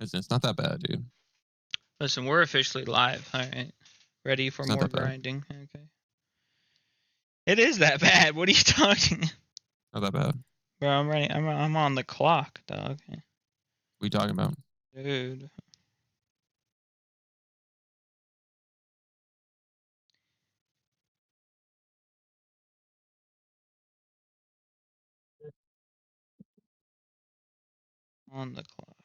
Listen, it's not that bad, dude. Listen, we're officially live. All right. Ready for more grinding. Okay. It is that bad. What are you talking? Not that bad. Bro, I'm ready. I'm on the clock, dog. What are you talking about? Dude. On the clock.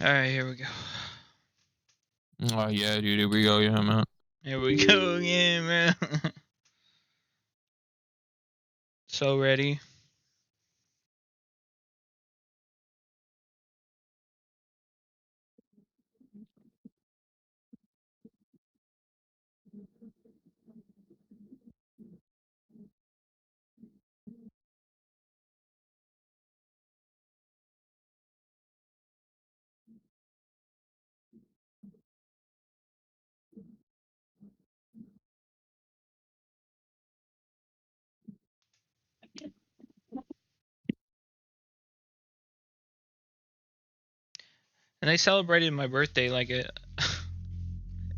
All right, here we go. Oh yeah, dude. Here we go. Yeah, man. Here we go again, man. So ready. And they celebrated my birthday like a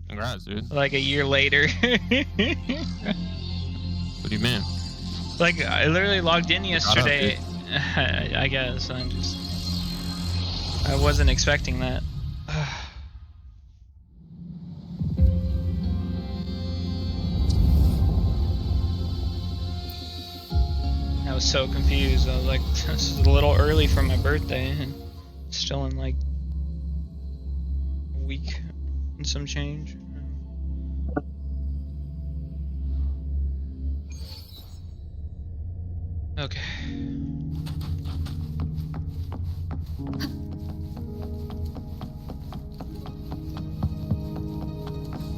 Congrats, dude. like a year later. What do you mean? Like I literally logged in yesterday. Up, I guess I wasn't expecting that. I was so confused. I was like, this is a little early for my birthday, and still in like a week and some change. Okay.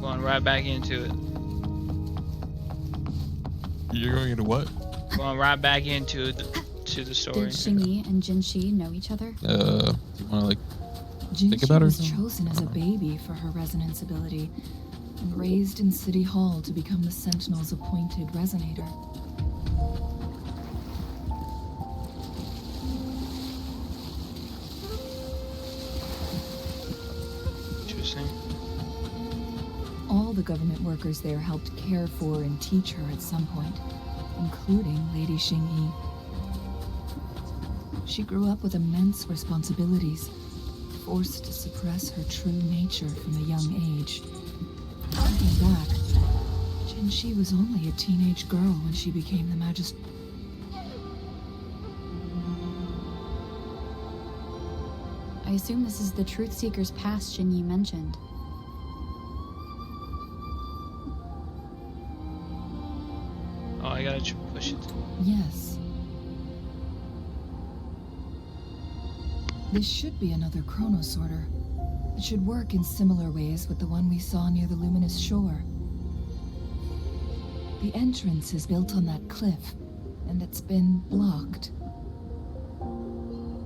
Going right back into it. You're going into what? Going right back into the story. Did Xingyi and Jinxi know each other? You wanna like think Jinxi about her? was chosen as a baby for her resonance ability and raised in City Hall to become the Sentinel's appointed resonator. Interesting. All the government workers there helped care for and teach her at some point, including Lady Xingyi. She grew up with immense responsibilities, forced to suppress her true nature from a young age. Looking back, Jinxi was only a teenage girl when she became the Magistrate. I assume this is the Truth Seeker's pass Xingyi mentioned. Oh, I gotta push it. Yes. This should be another chronosorter. It should work in similar ways with the one we saw near the luminous shore. The entrance is built on that cliff, and it's been blocked.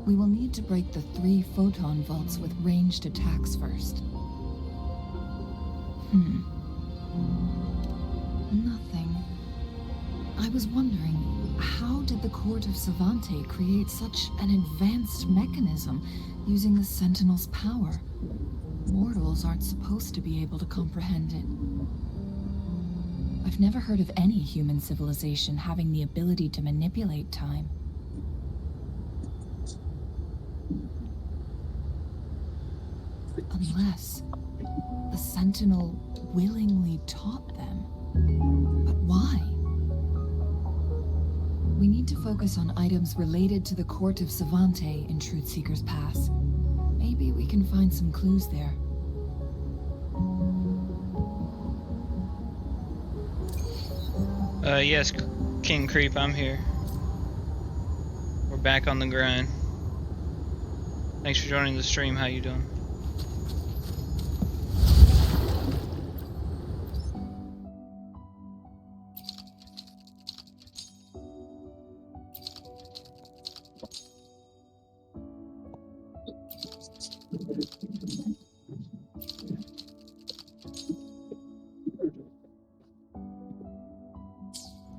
We will need to break the 3 photon vaults with ranged attacks first. Nothing. I was wondering, how did the Court of Savante create such an advanced mechanism using the Sentinel's power? Mortals aren't supposed to be able to comprehend it. I've never heard of any human civilization having the ability to manipulate time. Unless the Sentinel willingly taught them. But why? We need to focus on items related to the Court of Savante in Truthseeker's Pass. Maybe we can find some clues there. Yes, King Creep, I'm here. We're back on the grind. Thanks for joining the stream. How you doing?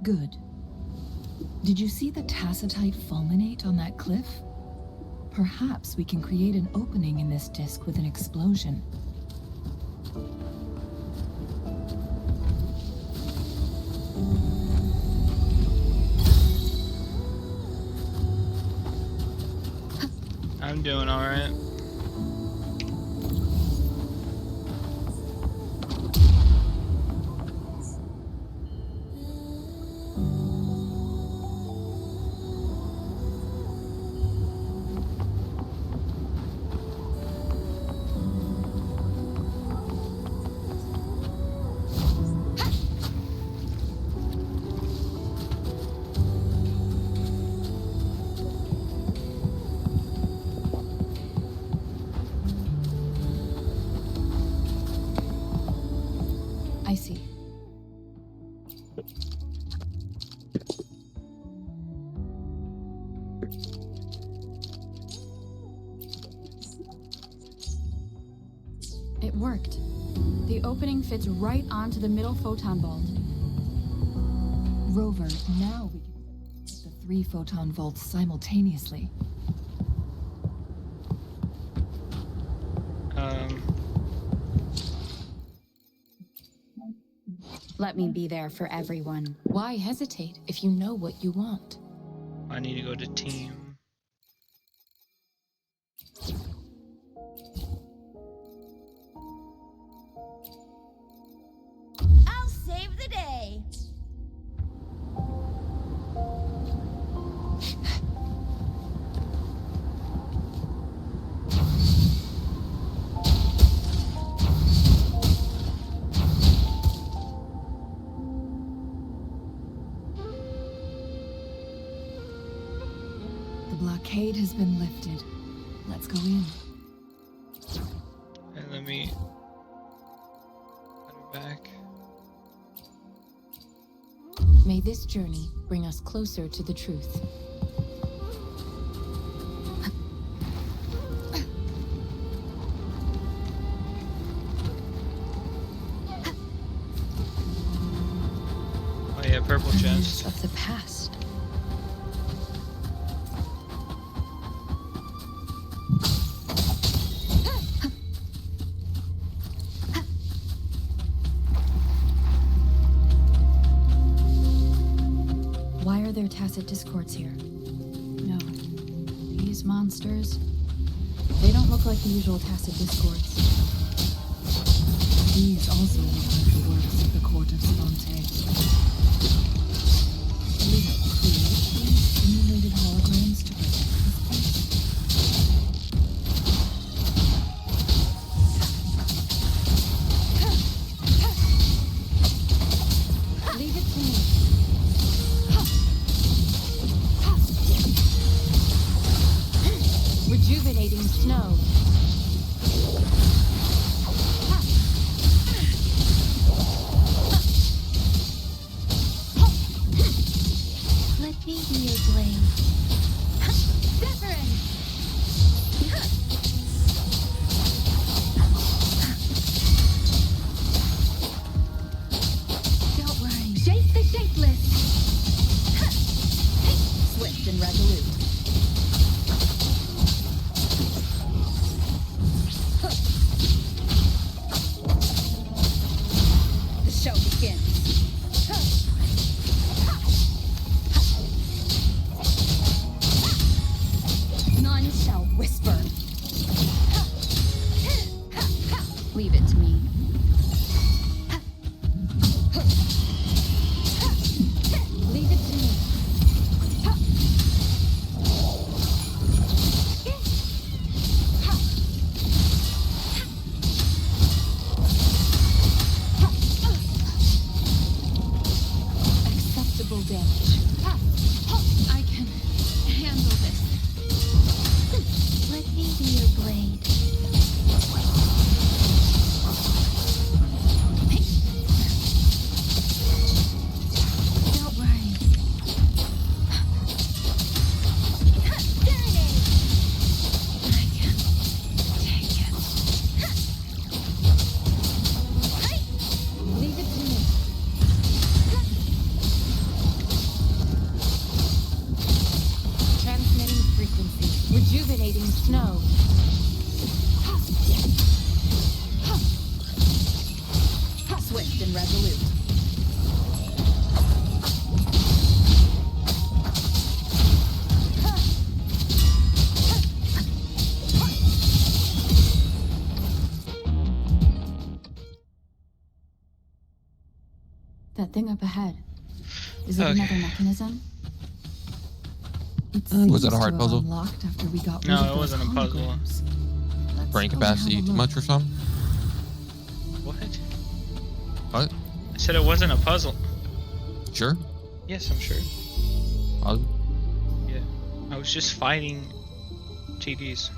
Good. Did you see the tacitite fulminate on that cliff? Perhaps we can create an opening in this disk with an explosion. I'm doing alright. I see. It worked. The opening fits right onto the middle photon vault. Rover, now we can the 3 photon vaults simultaneously. Let me be there for everyone. Why hesitate if you know what you want? I need to go to team. I'll save the day. The blockade has been lifted. Let's go in. And let me put it back. May this journey bring us closer to the truth. Oh yeah, purple chest. Of the past. Why are there tacit discords here? No. These monsters, they don't look like the usual tacit discords. These also look like the works of the court of Savante. We create these simulated holograms to protect this place. Leave it to me. Rejuvenating snow. Let me be your blade. Severin! Don't worry. Shape the shapeless. Swift and resolute. The show begins. None shall whisper. Leave it to me. Leave it to me. Acceptable damage. I can handle this. Let me be your blade. Don't worry. Serenade! I can take it. Leave it to me. No. Swift and resolute. That thing up ahead. Is it Okay. another mechanism? It Was that seems a hard to have puzzle? unlocked after we got No, rid of it those wasn't a puzzle. holograms. Let's Brain go and capacity have a too look. much or something? What? What? I said it wasn't a puzzle. Sure? Yes, I'm sure. Positive? Yeah. I was just fighting TDs.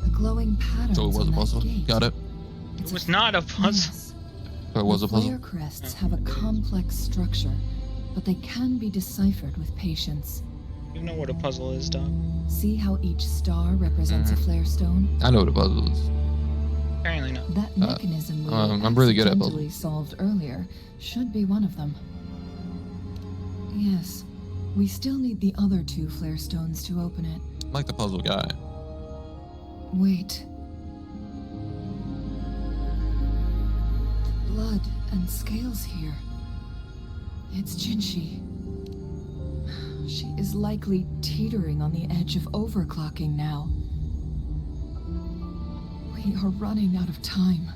The glowing patterns So it was on a that puzzle. gate. Got it. It was not a puzzle. Yes. So it was The a puzzle. flare crests have a complex structure, but they can be deciphered with patience. You know what a puzzle is, dog. See how each star represents a flare stone? I know what a puzzle is. Apparently not. That mechanism we I'm really good at accidentally solved earlier should be one of them. Yes, we still need the other 2 flare stones to open it. I'm like the puzzle guy. Wait. The blood and scales here. It's Jinshi. She is likely teetering on the edge of overclocking now. We are running out of time.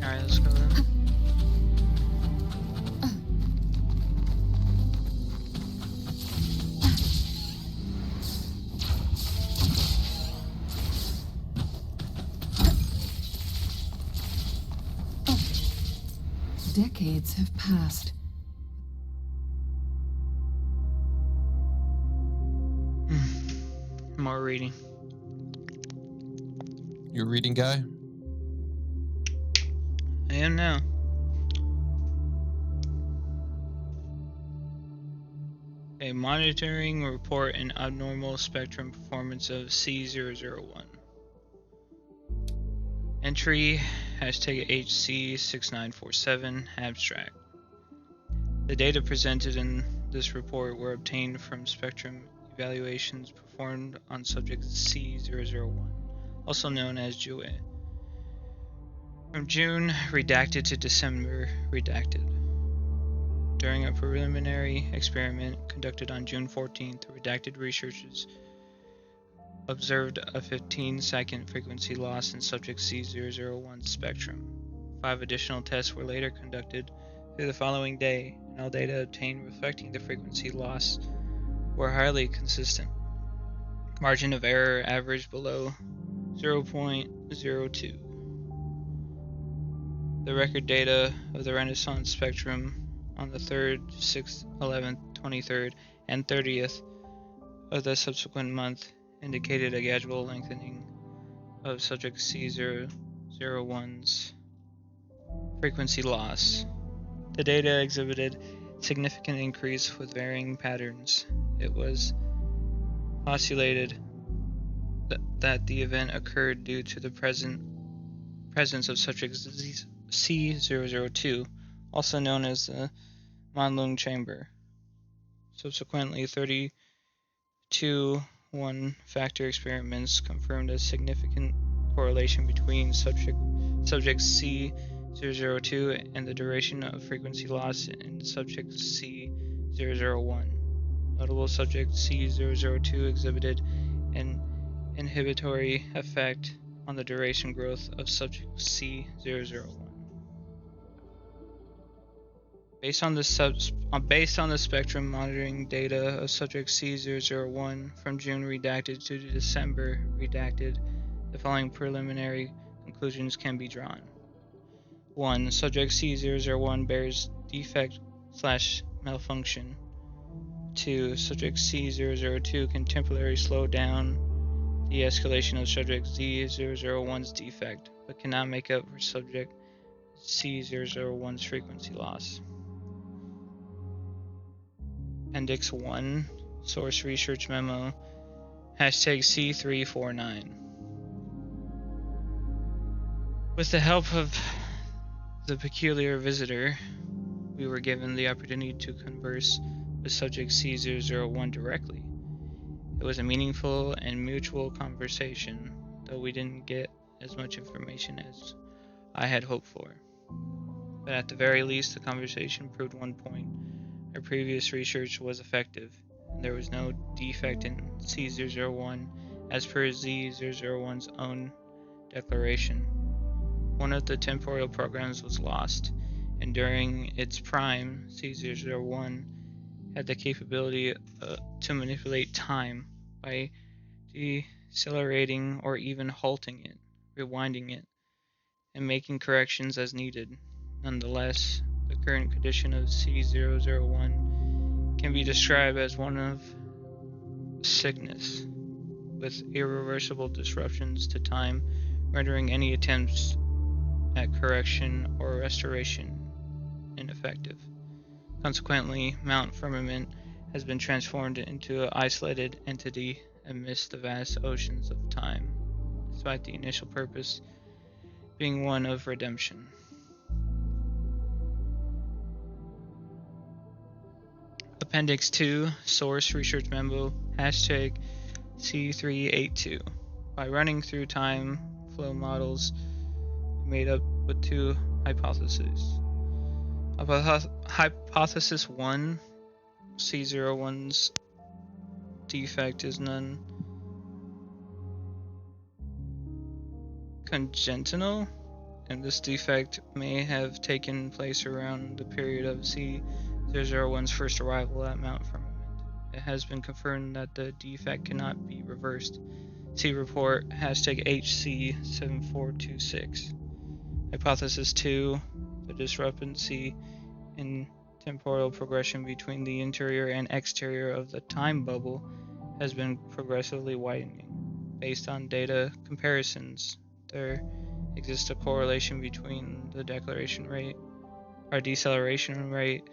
Alright, let's go then. Decades have passed. More reading. You a reading guy? I am now. A monitoring report an abnormal spectrum performance of C001. Entry hashtag HC6947 abstract. The data presented in this report were obtained from spectrum evaluations performed on subject C001, also known as Jue. From June redacted to December redacted. During a preliminary experiment conducted on June 14th, redacted researchers observed a 15-second frequency loss in subject C001's spectrum. 5 additional tests were later conducted through the following day, and all data obtained reflecting the frequency loss were highly consistent. Margin of error averaged below 0.02. The record data of the Renaissance spectrum on the 3rd, 6th, 11th, 23rd, and 30th of the subsequent month indicated a gradual lengthening of subject C001's frequency loss. The data exhibited significant increase with varying patterns. It was postulated that the event occurred due to the presence of subject C002, also known as the Manlung chamber. Subsequently, 32 one-factor experiments confirmed a significant correlation between subject C002 and the duration of frequency loss in subject C001. Notable subject C002 exhibited an inhibitory effect on the duration growth of subject C001. Based on the spectrum monitoring data of subject C001 from June redacted to December redacted, the following preliminary conclusions can be drawn. 1. Subject C001 bears defect/malfunction. 2. Subject C002 can temporarily slow down the escalation of subject Z001's defect, but cannot make up for subject C001's frequency loss. Appendix 1, Source Research Memo, hashtag C349. With the help of the peculiar visitor, we were given the opportunity to converse with subject C001 directly. It was a meaningful and mutual conversation, though we didn't get as much information as I had hoped for. But at the very least, the conversation proved one point. Our previous research was effective, and there was no defect in C001 as per Z001's own declaration. One of the temporal programs was lost, and during its prime, C001 had the capability to manipulate time by decelerating or even halting it, rewinding it, and making corrections as needed. Nonetheless, the current condition of C001 can be described as one of sickness, with irreversible disruptions to time, rendering any attempts at correction or restoration ineffective. Consequently, Mount Firmament has been transformed into an isolated entity amidst the vast oceans of time, despite the initial purpose being one of redemption. Appendix 2, Source Research Memo, hashtag C382. By running through time flow models made up with two hypotheses. Hypothesis 1, C01's defect is non-congenital, and this defect may have taken place around the period of C001's first arrival at Mount Firmament. It has been confirmed that the defect cannot be reversed. See report hashtag HC7426. Hypothesis 2, the discrepancy in temporal progression between the interior and exterior of the time bubble has been progressively widening. Based on data comparisons, there exists a correlation between the deceleration rate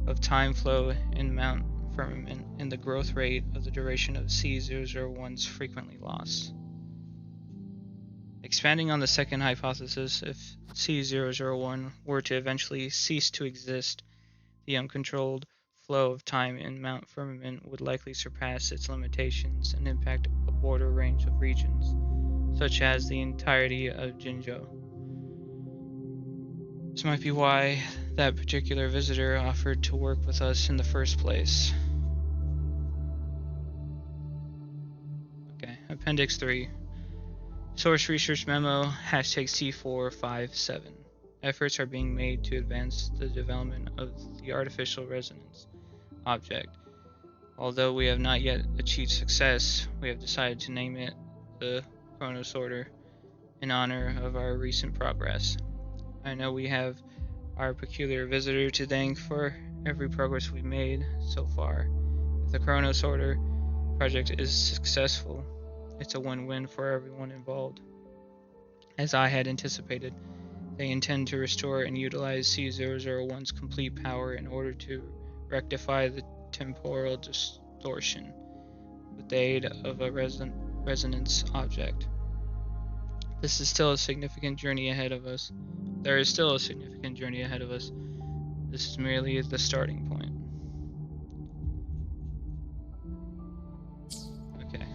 of time flow in Mount Firmament and the growth rate of the duration of C001's frequently lost. Expanding on the second hypothesis, if C001 were to eventually cease to exist, the uncontrolled flow of time in Mount Firmament would likely surpass its limitations and impact a broader range of regions, such as the entirety of Jinzhou. This might be why that particular visitor offered to work with us in the first place. Okay, Appendix 3. Source Research Memo, hashtag C457. Efforts are being made to advance the development of the artificial resonance object. Although we have not yet achieved success, we have decided to name it the Chronosorter in honor of our recent progress. I know we have our peculiar visitor to thank for every progress we've made so far. If the Chronosorter project is successful, it's a win-win for everyone involved. As I had anticipated, they intend to restore and utilize C001's complete power in order to rectify the temporal distortion with the aid of a resonance object. This is still a significant journey ahead of us. There is still a significant journey ahead of us. This is merely the starting point. Okay.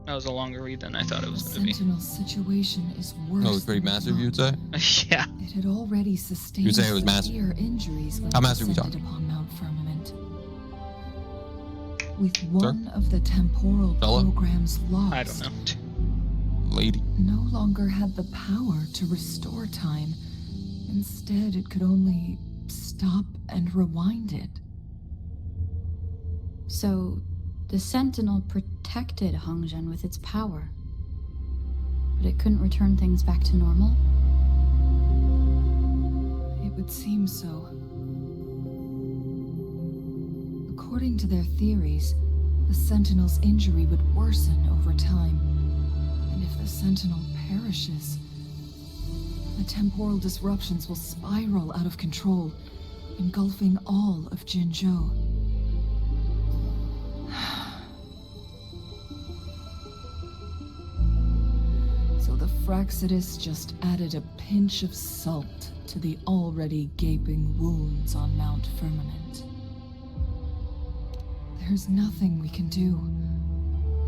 That was a longer read than I thought it was going to be. The Sentinel's situation is worse. Oh, it was pretty than we massive, you'd thought. say? Yeah. It had already sustained You'd say it was massive? severe injuries when How it massive are we descended talking? upon Mount Firmament. With one of the temporal Fella? programs lost, I don't know. Lady. no longer had the power to restore time. Instead, it could only stop and rewind it. So, the Sentinel protected Hongzhen with its power. But it couldn't return things back to normal? It would seem so. According to their theories, the Sentinel's injury would worsen over time. And if the Sentinel perishes, the temporal disruptions will spiral out of control, engulfing all of Jinzhou. Praxidus just added a pinch of salt to the already gaping wounds on Mount Firmament. There's nothing we can do.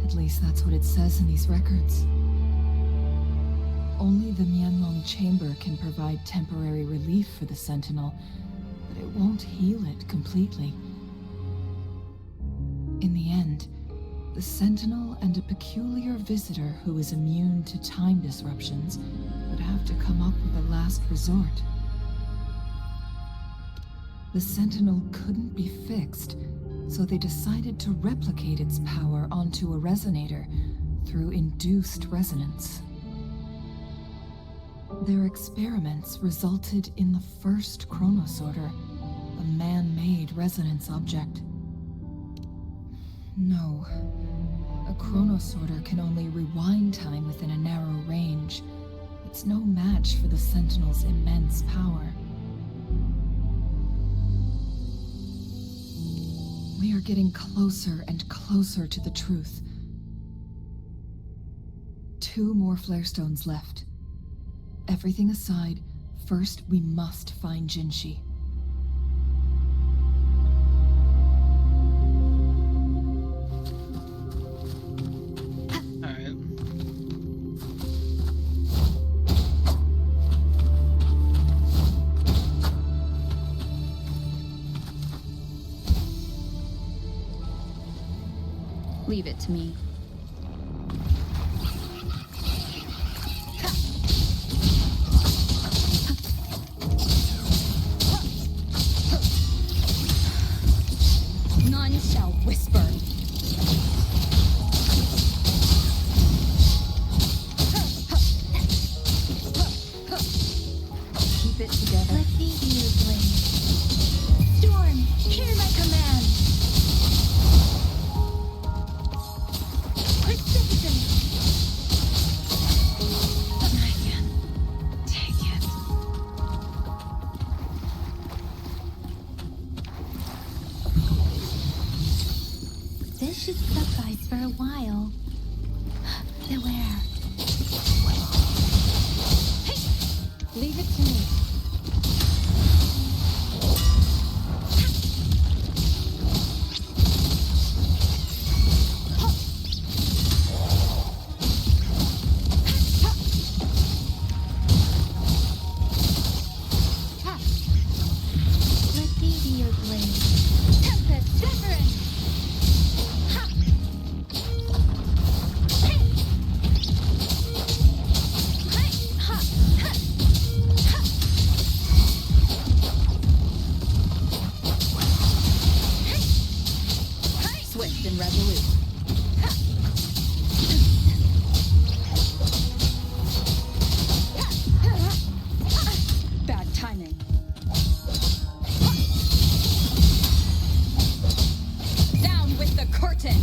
At least that's what it says in these records. Only the Mianlong Chamber can provide temporary relief for the Sentinel, but it won't heal it completely. In the end, the Sentinel and a peculiar visitor who is immune to time disruptions would have to come up with a last resort. The Sentinel couldn't be fixed, so they decided to replicate its power onto a resonator through induced resonance. Their experiments resulted in the first chronosorter, a man-made resonance object. No, a chronosorter can only rewind time within a narrow range. It's no match for the Sentinel's immense power. We are getting closer and closer to the truth. 2 more flare stones left. Everything aside, first we must find Jinshi. Alright. Leave it to me. None shall whisper. Keep it together. Let me be your blade. Storm, hear my command. Precipitant. I can take it. This should suffice for a while. Beware. Leave it to me. Let me be your blade. Tempest, severance. Ha! Hey! Hey! Ha! Ha! Ha! Hey! Hey! Swift and resolute. Bad timing. Down with the curtain.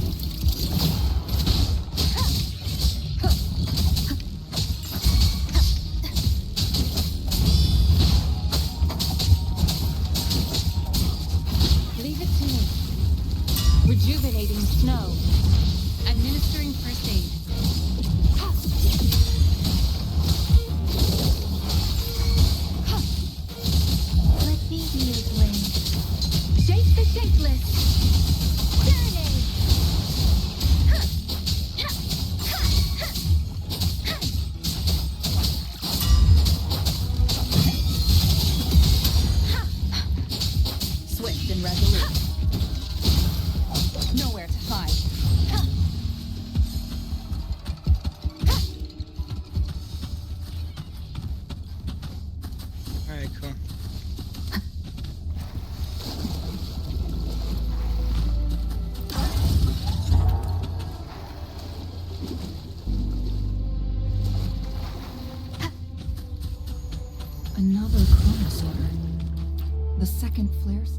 Leave it to me. Rejuvenating snow. Administering first aid. Let me be your blade. Shape the shapeless. Serenade. Ha! Ha! Ha! Ha! Swift and resolute. Nowhere to hide. Alright, cool. Another chronosorter. The second flare stone.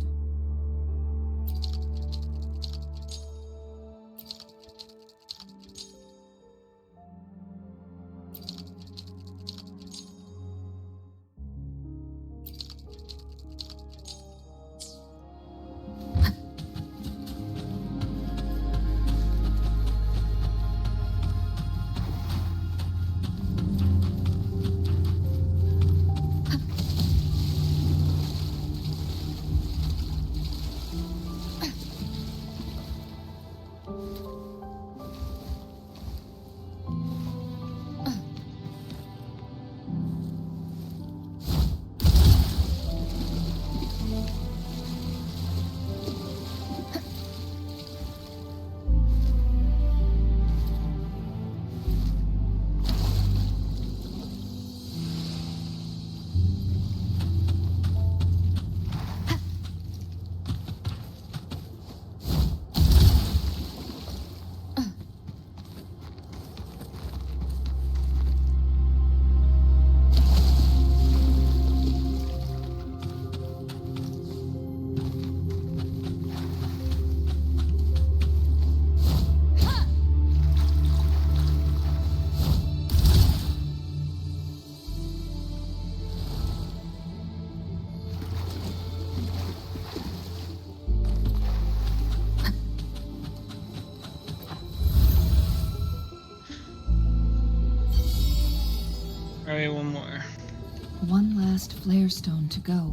last flare stone to go.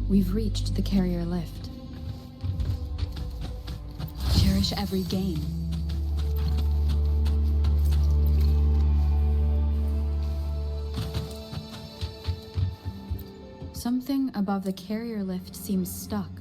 We've reached the carrier lift. Cherish every gain. Something above the carrier lift seems stuck.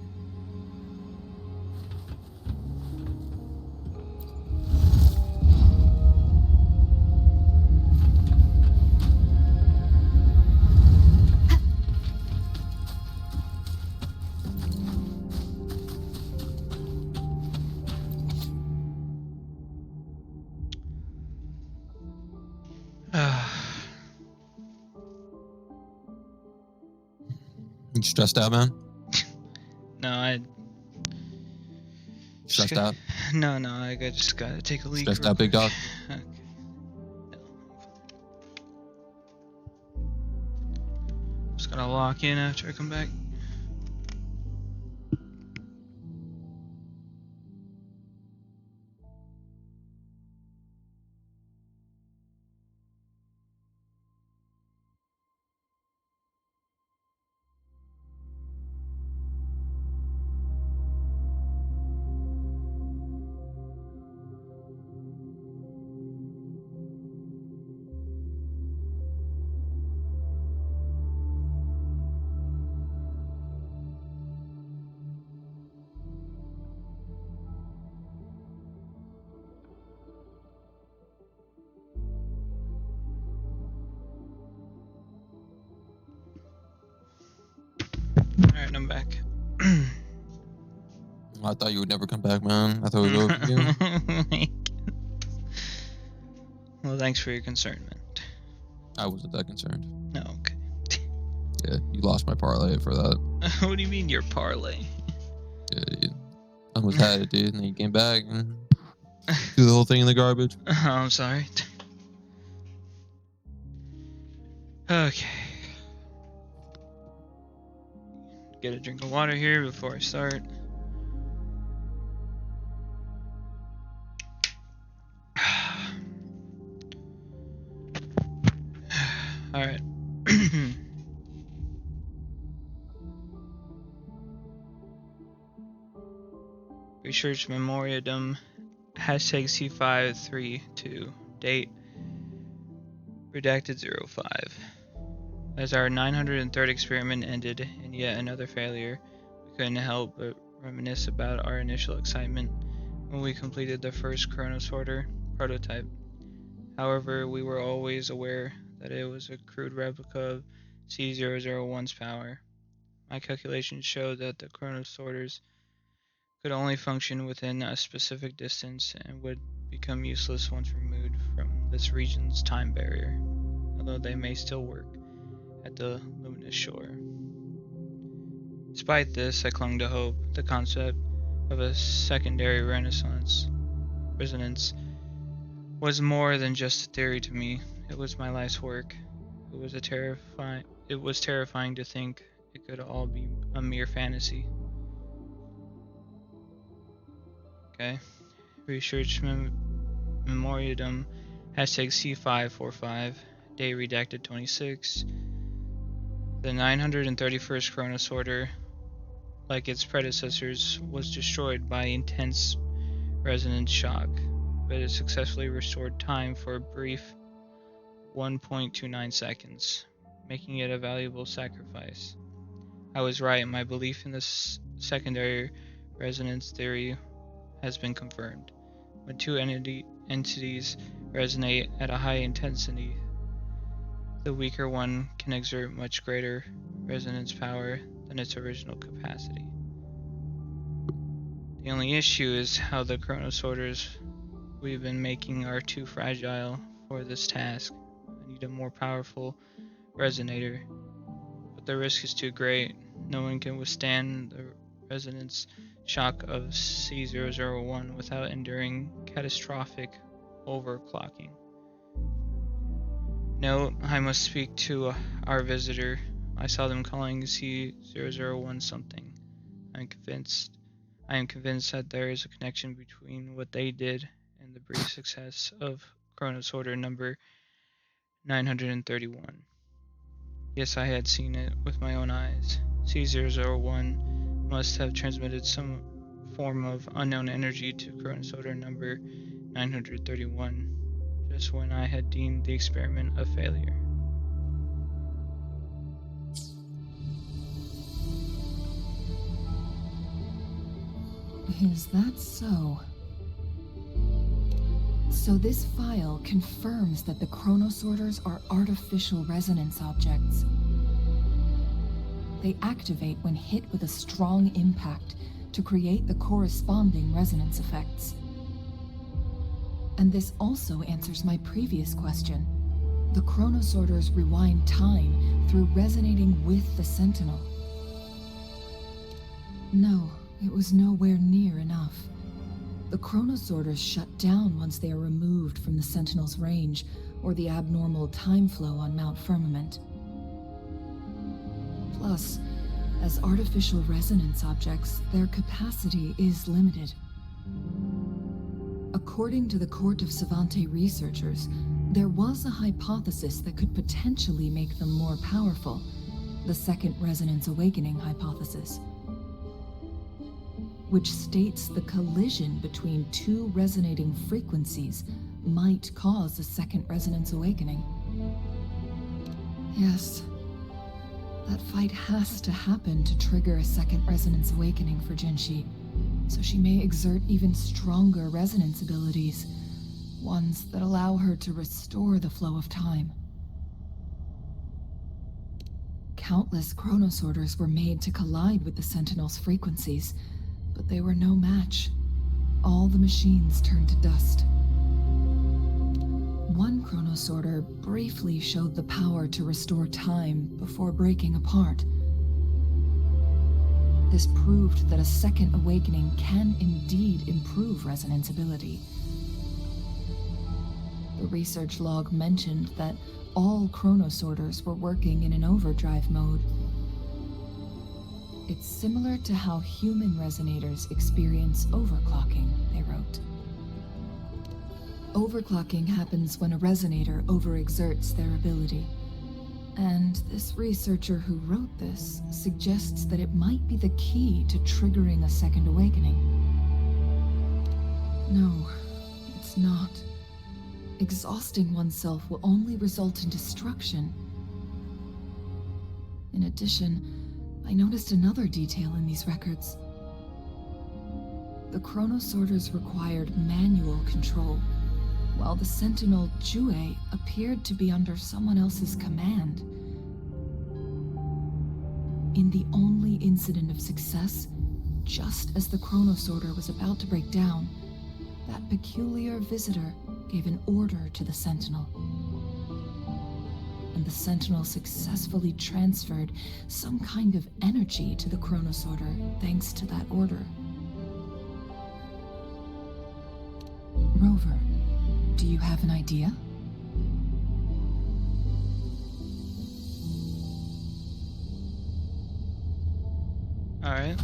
You stressed out, man? No, I Stressed out? No, I just gotta take a leak. Stressed real out, big quick. dog? Okay. No. Just gotta lock in after I come back. Alright, I'm back. I thought you would never come back, man. I thought it was over for you. Well, thanks for your concern, man. I wasn't that concerned. No, okay. Yeah, you lost my parlay for that. What do you mean your parlay? Yeah, you almost had it, dude. And then you came back and threw the whole thing in the garbage. Oh, I'm sorry. Okay. Get a drink of water here before I start. Alright. Research Memoriam hashtag C532 date redacted 05. As our 903rd experiment ended in yet another failure, we couldn't help but reminisce about our initial excitement when we completed the first chronosorter prototype. However, we were always aware that it was a crude replica of C001's power. My calculations showed that the chronosorters could only function within a specific distance and would become useless once removed from this region's time barrier, although they may still work at the luminous shore. Despite this, I clung to hope. The concept of a secondary resonance was more than just a theory to me. It was my life's work. It was terrifying to think it could all be a mere fantasy. Okay. Research Memoriam hashtag C545 day redacted 26. The 931st chronosorter, like its predecessors, was destroyed by intense resonance shock, but it successfully restored time for a brief 1.29 seconds, making it a valuable sacrifice. I was right. My belief in this secondary resonance theory has been confirmed. When two entities resonate at a high intensity, the weaker one can exert much greater resonance power than its original capacity. The only issue is how the chronosorters we've been making are too fragile for this task. I need a more powerful resonator, but the risk is too great. No one can withstand the resonance shock of C001 without enduring catastrophic overclocking. Note, I must speak to our visitor. I saw them calling C001 something. I am convinced that there is a connection between what they did and the brief success of Chronosorter number 931. Yes, I had seen it with my own eyes. C001 must have transmitted some form of unknown energy to Cronus order number 931, just when I had deemed the experiment a failure. Is that so? So this file confirms that the chronosorters are artificial resonance objects. They activate when hit with a strong impact to create the corresponding resonance effects. And this also answers my previous question. The chronosorters rewind time through resonating with the Sentinel. No, it was nowhere near enough. The chronosorters shut down once they are removed from the Sentinel's range or the abnormal time flow on Mount Firmament. Plus, as artificial resonance objects, their capacity is limited. According to the Court of Savante researchers, there was a hypothesis that could potentially make them more powerful, the Second Resonance Awakening hypothesis, which states the collision between two resonating frequencies might cause a second resonance awakening. Yes, that fight has to happen to trigger a second resonance awakening for Jinshi, so she may exert even stronger resonance abilities, ones that allow her to restore the flow of time. Countless chronosorters were made to collide with the Sentinel's frequencies, but they were no match. All the machines turned to dust. One chronosorter briefly showed the power to restore time before breaking apart. This proved that a second awakening can indeed improve resonance ability. The research log mentioned that all chronosorters were working in an overdrive mode. It's similar to how human resonators experience overclocking, they wrote. Overclocking happens when a resonator overexerts their ability. And this researcher who wrote this suggests that it might be the key to triggering a second awakening. No, it's not. Exhausting oneself will only result in destruction. In addition, I noticed another detail in these records. The chronosorters required manual control, while the Sentinel Jue appeared to be under someone else's command. In the only incident of success, just as the chronosorter was about to break down, that peculiar visitor gave an order to the Sentinel. And the Sentinel successfully transferred some kind of energy to the chronosorter thanks to that order. Rover, do you have an idea? All right.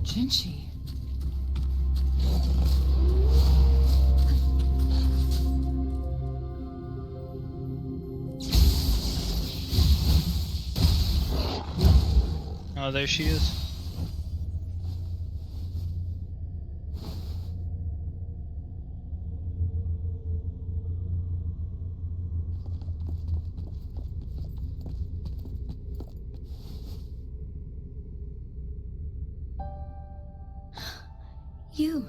Jinshi. Oh, there she is. You.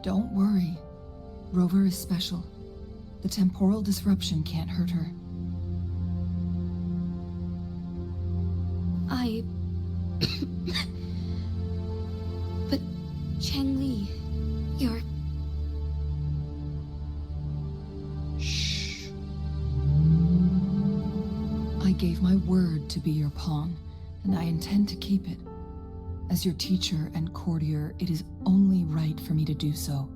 Don't worry. Rover is special. The temporal disruption can't hurt her. But Changli, you're... Shh. I gave my word to be your pawn, and I intend to keep it. As your teacher and courtier, it is only right for me to do so.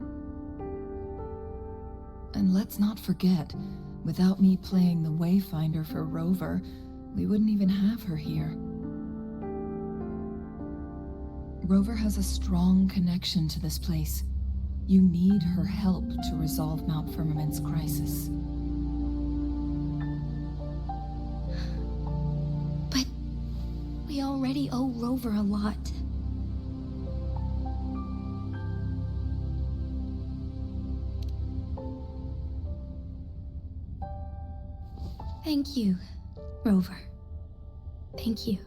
And let's not forget, without me playing the Wayfinder for Rover, we wouldn't even have her here. Rover has a strong connection to this place. You need her help to resolve Mount Firmament's crisis. But we already owe Rover a lot. Thank you, Rover. Thank you.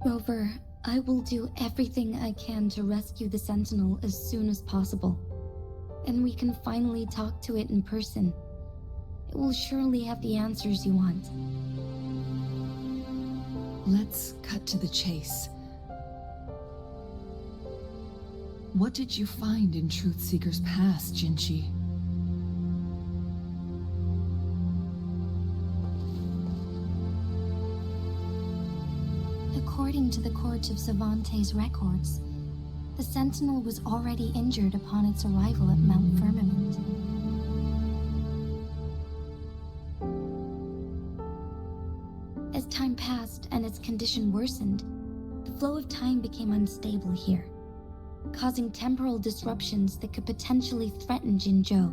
Rover, I will do everything I can to rescue the Sentinel as soon as possible. And we can finally talk to it in person. It will surely have the answers you want. Let's cut to the chase. What did you find in Truthseeker's past, Jinchi? According to the Court of Savante's records, the Sentinel was already injured upon its arrival at Mount Firmament. As time passed and its condition worsened, the flow of time became unstable here, causing temporal disruptions that could potentially threaten Jinzhou.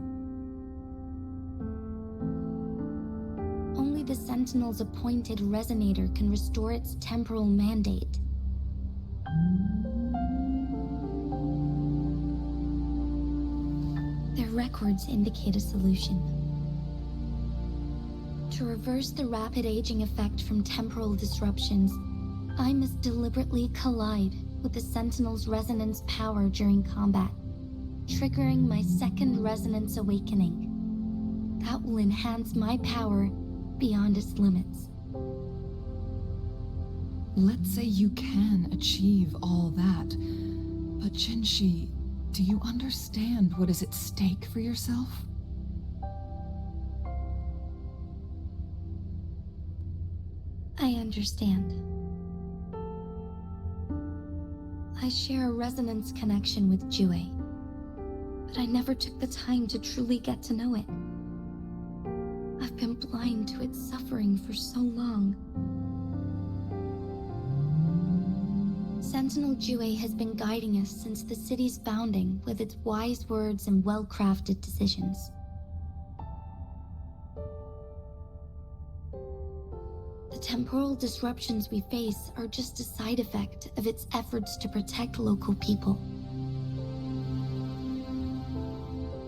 Only the Sentinel's appointed resonator can restore its temporal mandate. Their records indicate a solution. To reverse the rapid aging effect from temporal disruptions, I must deliberately collide with the Sentinel's resonance power during combat, triggering my second resonance awakening. That will enhance my power beyond its limits. Let's say you can achieve all that, but Jinshi, do you understand what is at stake for yourself? I understand. I share a resonance connection with Jue, but I never took the time to truly get to know it. I've been blind to its suffering for so long. Sentinel Jue has been guiding us since the city's founding with its wise words and well-crafted decisions. The temporal disruptions we face are just a side effect of its efforts to protect local people.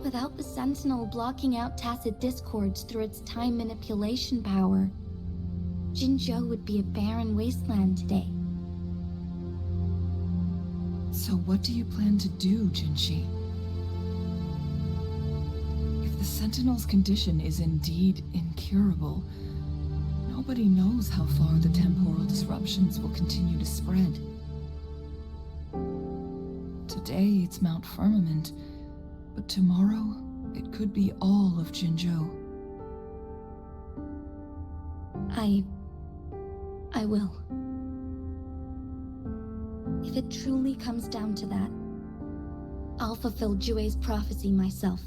Without the Sentinel blocking out tacit discords through its time manipulation power, Jinzhou would be a barren wasteland today. So what do you plan to do, Jinshi? If the Sentinel's condition is indeed incurable, nobody knows how far the temporal disruptions will continue to spread. Today it's Mount Firmament, but tomorrow it could be all of Jinzhou. I will. If it truly comes down to that, I'll fulfill Jue's prophecy myself.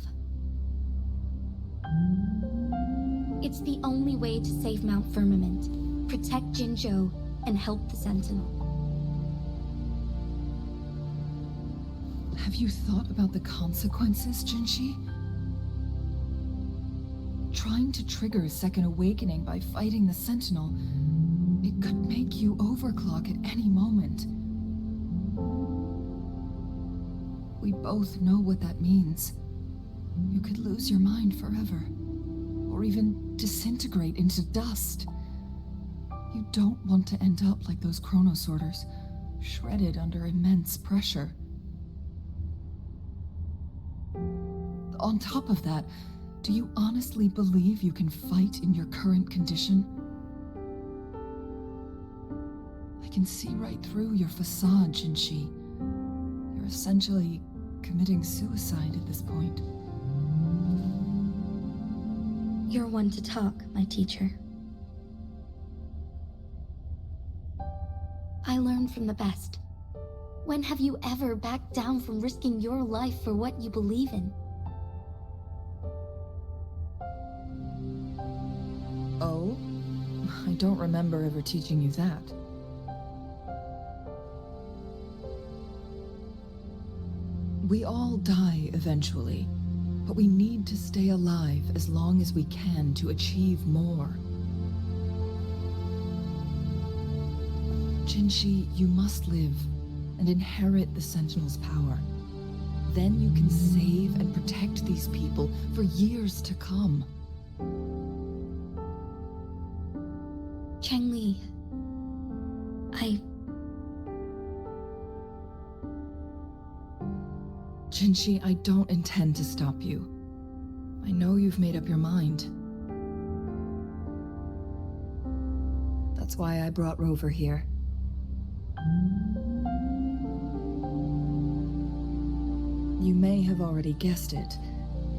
It's the only way to save Mount Firmament, protect Jinzhou, and help the Sentinel. Have you thought about the consequences, Jinshi? Trying to trigger a second awakening by fighting the Sentinel, it could make you overclock at any moment. We both know what that means. You could lose your mind forever, or even disintegrate into dust. You don't want to end up like those chronosorters, shredded under immense pressure. On top of that, do you honestly believe you can fight in your current condition? I can see right through your facade, Jinshi. You're essentially committing suicide at this point. You're one to talk, my teacher. I learn from the best. When have you ever backed down from risking your life for what you believe in? Oh? I don't remember ever teaching you that. We all die eventually, but we need to stay alive as long as we can to achieve more. Jinshi, you must live and inherit the Sentinel's power. Then you can save and protect these people for years to come. Changli, Jinshi, I don't intend to stop you. I know you've made up your mind. That's why I brought Rover here. You may have already guessed it.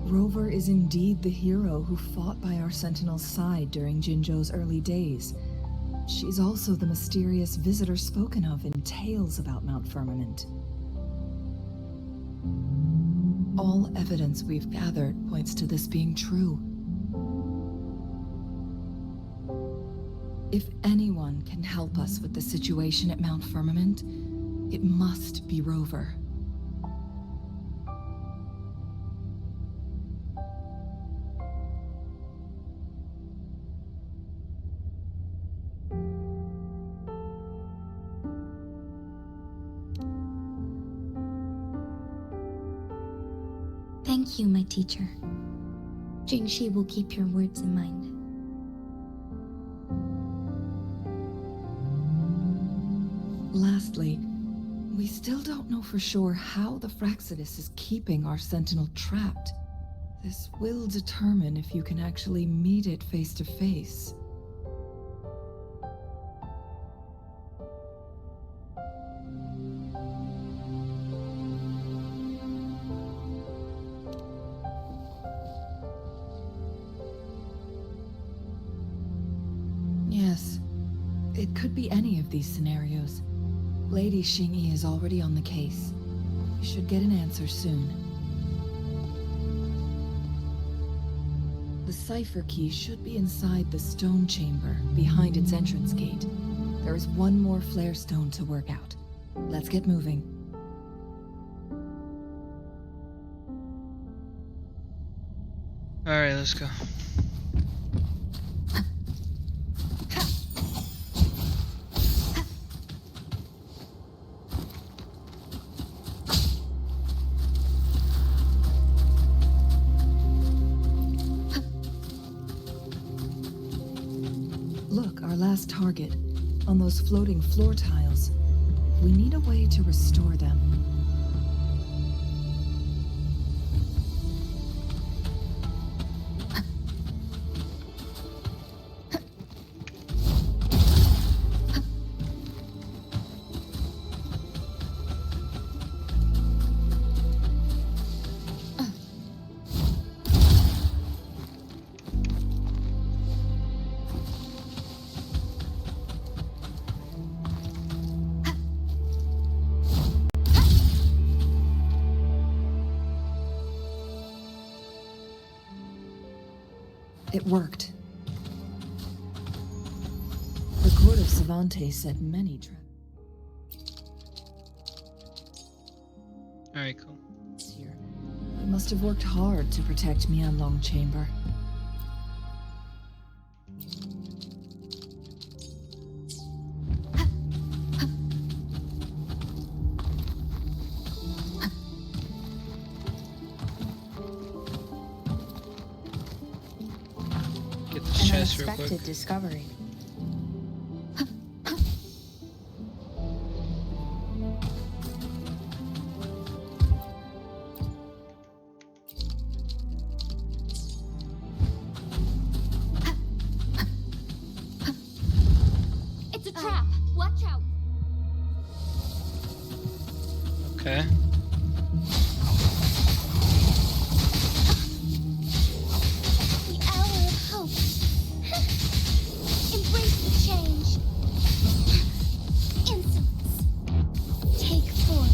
Rover is indeed the hero who fought by our Sentinel's side during Jinzhou's early days. She's also the mysterious visitor spoken of in tales about Mount Firmament. All evidence we've gathered points to this being true. If anyone can help us with the situation at Mount Firmament, it must be Rover. thank you, my teacher. Jingshi will keep your words in mind. Lastly, we still don't know for sure how the Fraxidus is keeping our Sentinel trapped. This will determine if you can actually meet it face to face. Yes, it could be any of these scenarios. Lady Xingyi is already on the case. We should get an answer soon. The cipher key should be inside the stone chamber, behind its entrance gate. There is one more flare stone to work out. Let's get moving. Alright, let's go. Look, our last target. On those floating floor tiles. We need a way to restore them. It worked. The court of Savante set many Alright, cool. traps here. They must have worked hard to protect Mianlong Chamber. Get this chest real quick. Unexpected discovery. It's a trap! Watch out! Okay. The hour of hope. Embrace the change. Insolence. Take 4.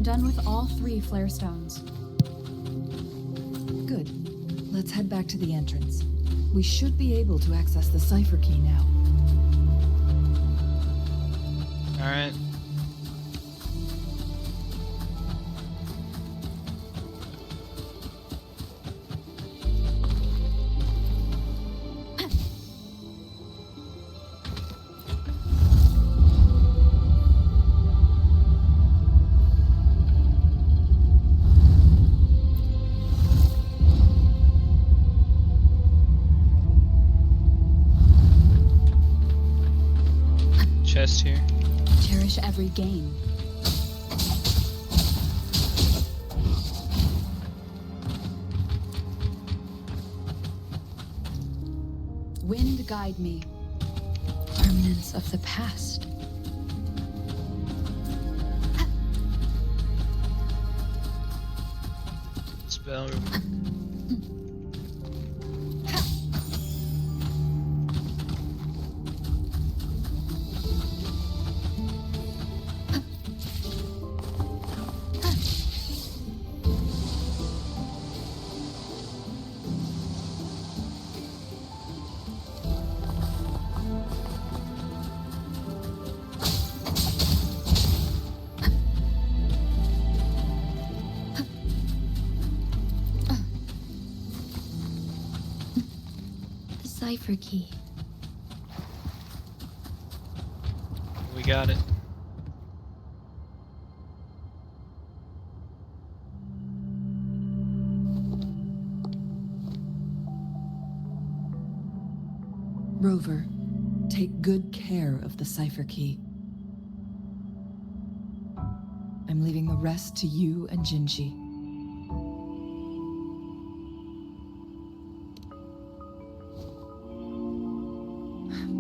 done with all 3 flare stones. Good. Let's head back to the entrance. We should be able to access the cipher key now. Alright. Chest here. Cherish every gain. Wind guide me. Remnants of the past. Spell. The cipher key. We got it. Rover, take good care of the cipher key. I'm leaving the rest to you and Jinji.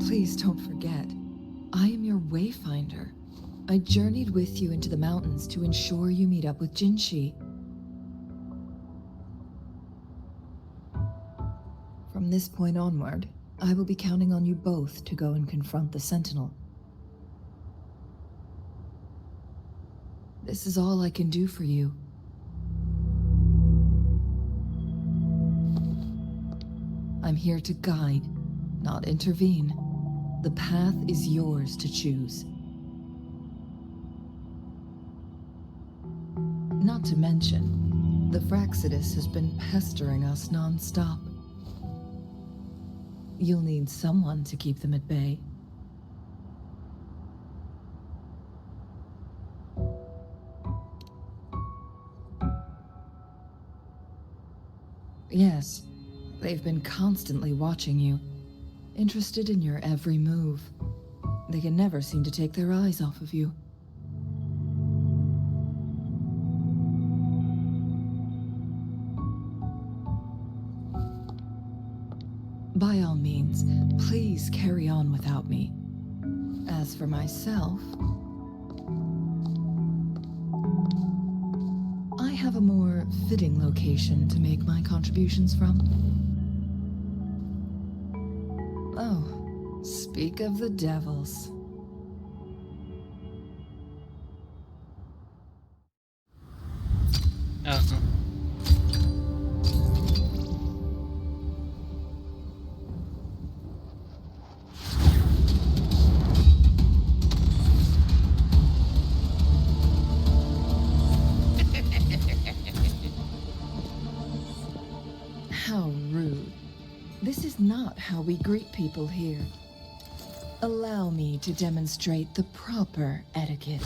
Please don't forget, I am your wayfinder. I journeyed with you into the mountains to ensure you meet up with Jinshi. From this point onward, I will be counting on you both to go and confront the Sentinel. This is all I can do for you. I'm here to guide, not intervene. The path is yours to choose. Not to mention, the Fraxidus has been pestering us non-stop. You'll need someone to keep them at bay. Yes, they've been constantly watching you, interested in your every move. They can never seem to take their eyes off of you. By all means, please carry on without me. As for myself, I have a more fitting location to make my contributions from. Oh, speak of the devils. Uh-huh. How rude. This is not how we greet people here. Allow me to demonstrate the proper etiquette.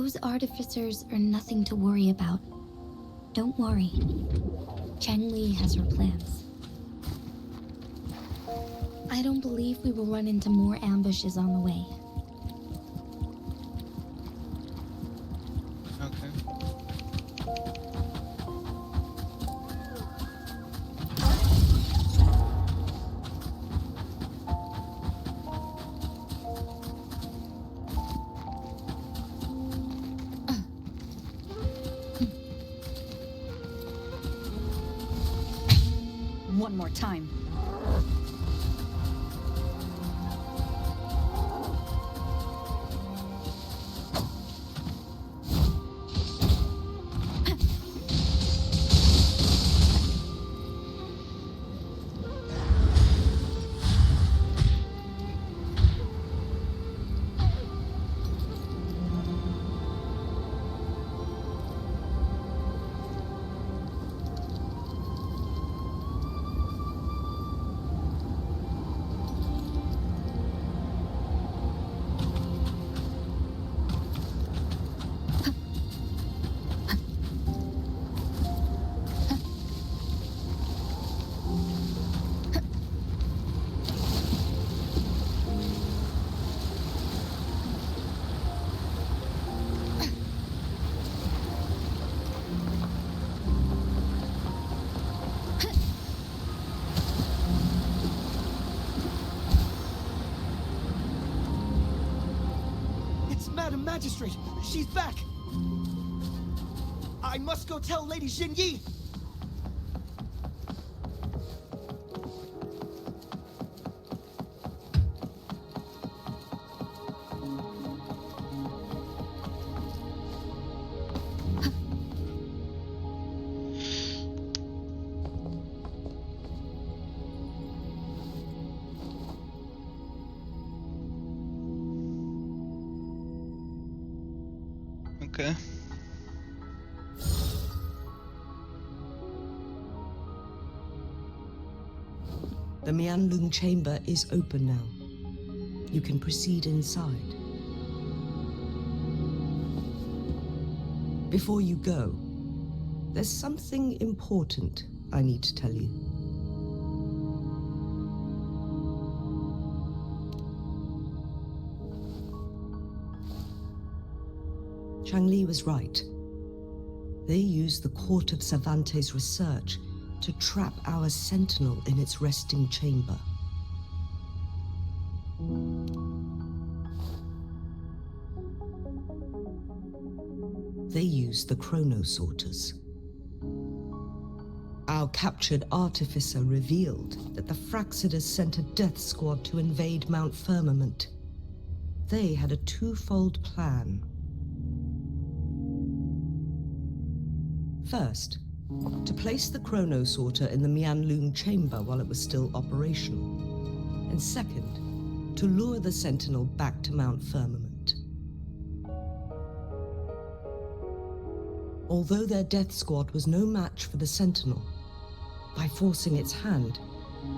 Those artificers are nothing to worry about. Don't worry. Changli has her plans. I don't believe we will run into more ambushes on the way. Okay. One more time. Madam Magistrate, she's back! I must go tell Lady Xinyi! Okay. The Mianlung chamber is open now. You can proceed inside. Before you go, there's something important I need to tell you. Changli was right. They used the Court of Cervantes' research to trap our sentinel in its resting chamber. They used the chronosorters. Our captured artificer revealed that the Fraxidus sent a death squad to invade Mount Firmament. They had a twofold plan. First, to place the chronosorter in the Mianlung chamber while it was still operational. And second, to lure the Sentinel back to Mount Firmament. Although their death squad was no match for the Sentinel, by forcing its hand,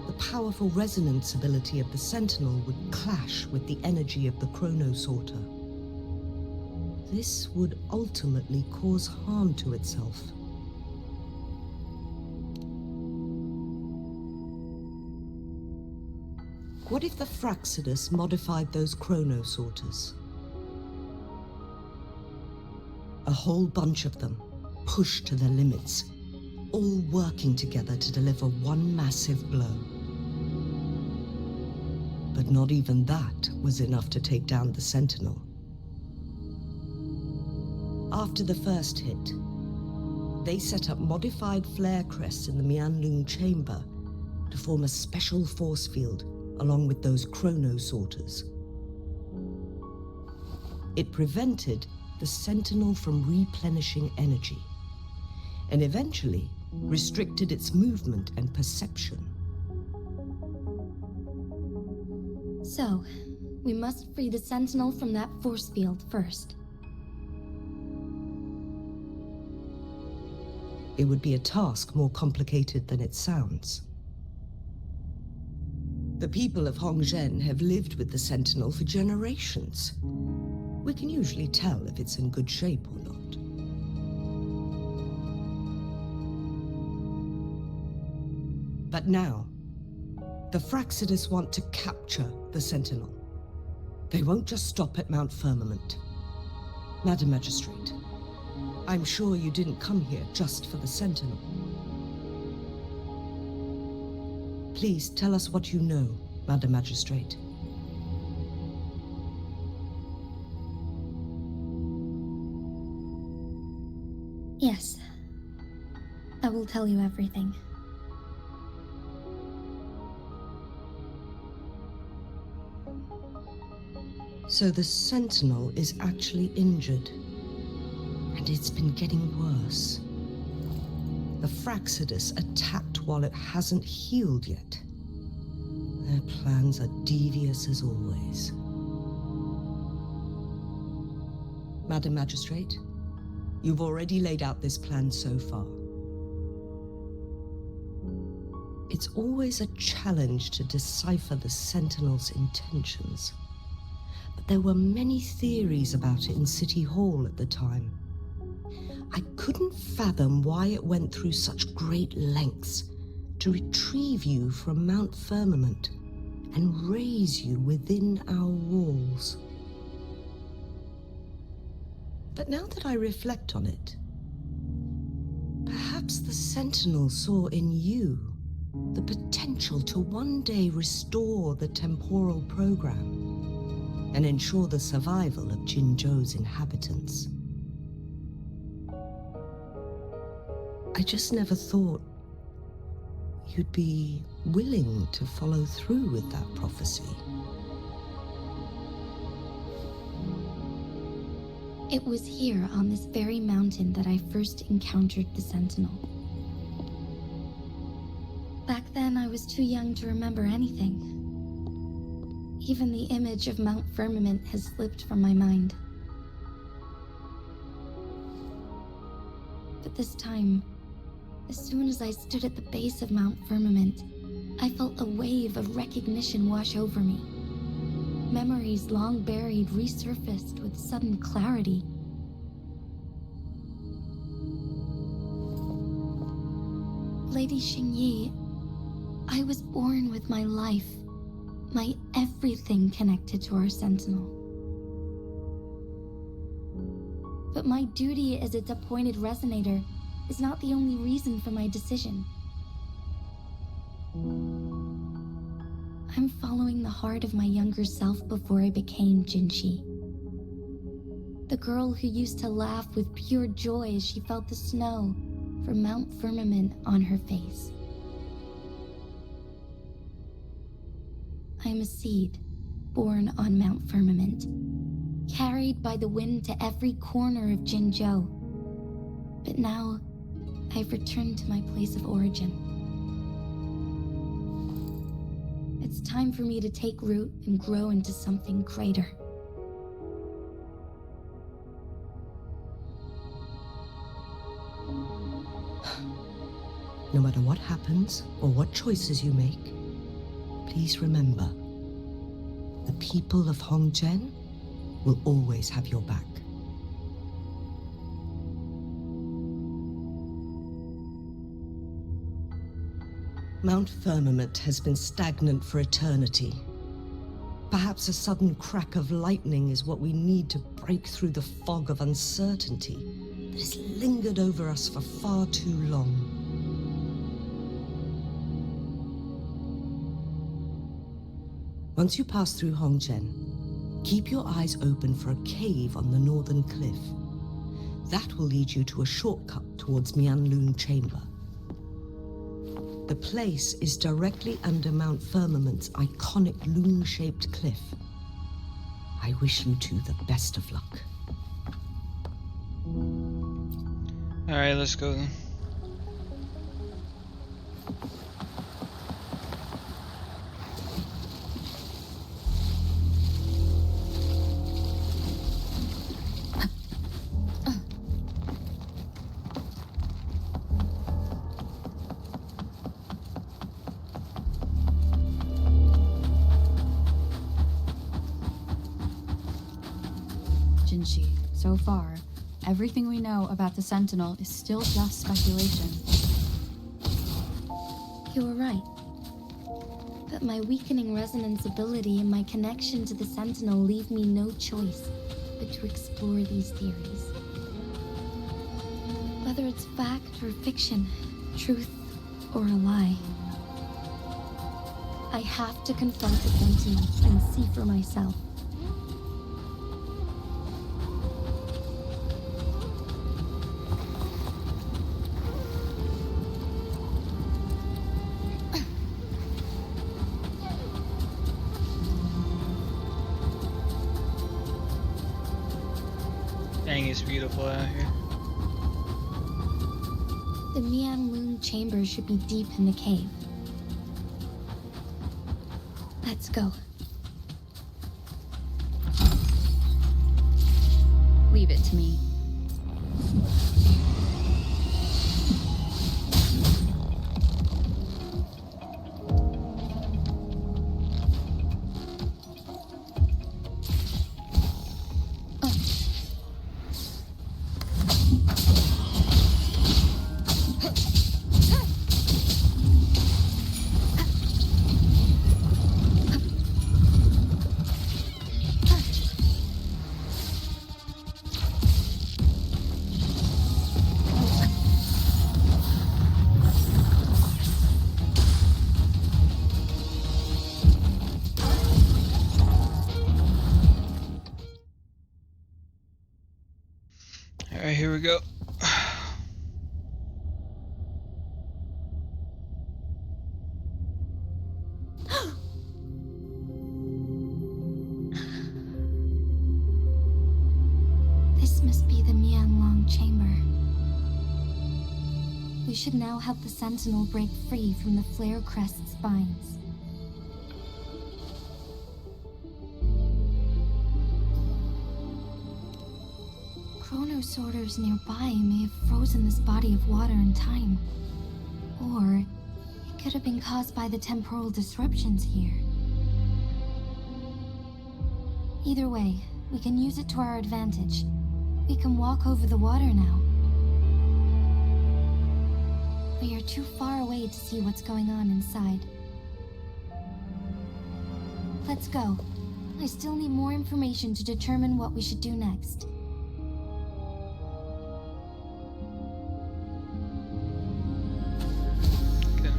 the powerful resonance ability of the Sentinel would clash with the energy of the chronosorter. This would ultimately cause harm to itself. What if the Fraxidus modified those chronosorters? A whole bunch of them, pushed to their limits, all working together to deliver one massive blow. But not even that was enough to take down the Sentinel. After the first hit, they set up modified flare crests in the Mianlung chamber to form a special force field along with those chronosorters. It prevented the Sentinel from replenishing energy, and eventually restricted its movement and perception. So, we must free the Sentinel from that force field first. It would be a task more complicated than it sounds. The people of Hongzhen have lived with the Sentinel for generations. We can usually tell if it's in good shape or not. But now, the Fraxidus want to capture the Sentinel. They won't just stop at Mount Firmament. Madam Magistrate, I'm sure you didn't come here just for the Sentinel. Please tell us what you know, Madam Magistrate. Yes. I will tell you everything. So the Sentinel is actually injured. And it's been getting worse. The Fraxidus attacked while it hasn't healed yet. Their plans are devious as always. Madam Magistrate, you've already laid out this plan so far. It's always a challenge to decipher the Sentinel's intentions. But there were many theories about it in City Hall at the time. I couldn't fathom why it went through such great lengths to retrieve you from Mount Firmament and raise you within our walls. But now that I reflect on it, perhaps the Sentinel saw in you the potential to one day restore the temporal program and ensure the survival of Jinzhou's inhabitants. I just never thought you'd be willing to follow through with that prophecy. It was here on this very mountain that I first encountered the Sentinel. Back then, I was too young to remember anything. Even the image of Mount Firmament has slipped from my mind. But this time, as soon as I stood at the base of Mount Firmament, I felt a wave of recognition wash over me. Memories long buried resurfaced with sudden clarity. Lady Xingyi, I was born with my life, my everything connected to our Sentinel. But my duty as its appointed resonator is not the only reason for my decision. I'm following the heart of my younger self before I became Jinshi. The girl who used to laugh with pure joy as she felt the snow from Mount Firmament on her face. I am a seed born on Mount Firmament, carried by the wind to every corner of Jinzhou. But now, I've returned to my place of origin. It's time for me to take root and grow into something greater. No matter what happens or what choices you make, please remember, the people of Hongzhen will always have your back. Mount Firmament has been stagnant for eternity. Perhaps a sudden crack of lightning is what we need to break through the fog of uncertainty that has lingered over us for far too long. Once you pass through Hongzhen, keep your eyes open for a cave on the northern cliff. That will lead you to a shortcut towards Mianlun Chamber. The place is directly under Mount Firmament's iconic loon-shaped cliff. I wish you two the best of luck. Alright, let's go then. So far, everything we know about the Sentinel is still just speculation. You were right. But my weakening resonance ability and my connection to the Sentinel leave me no choice but to explore these theories. Whether it's fact or fiction, truth or a lie, I have to confront the Sentinel and see for myself. Dang, it's beautiful out here. The Mianlun chamber should be deep in the cave. Let's go. Leave it to me. Alright, here we go. This must be the Mianlun chamber. We should now help the Sentinel break free from the flare crest spines. Chronosorters nearby may have frozen this body of water in time. Or it could have been caused by the temporal disruptions here. Either way, we can use it to our advantage. We can walk over the water now. We are too far away to see what's going on inside. Let's go. I still need more information to determine what we should do next. Okay.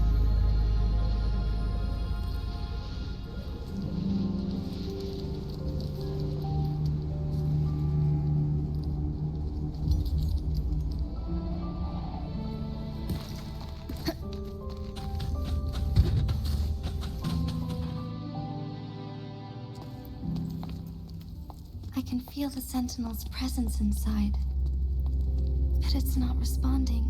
I can feel the Sentinel's presence inside, but it's not responding.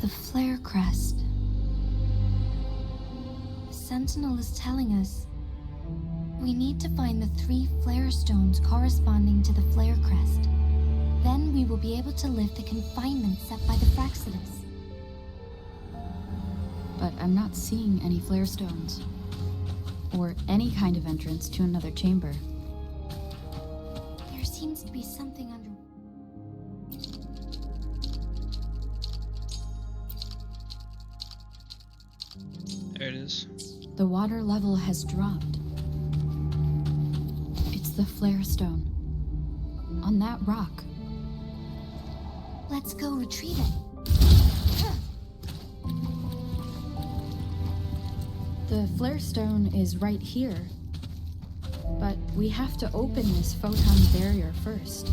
The flare crest. The Sentinel is telling us we need to find the 3 flare stones corresponding to the flare crest. Then we will be able to lift the confinement set by the Fraxidus. But I'm not seeing any flare stones. Or any kind of entrance to another chamber. There seems to be something under... There it is. The water level has dropped. It's the flare stone. On that rock. Let's go retrieve it. The flare stone is right here. But we have to open this photon barrier first.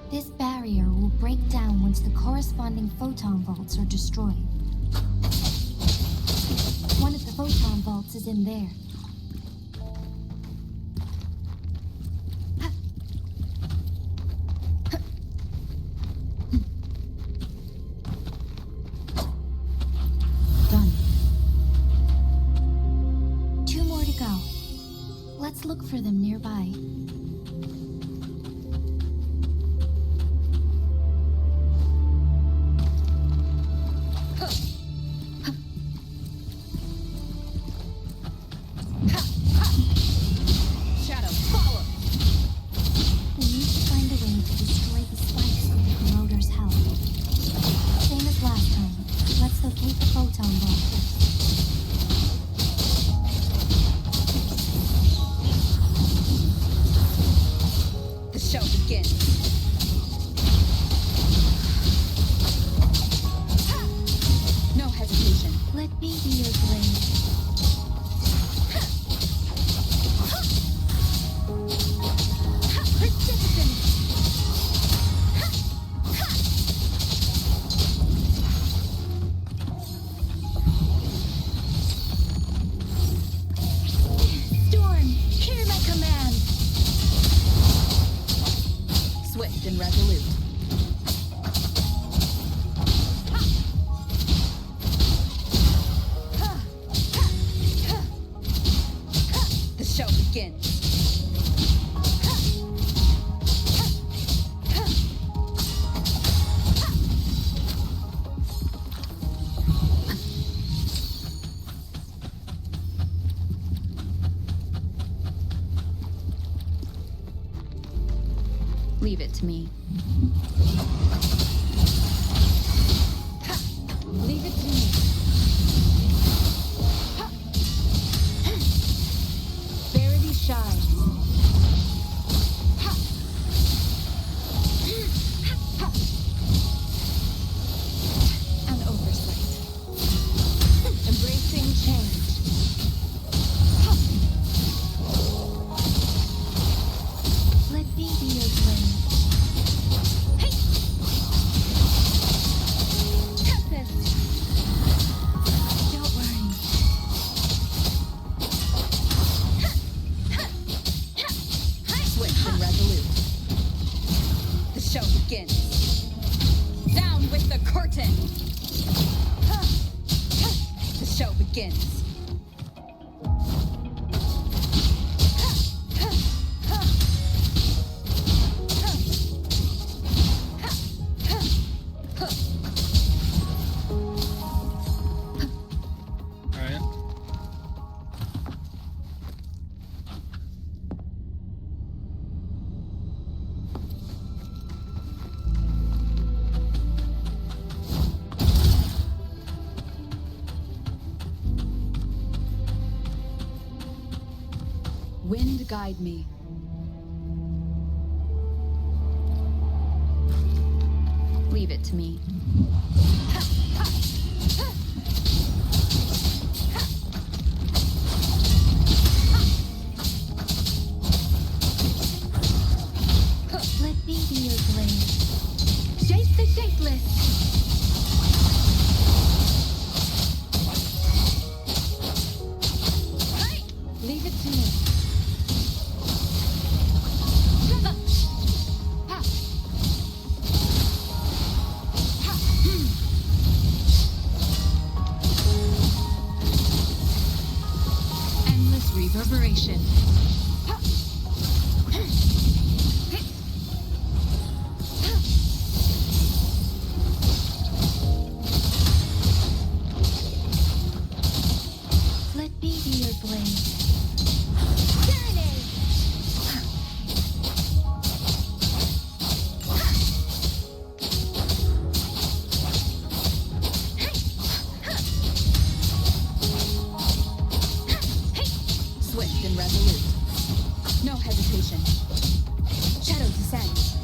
This barrier will break down once the corresponding photon vaults are destroyed. One of the photon vaults is in there. Done. 2 more to go. Let's look for them nearby. Shadow, follow! We need to find a way to destroy the spikes of the corroder's health. Same as last time. Let's locate the photon vault first. The show begins. No hesitation. Let me be your blade. Persistence! Storm, hear my command! Swift and resolute. The show begins. Leave it to me. Leave it to me. Verity shines. An oversight. Embracing change. Let me be your blade. Hey! Tempest! Don't worry. Swift and resolute. The show begins. Down with the curtain! The show begins. Alright. Wind guide me. Leave it to me. Let me be your blade. Shape the shapeless! Leave it to me. Endless reverberation. Let me be your blade. Serenade! Swift and resolute. No hesitation. Shadow descends.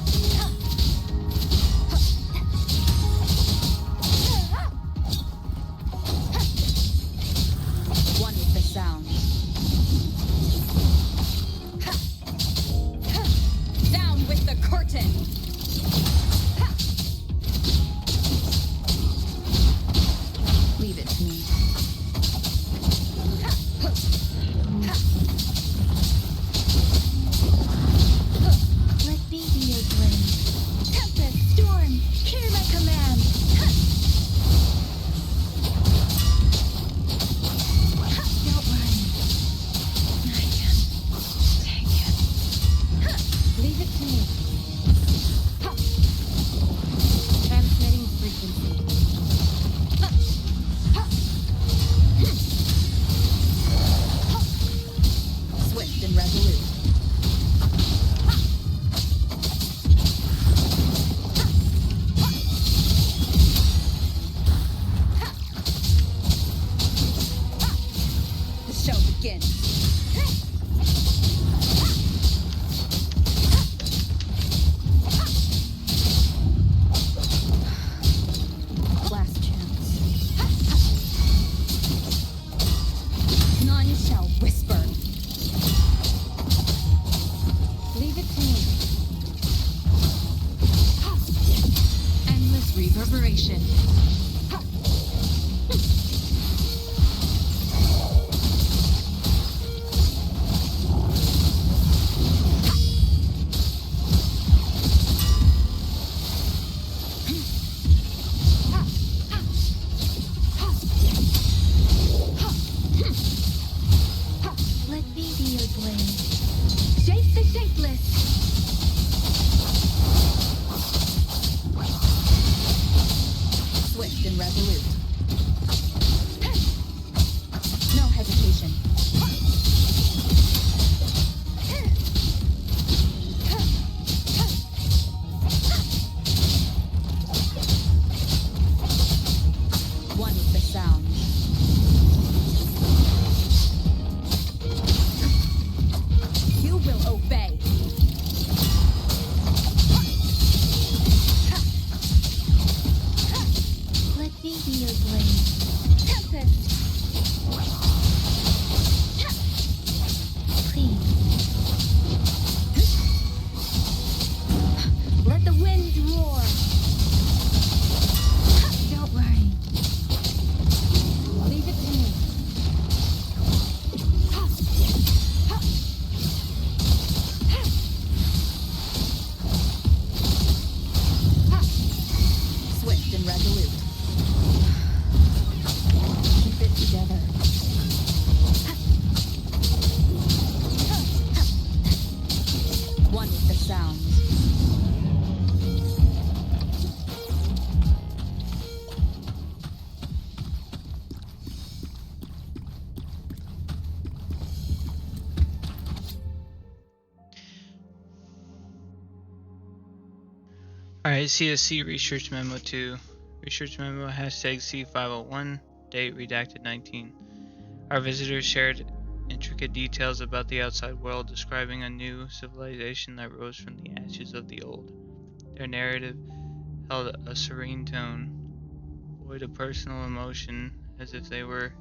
begins. Last chance. None shall whisper. Leave it to me. Endless reverberation. Let me be your blade. Shape the shapeless. Swift and resolute. No hesitation. One with the sound. You will obey. Let me be your blade. Tempest. Please. Let the wind roar. Don't worry. Leave it to me. Swift and resolute. Keep it together. One with the sound. Alright, CSC Research Memo 2. Research Memo hashtag C501, date redacted 19. Our visitors shared intricate details about the outside world, describing a new civilization that rose from the ashes of the old. Their narrative held a serene tone, void of personal emotion, as if they were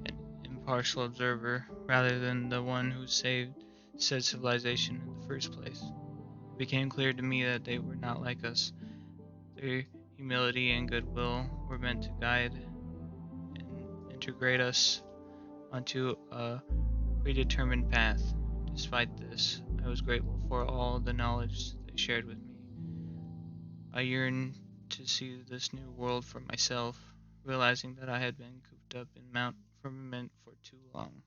an impartial observer, rather than the one who saved said civilization in the first place. It became clear to me that they were not like us. Their humility and goodwill were meant to guide and integrate us onto a predetermined path. Despite this, I was grateful for all the knowledge they shared with me. I yearned to see this new world for myself, realizing that I had been cooped up in Mount Firmament for too long.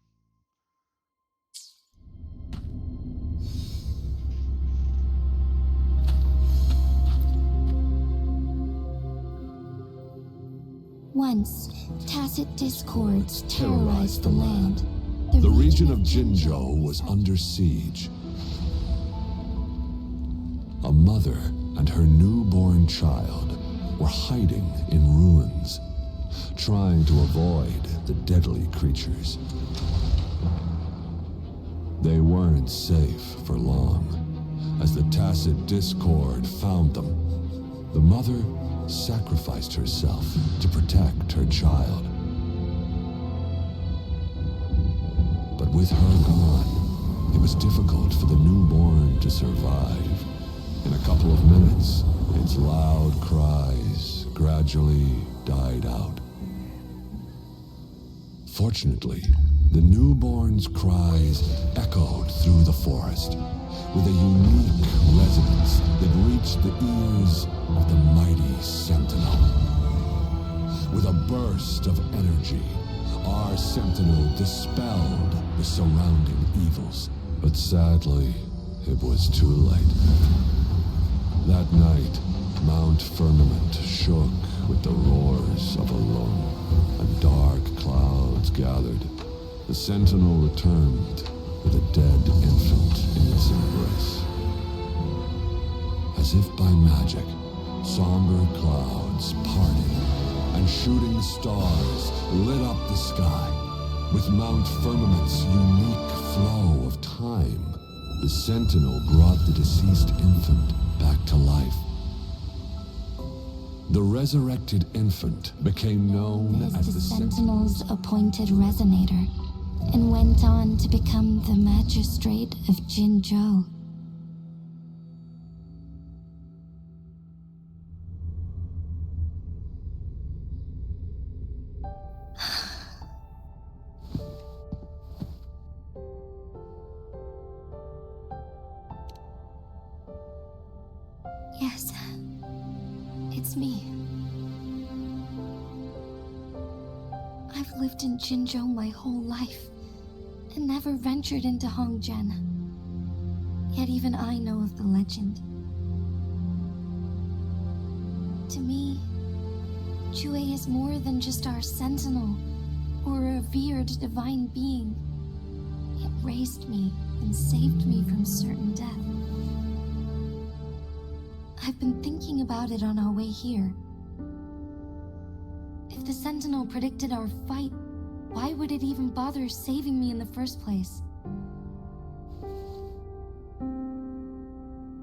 Once, tacit discords terrorized the land. The region of Jinzhou was under siege. A mother and her newborn child were hiding in ruins, trying to avoid the deadly creatures. They weren't safe for long. As the tacit discord found them, the mother sacrificed herself to protect her child. But with her gone, it was difficult for the newborn to survive. In a couple of minutes, its loud cries gradually died out. Fortunately, the newborn's cries echoed through the forest with a unique resonance that reached the ears of the mighty sentinel. With a burst of energy, our sentinel dispelled the surrounding evils. But sadly, it was too late. That night, Mount Firmament shook with the roars of a lung, and dark clouds gathered. The sentinel returned with a dead infant in its embrace. As if by magic, somber clouds parted, and shooting stars lit up the sky. With Mount Firmament's unique flow of time, the Sentinel brought the deceased infant back to life. The resurrected infant became known as the Sentinel's appointed resonator, and went on to become the magistrate of Jinzhou. Yes, it's me. I've lived in Jinzhou my whole life, and never ventured into Hongzhen. Yet even I know of the legend. To me, Chue is more than just our sentinel, or a revered divine being. It raised me and saved me from certain death. I've been thinking about it on our way here. If the Sentinel predicted our fight, why would it even bother saving me in the first place?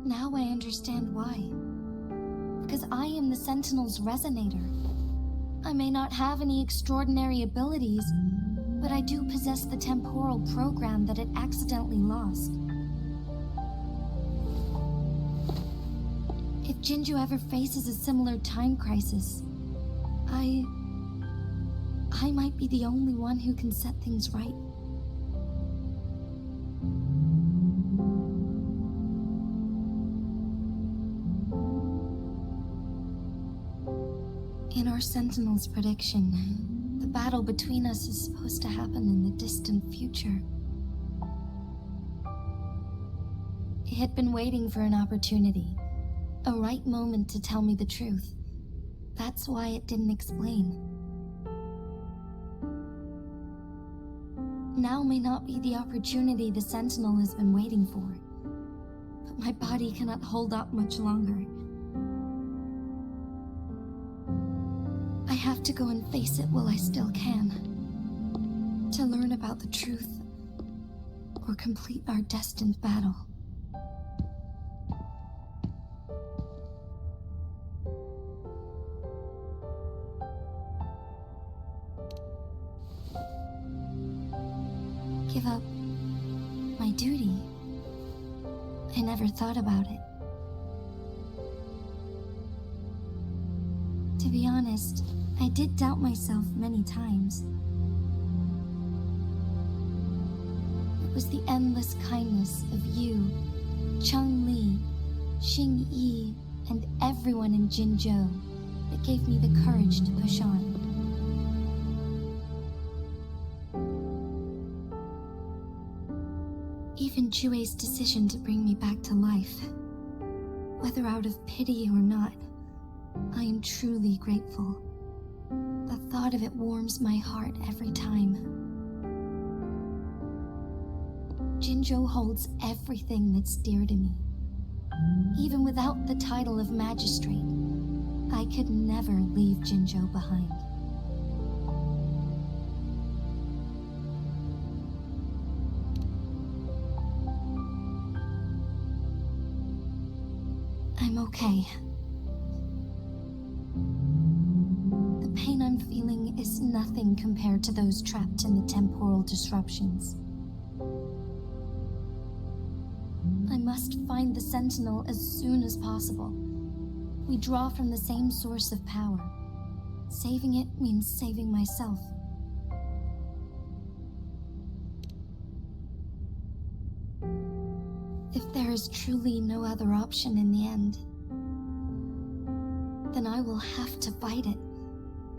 Now I understand why. Because I am the Sentinel's resonator. I may not have any extraordinary abilities, but I do possess the temporal program that it accidentally lost. If Jinzhou ever faces a similar time crisis, I might be the only one who can set things right. In our Sentinel's prediction, the battle between us is supposed to happen in the distant future. It had been waiting for an opportunity, a right moment to tell me the truth. That's why it didn't explain. Now may not be the opportunity the Sentinel has been waiting for, but my body cannot hold up much longer. I have to go and face it while I still can, to learn about the truth, or complete our destined battle. Give up my duty? I never thought about it. To be honest, I did doubt myself many times. It was the endless kindness of you, Cheng Li, Xing Yi, and everyone in Jinzhou that gave me the courage to push on. Even Chue's decision to bring me back to life, whether out of pity or not, I am truly grateful. The thought of it warms my heart every time. Jinzhou holds everything that's dear to me. Even without the title of magistrate, I could never leave Jinzhou behind. I'm okay. The pain I'm feeling is nothing compared to those trapped in the temporal disruptions. I must find the Sentinel as soon as possible. We draw from the same source of power. Saving it means saving myself. If there is truly no other option in the end, then I will have to fight it.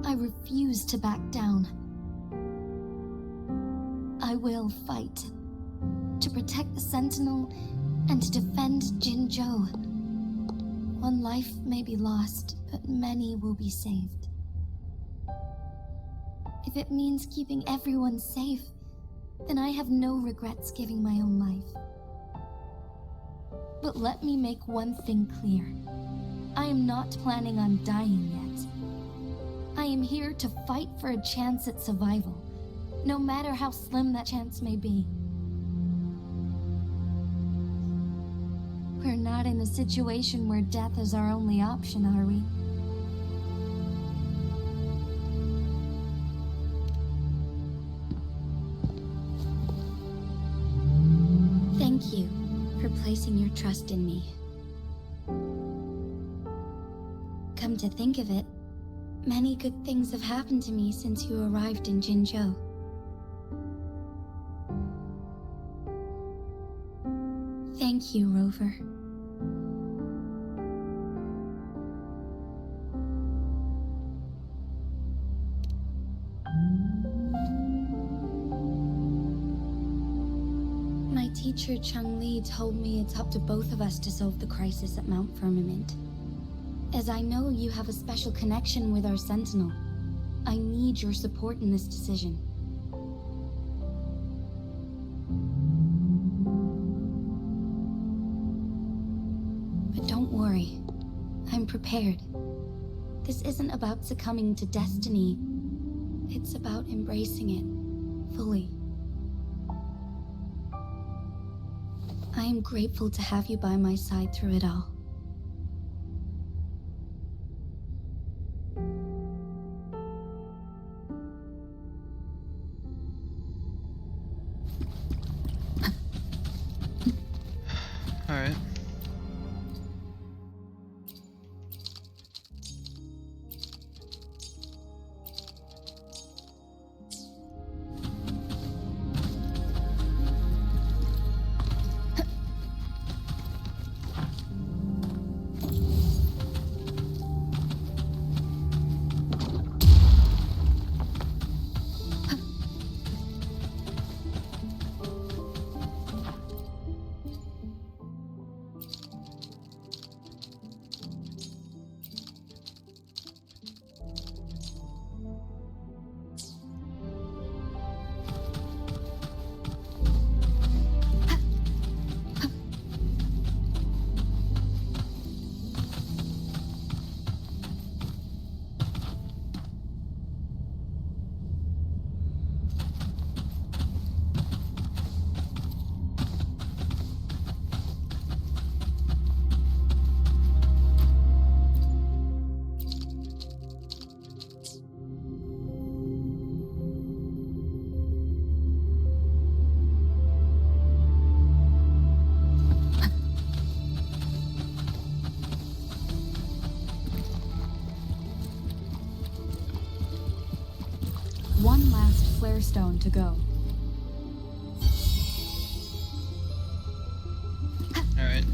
I refuse to back down. I will fight to protect the Sentinel and to defend Jinzhou. One life may be lost, but many will be saved. If it means keeping everyone safe, then I have no regrets giving my own life. But let me make one thing clear. I am not planning on dying yet. I am here to fight for a chance at survival, no matter how slim that chance may be. We're not in a situation where death is our only option, are we? Thank you for placing your trust in me. Come to think of it, many good things have happened to me since you arrived in Jinzhou. Thank you, Rover. My teacher Chung Li told me it's up to both of us to solve the crisis at Mount Firmament. As I know you have a special connection with our Sentinel, I need your support in this decision. But don't worry, I'm prepared. This isn't about succumbing to destiny. It's about embracing it fully. I am grateful to have you by my side through it all. Alright. One last flare stone to go. Alright.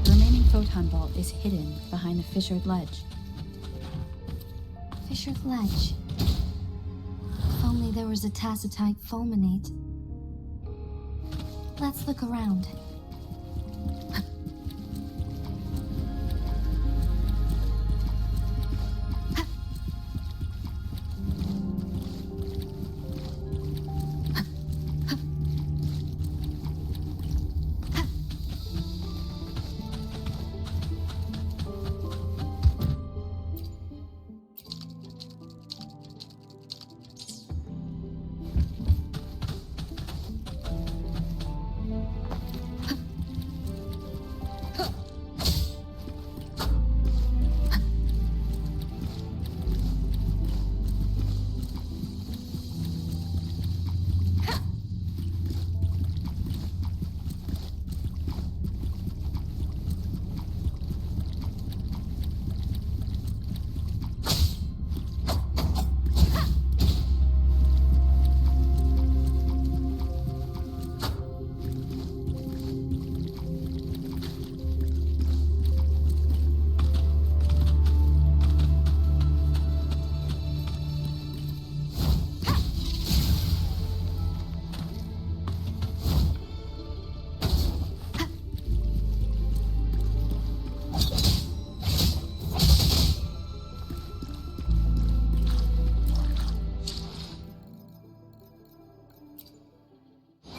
The remaining photon bolt is hidden behind the fissured ledge. Fissured ledge. If only there was a tacitite fulminate. Let's look around.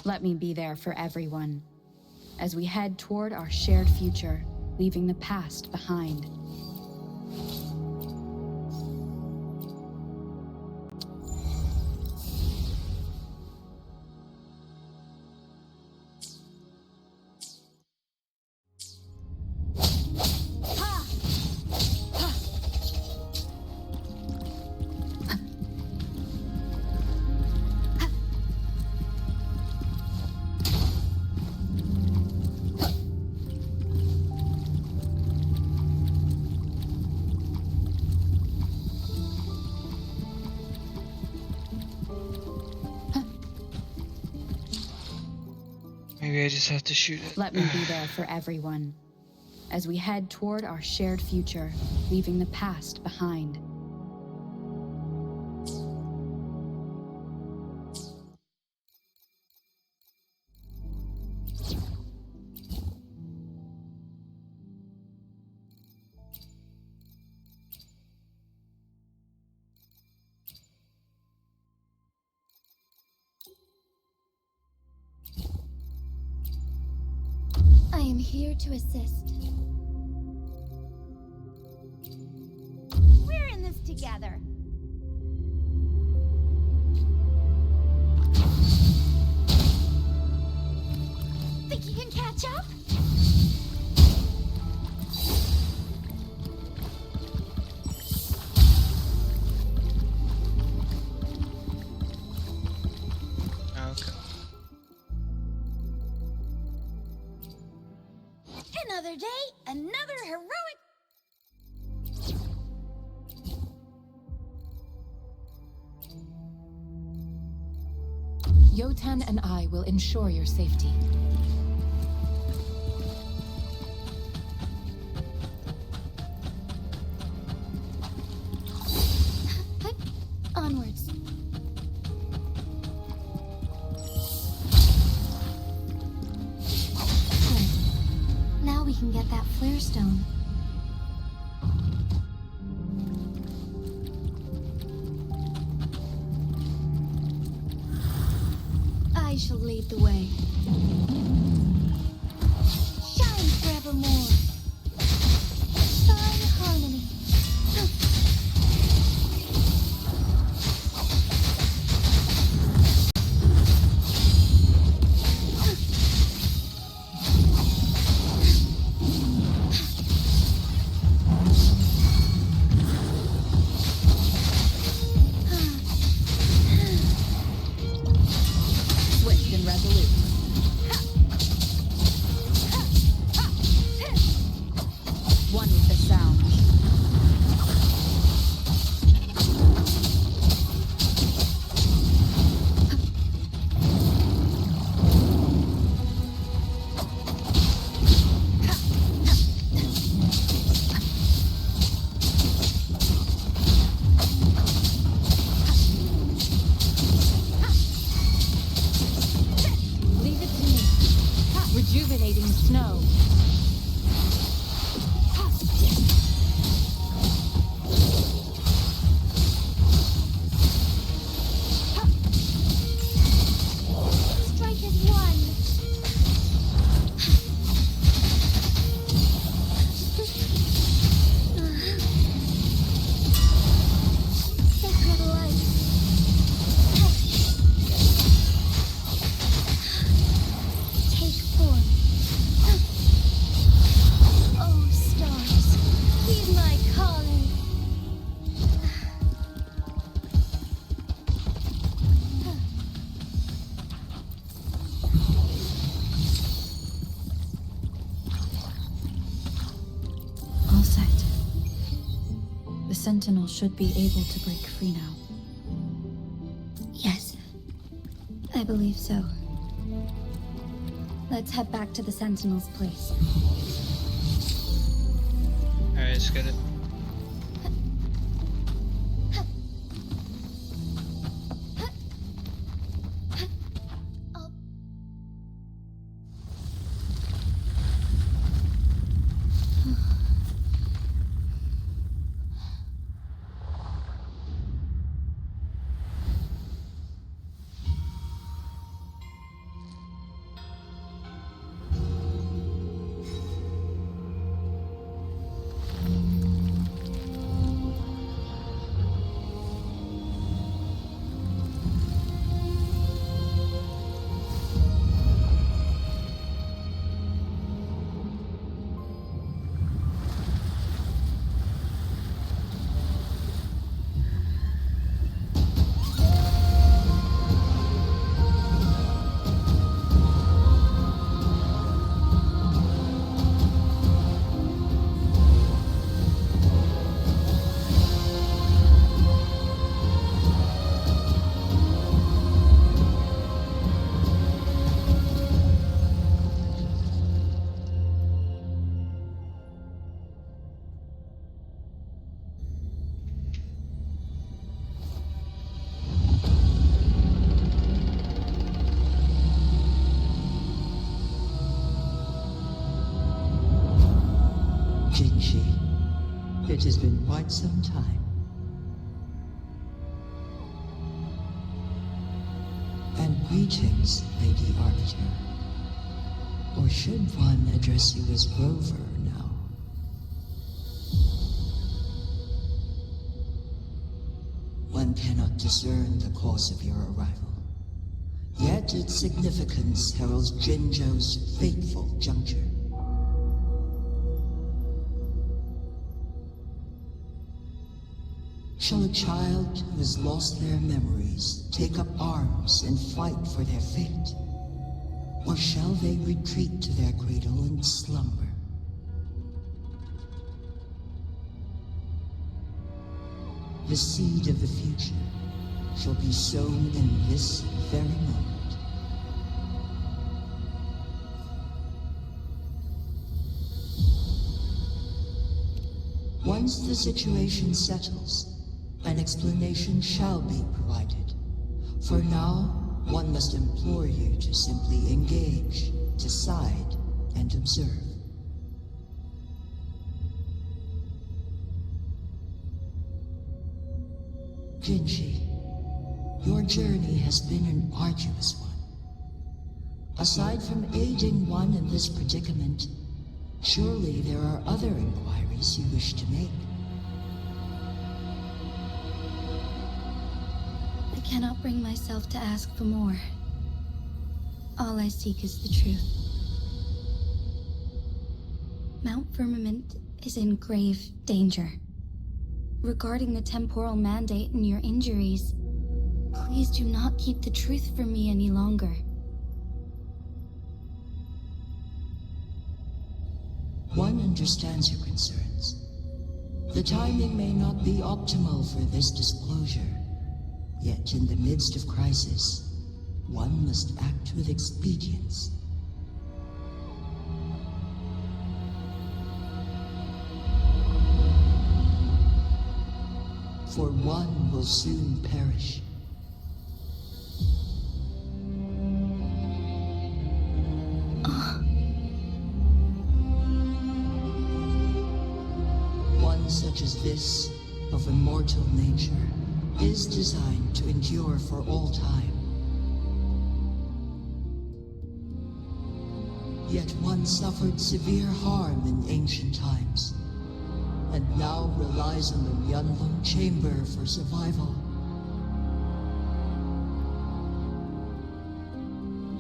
Let me be there for everyone, as we head toward our shared future, leaving the past behind. Maybe I just have to shoot it. Let me be there for everyone, as we head toward our shared future, leaving the past behind. I am here to assist. We're in this together. Think you can catch up? Okay. Another day, another heroic. Yotan and I will ensure your safety. Onwards. Good. Now we can get that flare stone. I shall lead the way. Shine forevermore. Fine harmony. Swift and resolute. One with the sound. Leave it to me. Rejuvenating snow. Strike as one. Sacred light. Take form. Oh, stars, heed my calling. All set. The Sentinel should be able to break free now. Yes, I believe so. Let's head back to the Sentinel's place. Alright, let's get it. Oh. some time. And greetings, Lady Arbiter. Or should one address you as Rover now? One cannot discern the cause of your arrival. Yet its significance heralds Jinzhou's fateful juncture. Shall a child who has lost their memories take up arms and fight for their fate? Or shall they retreat to their cradle and slumber? The seed of the future shall be sown in this very moment. Once the situation settles, an explanation shall be provided. For now, one must implore you to simply engage, decide, and observe. Jinji, your journey has been an arduous one. Aside from aiding one in this predicament, surely there are other inquiries you wish to make. I cannot bring myself to ask for more. All I seek is the truth. Mount Firmament is in grave danger. Regarding the temporal mandate and your injuries, please do not keep the truth from me any longer. One understands your concerns. The timing may not be optimal for this disclosure. Yet in the midst of crisis, one must act with expedience. For one will soon perish. One such as this, of immortal nature, is designed to endure for all time. Yet one suffered severe harm in ancient times, and now relies on the Mianlong Chamber for survival.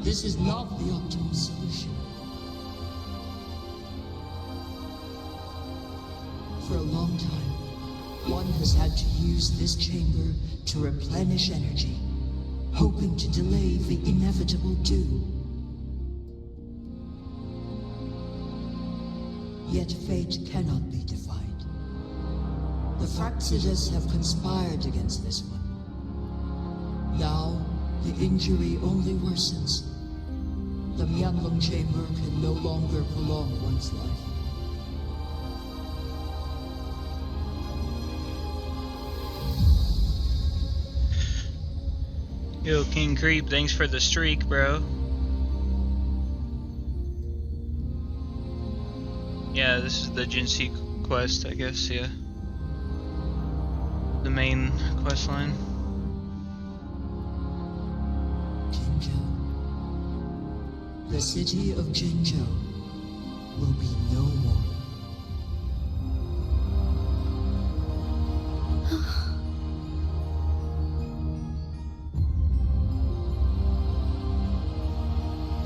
This is not the optimal solution. For a long time, one has had to use this chamber to replenish energy, hoping to delay the inevitable doom. Yet fate cannot be defied. The Fraxidus have conspired against this one. Now, the injury only worsens. The Mianlong Chamber can no longer prolong one's life. Yo, King Creep, thanks for the streak, bro. Yeah, this is the Jinxi quest, I guess, yeah. The main quest line. Jinzhou. The city of Jinzhou will be no more.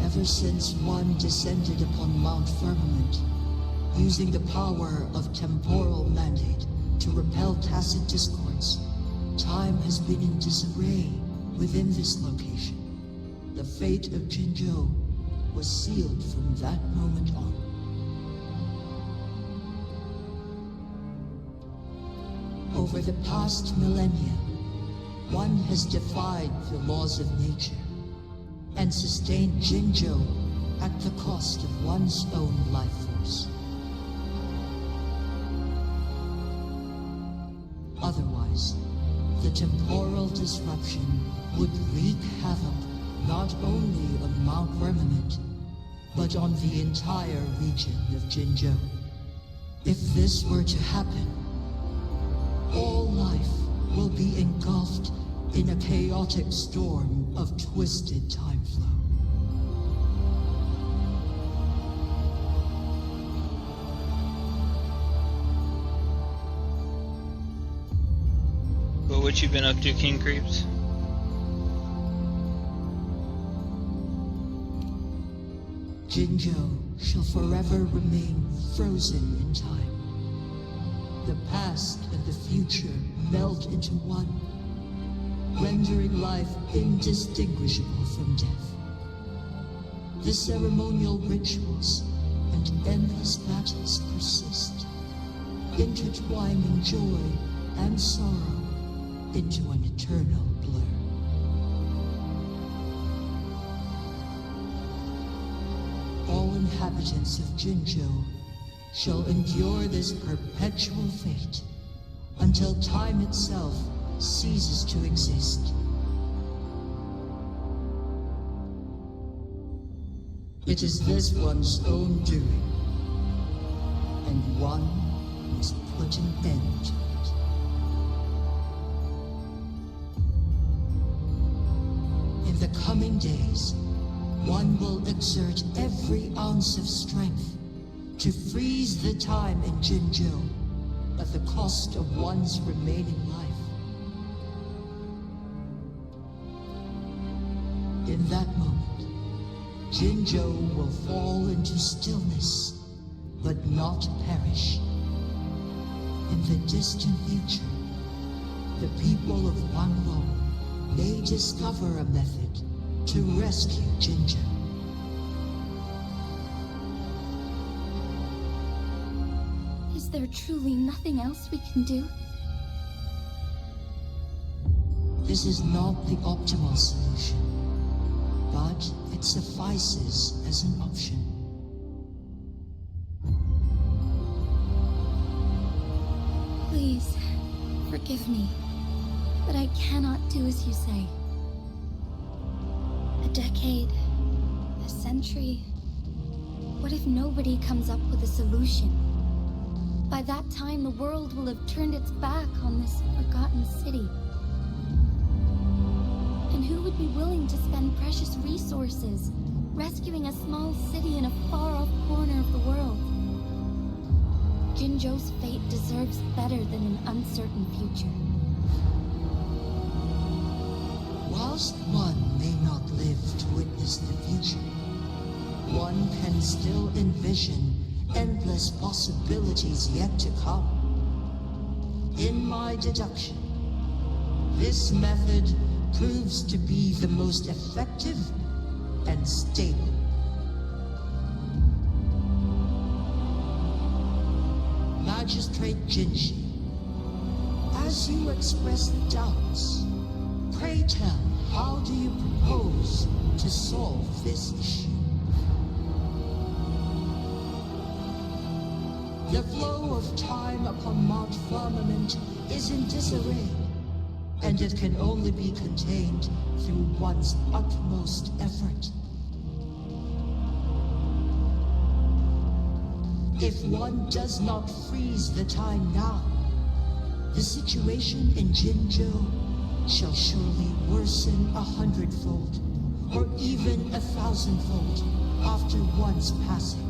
Ever since one descended upon Mount Firmament, using the power of temporal mandate to repel tacit discords, time has been in disarray within this location. The fate of Jinzhou was sealed from that moment on. Over the past millennia, one has defied the laws of nature and sustained Jinzhou at the cost of one's own life force. Otherwise, the temporal disruption would wreak havoc not only on Mount Firmament, but on the entire region of Jinzhou. If this were to happen, All life will be engulfed in a chaotic storm of twisted time flow. But what you been up to, King Creeps? Jinzhou shall forever remain frozen in time. The past and the future melt into one, rendering life indistinguishable from death. The ceremonial rituals and endless battles persist, intertwining joy and sorrow into an eternal blur. All inhabitants of Jinzhou shall endure this perpetual fate until time itself ceases to exist. It is this one's own doing, and one must put an end to it. In the coming days, one will exert every ounce of strength to freeze the time in Jinzhou at the cost of one's remaining life. In that moment, Jinzhou will fall into stillness, but not perish. In the distant future, the people of Wanlong may discover a method to rescue Jinzhou. Is there truly nothing else we can do? This is not the optimal solution, but it suffices as an option. Please, forgive me, but I cannot do as you say. A decade, a century. What if nobody comes up with a solution? By that time, the world will have turned its back on this forgotten city. And who would be willing to spend precious resources rescuing a small city in a far-off corner of the world? Jinzhou's fate deserves better than an uncertain future. Whilst one may not live to witness the future, one can still envision endless possibilities yet to come. In my deduction, this method proves to be the most effective and stable. Magistrate Jinshi, as you express doubts, pray tell, how do you propose to solve this issue? The flow of time upon Mount Firmament is in disarray, and it can only be contained through one's utmost effort. If one does not freeze the time now, the situation in Jinzhou shall surely worsen 100-fold, or even 1,000-fold after one's passing.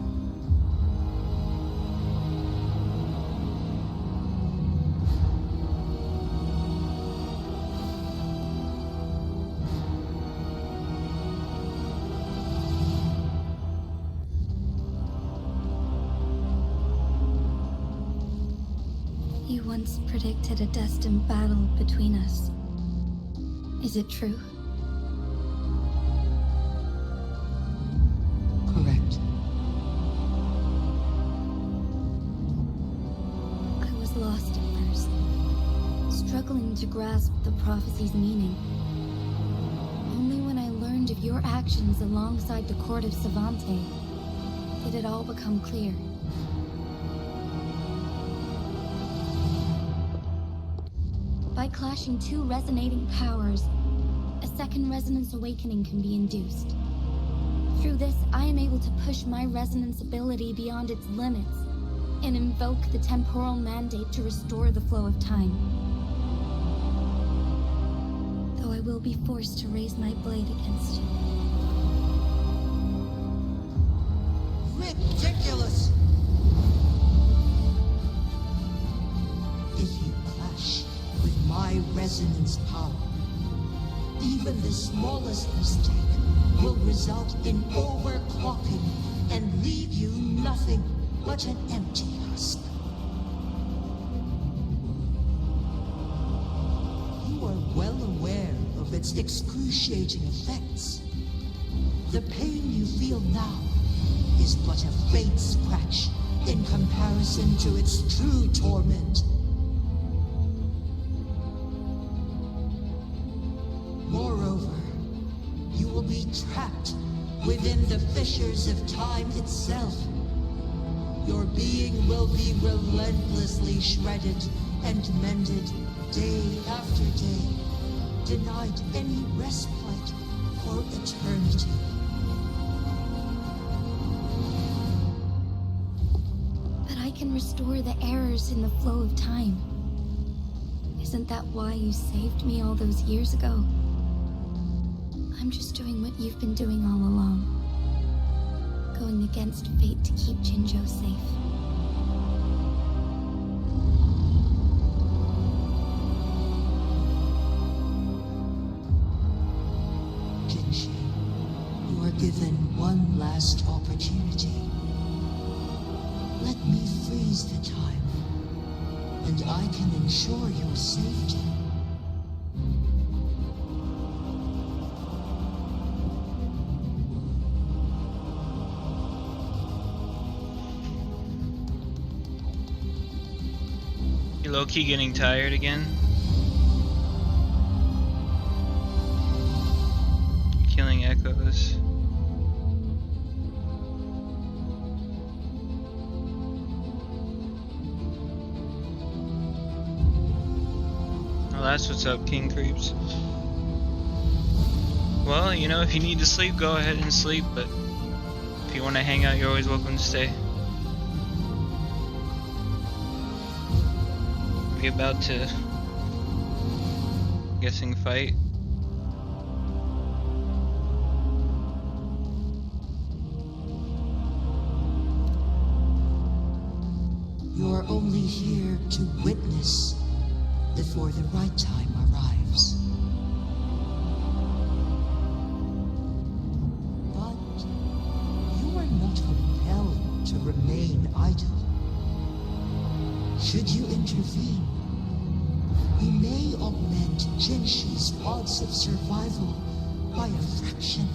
You once predicted a destined battle between us. Is it true? Correct. I was lost at first, struggling to grasp the prophecy's meaning. Only when I learned of your actions alongside the court of Savante did it all become clear. By clashing two resonating powers, a second resonance awakening can be induced. Through this, I am able to push my resonance ability beyond its limits, and invoke the temporal mandate to restore the flow of time. Though I will be forced to raise my blade against you. Ridiculous! If you clash with my resonance power, even the smallest mistake will result in overclocking and leave you nothing but an empty husk. You are well aware of its excruciating effects. The pain you feel now is but a faint scratch in comparison to its true torment. Moreover, you will be trapped within the fissures of time itself. Your being will be relentlessly shredded and mended day after day, denied any respite for eternity. But I can restore the errors in the flow of time. Isn't that why you saved me all those years ago? I'm just doing what you've been doing all along. Going against fate to keep Jinzhou safe. Jinshi, you are given one last opportunity. Let me freeze the time, and I can ensure your safety. You low-key getting tired again? Killing echoes. Well, that's what's up, King Creeps. Well, you know, if you need to sleep, go ahead and sleep, but if you want to hang out, you're always welcome to stay. We about to, I'm guessing, fight. You're only here to witness before the right time arrives. But you are not compelled to remain idle. Should you intervene, you may augment Jinshi's odds of survival by a fraction.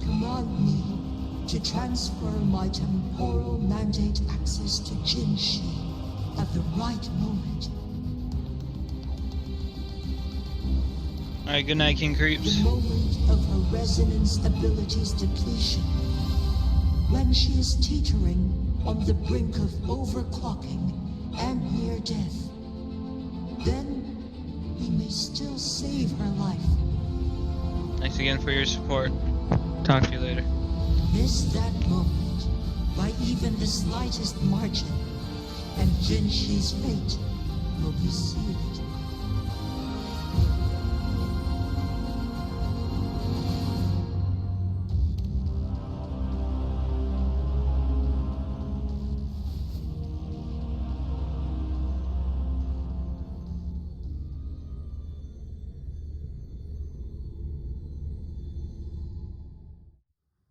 Command me to transfer my temporal mandate access to Jinshi at the right moment. Alright, good night, King Creeps. The moment of her resonance abilities depletion. When she is teetering on the brink of overclocking and near death. Then we may still save her life. Thanks again for your support. Talk to you later. Miss that moment by even the slightest margin, and Jinshi's fate will be sealed.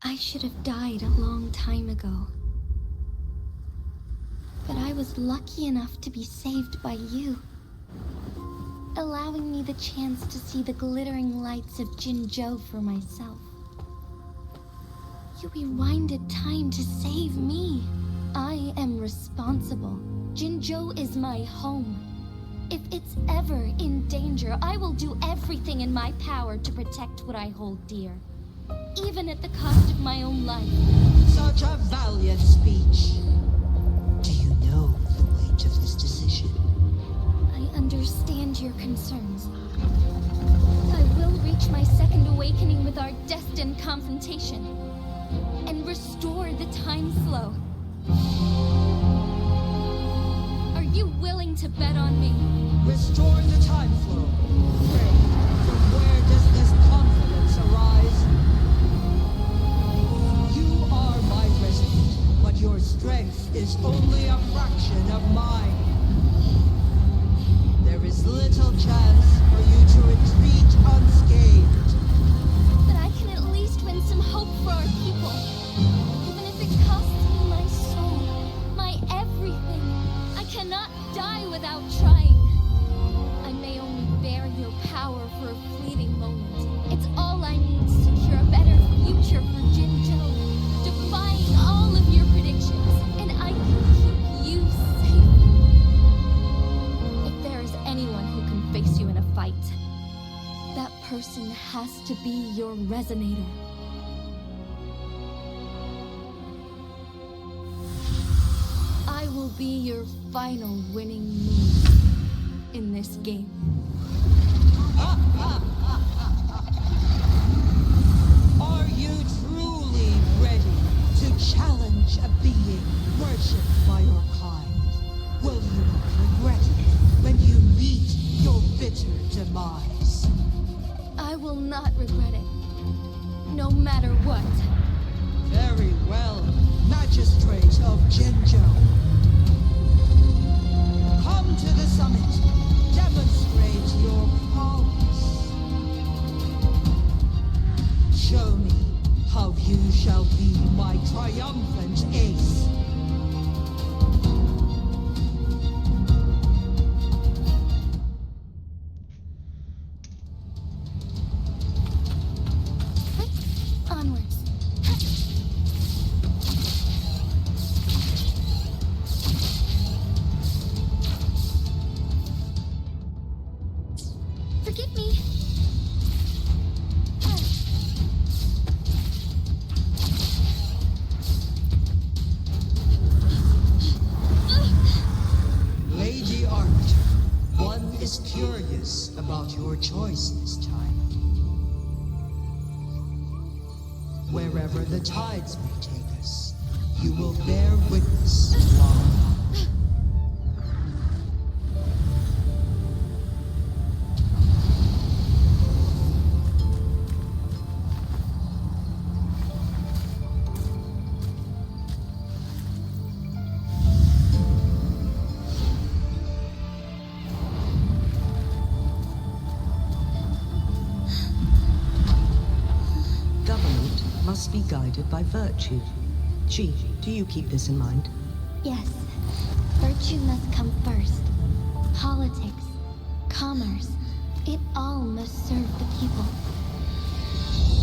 I should have died a long time ago. But I was lucky enough to be saved by you, allowing me the chance to see the glittering lights of Jinzhou for myself. You rewinded time to save me. I am responsible. Jinzhou is my home. If it's ever in danger, I will do everything in my power to protect what I hold dear. Even at the cost of my own life. Such a valiant speech. Do you know the weight of this decision? I understand your concerns. I will reach my second awakening with our destined confrontation. and restore the time flow. Are you willing to bet on me? Restore the time flow. Pray, from where does this confidence arise? You are my resident, but your strength is only a fraction of mine. There is little chance for you to retreat unscathed. But I can at least win some hope for our people. Even if it costs me my soul, my everything. I cannot die without trying. I may only bear your power for a fleeting moment. It's all I need to secure a better future for Jinzhou. Defying all of your predictions, and I can keep you safe. If there is anyone who can face you in a fight, that person has to be your resonator. I will be your final winning move in this game. Are you truly ready to challenge a being worshipped by your kind? Will you regret it when you meet your bitter demise? I will not regret it, no matter what. Very well, Magistrate of Jinzhou. Come to the summit. Demonstrate your prowess. Show me how you shall be my triumphant ace. Onwards. Forgive me. Lady Arbiter, one is curious about your choice this time. Wherever the tides may take us, you will bear witness while must be guided by virtue. Chi, do you keep this in mind? Yes. Virtue must come first. Politics, commerce, it all must serve the people.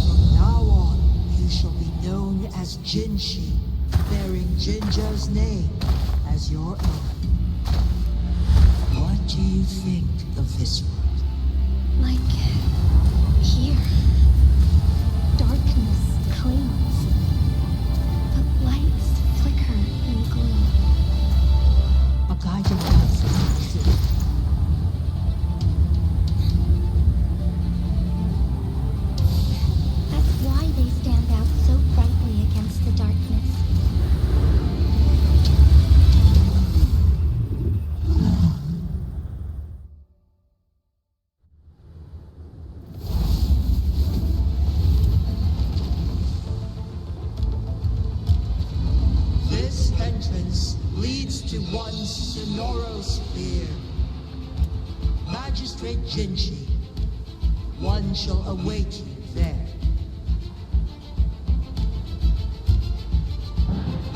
From now on, you shall be known as Jinshi, bearing Jinzhou's name as your own. What do you think of this world? Like here. Darkness clings, but lights flicker in the gloom. A guiding light from the truth. That's why they stand out so brightly against the darkness. This entrance leads to one Sonoro Sphere. Magistrate Jinshi, one shall await you there.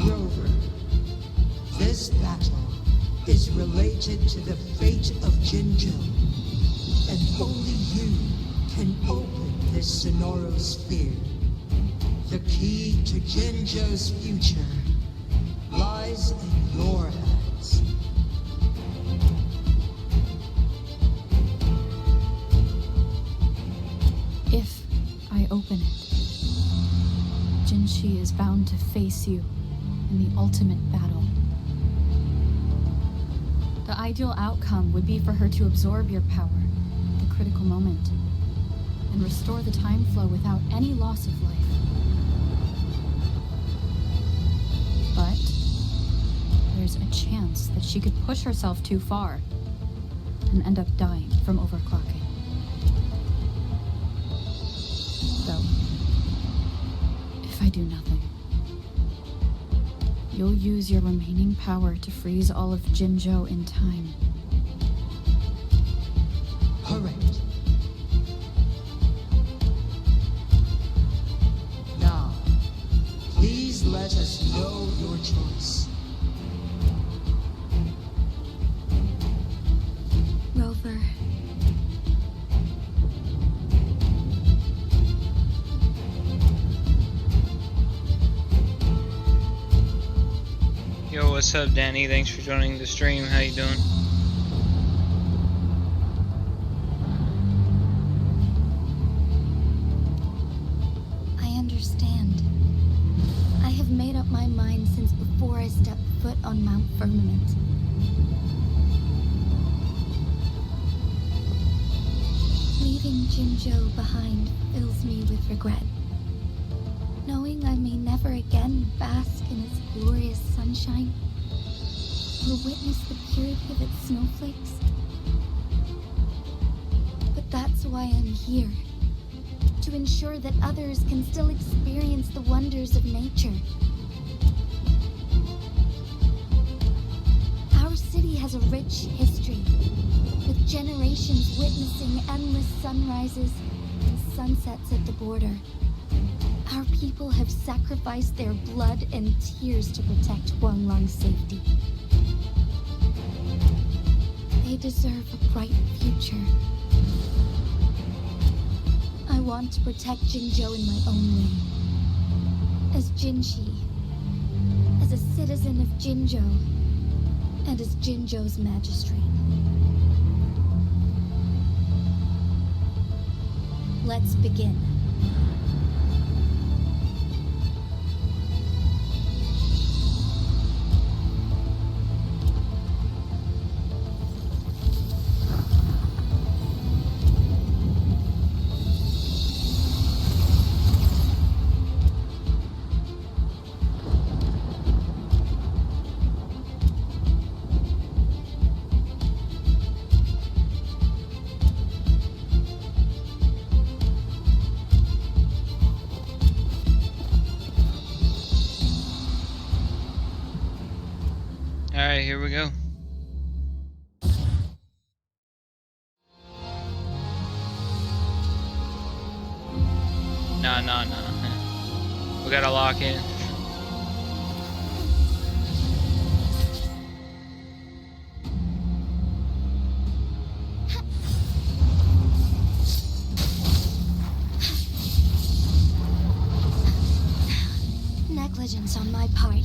Rover, this battle is related to the fate of Jinzhou, and only you can open this Sonoro Sphere. The key to Jinzhou's future lies in your hands. If I open it, Jinshi is bound to face you in the ultimate battle. The ideal outcome would be for her to absorb your power at the critical moment and restore the time flow without any loss of life. there's a chance that she could push herself too far and end up dying from overclocking. Though, if I do nothing, you'll use your remaining power to freeze all of Jinzhou in time. Correct. Now, please let us know your choice. Rover. Yo, what's up, Danny? Thanks for joining the stream. How you doing? I understand. I have made up my mind since before I stepped foot on Mount Firmament. Leaving Jinzhou behind fills me with regret. Knowing I may never again bask in its glorious sunshine, or witness the purity of its snowflakes. But that's why I'm here. To ensure that others can still experience the wonders of nature. Our city has a rich history, with generations witnessing endless sunrises and sunsets at the border. Our people have sacrificed their blood and tears to protect Huanglang's safety. They deserve a bright future. I want to protect Jinzhou in my own way. As Jinshi, as a citizen of Jinzhou, and as Jinzhou's magistrate. Let's begin. Alright, here we go. Nah. We gotta lock in. Negligence on my part.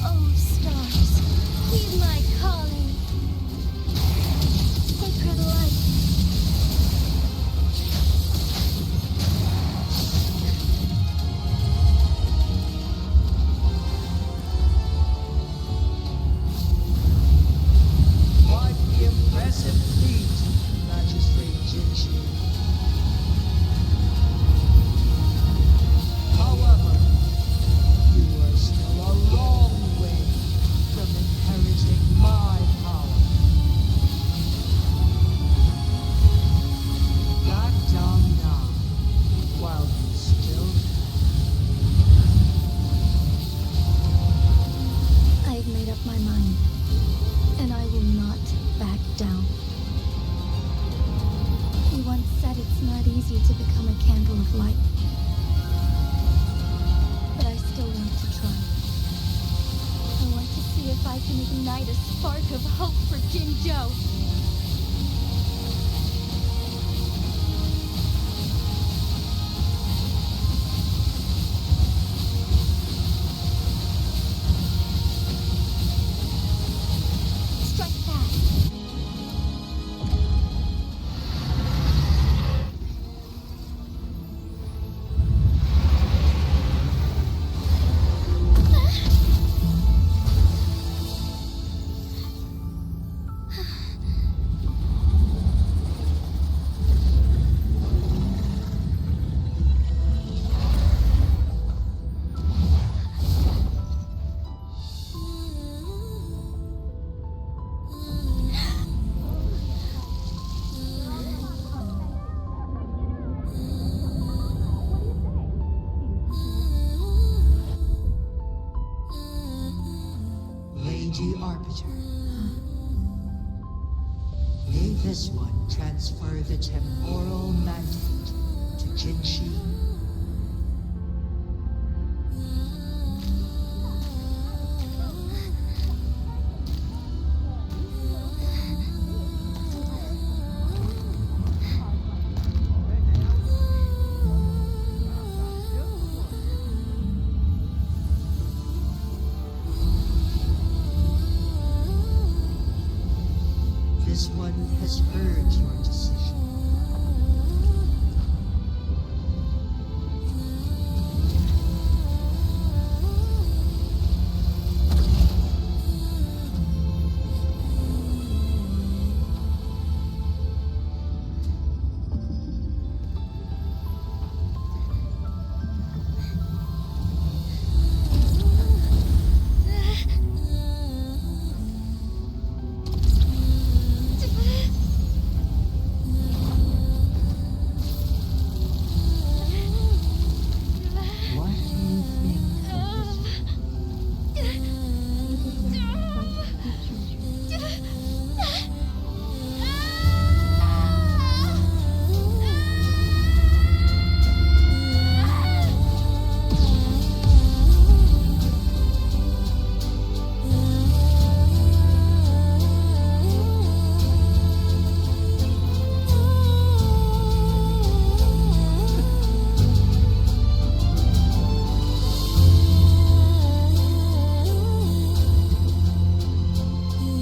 Oh, stars, heed my calling. Sacred light. What impressive feat, Magistrate Jinchi. However, you are still a long way from inheriting my power. Back down now, while you still can. I've made up my mind, and I will not back down. You once said it's not easy to become a candle of light. But I still want to try. I want to see if I can ignite a spark of hope for Jinzhou. Strike fast. Lady Arbiter. May this one transfer the temporal mandate to Jinshi? This one has heard your decision. What do you think of this one?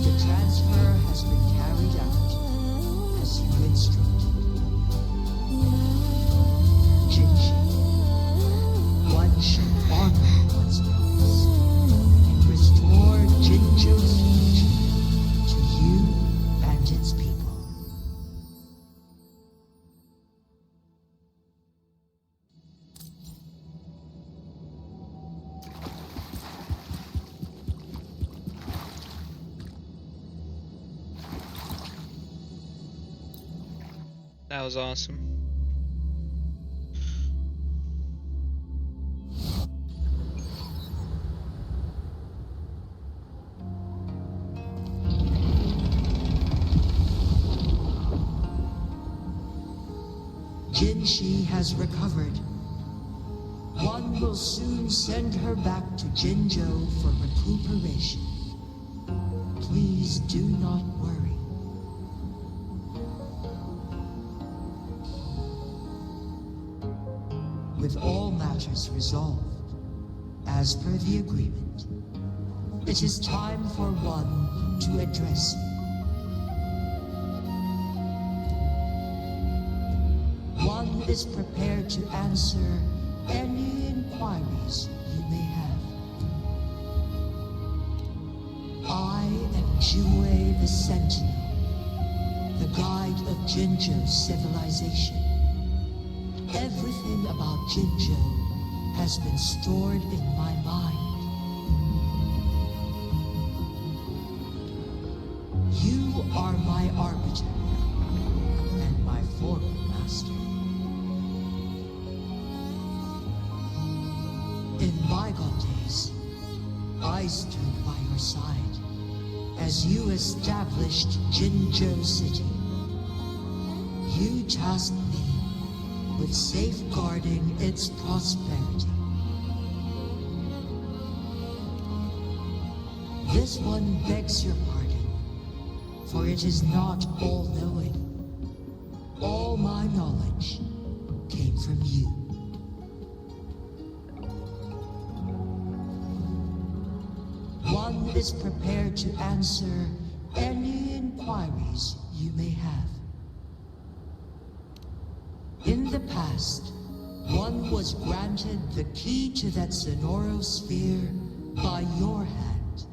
The transfer has been carried out as you instructed. Jinji, one should honor one's promise and restore Jinzhou's future to you and its people. That was awesome. Jinshi has recovered. One will soon send her back to Jinzhou for recuperation. Please do not worry. with all matters resolved, as per the agreement, it is time for one to address you. One is prepared to answer any inquiries you may have. I am Jue the Sentinel, the guide of Jinzhou's civilization. Everything about Jinzhou has been stored in my mind. You are my arbiter and my former master. In bygone days, I stood by your side as you established Jinzhou City. You tasked me with safeguarding its prosperity. This one begs your pardon, for it is not all-knowing. All my knowledge came from you. One is prepared to answer any inquiries you may have. In the past, one was granted the key to that Sonoro sphere by your hand.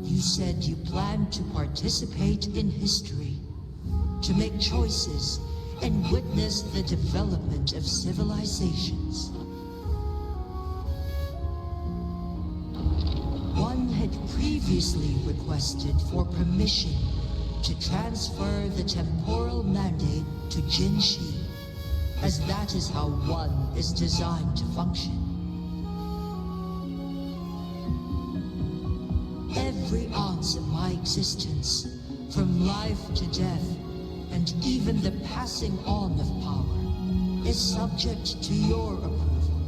You said you planned to participate in history, to make choices and witness the development of civilizations. One had previously requested for permission to transfer the temporal mandate to Jinshi, as that is how one is designed to function. Every ounce of my existence, from life to death, and even the passing on of power, is subject to your approval.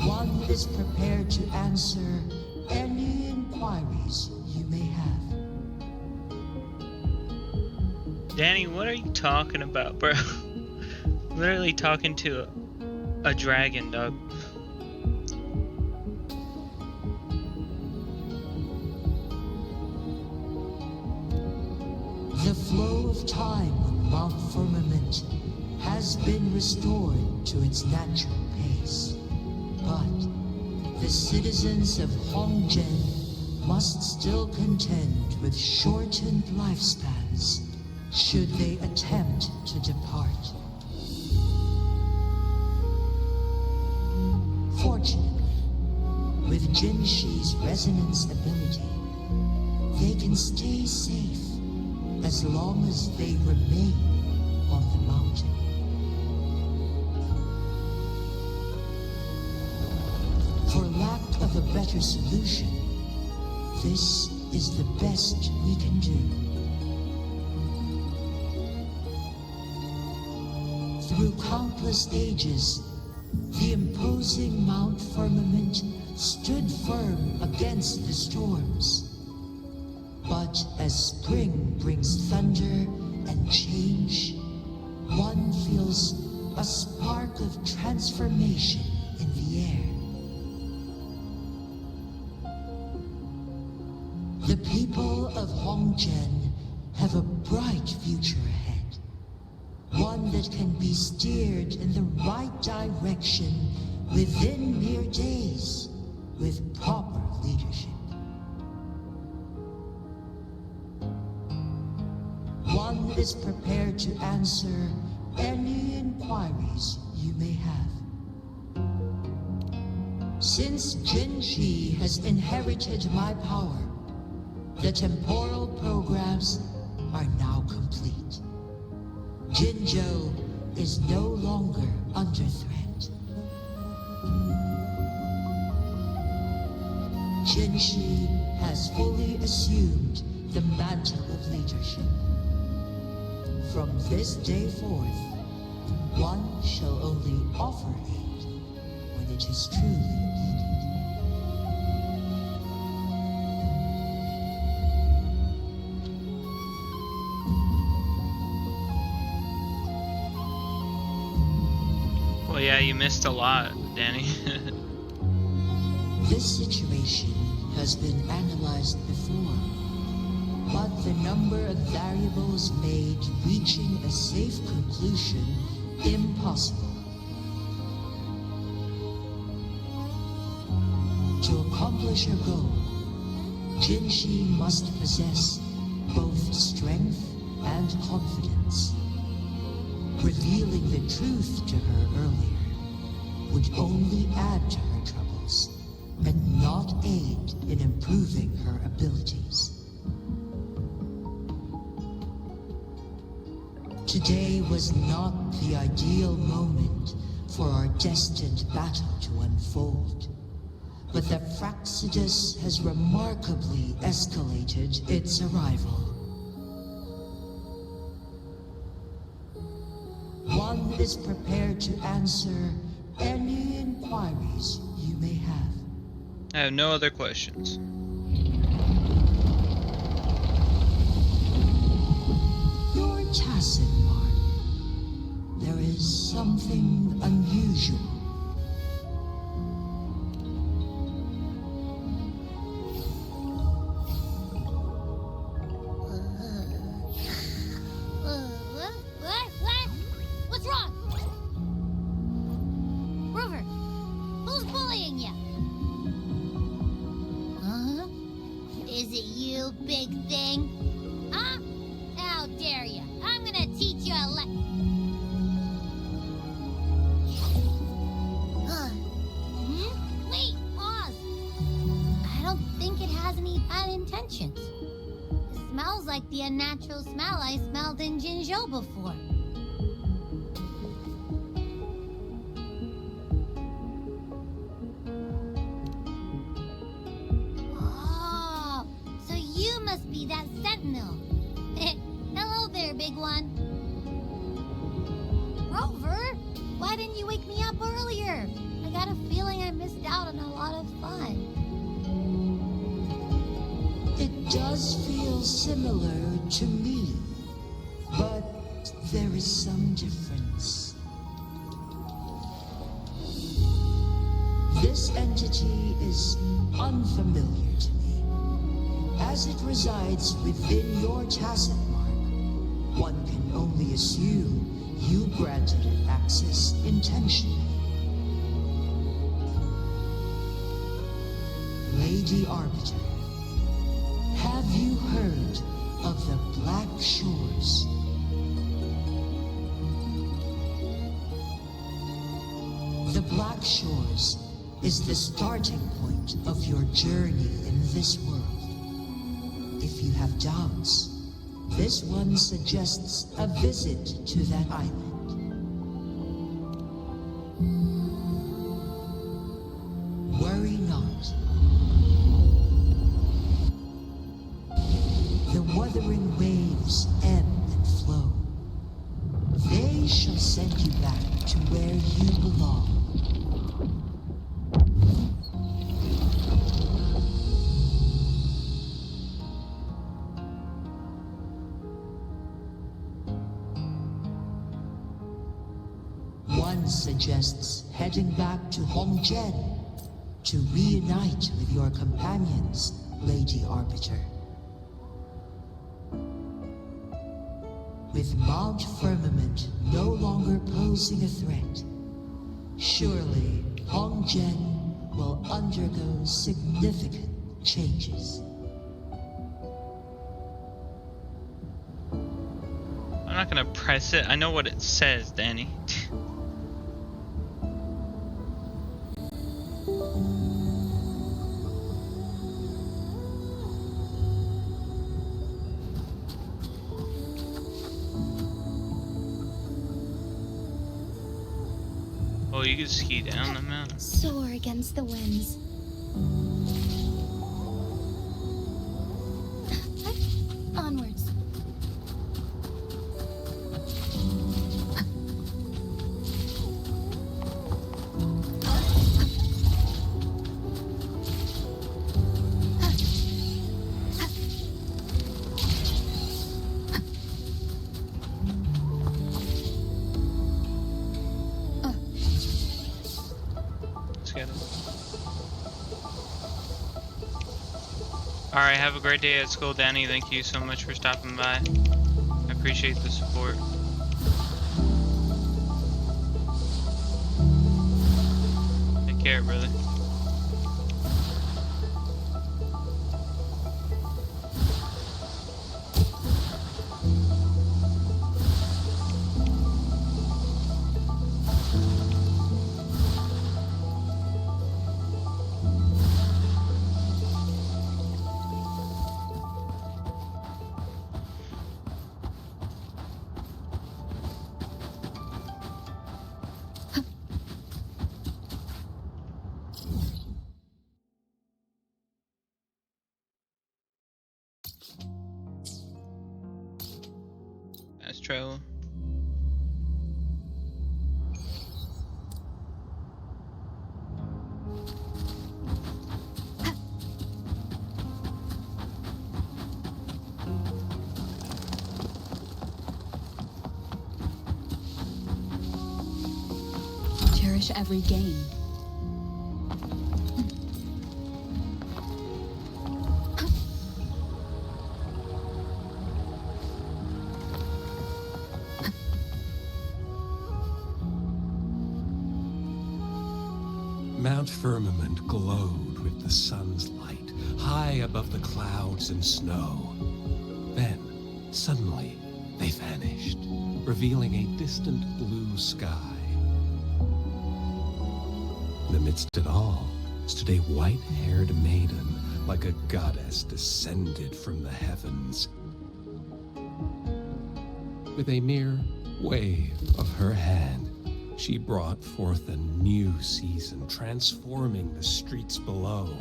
One is prepared to answer any inquiries you may have. Danny, what are you talking about, bro? Literally talking to a dragon, dog. The flow of time on Mount Firmament has been restored to its natural pace. But the citizens of Hongzhen must still contend with shortened lifespans should they attempt to depart. Fortunately, with Jinshi's resonance ability, they can stay safe as long as they remain on the mountain. For lack of a better solution, this is the best we can do. Through countless ages, the imposing Mount Firmament stood firm against the storms. But as spring brings thunder and change, one feels a spark of transformation in the air. The people of Hongzhen have a bright future ahead. One that can be steered in the right direction within mere days with proper leadership. One is prepared to answer any inquiries you may have. Since Jinshi has inherited my power, the temporal programs are now complete. Jinzhou is no longer under threat. Jinshi has fully assumed the mantle of leadership. From this day forth, one shall only offer aid when it is truly needed. Yeah, you missed a lot, Danny. This situation has been analyzed before, but the number of variables made reaching a safe conclusion impossible. To accomplish her goal, Jinshi must possess both strength and confidence. Revealing the truth to her earlier would only add to her troubles and not aid in improving her abilities. Today was not the ideal moment for our destined battle to unfold, but the Fraxidus has remarkably escalated its arrival. One is prepared to answer any inquiries you may have. I have no other questions. Your tacit mark. There is something unusual. What? What's wrong? Rover, who's bullying you? Huh? Is it you, big thing? Huh? How dare you? I'm gonna teach you a Wait, pause. I don't think it has any bad intentions. It smells like the unnatural smell I smelled in Jinzhou before. Oh, so you must be that sentinel. Hello there, big one. Rover, why didn't you wake me up earlier? I got a feeling I missed out on a lot of fun. It does feel similar to me, but there is some difference. This entity is unfamiliar to me, as it resides within your tacit mark. One can only assume you granted it access intentionally. Lady Arbiter, have you heard of the Black Shores? The Black Shores is the starting point of your journey in this world. If you have doubts, this one suggests a visit to that island. Worry not. The wuthering waves ebb and flow. They shall send you back to where you belong. One suggests heading back to Hongzhen to reunite with your companions, Lady Arbiter. With Mount Firmament no longer posing a threat, surely Hongzhen will undergo significant changes. I'm not gonna press it. I know what it says, Danny. Oh, you can ski down the mountain. Soar against the winds. Onwards. Alright, have a great day at school, Danny. Thank you so much for stopping by. I appreciate the support. Take care, brother. Fast travel. Cherish every gain. Mount Firmament glowed with the sun's light, high above the clouds and snow. Then, suddenly, they vanished, revealing a distant blue sky. In the midst of it all stood a white-haired maiden, like a goddess descended from the heavens. With a mere wave of her hand, she brought forth a new season, transforming the streets below.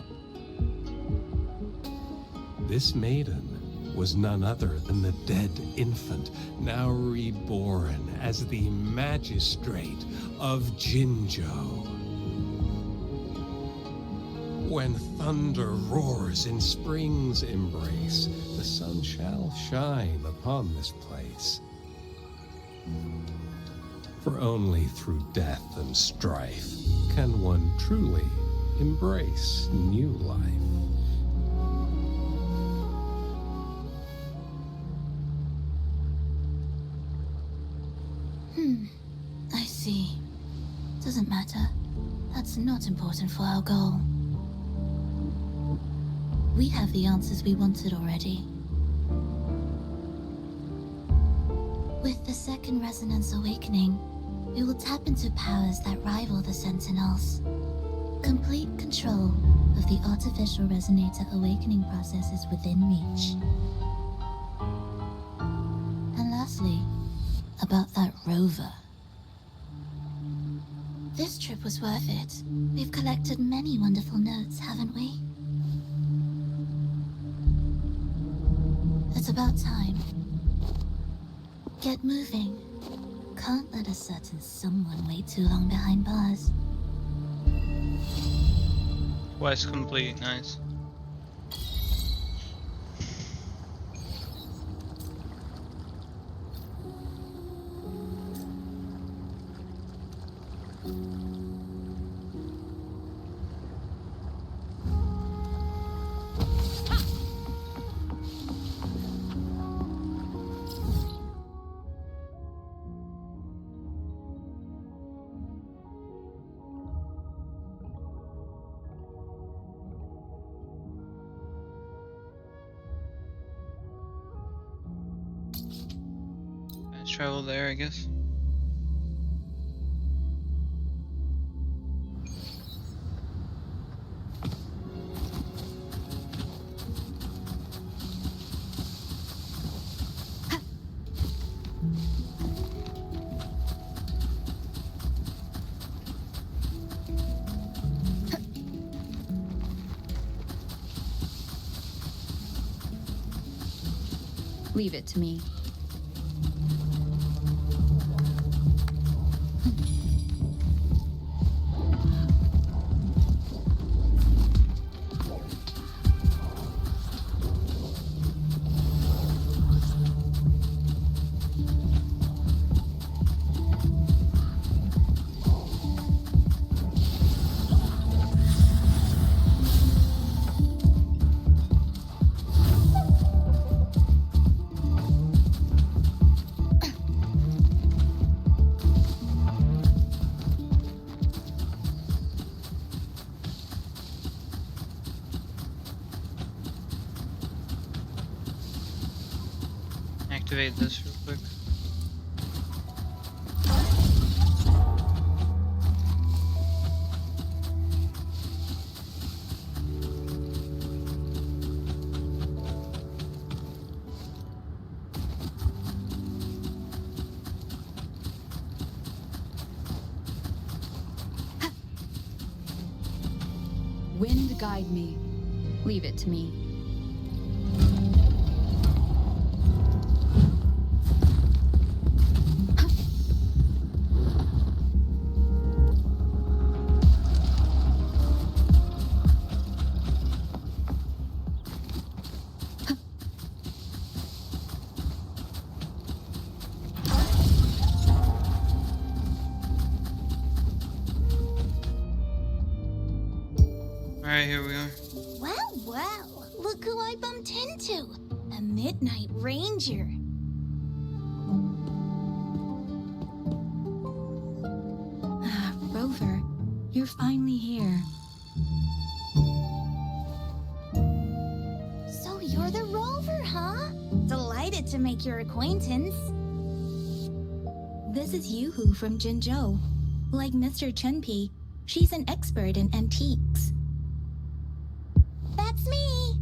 This maiden was none other than the dead infant, now reborn as the magistrate of Jinzhou. When thunder roars in spring's embrace, the sun shall shine upon this place. For only through death and strife can one truly embrace new life. I see. Doesn't matter. That's not important for our goal. We have the answers we wanted already. With the second resonance awakening, we will tap into powers that rival the Sentinels. Complete control of the artificial resonator awakening process is within reach. And lastly, about that rover. This trip was worth it. We've collected many wonderful notes, haven't we? It's about time. Get moving. Can't let a certain someone wait too long behind bars. Quest complete, nice. Travel there, I guess. Leave it to me. activate this real quick. Wind guide me. Leave it to me. Alright, here we are. Well, well, look who I bumped into. A Midnight Ranger. Rover, you're finally here. So you're the Rover, huh? Delighted to make your acquaintance. This is Yoo-hoo from Jinzhou. Like Mr. Chunpei, she's an expert in antiques. That's me.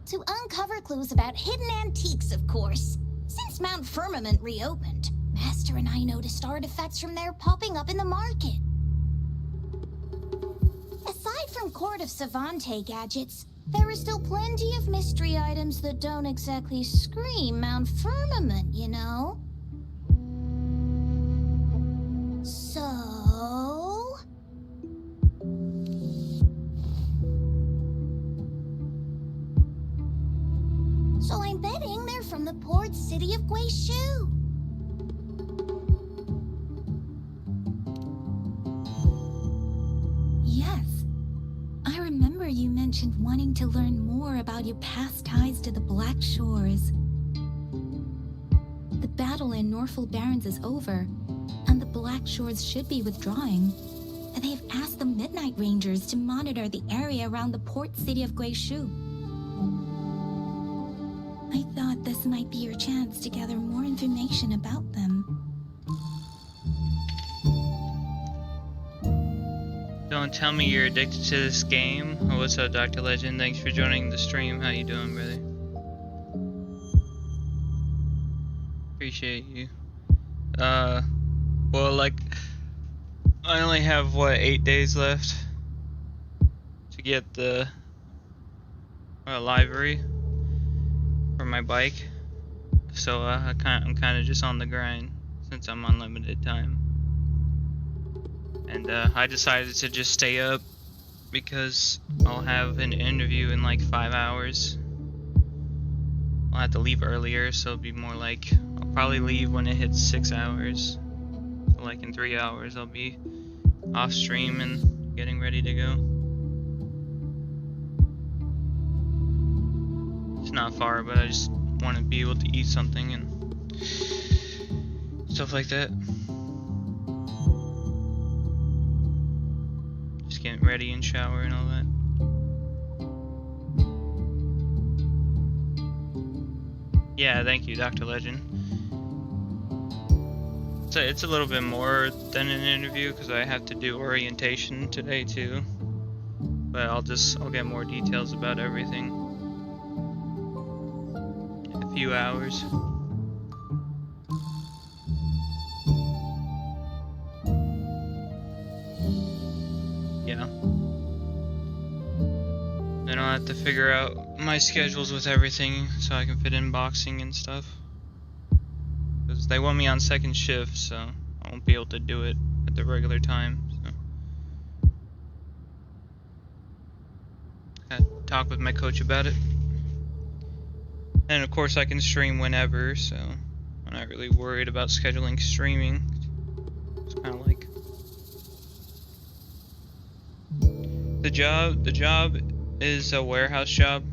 To uncover clues about hidden antiques, of course. Since Mount Firmament reopened, Master and I noticed artifacts from there popping up in the market. Aside from Court of Savante gadgets, there are still plenty of mystery items that don't exactly scream Mount Firmament, you know? So I'm betting they're from the port city of Guizhou. Yes. I remember you mentioned wanting to learn more about your past ties to the Black Shores. The battle in Norfolk Barrens is over, and the Black Shores should be withdrawing. They've asked the Midnight Rangers to monitor the area around the port city of Guizhou. I thought this might be your chance to gather more information about them. Don't tell me you're addicted to this game. Oh, what's up, Dr. Legend? Thanks for joining the stream. How you doing, brother? Appreciate you. Well, like, I only have, what, 8 days left to get the livery for my bike. So I'm kind of just on the grind since I'm on limited time. And I decided to just stay up because I'll have an interview in like 5 hours. I'll have to leave earlier, so it'll be more like, I'll probably leave when it hits 6 hours. So like in 3 hours I'll be off stream and getting ready to go. It's not far, but I just want to be able to eat something and stuff like that. Just getting ready and shower and all that. Yeah, thank you, Dr. Legend. So it's a little bit more than an interview because I have to do orientation today too. But I'll get more details about everything in a few hours. Yeah. Then I'll have to figure out my schedules with everything so I can fit in boxing and stuff. Because they want me on second shift, so I won't be able to do it at the regular time. So I talk with my coach about it. And of course I can stream whenever, so I'm not really worried about scheduling streaming. It's kind of like the job is a warehouse job.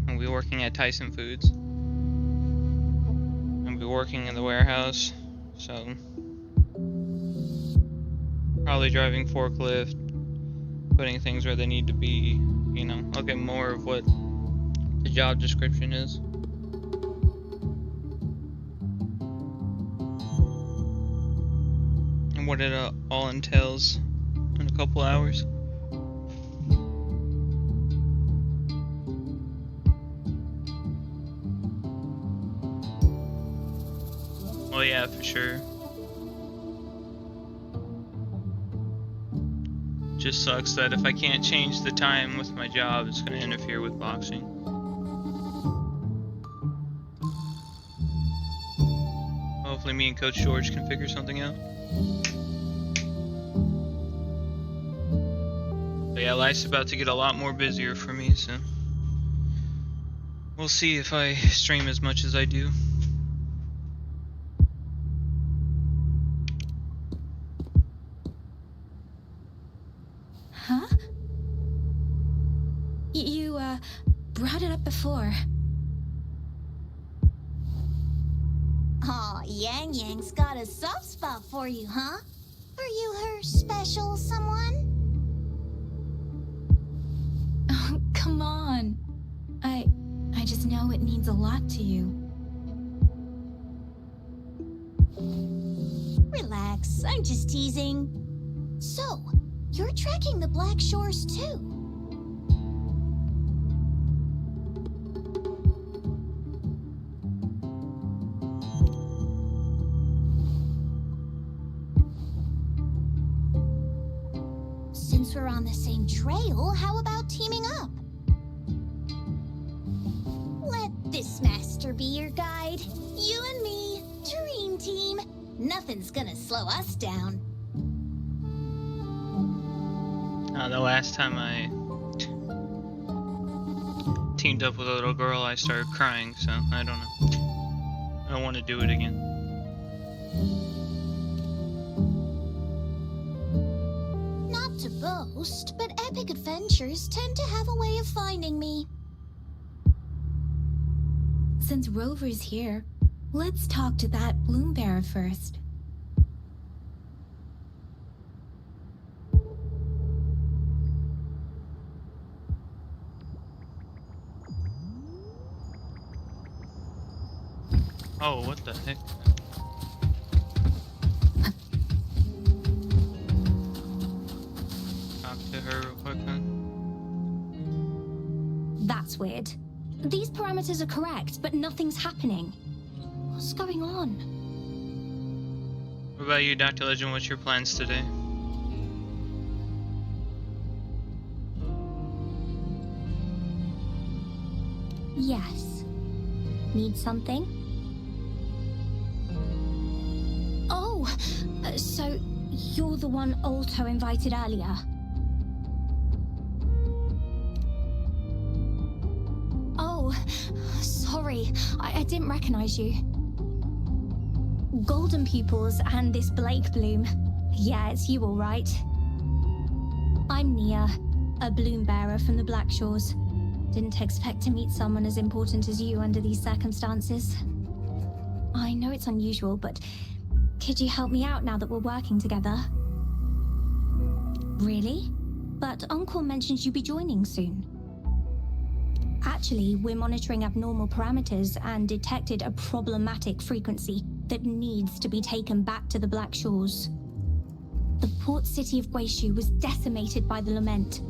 I'll be working at Tyson Foods. I'll be working in the warehouse, so probably driving forklift, putting things where they need to be. You know, I'll get more of what the job description is. And what it all entails in a couple hours. Oh yeah, for sure. Just sucks that if I can't change the time with my job, it's going to interfere with boxing. Hopefully me and Coach George can figure something out. But yeah, life's about to get a lot more busier for me, so we'll see if I stream as much as I do. Huh? You, brought it up before. Aw, Yang Yang's got a soft spot for you, huh? Are you her special someone? Oh, come on. I just know it means a lot to you. Relax, I'm just teasing. So, you're trekking the Black Shores too? Since we're on the same trail, how about teaming up? Let this master be your guide. You and me, dream team. Nothing's gonna slow us down. The last time I teamed up with a little girl, I started crying, so I don't know. I don't want to do it again. Not to boast, but epic adventures tend to have a way of finding me. Since Rover's here, let's talk to that bloom bearer first. Oh, what the heck? Talk to her real quick, huh? That's weird. These parameters are correct, but nothing's happening. What's going on? What about you, Dr. Legend? What's your plans today? Yes. Need something? Oh, so you're the one Alto invited earlier. Oh, sorry, I didn't recognize you. Golden Pupils and this Blake Bloom. Yeah, it's you all right. I'm Nia, a bloom bearer from the Black Shores. Didn't expect to meet someone as important as you under these circumstances. I know it's unusual, but could you help me out now that we're working together? Really? But Uncle mentioned you'd be joining soon. Actually, we're monitoring abnormal parameters and detected a problematic frequency that needs to be taken back to the Black Shores. The port city of Guishu was decimated by the lament.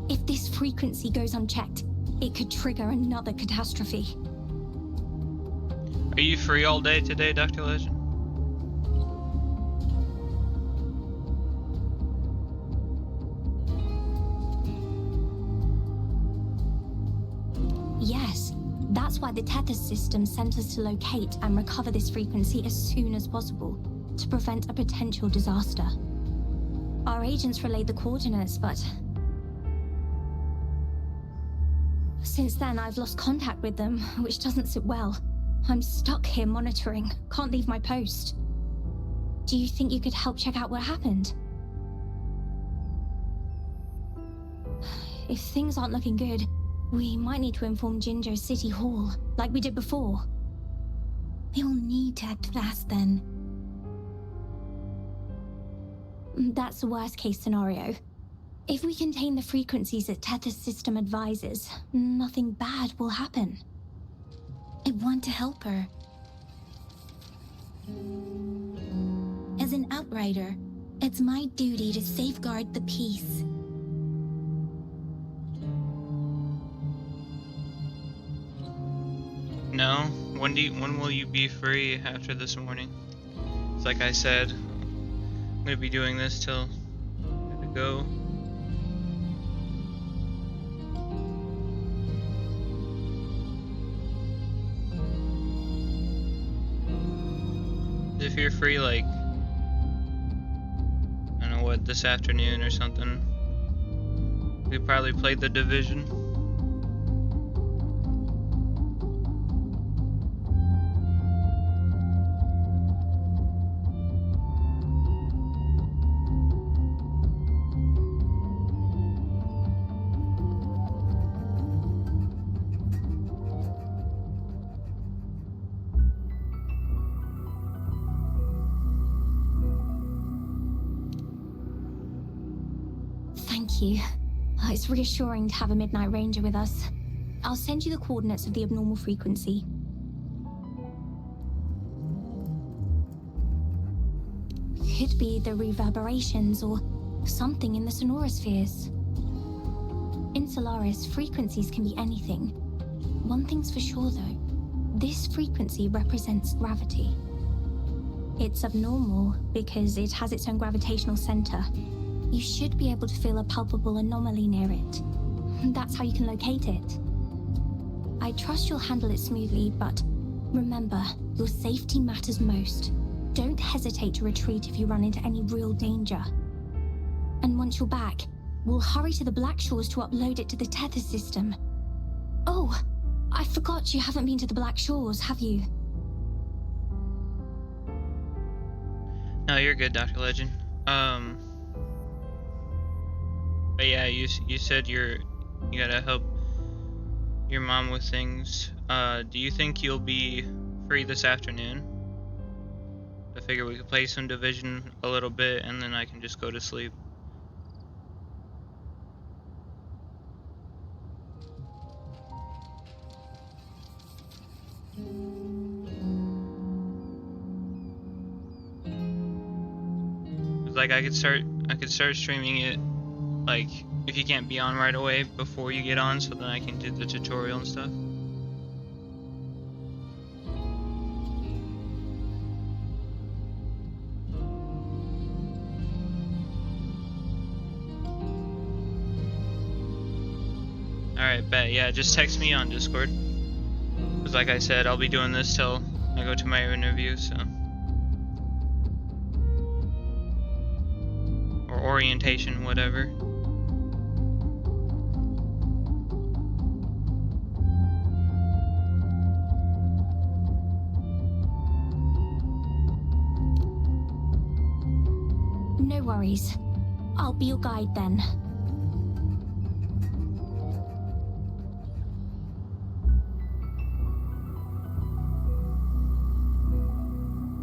If this frequency goes unchecked, it could trigger another catastrophe. Are you free all day today, Dr. Legend? Yes, that's why the tether system sent us to locate and recover this frequency as soon as possible, to prevent a potential disaster. Our agents relayed the coordinates, but since then I've lost contact with them, which doesn't sit well. I'm stuck here monitoring, can't leave my post. Do you think you could help check out what happened? If things aren't looking good, we might need to inform Jinjo City Hall, like we did before. We'll need to act fast then. That's the worst case scenario. If we contain the frequencies that Tethys system advises, nothing bad will happen. I want to help her. As an outrider, it's my duty to safeguard the peace. No? When will you be free after this morning? It's like I said, I'm gonna be doing this till I gotta go. If you're free, like, I don't know what, this afternoon or something, we probably played The Division. Thank you. It's reassuring to have a Midnight Ranger with us. I'll send you the coordinates of the abnormal frequency. Could be the reverberations or something in the sonorospheres. In Solaris, frequencies can be anything. One thing's for sure though, this frequency represents gravity. It's abnormal because it has its own gravitational center. You should be able to feel a palpable anomaly near it. That's how you can locate it. I trust you'll handle it smoothly, but remember, your safety matters most. Don't hesitate to retreat if you run into any real danger. And once you're back, we'll hurry to the Black Shores to upload it to the Tether system. Oh, I forgot you haven't been to the Black Shores, have you? No, you're good, Dr. Legend. But yeah, you said you gotta help your mom with things. Do you think you'll be free this afternoon? I figure we could play some Division a little bit and then I can just go to sleep. Like I could start streaming it, like if you can't be on right away before you get on, so then I can do the tutorial and stuff. Alright, bet. Yeah, just text me on Discord. Because like I said, I'll be doing this till I go to my interview, so. Or orientation, whatever. No worries. I'll be your guide then.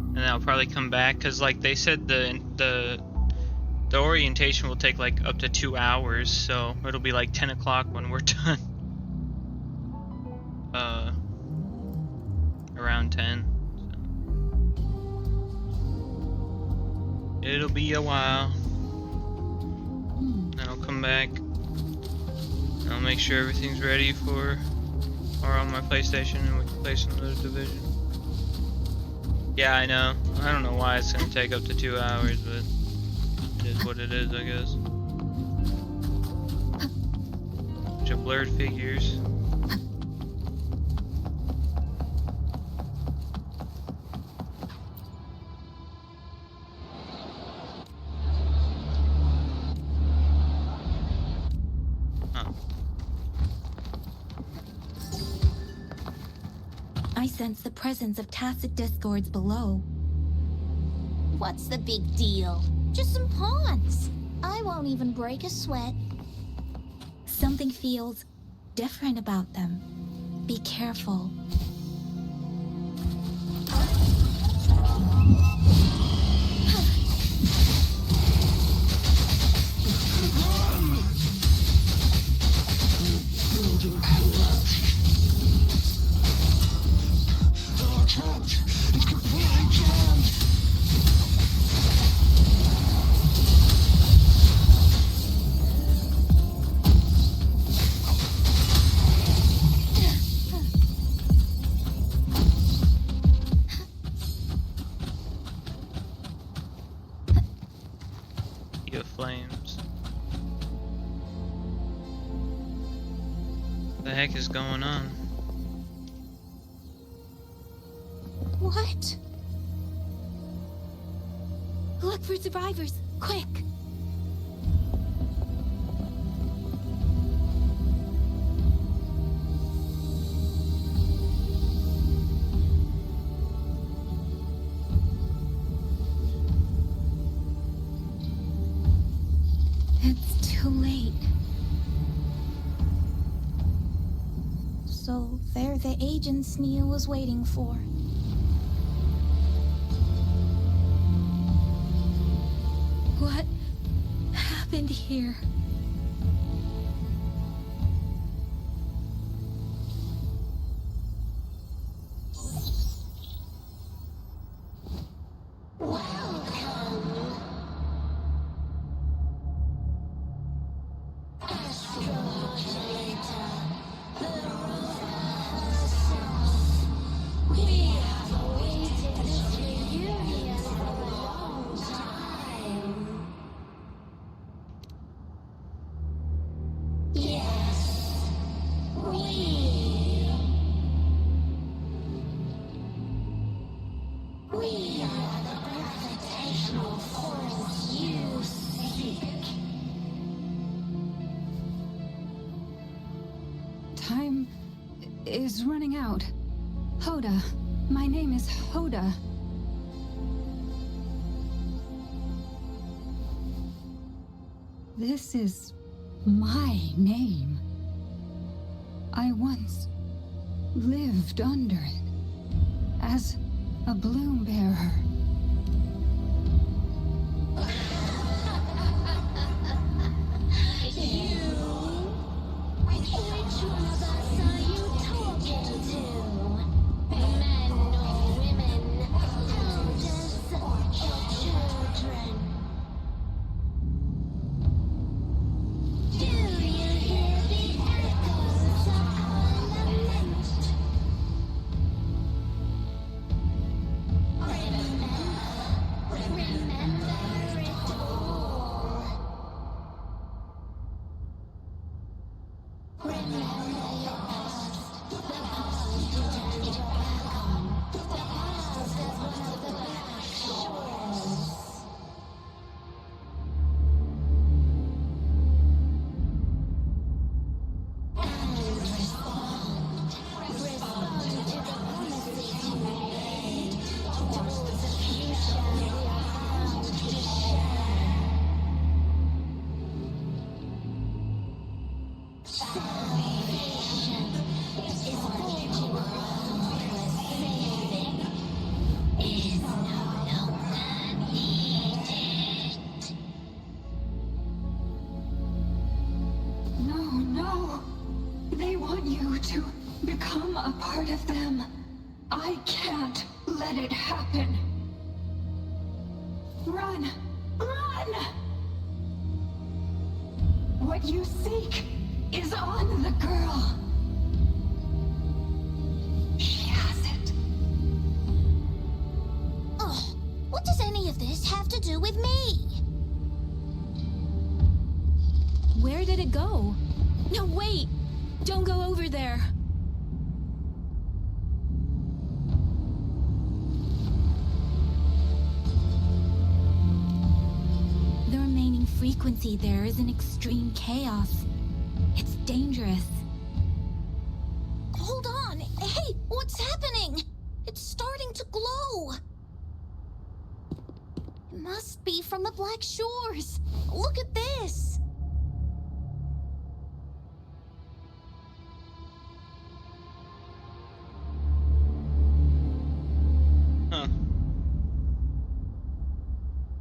And then I'll probably come back, because like they said the orientation will take like up to 2 hours, so it'll be like 10 o'clock when we're done. Around 10. So. It'll be a while. Then I'll come back. And I'll make sure everything's ready or on my PlayStation, and we can play some of the Division. Yeah, I know. I don't know why it's gonna take up to 2 hours, but it is what it is, I guess. Bunch of blurred figures. I sense the presence of tacit discords below. What's the big deal? Just some pawns. I won't even break a sweat. Something feels different about them. Be careful. flames. What the heck is going on? What? Look for survivors, quick! It's too late. So they're the agents Neil was waiting for. What happened here? Time is running out. Hoda. My name is Hoda. This is my name. I once lived under it as a bloom bearer. No. They want you to become a part of them. I can't let it happen. Run! Run! What you seek is on the girl. She has it. Ugh, what does any of this have to do with me? Where did it go? No, wait! Don't go over there! The remaining frequency there is in extreme chaos. It's dangerous. Hold on! Hey, what's happening? It's starting to glow! It must be from the Black Shores! Look at this! Huh.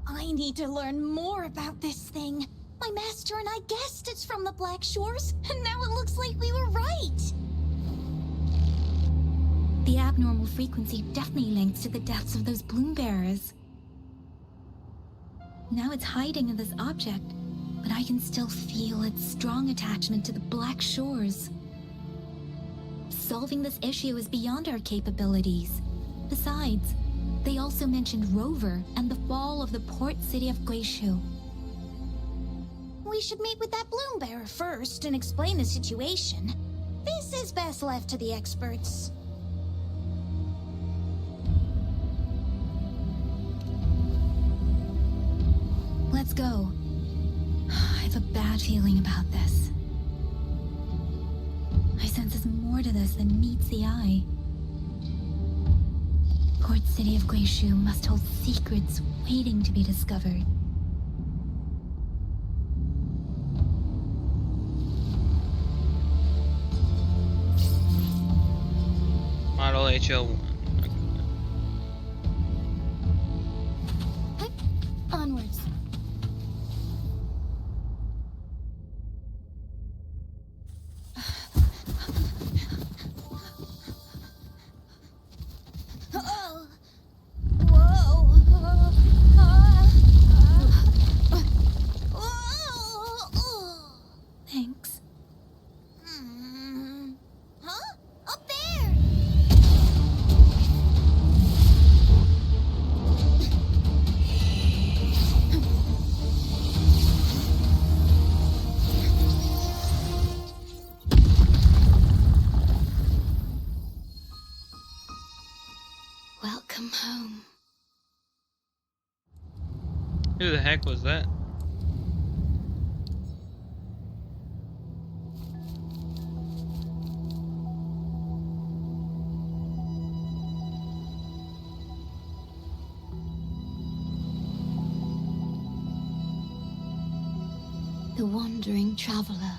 I need to learn more about this thing. My master and I guessed it's from the Black Shores, and now it looks like we were right. The abnormal frequency definitely links to the deaths of those bloom bearers. Now it's hiding in this object, but I can still feel its strong attachment to the Black Shores. Solving this issue is beyond our capabilities. Besides, they also mentioned Rover and the fall of the port city of Guishu. we should meet with that bloom bearer first and explain the situation. This is best left to the experts. Let's go. I have a bad feeling about this. I sense there's more to this than meets the eye. Port City of Guishu must hold secrets waiting to be discovered. Model HL1. Onwards. Oh. Whoa. Thanks. Huh? Up there! Welcome home. Who the heck was that? The wandering traveler.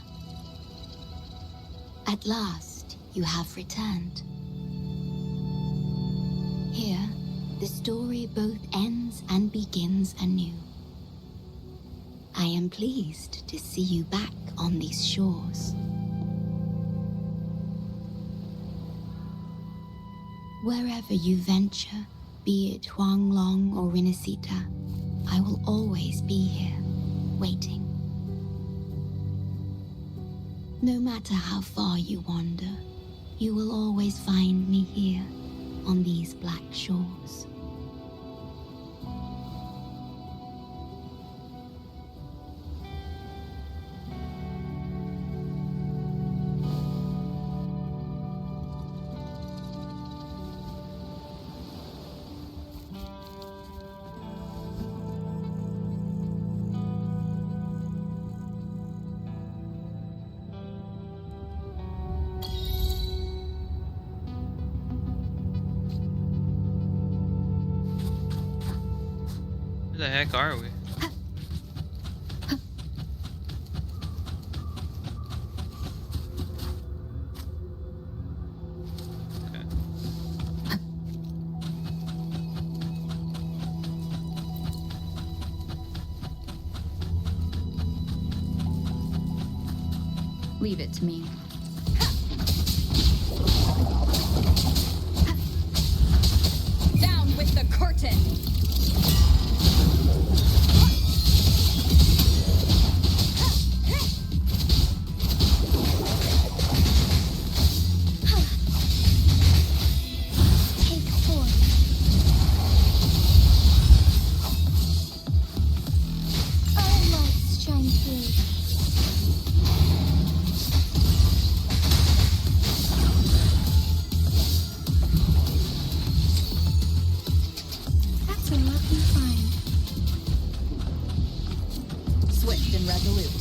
At last, you have returned. Here, the story both ends and begins anew. I am pleased to see you back on these shores. Wherever you venture, be it Huanglong or Rinasita, I will always be here, waiting. No matter how far you wander, you will always find me here on these black shores. Who the heck are we? Leave it to me. Down with the curtain! Take 4. Our lights shine through. That's a lucky find. Swift and resolute.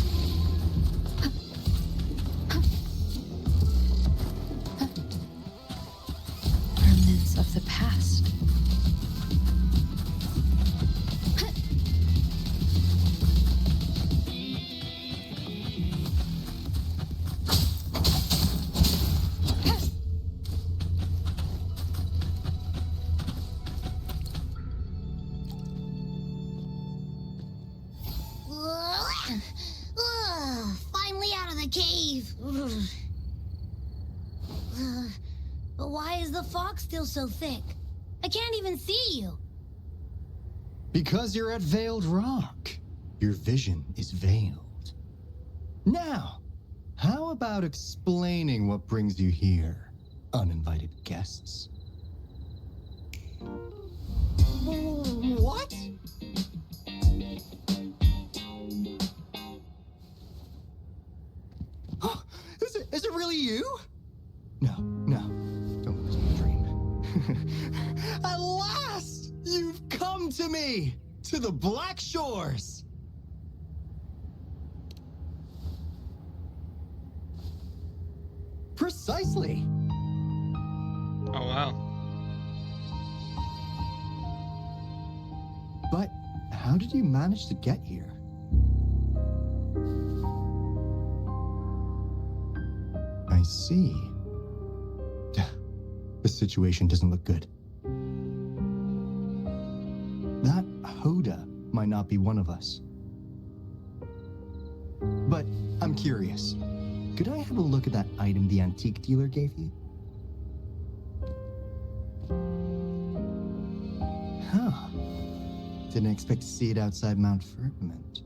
Remnants of the past. Finally out of the cave. But why is the fog still so thick? I can't even see you. Because you're at Veiled Rock. Your vision is veiled. Now, how about explaining what brings you here, uninvited guests? What? really you? No, no. Don't lose my dream. At last! You've come to me! To the Black Shores! Precisely! Oh, wow. But how did you manage to get here? I see. The situation doesn't look good. That Hoda might not be one of us. But I'm curious. Could I have a look at that item the antique dealer gave you? Huh. Didn't expect to see it outside Mount Firmament.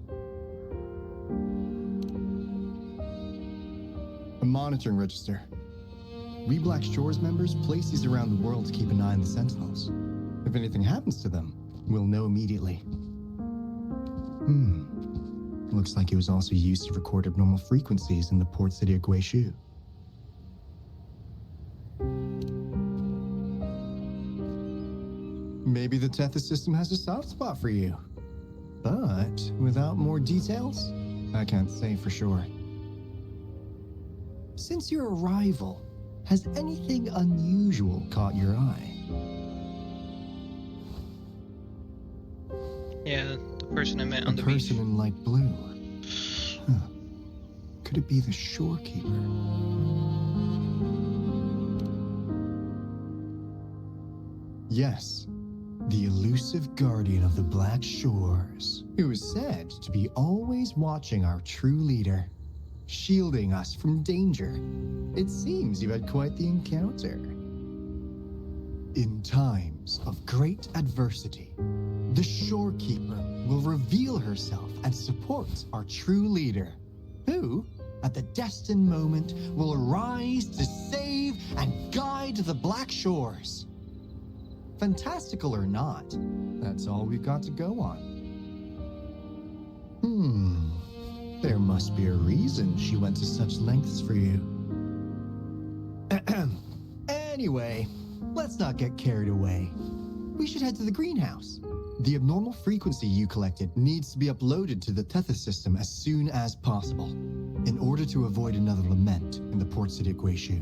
A monitoring register. We Black Shores members place these around the world to keep an eye on the Sentinels. If anything happens to them, we'll know immediately. Looks like it was also used to record abnormal frequencies in the port city of Guizhou. Maybe the Tethys system has a soft spot for you. But without more details, I can't say for sure. Since your arrival, has anything unusual caught your eye? Yeah, the person I met on the beach. A person in light blue. Huh. Could it be the shorekeeper? Yes, the elusive guardian of the Black Shores, who is said to be always watching our true leader, shielding us from danger. It seems you had quite the encounter. In times of great adversity, the shorekeeper will reveal herself and support our true leader, who, at the destined moment, will arise to save and guide the Black Shores. Fantastical or not, that's all we've got to go on. There must be a reason she went to such lengths for you. Anyway, let's not get carried away. We should head to the greenhouse. The abnormal frequency you collected needs to be uploaded to the Tethys system as soon as possible, in order to avoid another lament in the port city of Guizhou.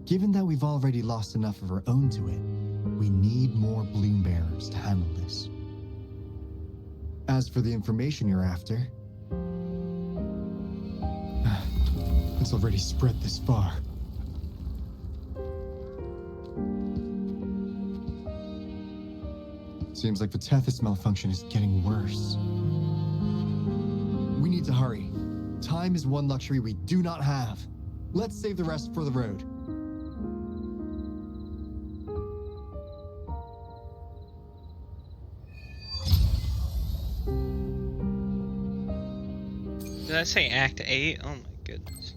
Given that we've already lost enough of our own to it, we need more bloom bearers to handle this. As for the information you're after, it's already spread this far. Seems like the Tethys malfunction is getting worse. We need to hurry. Time is one luxury we do not have. Let's save the rest for the road. Did I say Act 8? Oh my goodness.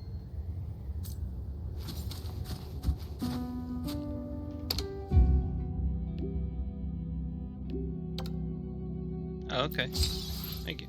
Oh, okay. Thank you.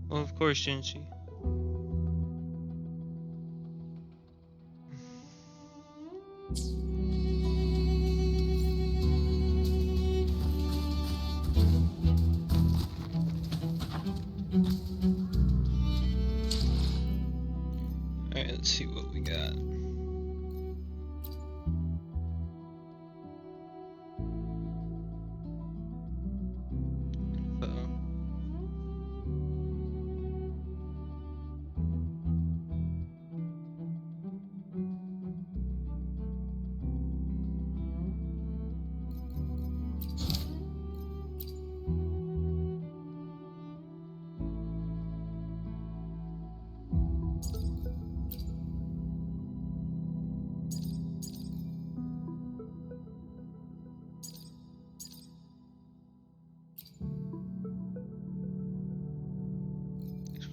Well, of course, didn't she?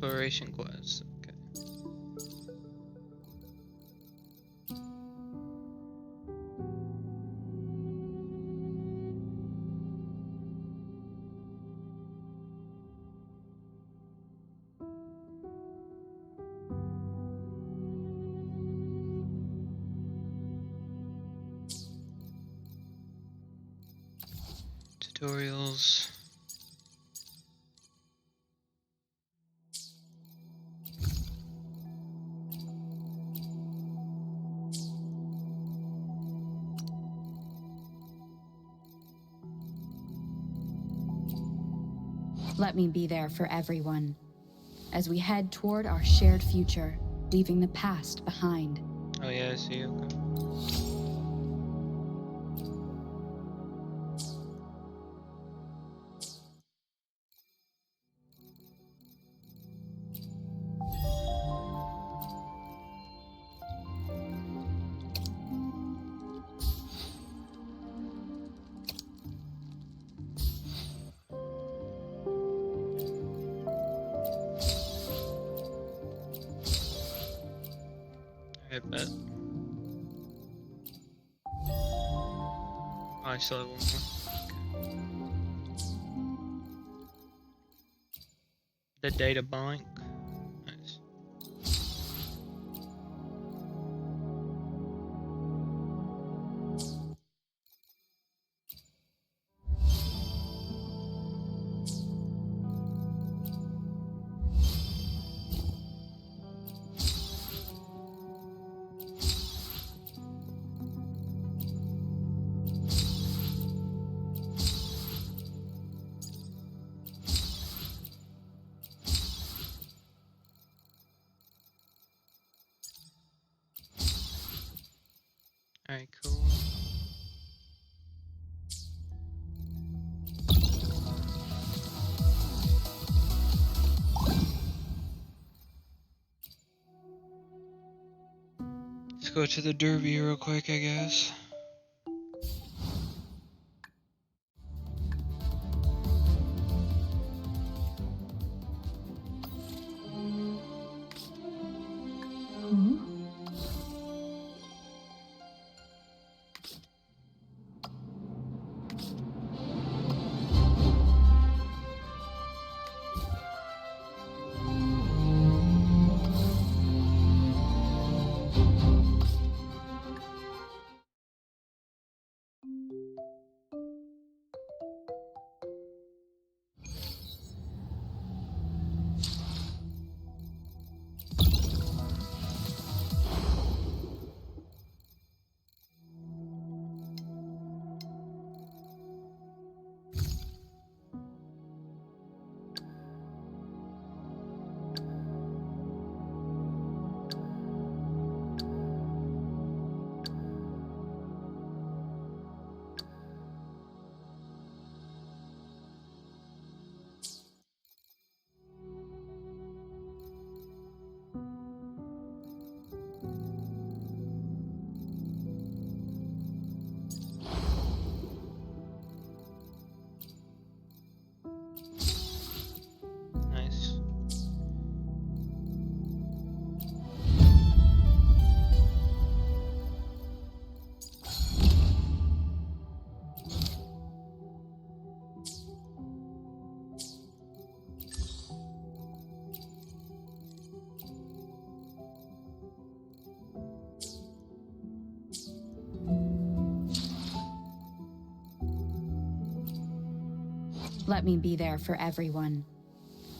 Exploration quest. Okay. Tutorials. Let me be there for everyone as we head toward our shared future, leaving the past behind. Oh yeah, I see. Okay. I bet. Oh, I still have one more. The data bank. Nice. Alright, cool. Let's go to the derby real quick, I guess. Nice. Let me be there for everyone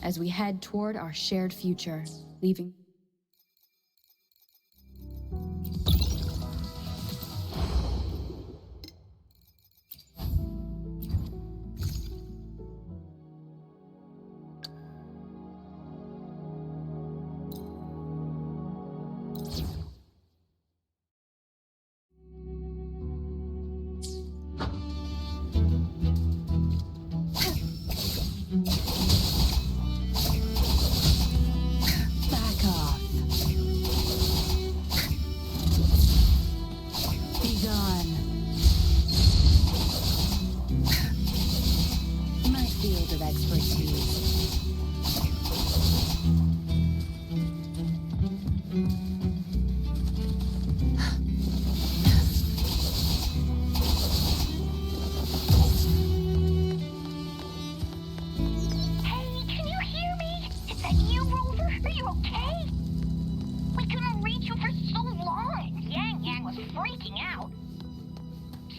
as we head toward our shared future, leaving. Back up.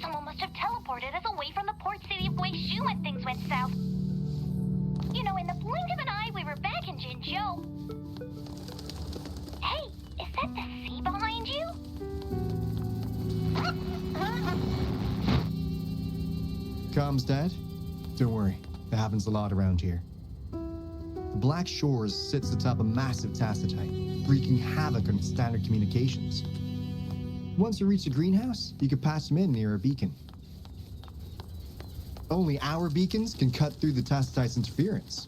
Someone must have teleported us away from the port city of Guizhou when things went south. You know, in the blink of an eye, we were back in Jinzhou. Hey, is that the sea behind you? Comms dead? Don't worry, that happens a lot around here. The Black Shores sits atop a massive tacitite, wreaking havoc on its standard communications. Once you reach the greenhouse, you can patch them in near a beacon. Only our beacons can cut through the tacitite's interference.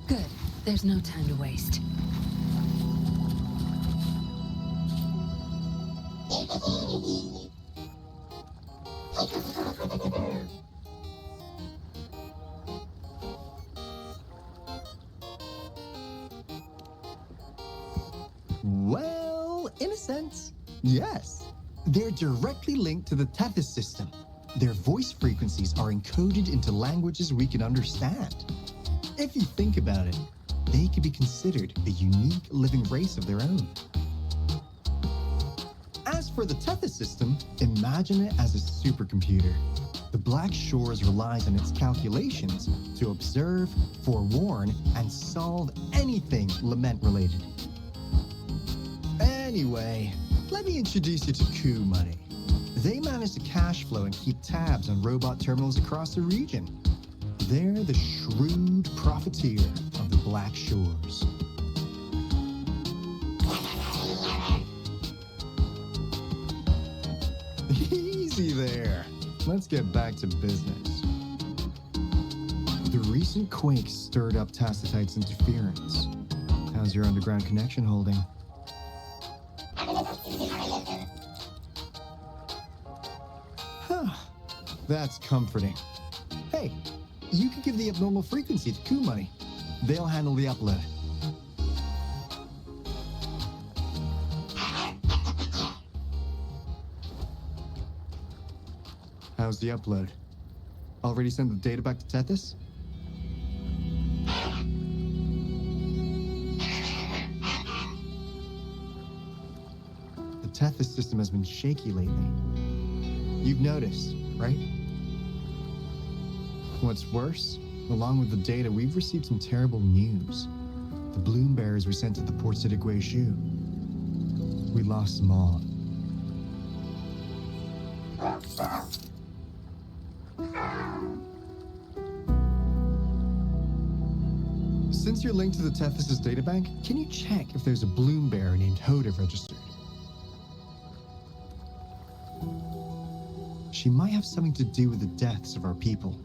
Good. There's no time to waste. Well, in a sense, yes. They're directly linked to the Tethys system. Their voice frequencies are encoded into languages we can understand. If you think about it, they could be considered a unique living race of their own. As for the Tethys system, imagine it as a supercomputer. The Black Shores relies on its calculations to observe, forewarn, and solve anything lament-related. Anyway, let me introduce you to Coup Money. They manage to cash flow and keep tabs on robot terminals across the region. They're the shrewd profiteer of the Black Shores. Easy there. Let's get back to business. The recent quake stirred up Tacitite's interference. How's your underground connection holding? That's comforting. Hey, you can give the abnormal frequency to Coup Money. They'll handle the upload. How's the upload? Already sent the data back to Tethys? The Tethys system has been shaky lately. You've noticed, right? What's worse, along with the data, we've received some terrible news. The bloom bearers we sent to the port city of Guizhou. We lost them all. Since you're linked to the Tethys' databank, can you check if there's a bloom bearer named Hoda registered? She might have something to do with the deaths of our people.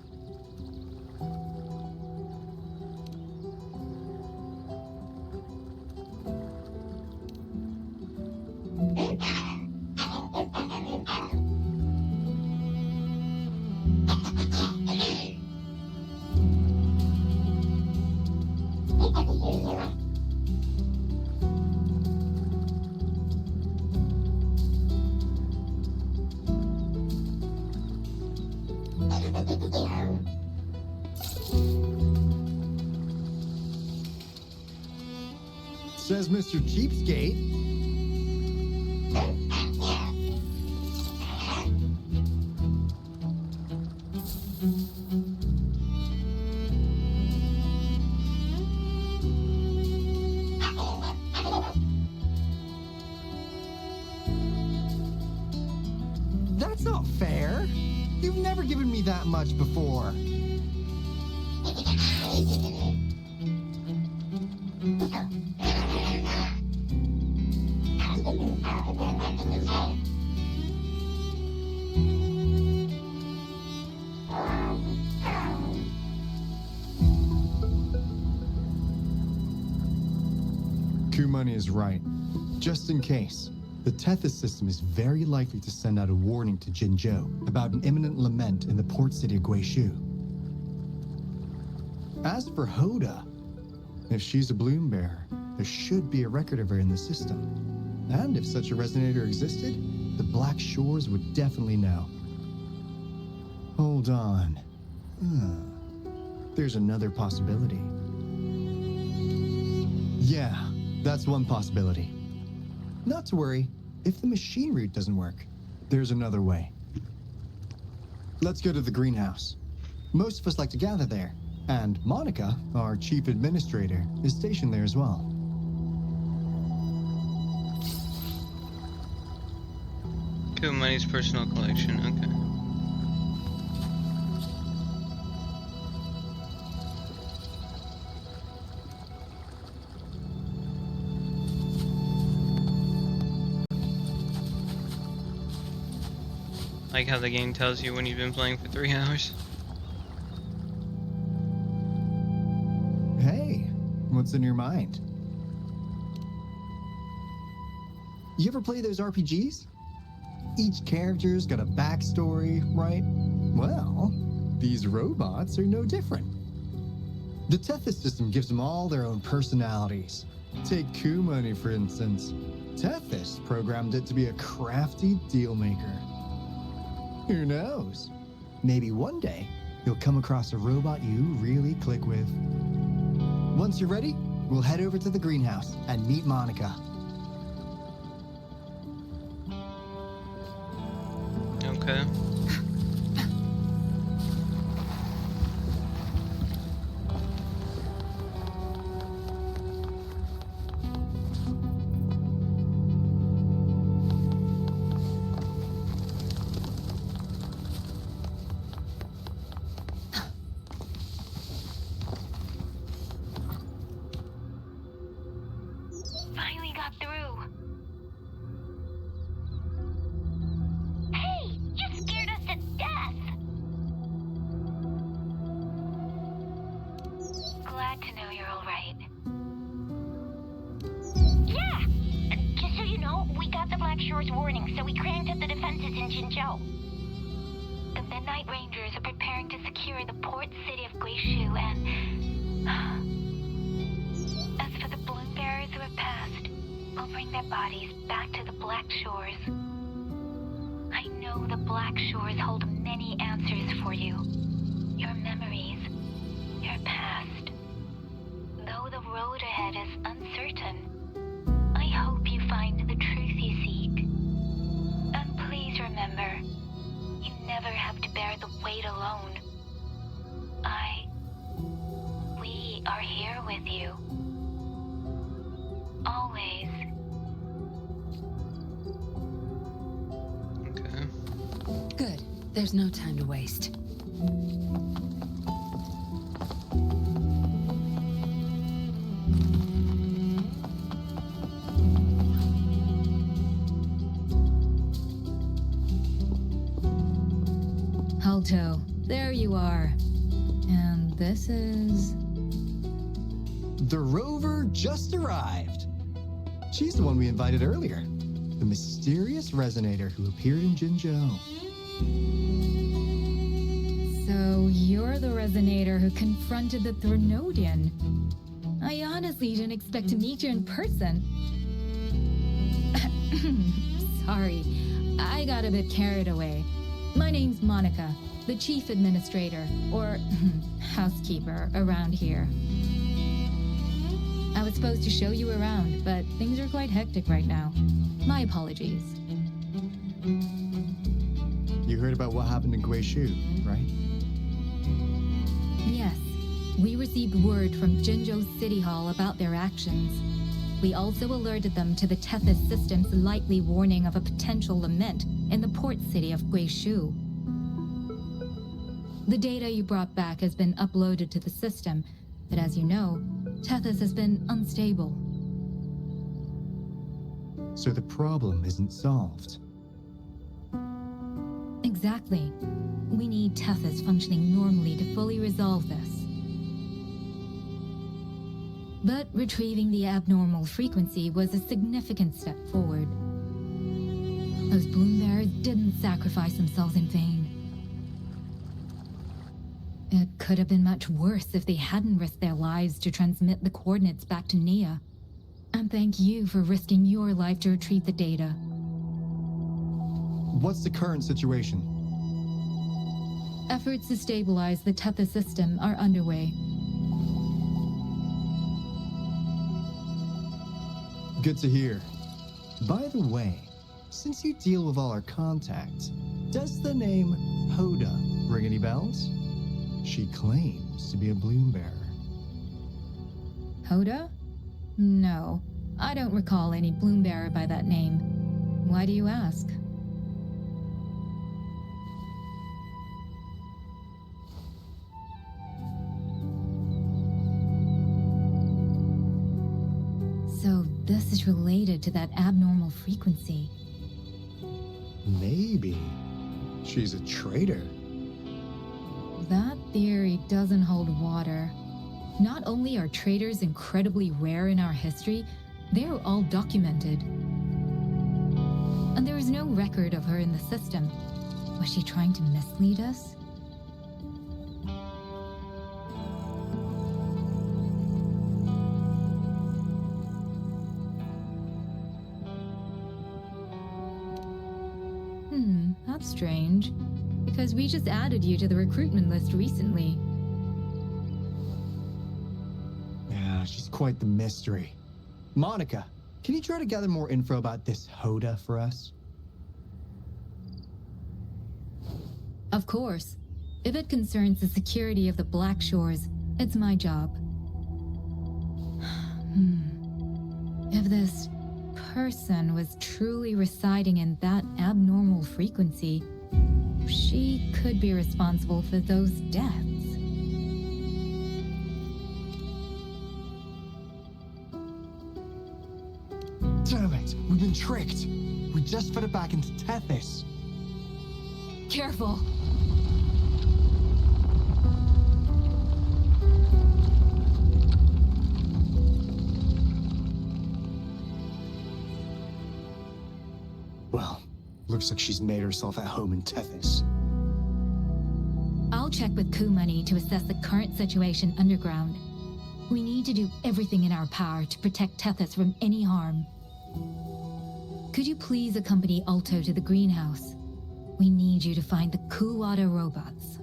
Says Mr. Cheapskate. That's not fair. You've never given me that much before. Coup Money is right. Just in case, the Tethys system is very likely to send out a warning to Jinzhou about an imminent lament in the port city of Guizhou. As for Hoda, if she's a bloom bearer, there should be a record of her in the system. And if such a resonator existed, the Black Shores would definitely know. Hold on. There's another possibility. Yeah, that's one possibility. Not to worry, if the machine route doesn't work, there's another way. Let's go to the greenhouse. Most of us like to gather there, and Monica, our chief administrator, is stationed there as well. Cool, money's personal collection, okay. Like how the game tells you when you've been playing for 3 hours. Hey, what's in your mind? You ever play those RPGs? Each character's got a backstory, right? Well, these robots are no different. The Tethys system gives them all their own personalities. Take Kumani, for instance. Tethys programmed it to be a crafty deal maker. Who knows? Maybe one day, you'll come across a robot you really click with. Once you're ready, we'll head over to the greenhouse and meet Monica. Okay. Finally got through. Hey, you scared us to death. Glad to know you're all right. Yeah, just so you know, we got the Black Shore's warning, so we cranked up the defenses in Jinzhou. The Midnight Rangers are preparing to secure the port city of Guishu, and as for the balloon bearers who have passed, we'll bring their bodies back to the Black Shores. I know the Black Shores hold many answers for you. Your memories, your past. Though the road ahead is uncertain, I hope you find the truth you seek. And please remember, you never have to bear the weight alone. We are here with you. Always. Okay. Good. There's no time to waste. Alto, there you are. And this is... The rover just arrived. She's the one we invited earlier. The mysterious resonator who appeared in Jinzhou. So you're the resonator who confronted the Threnodian. I honestly didn't expect to meet you in person. Sorry, I got a bit carried away. My name's Monica, the chief administrator, or housekeeper, around here. I was supposed to show you around, but things are quite hectic right now. My apologies. You heard about what happened in Guishu, right? Yes, we received word from Jinzhou City Hall about their actions. We also alerted them to the Tethys system's lightly warning of a potential lament in the port city of Guishu. The data you brought back has been uploaded to the system, but as you know, Tethys has been unstable. So the problem isn't solved. Exactly. We need Tethys functioning normally to fully resolve this. But retrieving the abnormal frequency was a significant step forward. Those bloom bearers didn't sacrifice themselves in vain. It could have been much worse if they hadn't risked their lives to transmit the coordinates back to Nia. And thank you for risking your life to retrieve the data. What's the current situation? Efforts to stabilize the Tethys system are underway. Good to hear. By the way, since you deal with all our contacts, does the name Hoda ring any bells? She claims to be a bloom bearer. Hoda? No, I don't recall any bloom bearer by that name. Why do you ask? So this is related to that abnormal frequency. Maybe. She's a traitor. That theory doesn't hold water. Not only are traitors incredibly rare in our history, they're all documented. And there is no record of her in the system. Was she trying to mislead us? That's strange. Because we just added you to the recruitment list recently. Yeah, she's quite the mystery. Monica, can you try to gather more info about this Hoda for us? Of course. If it concerns the security of the Black Shores, it's my job. If this person was truly residing in that abnormal frequency, she could be responsible for those deaths. Damn it, we've been tricked. We just fed it back into Tethys. Careful. Well, looks like she's made herself at home in Tethys. I'll check with Coup Money to assess the current situation underground. We need to do everything in our power to protect Tethys from any harm. Could you please accompany Alto to the greenhouse? We need you to find the Kuwata robots.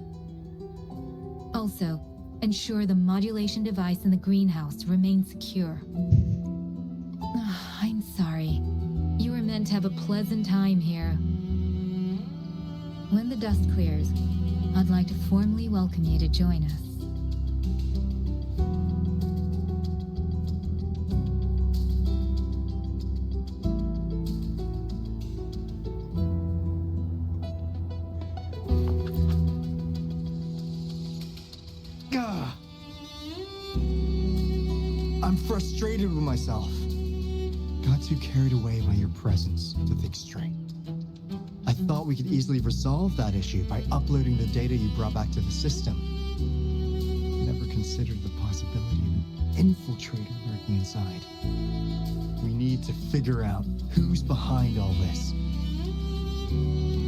Also, ensure the modulation device in the greenhouse remains secure. I'm sorry. You were meant to have a pleasant time here. When the dust clears, I'd like to formally welcome you to join us. I'm frustrated with myself. Got too carried away by your presence to think straight. I thought we could easily resolve that issue by uploading the data you brought back to the system. Never considered the possibility of an infiltrator lurking inside. We need to figure out who's behind all this.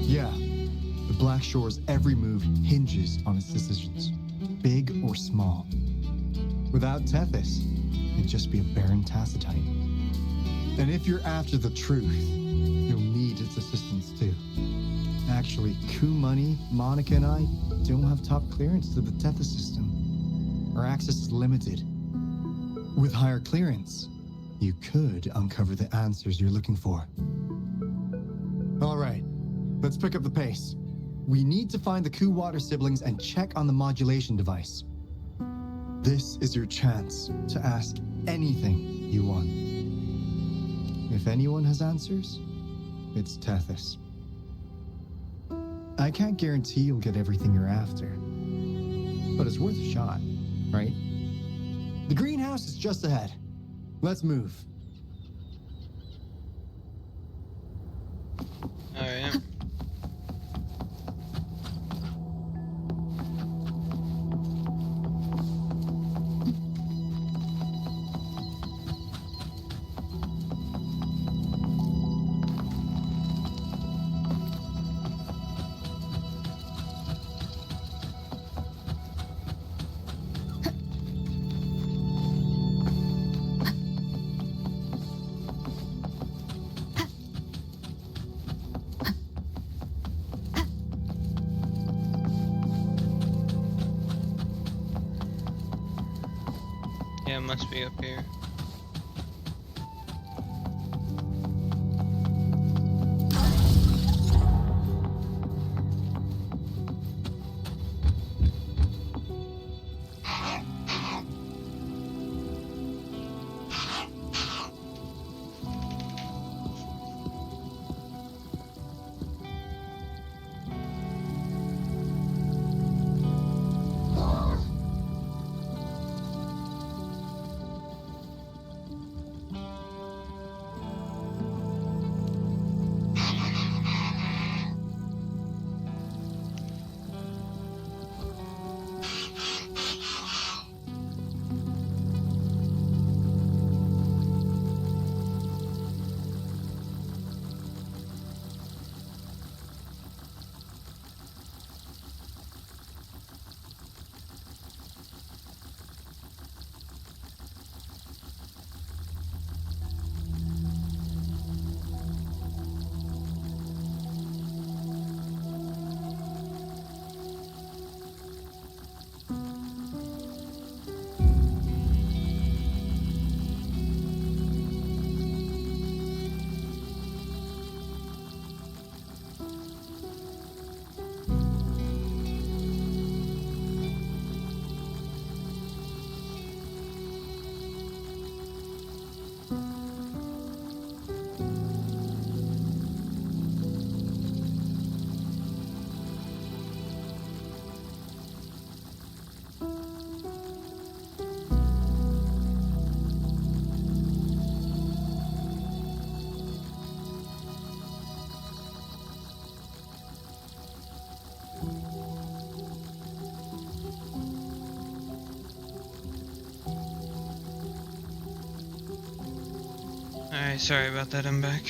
Yeah, the Black Shore's every move hinges on its decisions, big or small. Without Tethys, it'd just be a barren tacitite. And if you're after the truth, you'll need its assistance too. Actually, Coup Money, Monica, and I don't have top clearance to the Tethys system. Our access is limited. With higher clearance, you could uncover the answers you're looking for. All right, let's pick up the pace. We need to find the Kuwata siblings and check on the modulation device. This is your chance to ask anything you want. If anyone has answers, it's Tethys. I can't guarantee you'll get everything you're after, but it's worth a shot, right? The greenhouse is just ahead. Let's move. All right. Yeah, it must be up here. Alright, sorry about that, I'm back.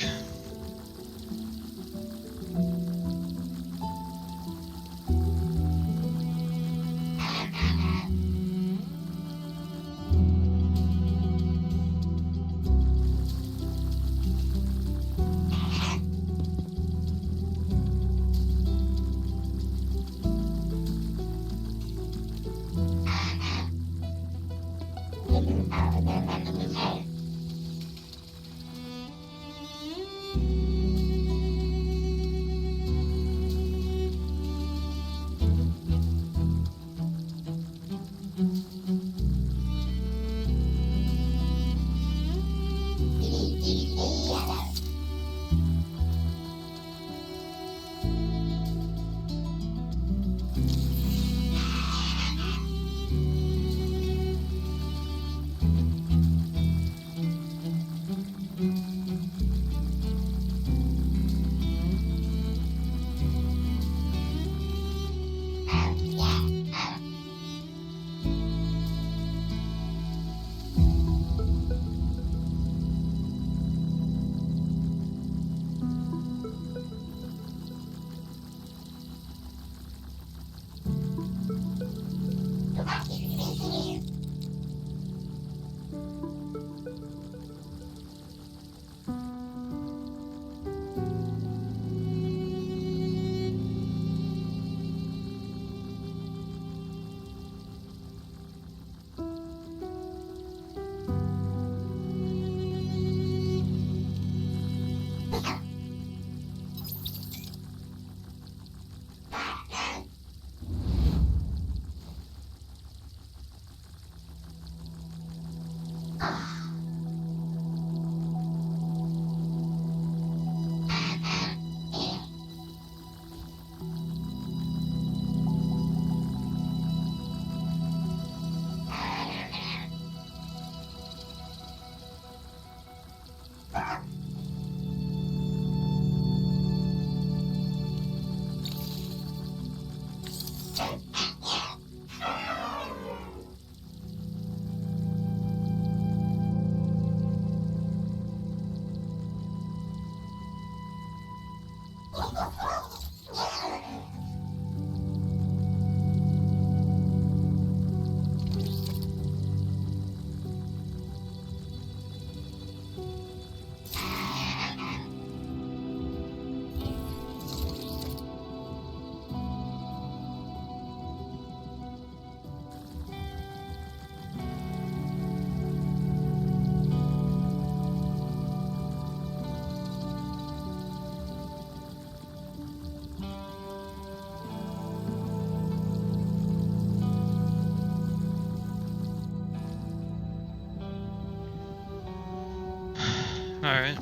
Alright.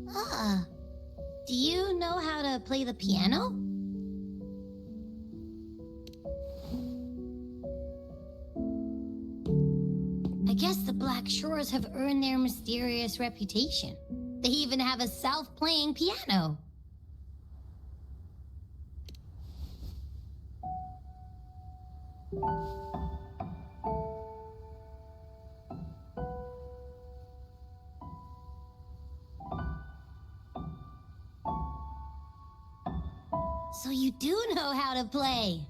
Ah. Do you know how to play the piano? I guess the Black Shores have earned their mysterious reputation. They even have a self-playing piano. So you do know how to play.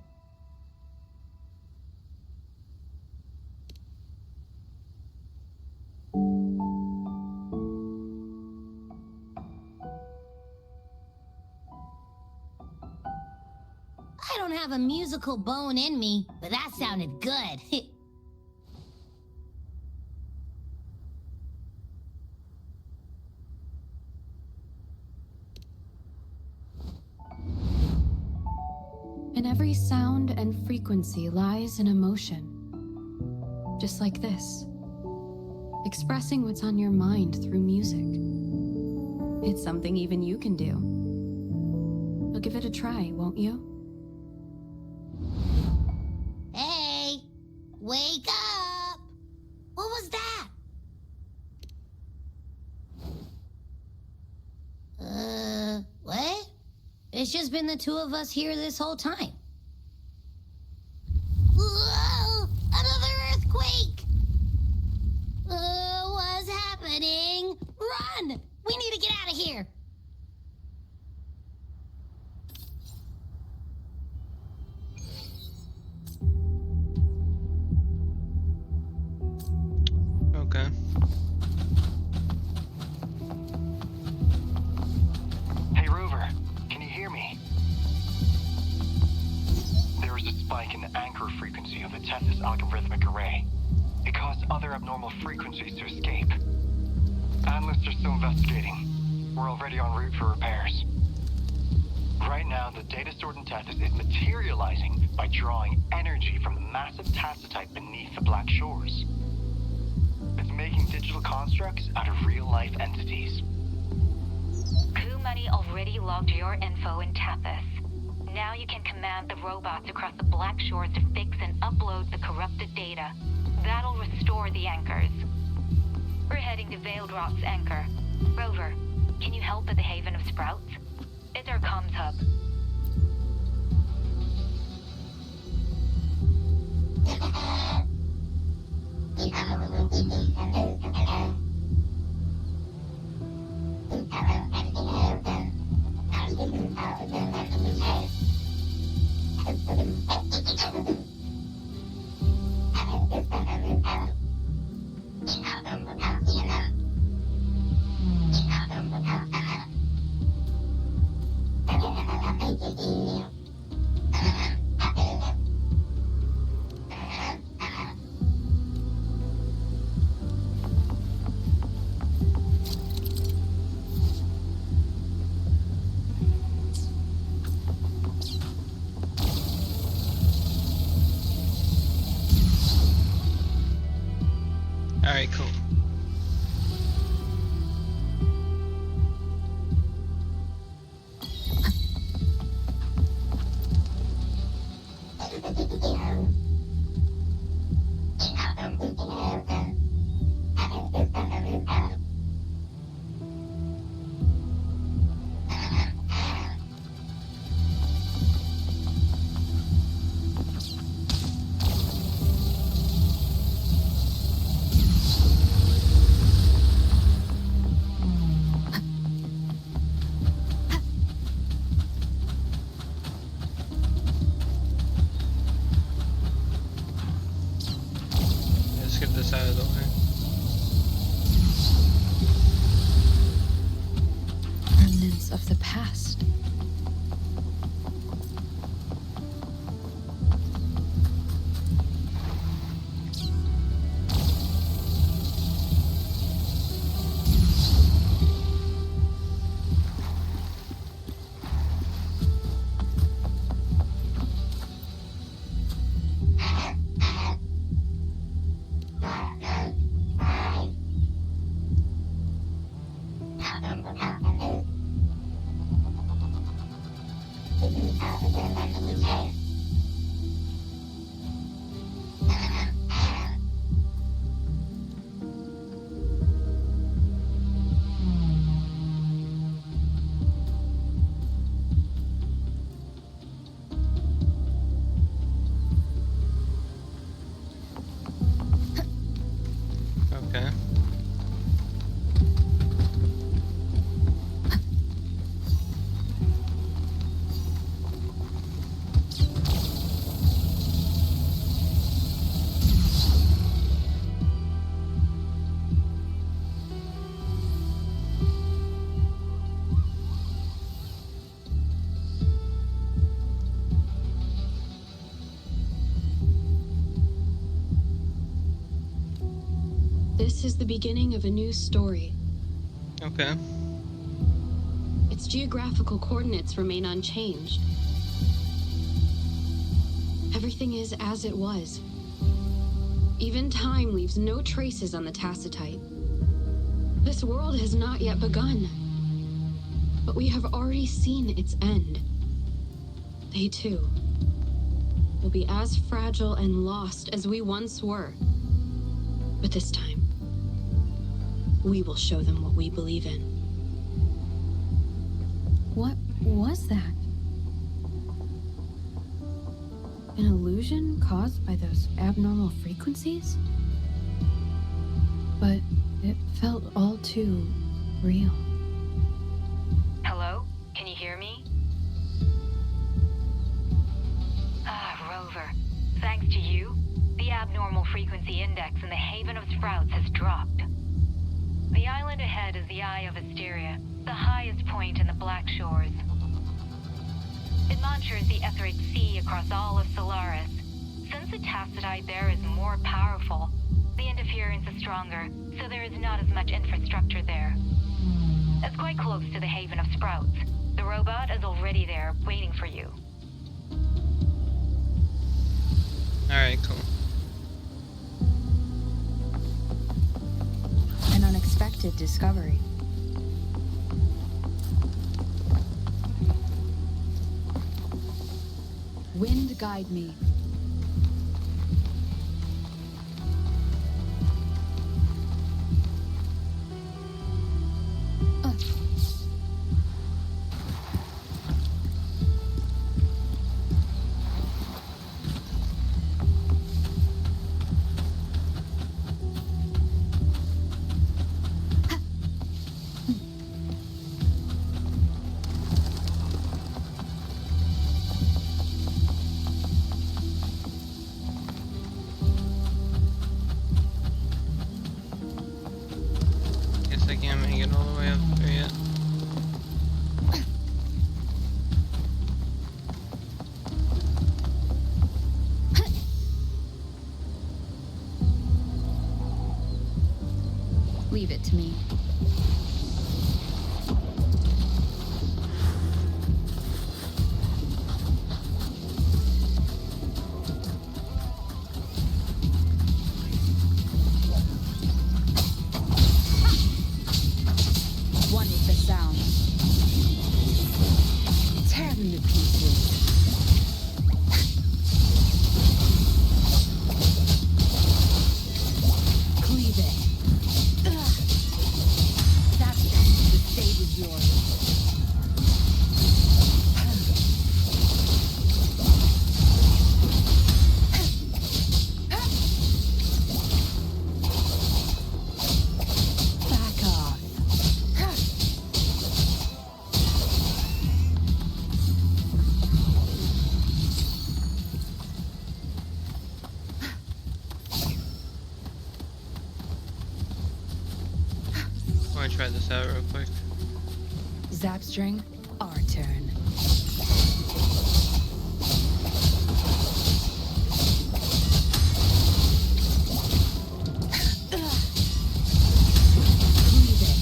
I don't have a musical bone in me, but that sounded good. In every sound and frequency lies an emotion. Just like this. Expressing what's on your mind through music. It's something even you can do. You'll give it a try, won't you? Wake up! What was that? What? It's just been the two of us here this whole time. Whoa! Another earthquake! What's happening? Run! We need to get out of here! Okay. Hey, Rover, can you hear me? There is a spike in the anchor frequency of the Tethys algorithmic array. It caused other abnormal frequencies to escape. Analysts are still investigating. We're already en route for repairs. Right now, the data stored in Tethys is materializing by drawing energy from the massive tacitite beneath the Black Shores. It's making digital constructs out of real-life entities. Coup Money already logged your info in Tethys. Now you can command the robots across the Black Shores to fix and upload the corrupted data. That'll restore the anchors. We're heading to Veiled Rock's anchor. Rover, can you help at the Haven of Sprouts? It's our comms hub. Alright, cool. Let's get this out of the way. Remnants of the past. Okay. This is the beginning of a new story. Okay. Its geographical coordinates remain unchanged. Everything is as it was. Even time leaves no traces on the tacitite. This world has not yet begun, but we have already seen its end. They too will be as fragile and lost as we once were. But this time, we will show them what we believe in. What was that? An illusion caused by those abnormal frequencies? But it felt all too real. Hello? Can you hear me? Rover. Thanks to you, the abnormal frequency index in the Haven of Sprouts has dropped. The island ahead is the Eye of Asteria, the highest point in the Black Shores. It monitors the etheric sea across all of Solaris. Since the tacitite there is more powerful, the interference is stronger, so there is not as much infrastructure there. It's quite close to the Haven of Sprouts. The robot is already there, waiting for you. Alright, cool. An unexpected discovery. Wind guide me. Guess I can't make it all the way up there yet. Leave it to me. One is the sound. Tear them to pieces. Cleave it. That's it. The stage is yours. Back off. I want to try this out real quick. Zapstring, our turn. Cleave it.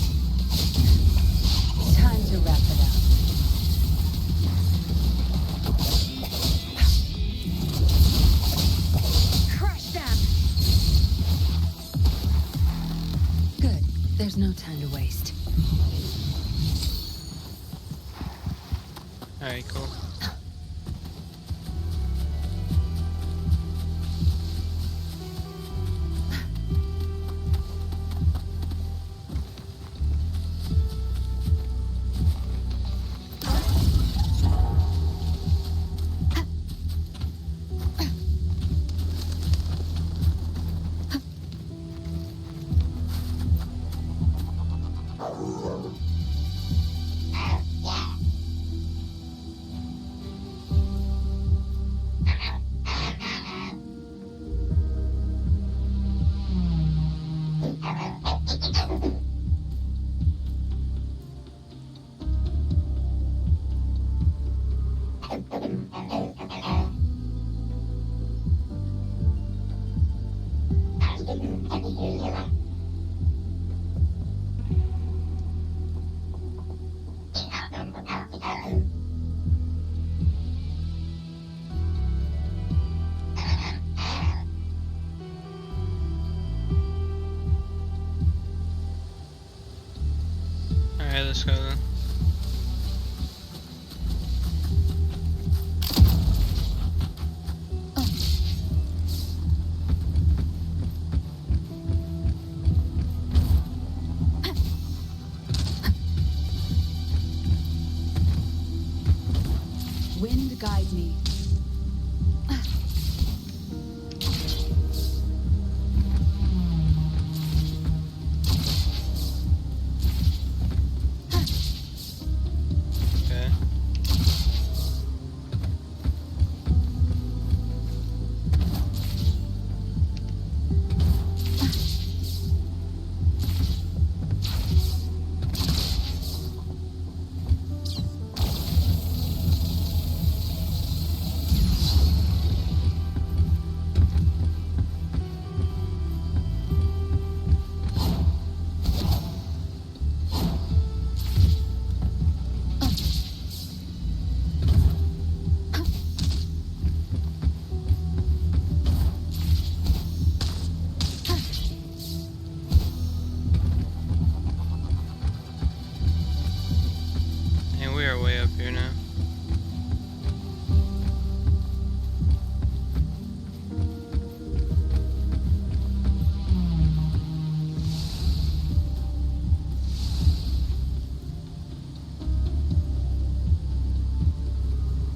Time to wrap it up. Crush them! Good. There's no time to waste. Alright, cool. Alright, let's go then.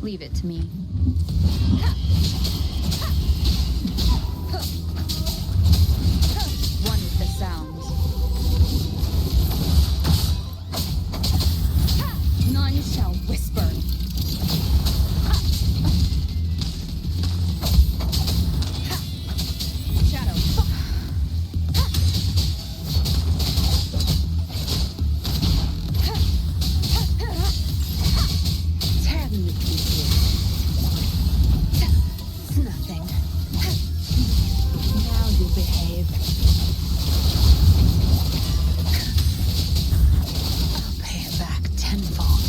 Leave it to me. One with the sounds. None shall whisper. Shadow. Tear them to pieces. It's nothing. Now you'll behave. I'll pay it back tenfold.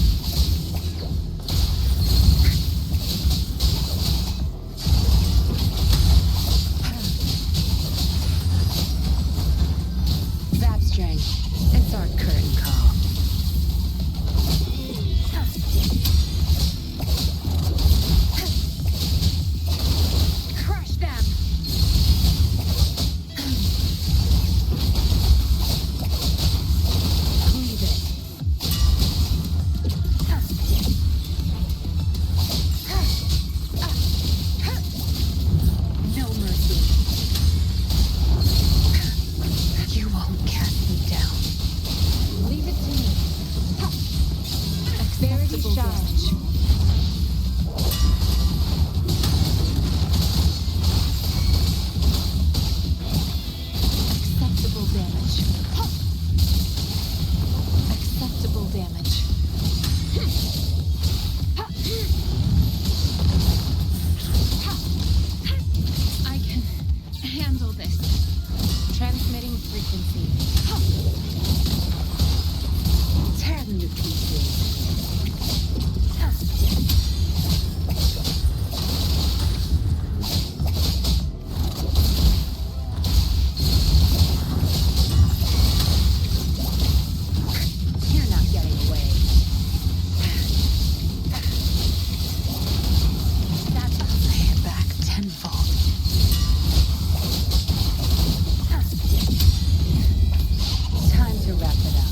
Zap string. It's our curtain call. Crush them. Cleave it. No mercy. You won't cast me down. Leave it to me. Acceptable damage. Acceptable damage. Acceptable damage. I can handle this. Transmitting frequency. Tear them to pieces. You're not getting away. That's I'll pay it back tenfold. Time to wrap it up.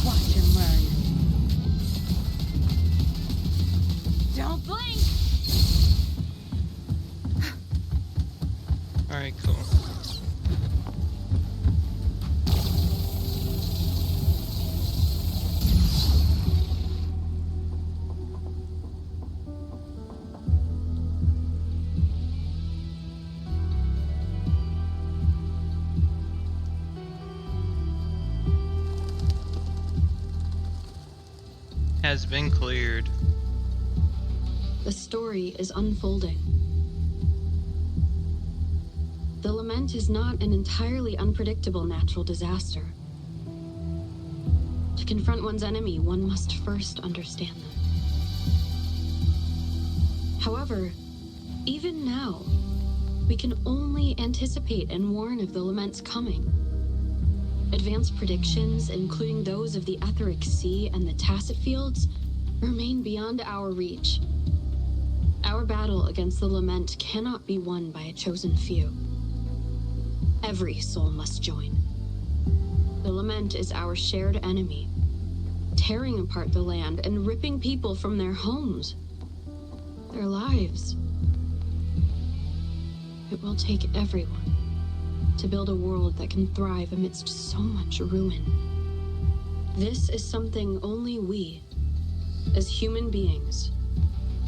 Watch and learn. Don't blink! Alright, cool. Has been cleared. The story is unfolding. The lament is not an entirely unpredictable natural disaster. To confront one's enemy, one must first understand them. However, even now, we can only anticipate and warn of the lament's coming. Advanced predictions, including those of the Etheric Sea and the Tacit Fields, remain beyond our reach. Our battle against the lament cannot be won by a chosen few. Every soul must join. The lament is our shared enemy, tearing apart the land and ripping people from their homes, their lives. It will take everyone to build a world that can thrive amidst so much ruin. This is something only we, as human beings,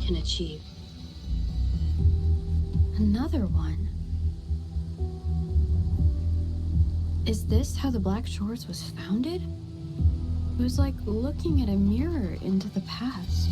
can achieve. Another one. Is this how the Black Shores was founded? It was like looking at a mirror into the past.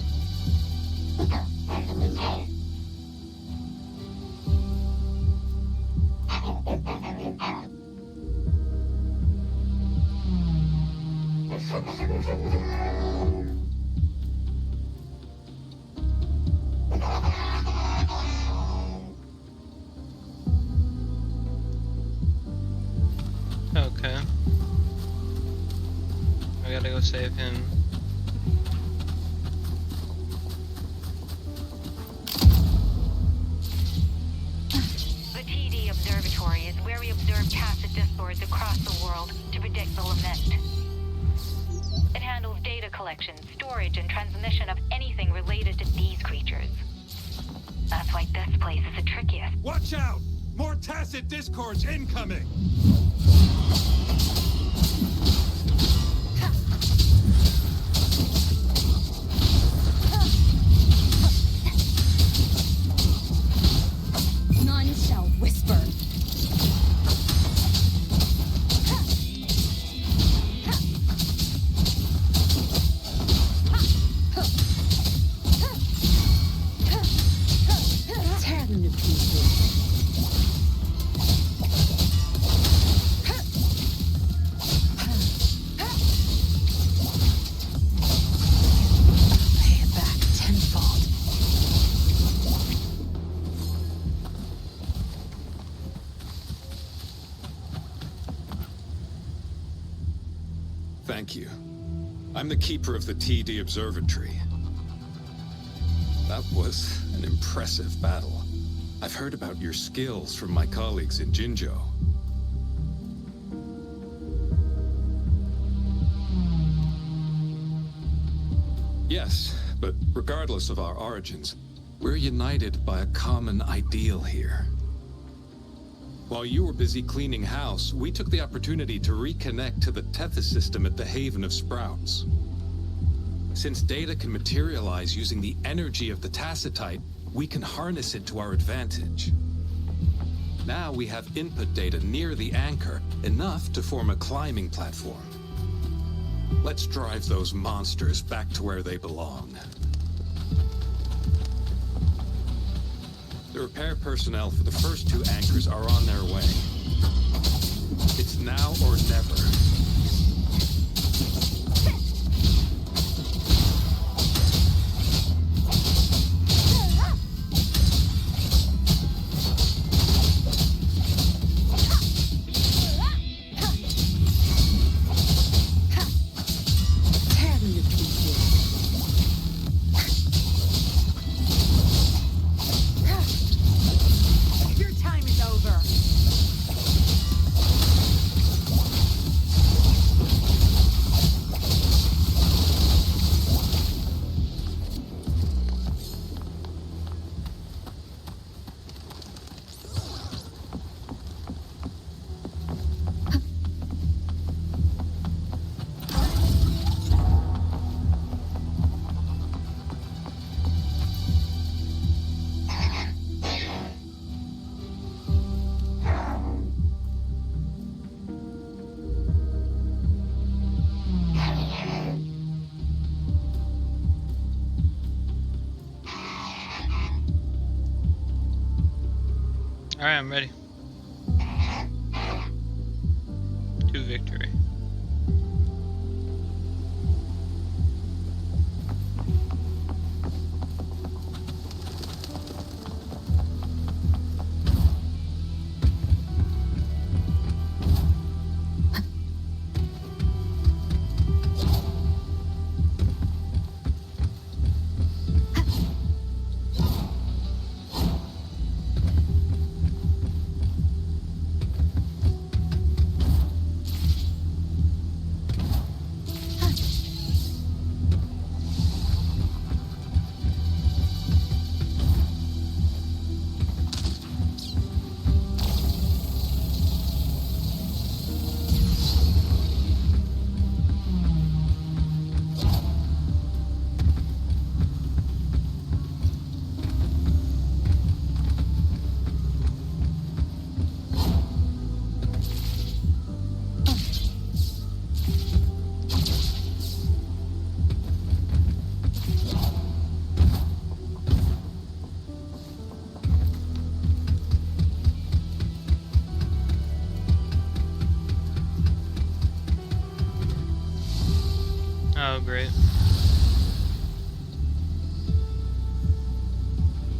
Okay. gotta go save him. The TD Observatory is where we observe tacit discords across the world to predict the lament. It handles data collection, storage, and transmission of anything related to these creatures. That's why this place is the trickiest. Watch out! More tacit discords incoming! None shall whisper. Tear them to pieces. Pay it back tenfold. Thank you. I'm the keeper of the TD Observatory. That was an impressive battle. I've heard about your skills from my colleagues in Jinzhou. Yes, but regardless of our origins, we're united by a common ideal here. While you were busy cleaning house, we took the opportunity to reconnect to the Tethys system at the Haven of Sprouts. Since data can materialize using the energy of the Tacitite, we can harness it to our advantage. Now we have input data near the anchor, enough to form a climbing platform. Let's drive those monsters back to where they belong. The repair personnel for the first two anchors are on their way. It's now or never. Tear them to pieces. Your time is over. Alright, I'm ready. To victory. Oh, great.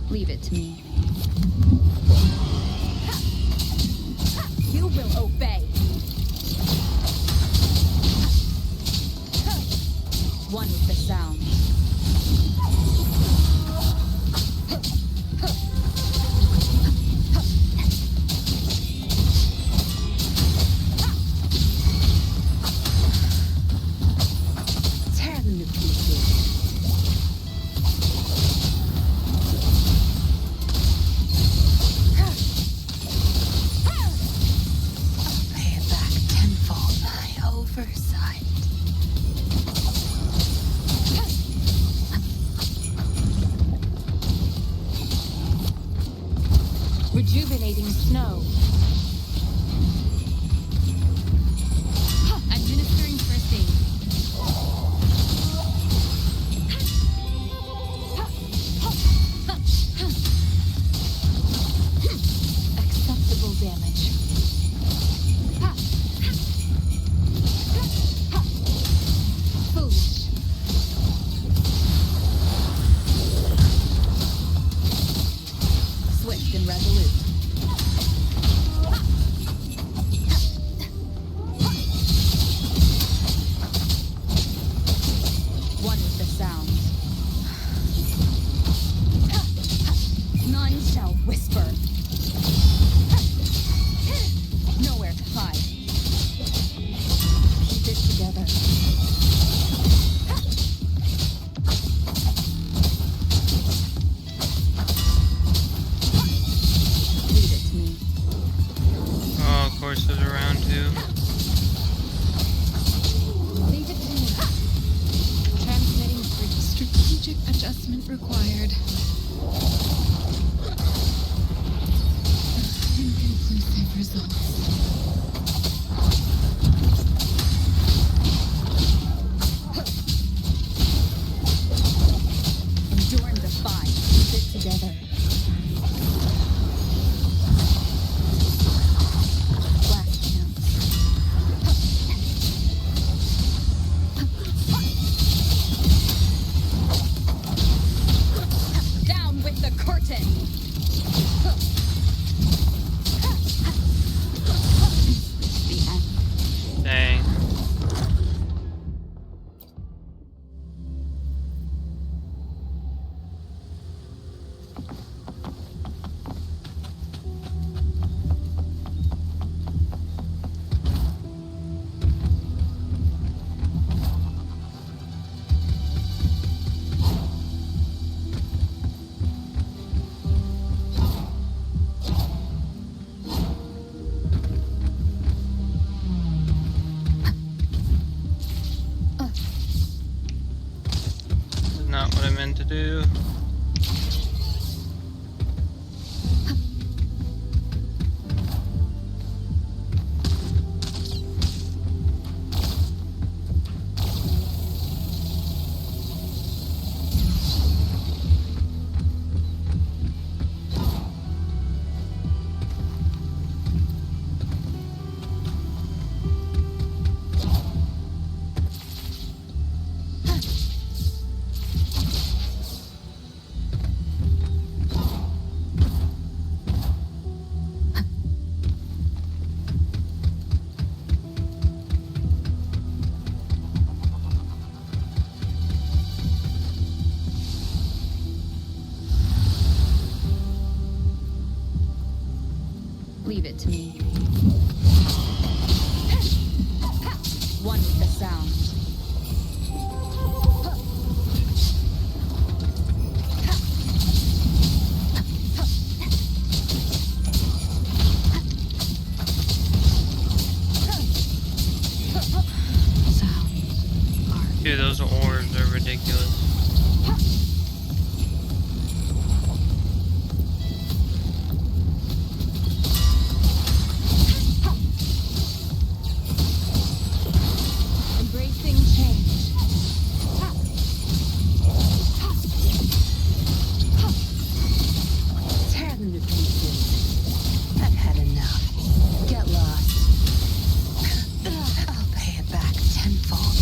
Leave it to me. You will obey. One with the sound. Tear them to pieces. I'll pay it back tenfold. My oversight. Rejuvenating snow. Administering first aid. Acceptable damage. Foolish. Swift and resolute. One with the sound. None shall whisper. Nowhere to hide. Keep it together. Leave it to me. Oh, of course, there's a round two. Leave it to me. Transmitting for strategic adjustment required. Inconclusive results. Endure and defy. Keep it together. Last chance. Down with the curtain. The end. Dang. This is not what I meant to do. Leave it to me. One with the sound. Dude, those orbs are ridiculous. Embracing change. Tear them to pieces. I've had enough. Get lost. I'll pay it back tenfold.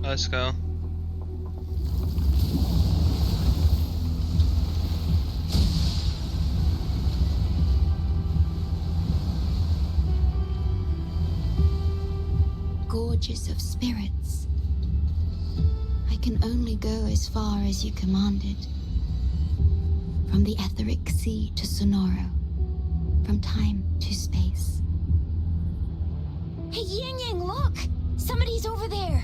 Let's go. Gorges of spirits. I can only go as far as you commanded. From the etheric sea to Sonoro. From time to space. Hey, Yin Yang, look! Somebody's over there!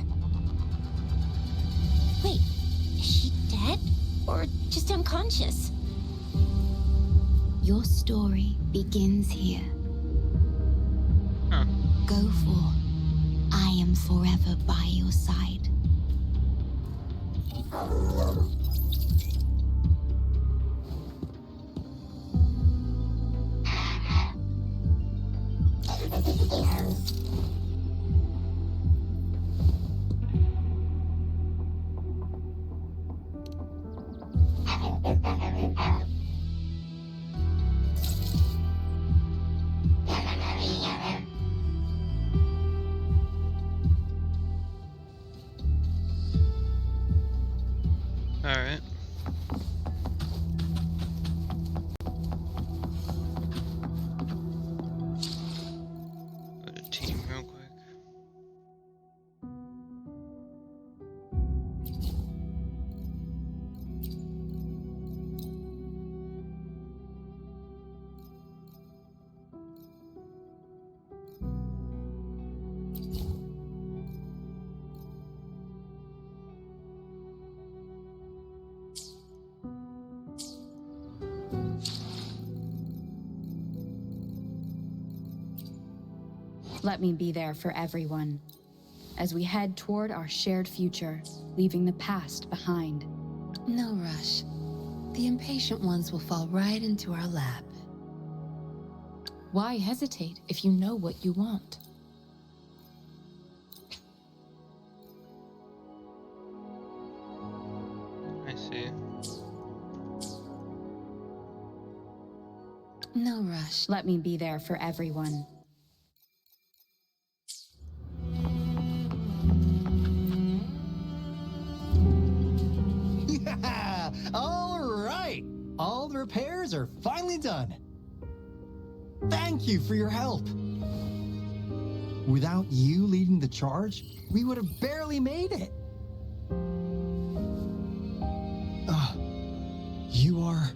Wait, is she dead? Or just unconscious? Your story begins here. Huh. Go forth. I am forever by your side. Alright. Go to team real quick. Let me be there for everyone, as we head toward our shared future, leaving the past behind. No rush. The impatient ones will fall right into our lap. Why hesitate if you know what you want? I see. No rush. Let me be there for everyone. Yeah! All right! All the repairs are finally done. Thank you for your help. Without you leading the charge, we would have barely made it. You are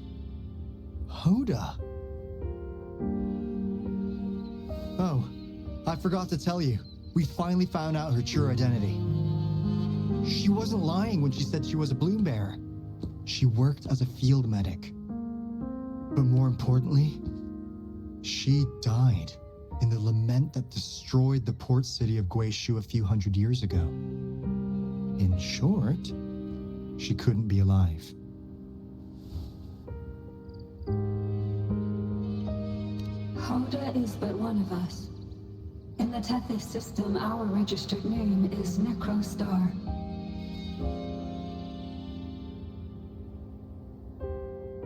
Hoda. Oh, I forgot to tell you. We finally found out her true identity. She wasn't lying when she said she was a bloom bearer. She worked as a field medic. But more importantly, she died in the lament that destroyed the port city of Guishu a few hundred years ago. In short, she couldn't be alive. Hoda is but one of us. In the Tethys system, our registered name is Necrostar.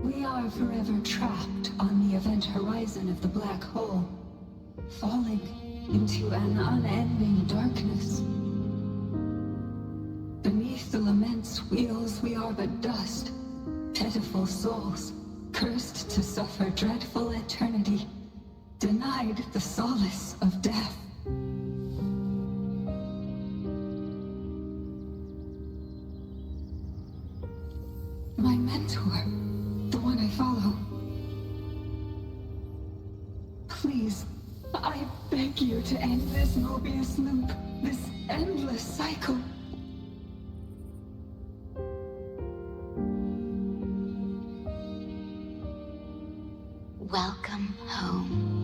We are forever trapped on the event horizon of the black hole, falling into an unending darkness. Beneath the lament's wheels, we are but dust, pitiful souls, cursed to suffer dreadful eternity, denied the solace of death. My mentor, the one I follow. Please, I beg you to end this Mobius loop, this endless cycle. Welcome home.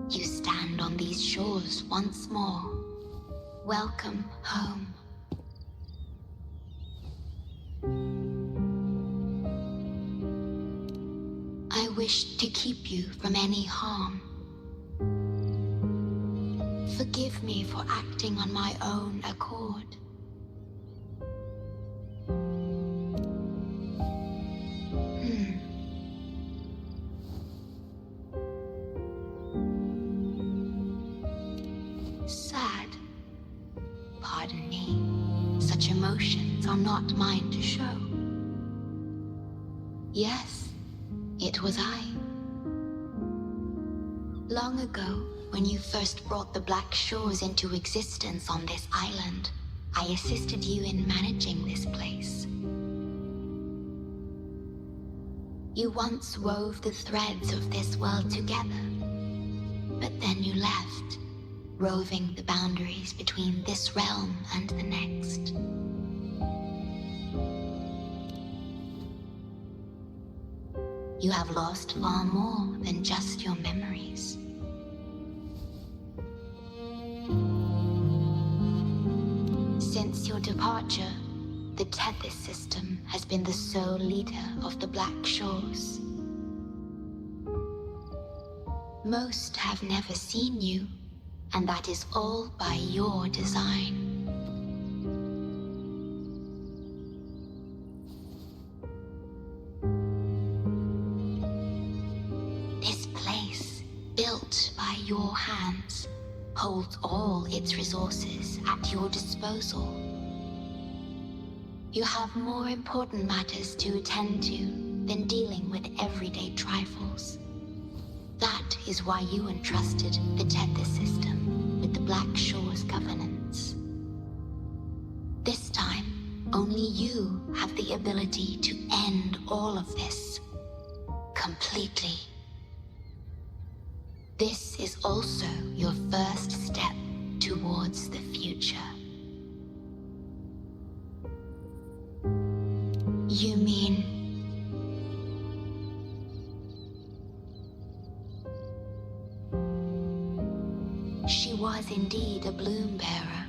You stand on these shores once more. Welcome home. I wish to keep you from any harm. Forgive me for acting on my own accord. emotions are not mine to show. Yes, it was I. Long ago, when you first brought the Black Shores into existence on this island, I assisted you in managing this place. You once wove the threads of this world together, but then you left, roving the boundaries between this realm and the next. You have lost far more than just your memories. Since your departure, the Tethys system has been the sole leader of the Black Shores. Most have never seen you, and that is all by your design. This place, built by your hands, holds all its resources at your disposal. You have more important matters to attend to than dealing with everyday trifles. That is why you entrusted the Tethys system with the Black Shores governance. This time, only you have the ability to end all of this. Completely. This is also your first step towards the future. You mean... She was indeed a bloom bearer,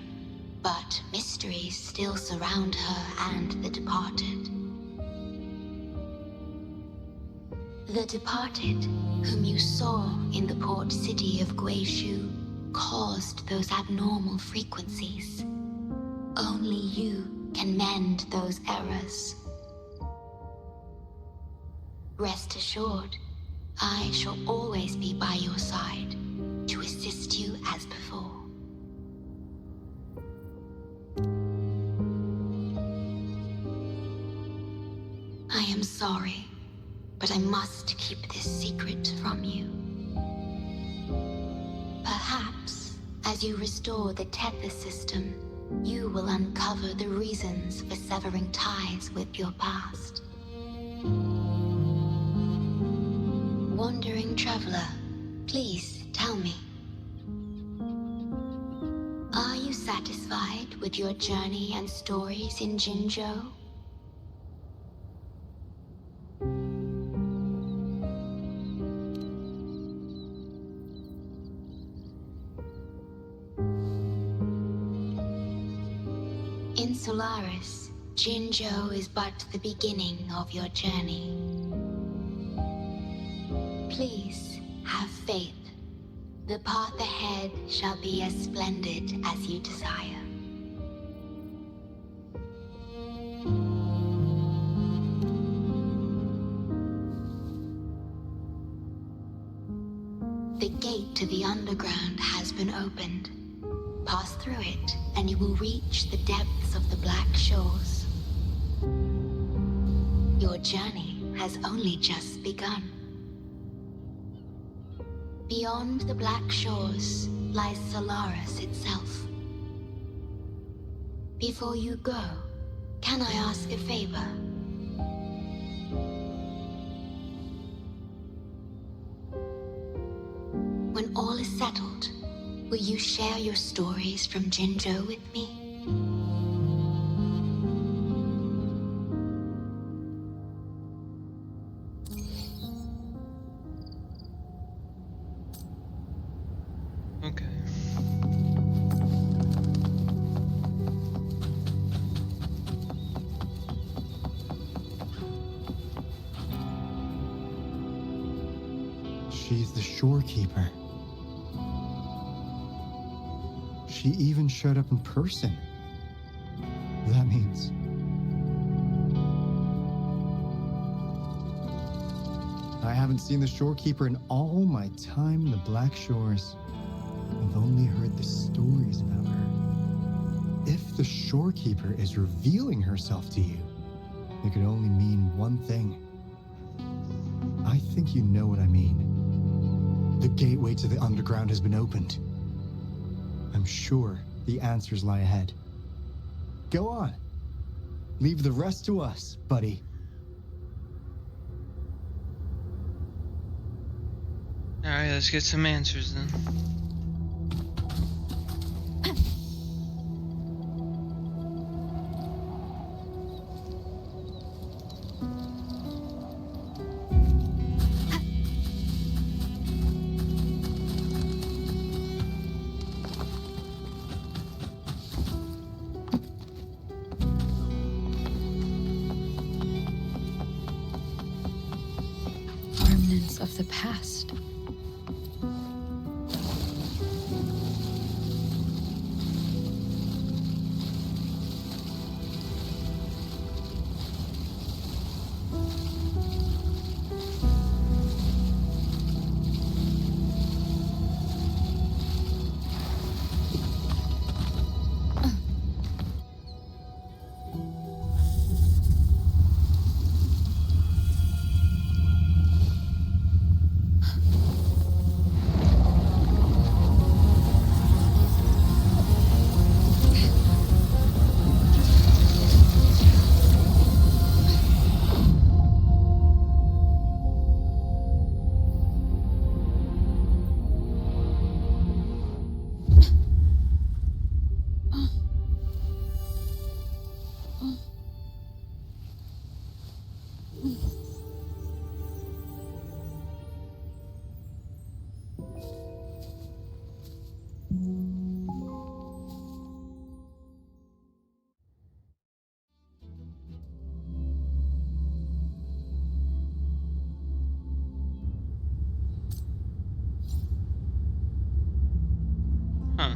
but mysteries still surround her and the departed. The departed, whom you saw in the port city of Guizhou, caused those abnormal frequencies. Only you can mend those errors. Rest assured, I shall always be by your side to assist you as before. I am sorry, but I must keep this secret from you. Perhaps, as you restore the Tethys system, you will uncover the reasons for severing ties with your past. Wandering traveler, please tell me. Are you satisfied with your journey and stories in Jinzhou? In Solaris, Jinzhou is but the beginning of your journey. Please have faith. The path ahead shall be as splendid as you desire. The gate to the underground has been opened. Pass through it, and you will reach the depths of the Black Shores. Your journey has only just begun. Beyond the Black Shores lies Solaris itself. Before you go, can I ask a favor? When all is settled, will you share your stories from Jinzhou with me? Okay. She's the shorekeeper. She even showed up in person. That means... I haven't seen the shorekeeper in all my time in the Black Shores. I've only heard the stories about her. If the Shorekeeper is revealing herself to you, it could only mean one thing. I think you know what I mean. The gateway to the underground has been opened. I'm sure the answers lie ahead. Go on. Leave the rest to us, buddy. Alright, let's get some answers then. Remnants of the past. Huh.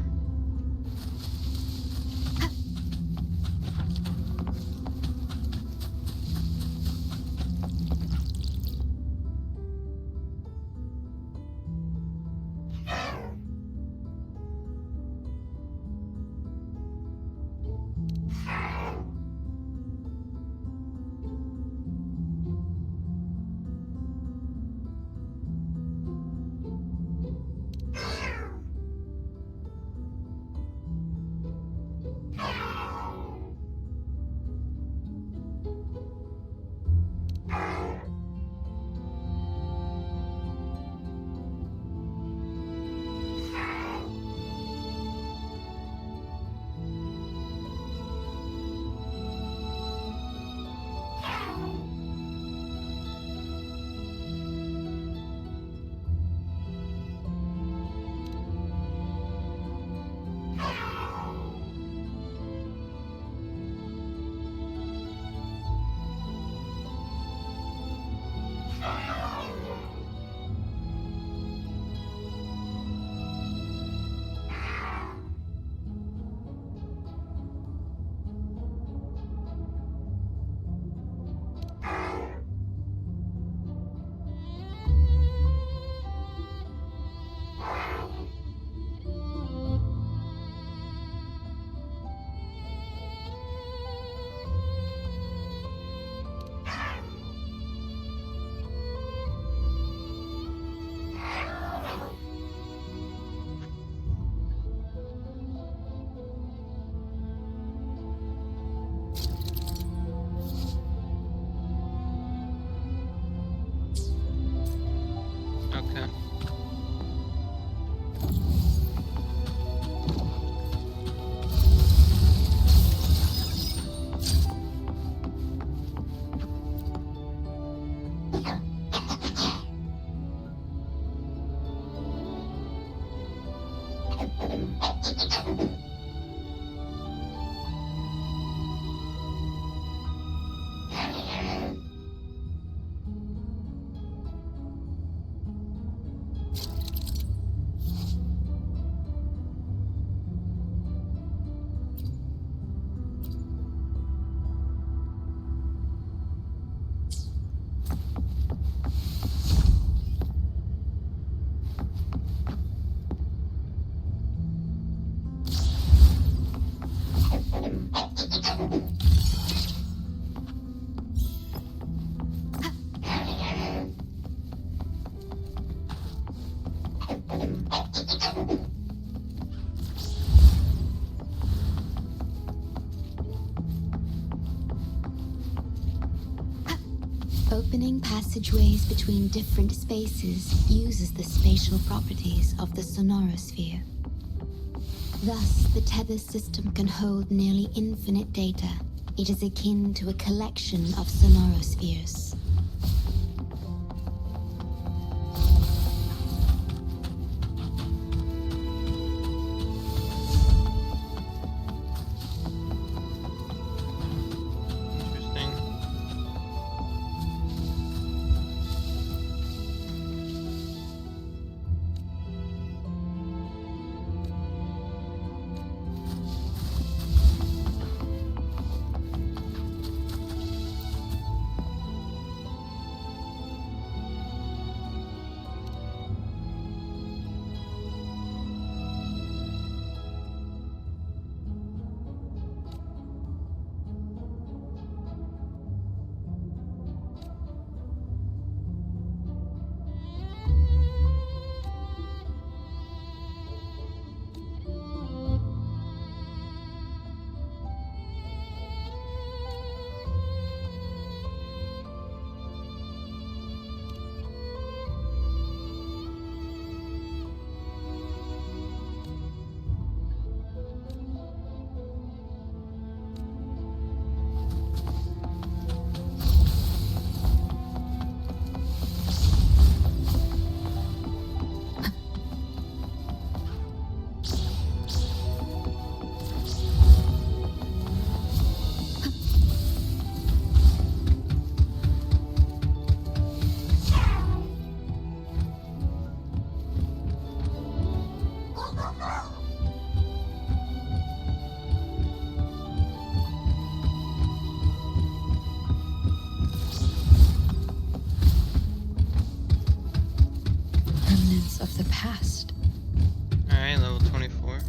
Okay. passageways between different spaces uses the spatial properties of the sonorosphere. Thus, the tether system can hold nearly infinite data. It is akin to a collection of sonorospheres. Of the past. Alright, level 24.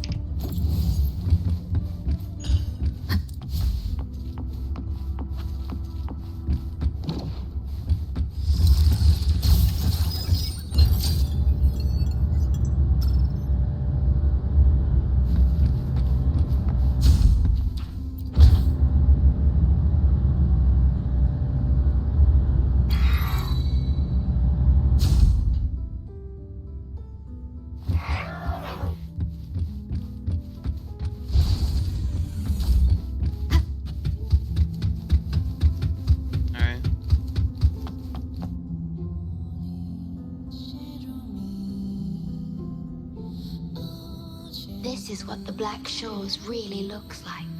This is what the Black Shores really looks like.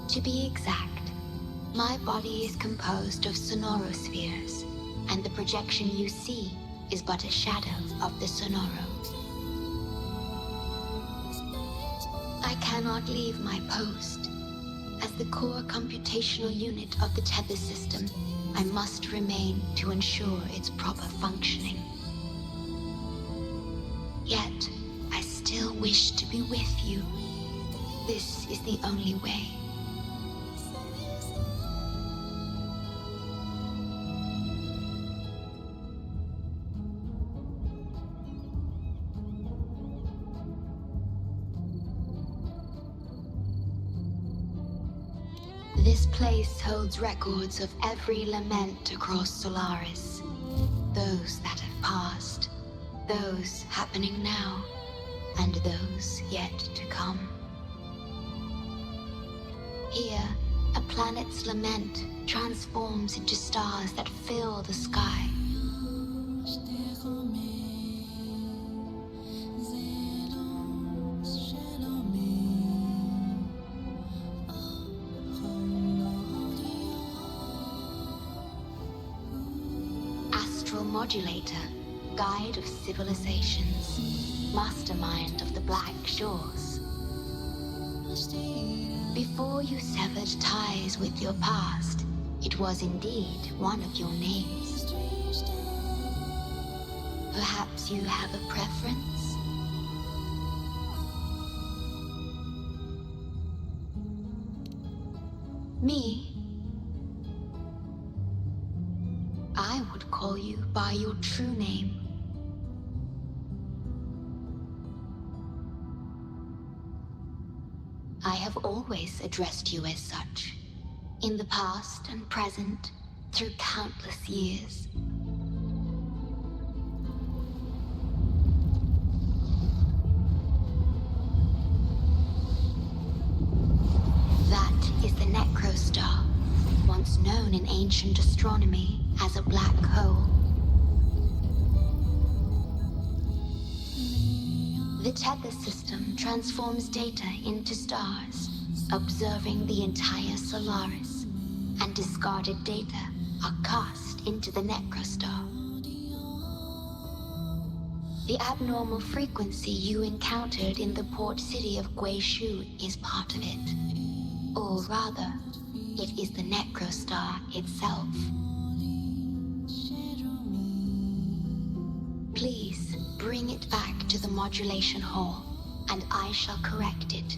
To be exact, my body is composed of sonorospheres, and the projection you see is but a shadow of the sonoro. I cannot leave my post. As the core computational unit of the tether system, I must remain to ensure its proper functioning. Yet, I still wish to be with you. This is the only way. This place holds records of every lament across Solaris. Those that have passed, those happening now, and those yet to come. Here, a planet's lament transforms into stars that fill the sky. Modulator, guide of civilizations, mastermind of the Black Shores. Before you severed ties with your past, it was indeed one of your names. Perhaps you have a preference? Me? I would call you by your true name. always addressed you as such. In the past and present, through countless years. That is the Necrostar, once known in ancient astronomy as a black hole. The tether system transforms data into stars, observing the entire Solaris, and discarded data are cast into the Necrostar. The abnormal frequency you encountered in the port city of Guishu is part of it. Or rather, it is the Necrostar itself. Please bring it back to the modulation hall, and I shall correct it.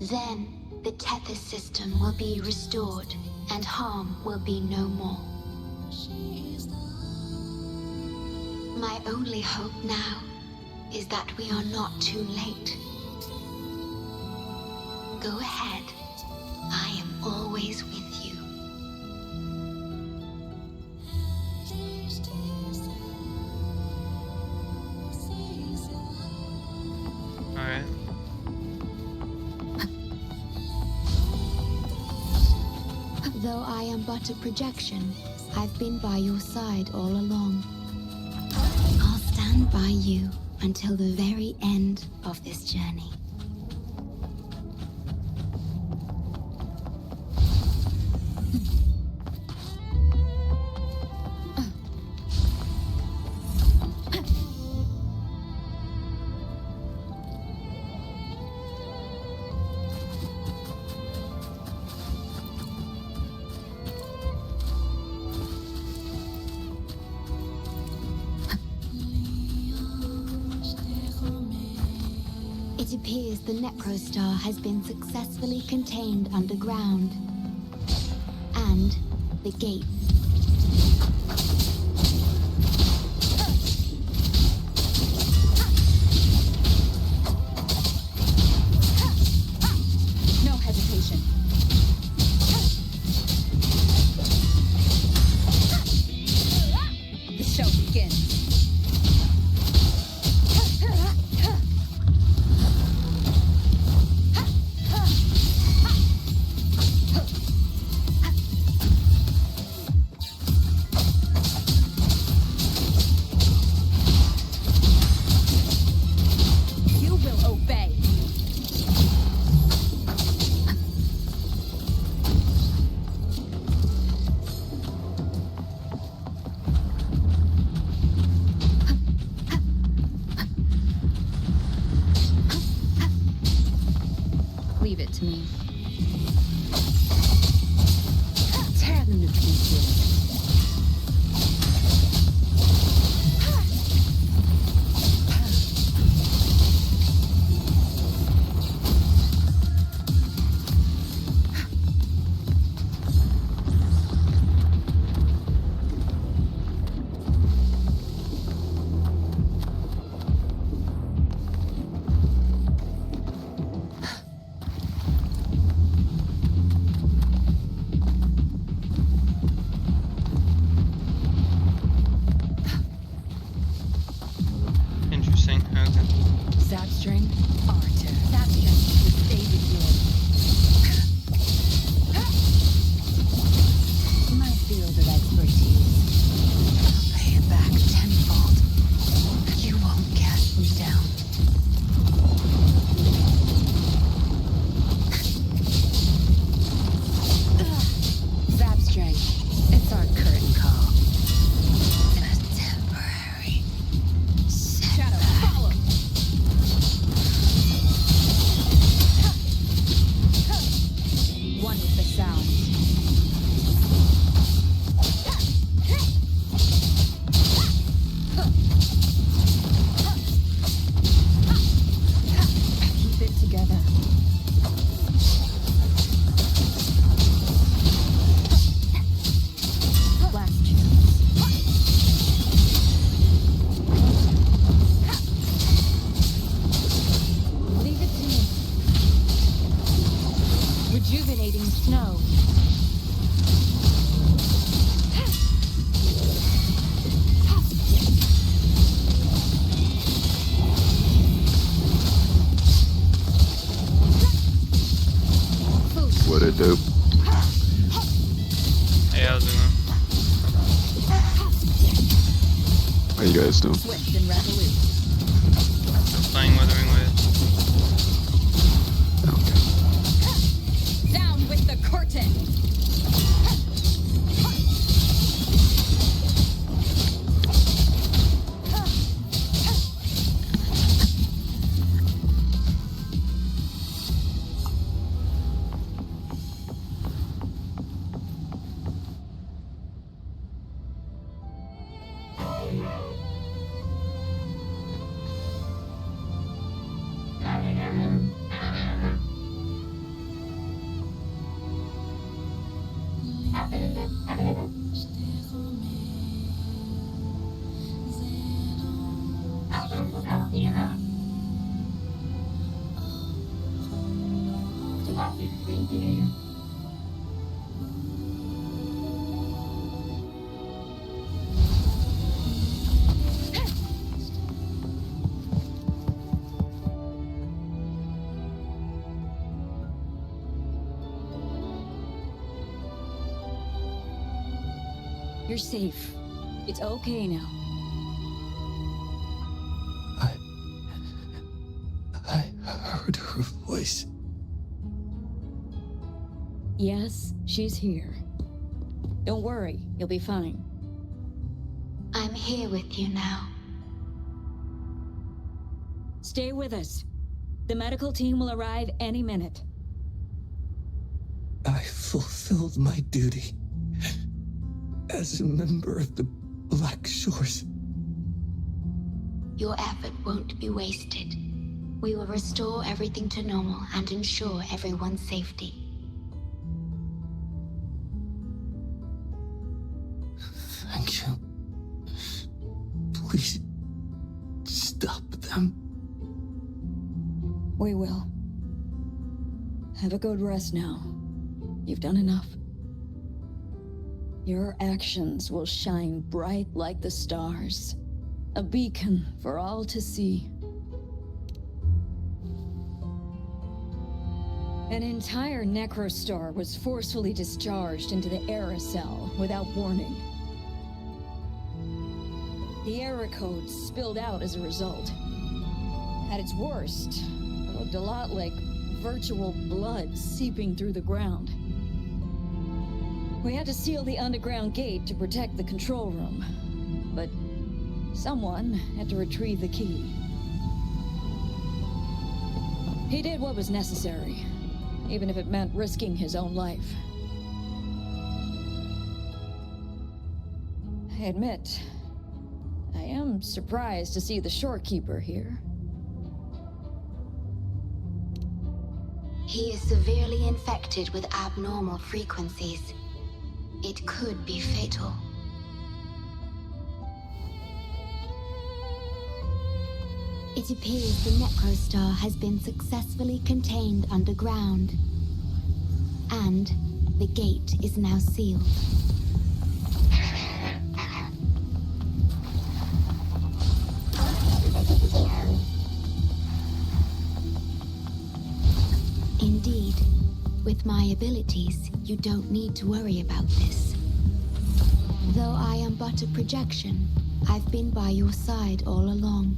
Then, the tether system will be restored, and harm will be no more. My only hope now is that we are not too late. Go ahead. I am always with you. Alright. Though I am but a projection, I've been by your side all along. I'll stand by you until the very end of this journey. It appears the Necrostar has been successfully contained underground. And the gates. No hesitation. The show begins. Leave it to me. Tear them to pieces. Interesting. Okay. Zapstring, Arter. Zapstring, the stage is yours. My field of expertise. I'll pay it back tenfold. You won't cast me down. Zapstring, it's our curtain call. A temporary Shadow, follow! One with the sound. Keep it together. Last chance. Leave it rejuvenating snow. What a dope. Hey, how's it going? How you guys doing? Swift and resolute. Playing Wuthering Waves. Down with the curtain! You're safe. It's okay now. I heard her voice. Yes, she's here. Don't worry, you'll be fine. I'm here with you now. Stay with us. The medical team will arrive any minute. I fulfilled my duty as a member of the Black Shores. Your effort won't be wasted. We will restore everything to normal and ensure everyone's safety. Thank you. Please stop them. We will. Have a good rest now. You've done enough. Your actions will shine bright like the stars. A beacon for all to see. An entire necrostar was forcefully discharged into the aerosol without warning. The error codes spilled out as a result. At its worst, it looked a lot like virtual blood seeping through the ground. We had to seal the underground gate to protect the control room, but someone had to retrieve the key. He did what was necessary, even if it meant risking his own life. I admit, I am surprised to see the shorekeeper here. He is severely infected with abnormal frequencies. It could be fatal. It appears the necrostar has been successfully contained underground. And the gate is now sealed. Indeed, with my abilities, you don't need to worry about this. Though I am but a projection, I've been by your side all along.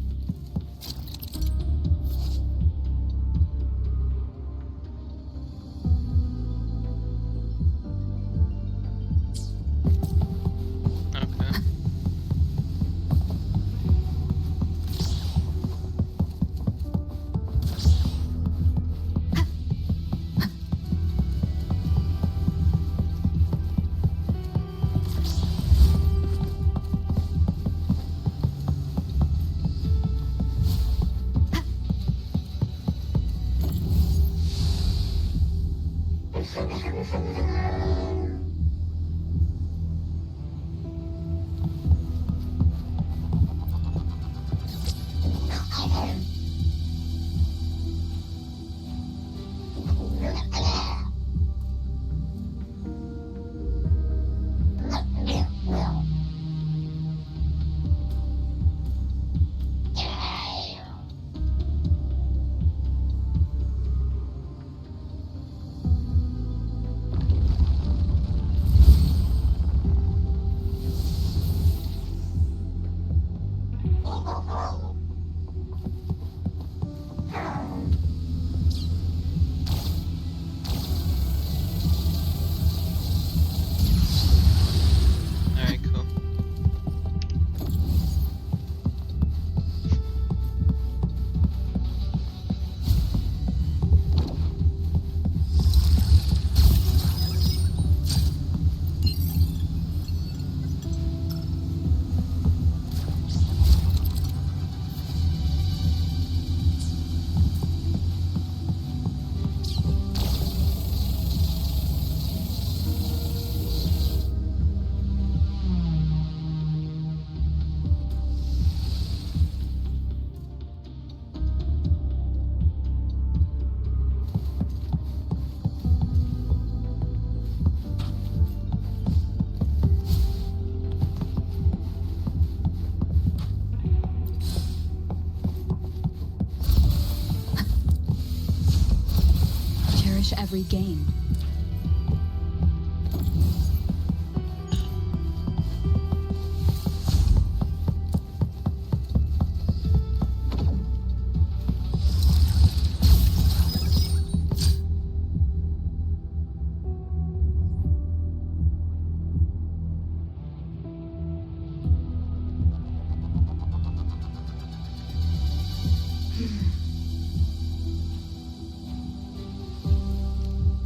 cherish every gain.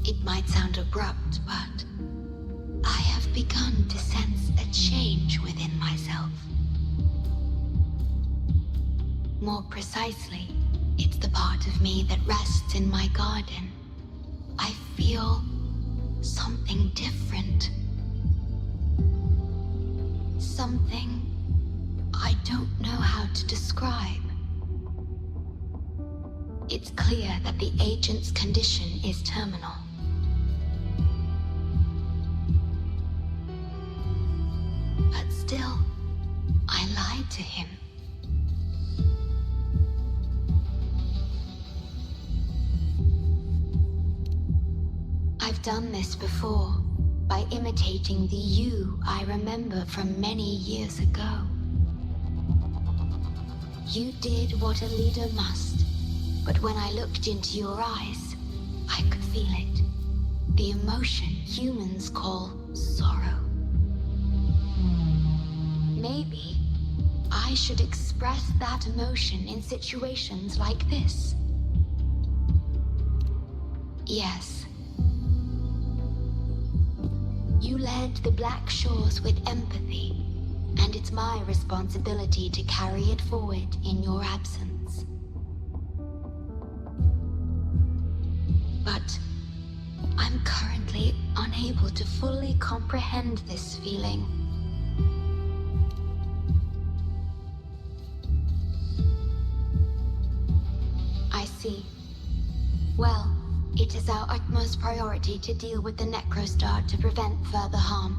It might sound abrupt, but I have begun to sense a change within myself. More precisely, it's the part of me that rests in my garden. I feel something different. Something I don't know how to describe. It's clear that the agent's condition is terminal. But still, I lied to him. I've done this before, by imitating the you I remember from many years ago. You did what a leader must, but when I looked into your eyes, I could feel it. The emotion humans call sorrow. Maybe I should express that emotion in situations like this. Yes. You led the Black Shores with empathy, and it's my responsibility to carry it forward in your absence. But I'm currently unable to fully comprehend this feeling. I see. Well, it is our utmost priority to deal with the Necrostar to prevent further harm.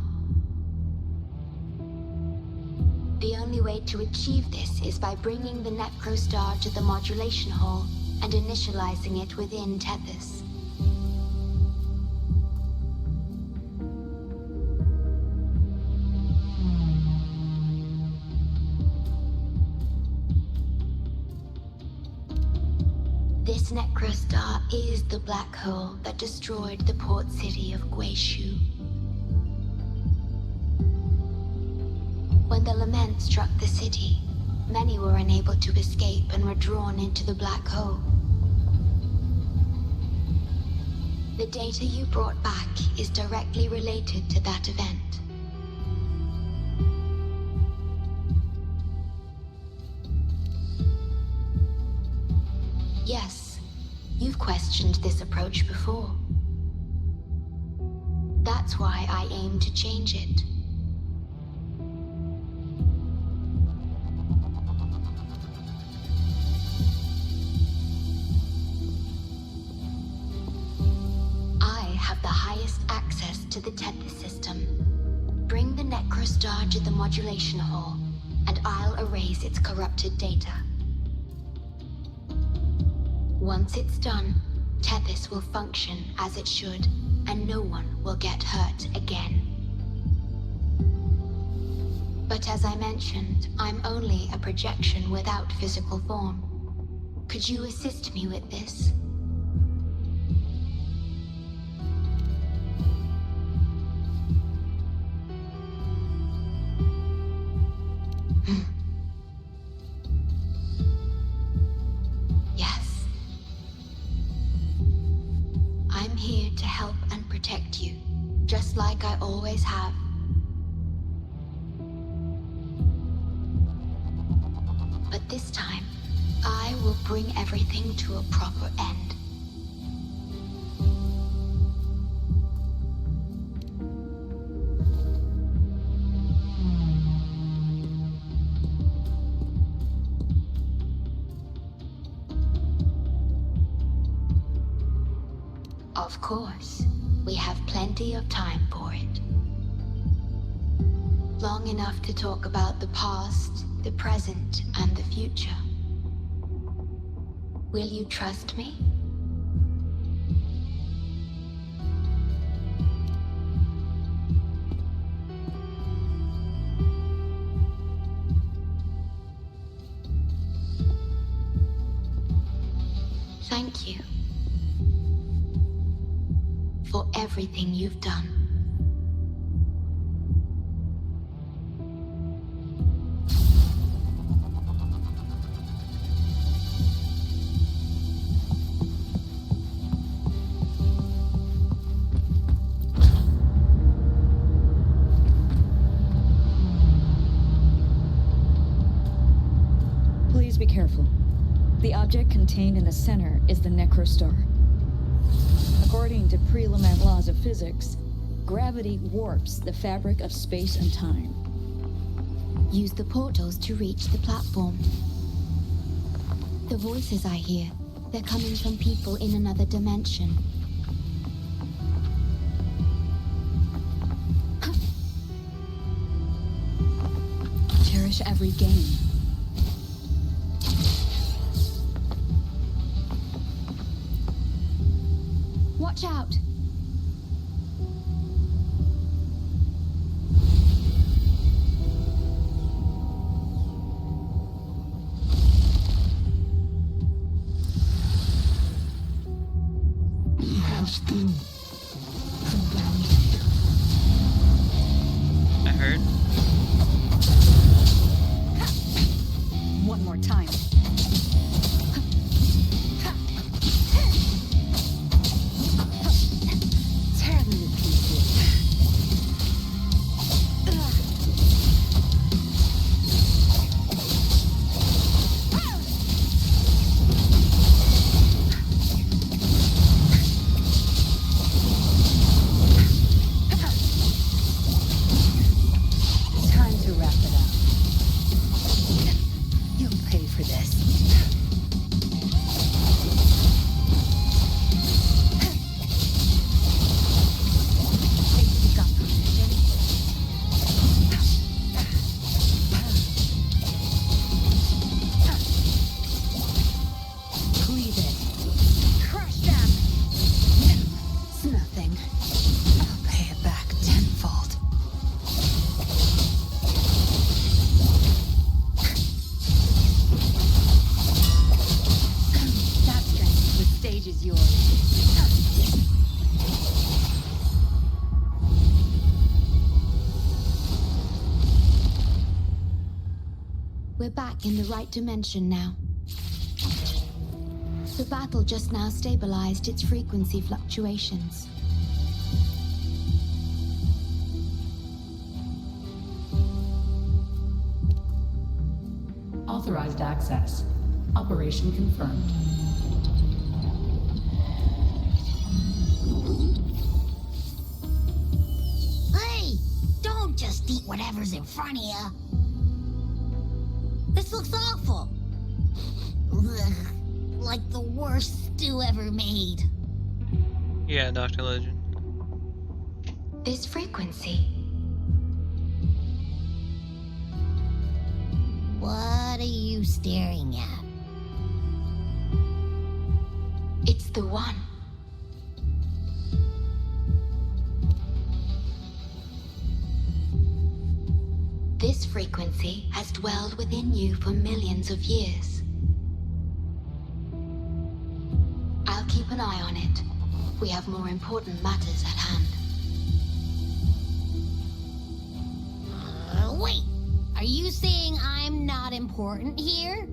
The only way to achieve this is by bringing the Necrostar to the modulation hole and initializing it within Tethys. This Necrostar is the black hole that destroyed the port city of Guishu. When the lament struck the city, many were unable to escape and were drawn into the black hole. The data you brought back is directly related to that event. Yes, you've questioned this approach before. That's why I aim to change it. I have the highest access to the Tethys system. Bring the Necrostar to the modulation hall, and I'll erase its corrupted data. Once it's done, Tethys will function as it should, and no one will get hurt again. But as I mentioned, I'm only a projection without physical form. Could you assist me with this? Yes. I'm here to help and protect you, just like I always have. But this time, I will bring everything to a proper end. Of course, we have plenty of time for it. Long enough to talk about the past, the present, and the future. Will you trust me? Thank you for everything you've done. Please be careful. The object contained in the center is the Necrostar. According to pre-Lament laws of physics, gravity warps the fabric of space and time. Use the portals to reach the platform. The voices I hear, they're coming from people in another dimension. Cherish every gain. Watch out! I heard. One more time. Tear them to pieces. Time to wrap it up. You'll pay for this. You got permission? Cleave it. Crush them. It's nothing. I'll pay it back tenfold. That strength, the stage is yours. We're back in the right dimension now. The battle just now stabilized its frequency fluctuations. Authorized access. Operation confirmed. Hey! Don't just eat whatever's in front of you. This looks awful. Ugh, like the worst stew ever made. Yeah, Dr. Legend. This frequency. What are you staring at? It's the one. This frequency has dwelled within you for millions of years. I'll keep an eye on it. We have more important matters at hand. Wait! Are you saying I'm not important here?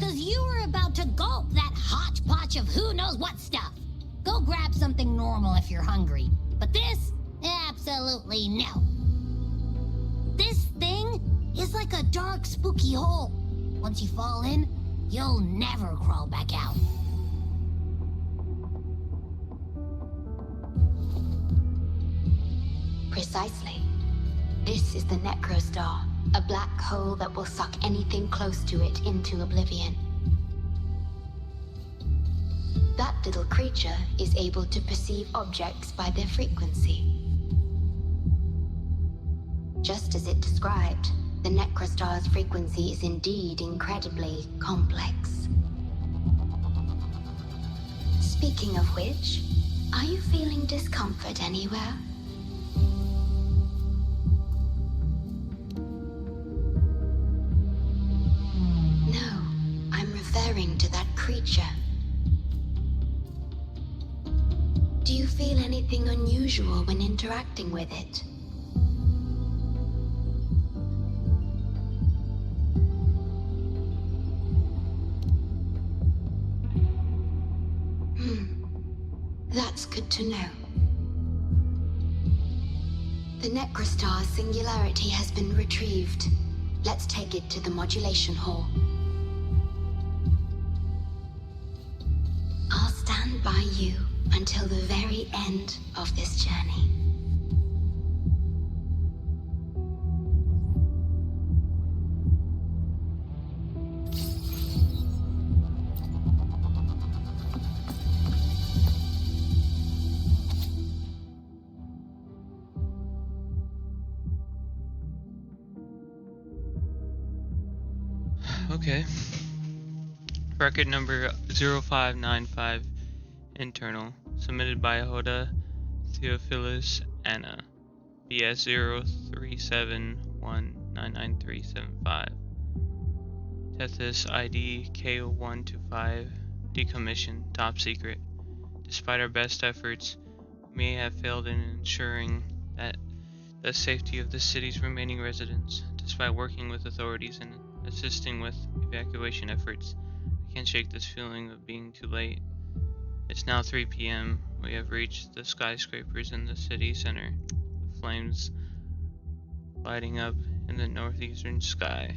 Cause you were about to gulp that hodgepodge of who knows what stuff. Go grab something normal if you're hungry. But this? Absolutely no. This thing is like a dark, spooky hole. Once you fall in, you'll never crawl back out. Precisely. This is the Necrostar, a black hole that will suck anything close to it into oblivion. That little creature is able to perceive objects by their frequency. Just as it described, the Necrostar's frequency is indeed incredibly complex. Speaking of which, are you feeling discomfort anywhere? No, creature. Do you feel anything unusual when interacting with it? That's good to know. The Necrostar singularity has been retrieved. Let's take it to the modulation hall. I'll stand by you until the very end of this journey. Okay. Record number 0595 internal, submitted by Hoda Theophilus Anna, BS 0371999375. Tethys ID K0125, decommissioned, top secret. Despite our best efforts, we may have failed in ensuring that the safety of the city's remaining residents. Despite working with authorities and assisting with evacuation efforts, I can't shake this feeling of being too late. It's now 3 p.m. We have reached the skyscrapers in the city center, with flames lighting up in the northeastern sky.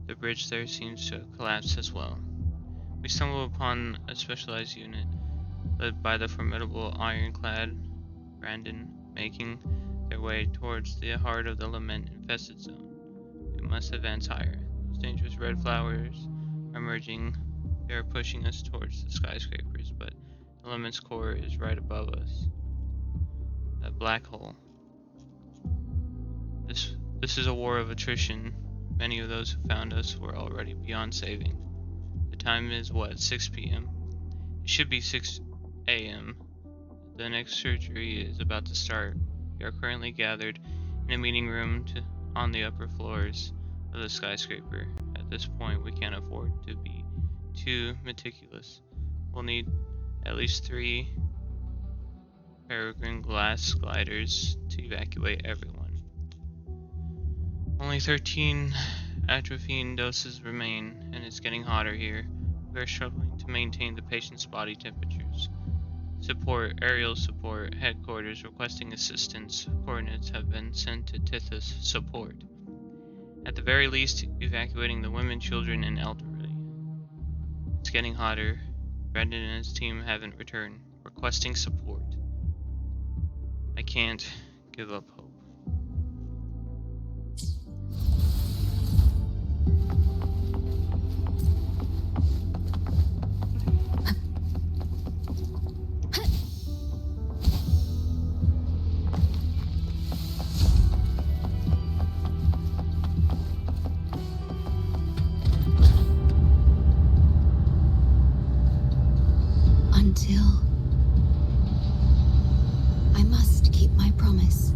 The bridge there seems to have collapsed as well. We stumble upon a specialized unit, led by the formidable ironclad Brandon, making their way towards the heart of the lament-infested zone. We must advance higher. Those dangerous red flowers are emerging. They are pushing us towards the skyscrapers, but the lament's core is right above us. A black hole. This is a war of attrition. Many of those who found us were already beyond saving. The time is, 6 p.m.? It should be 6 a.m. The next surgery is about to start. We are currently gathered in a meeting room on the upper floors of the skyscraper. At this point, we can't afford to be too meticulous. We'll need at least 3 peregrine glass gliders to evacuate everyone. Only 13 atropine doses remain, and it's getting hotter here. We are struggling to maintain the patient's body temperatures. Aerial support, headquarters requesting assistance. Coordinates have been sent to Tithys support. At the very least, evacuating the women, children, and elderly. It's getting hotter. Brandon and his team haven't returned, requesting support. I can't give up hope. Until I must keep my promise.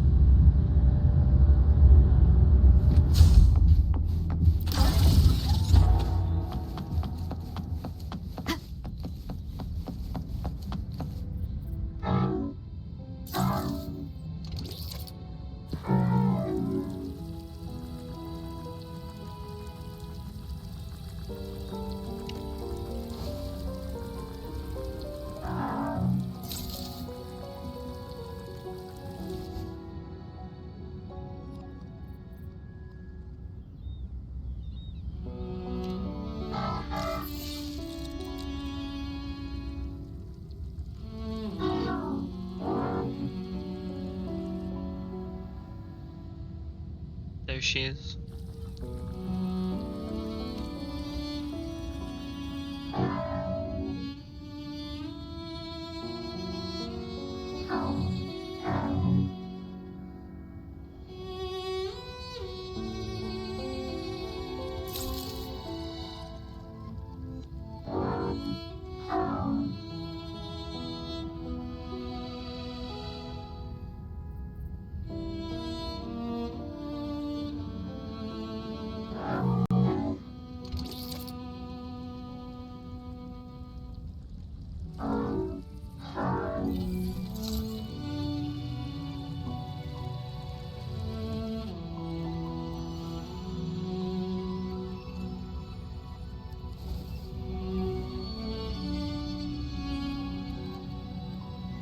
There she is.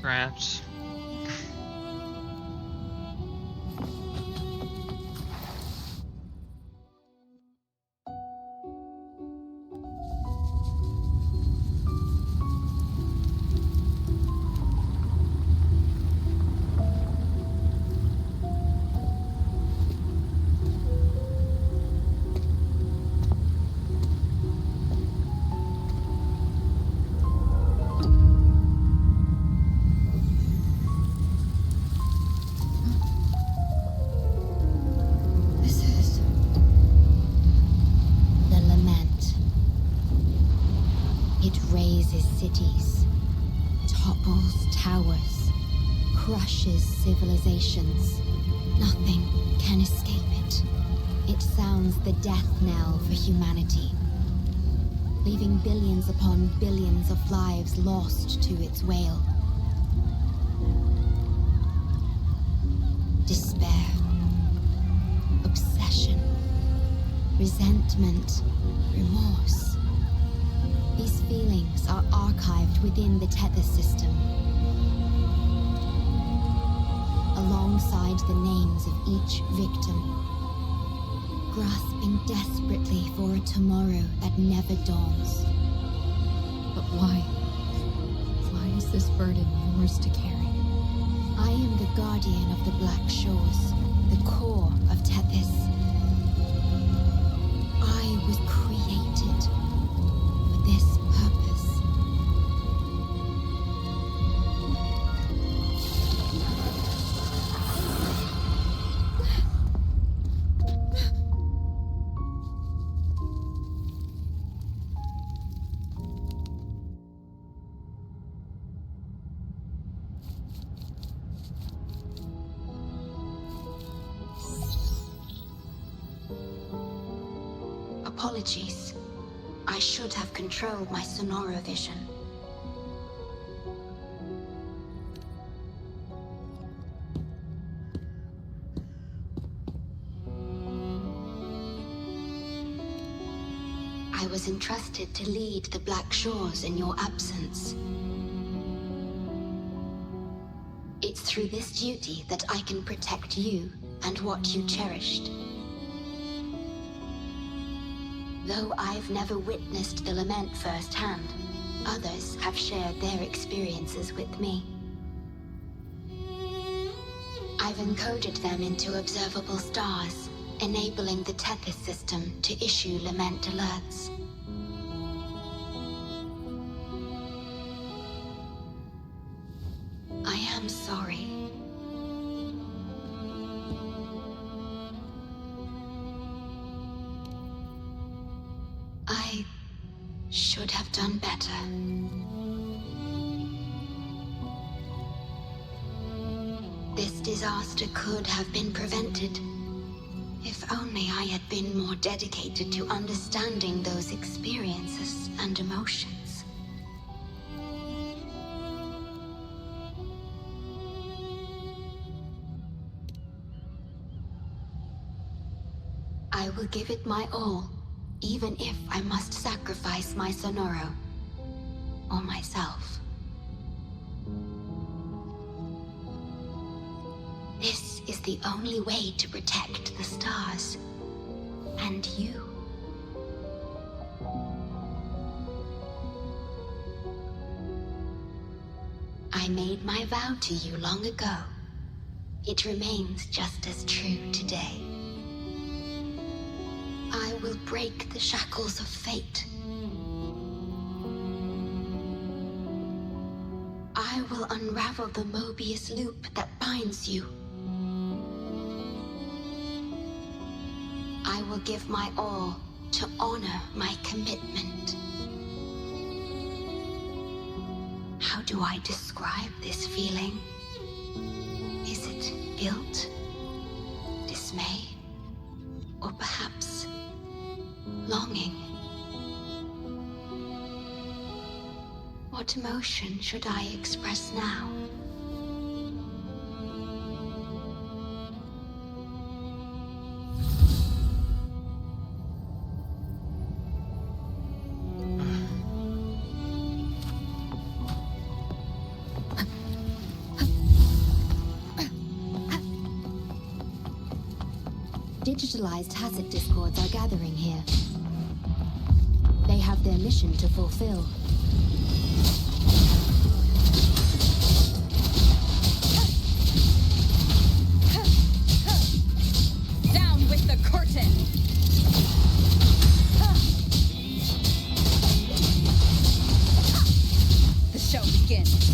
Perhaps. This is... The lament. It razes cities, topples towers, crushes civilizations. Nothing can escape it. It sounds the death knell for humanity, leaving billions upon billions of lives lost to its wail. Despair, obsession, resentment, remorse. These feelings are archived within the Tethys system, alongside the names of each victim, grasping desperately for a tomorrow that never dawns. But why? Why is this burden yours to carry? I am the guardian of the Black Shores, the core of Tethys. I was created for this purpose. Apologies. I should have controlled my Sonora vision. I was entrusted to lead the Black Shores in your absence. It's through this duty that I can protect you and what you cherished. Though I've never witnessed the lament firsthand, others have shared their experiences with me. I've encoded them into observable stars, enabling the Tethys system to issue lament alerts. I am sorry. I should have done better. This disaster could have been prevented if only I had been more dedicated to understanding those experiences and emotions. I will give it my all, even if I must sacrifice my Sonoro or myself. This is the only way to protect the stars and you. I made my vow to you long ago. It remains just as true today. I will break the shackles of fate. I will unravel the Mobius loop that binds you. I will give my all to honor my commitment. How do I describe this feeling? Is it guilt, dismay, or perhaps longing? What emotion should I express now? digitalized Tacit discords are gathering here. They have their mission to fulfill. Down with the curtain! The show begins.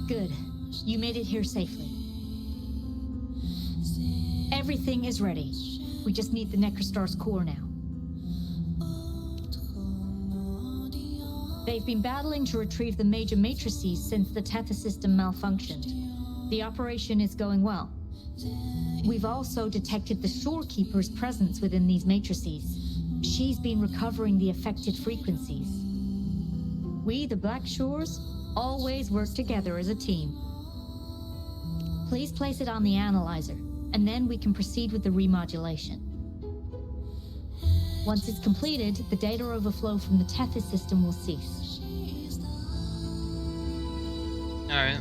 Good. You made it here safely. Everything is ready. We just need the Necrostar's core now. They've been battling to retrieve the major matrices since the Tethys system malfunctioned. The operation is going well. We've also detected the Shorekeeper's presence within these matrices. She's been recovering the affected frequencies. We, the Black Shores, always work together as a team. Please place it on the analyzer, and then we can proceed with the remodulation. Once it's completed, the data overflow from the Tethys system will cease. Alright.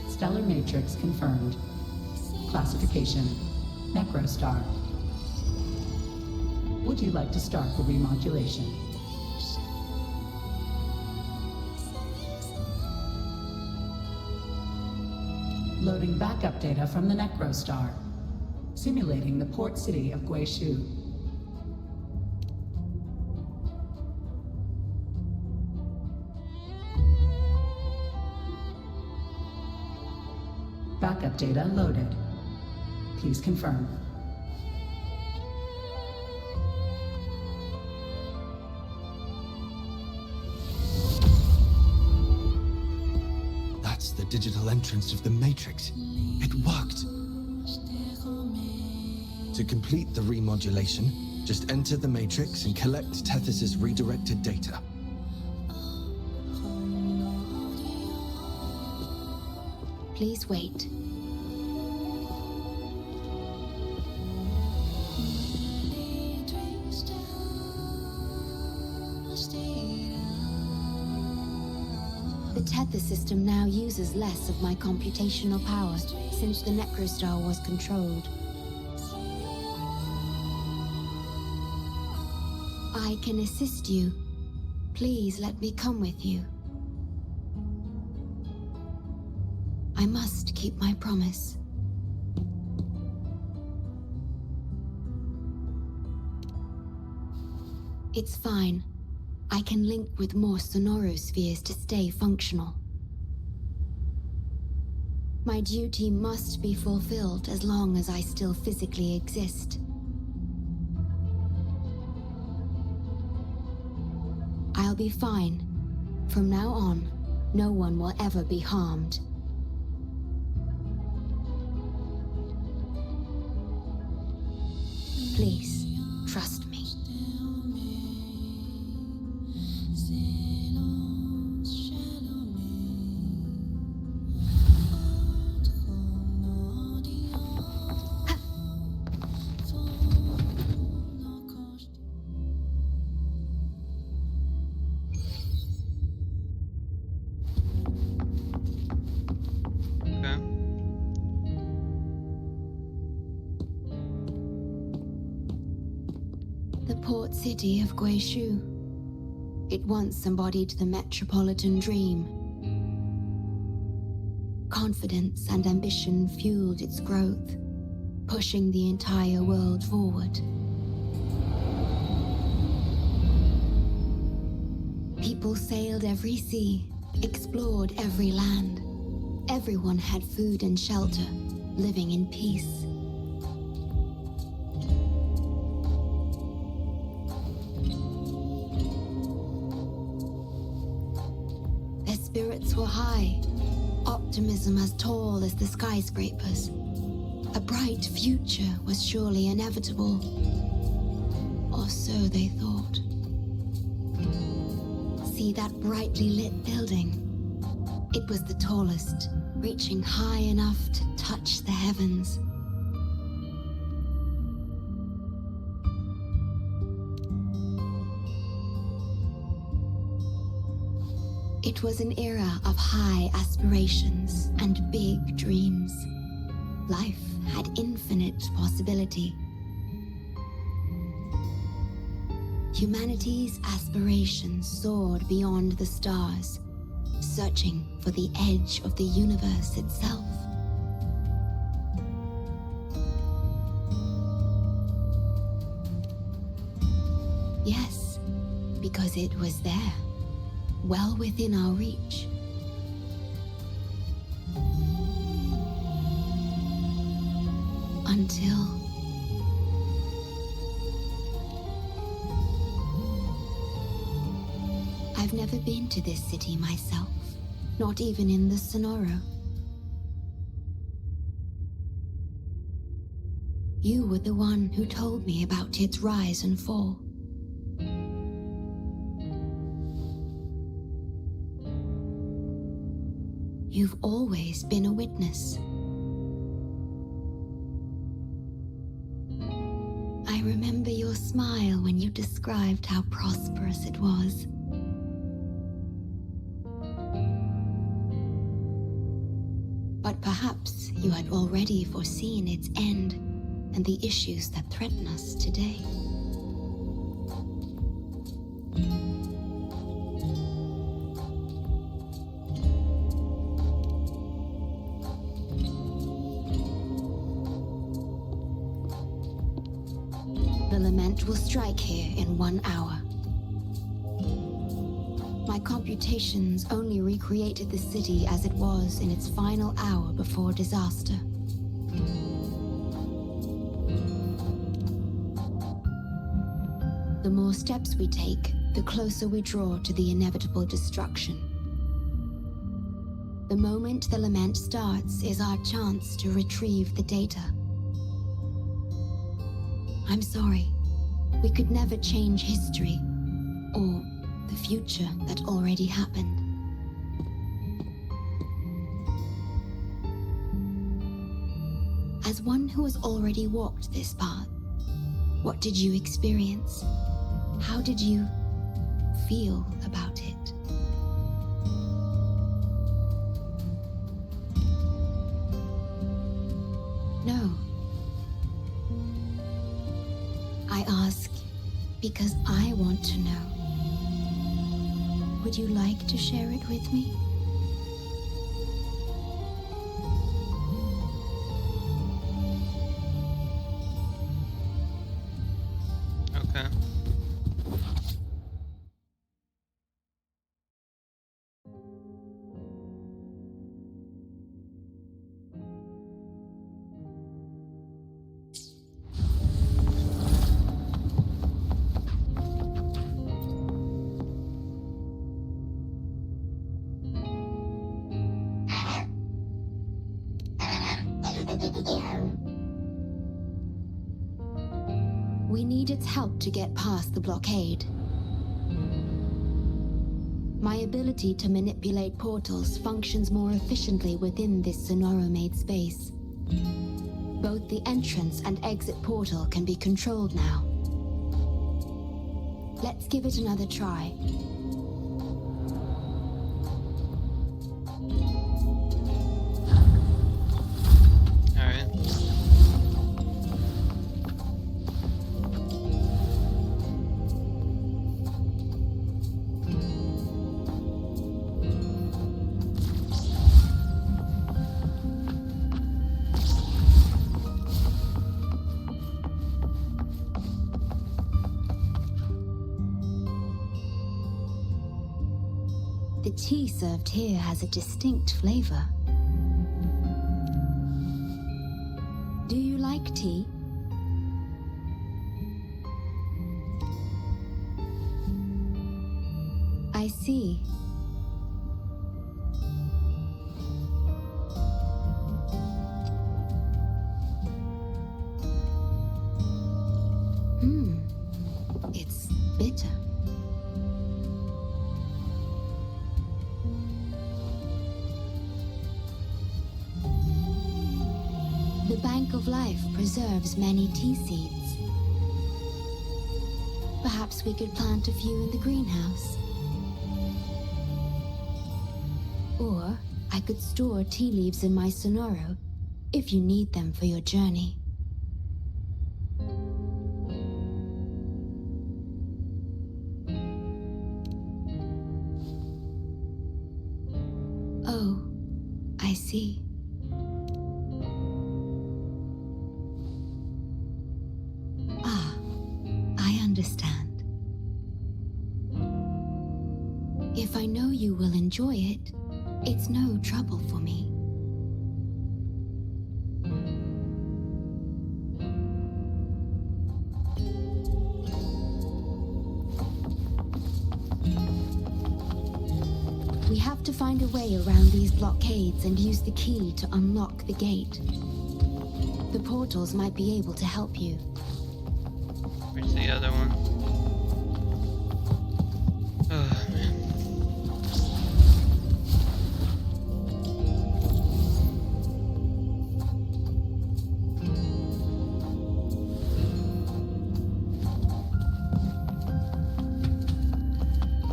Stellar matrix confirmed. Classification: Necrostar. Would you like to start the remodulation? Loading backup data from the Necrostar. Simulating the port city of Guishu. Backup data loaded. Please confirm. That's the digital entrance of the Matrix. It worked. To complete the remodulation, just enter the Matrix and collect Tethys' redirected data. Please wait. The Tethys system now uses less of my computational power since the Necrostar was controlled. I can assist you. Please let me come with you. I must keep my promise. It's fine. I can link with more sonorospheres to stay functional. My duty must be fulfilled as long as I still physically exist. I'll be fine. From now on, no one will ever be harmed. Please, trust me. The port city of Guishu. It once embodied the metropolitan dream. Confidence and ambition fueled its growth, pushing the entire world forward. People sailed every sea, explored every land. Everyone had food and shelter, living in peace. Their spirits were high, optimism as tall as the skyscrapers. A bright future was surely inevitable. Or so they thought. See that brightly lit building? It was the tallest, reaching high enough to touch the heavens. It was an era of high aspirations and big dreams. Life had infinite possibility. Humanity's aspirations soared beyond the stars, searching for the edge of the universe itself. Yes, because it was there, well within our reach. Until... I've never been to this city myself, not even in the Sonoro. You were the one who told me about its rise and fall. You've always been a witness. I remember your smile when you described how prosperous it was. But perhaps you had already foreseen its end and the issues that threaten us today. The lament will strike here in 1 hour. My computations only recreated the city as it was in its final hour before disaster. The more steps we take, the closer we draw to the inevitable destruction. The moment the lament starts is our chance to retrieve the data. I'm sorry, we could never change history, or the future that already happened. As one who has already walked this path, what did you experience? How did you feel about it? No. I ask because I want to know. Would you like to share it with me? Okay. We need its help to get past the blockade. My ability to manipulate portals functions more efficiently within this Sonoro-made space. Both the entrance and exit portal can be controlled now. Let's give it another try. The tea served here has a distinct flavor. Do you like tea? I see. It's bitter. The Bank of Life preserves many tea seeds. Perhaps we could plant a few in the greenhouse. Or I could store tea leaves in my sonoro if you need them for your journey. Oh, I see. Ah, I understand. If I know you will enjoy it, it's no trouble for me. We have to find a way around these blockades and use the key to unlock the gate. The portals might be able to help you. Where's the other one? Oh, man.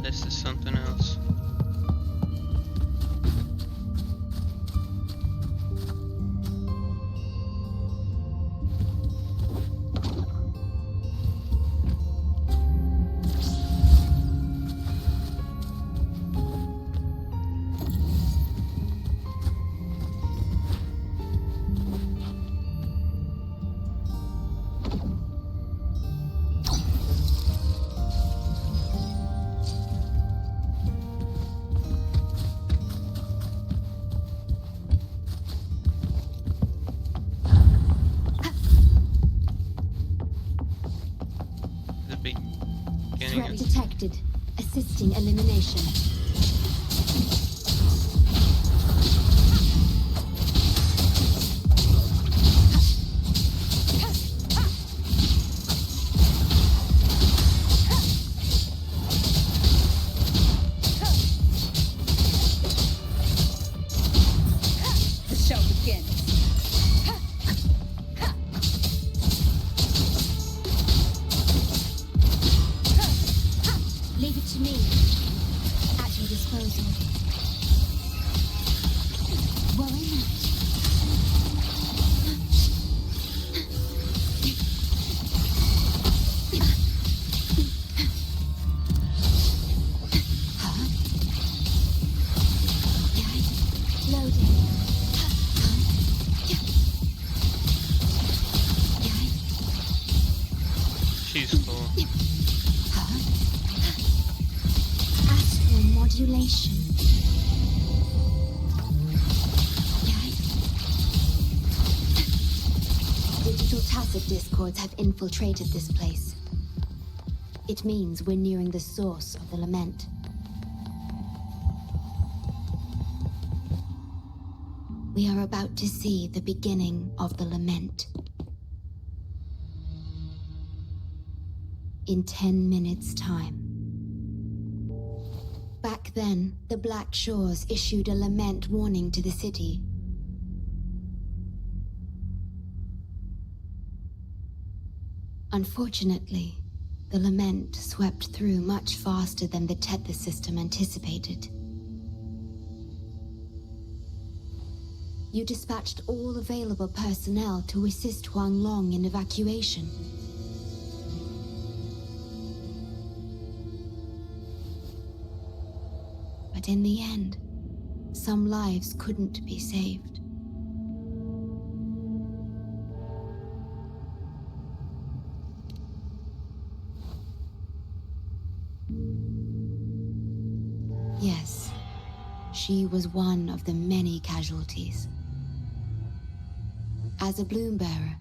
This is something else. Threat detected. Assisting elimination. The show begins. Leave it to me. At your disposal. Worry not. Loading. She's cool. Astral modulation. Digital tacit discords have infiltrated this place. It means we're nearing the source of the lament. We are about to see the beginning of the lament. In 10 minutes' time. Back then, the Black Shores issued a lament warning to the city. Unfortunately, the lament swept through much faster than the Tethys system anticipated. You dispatched all available personnel to assist Huang Long in evacuation. But in the end, some lives couldn't be saved. Yes, she was one of the many casualties. As a bloom bearer,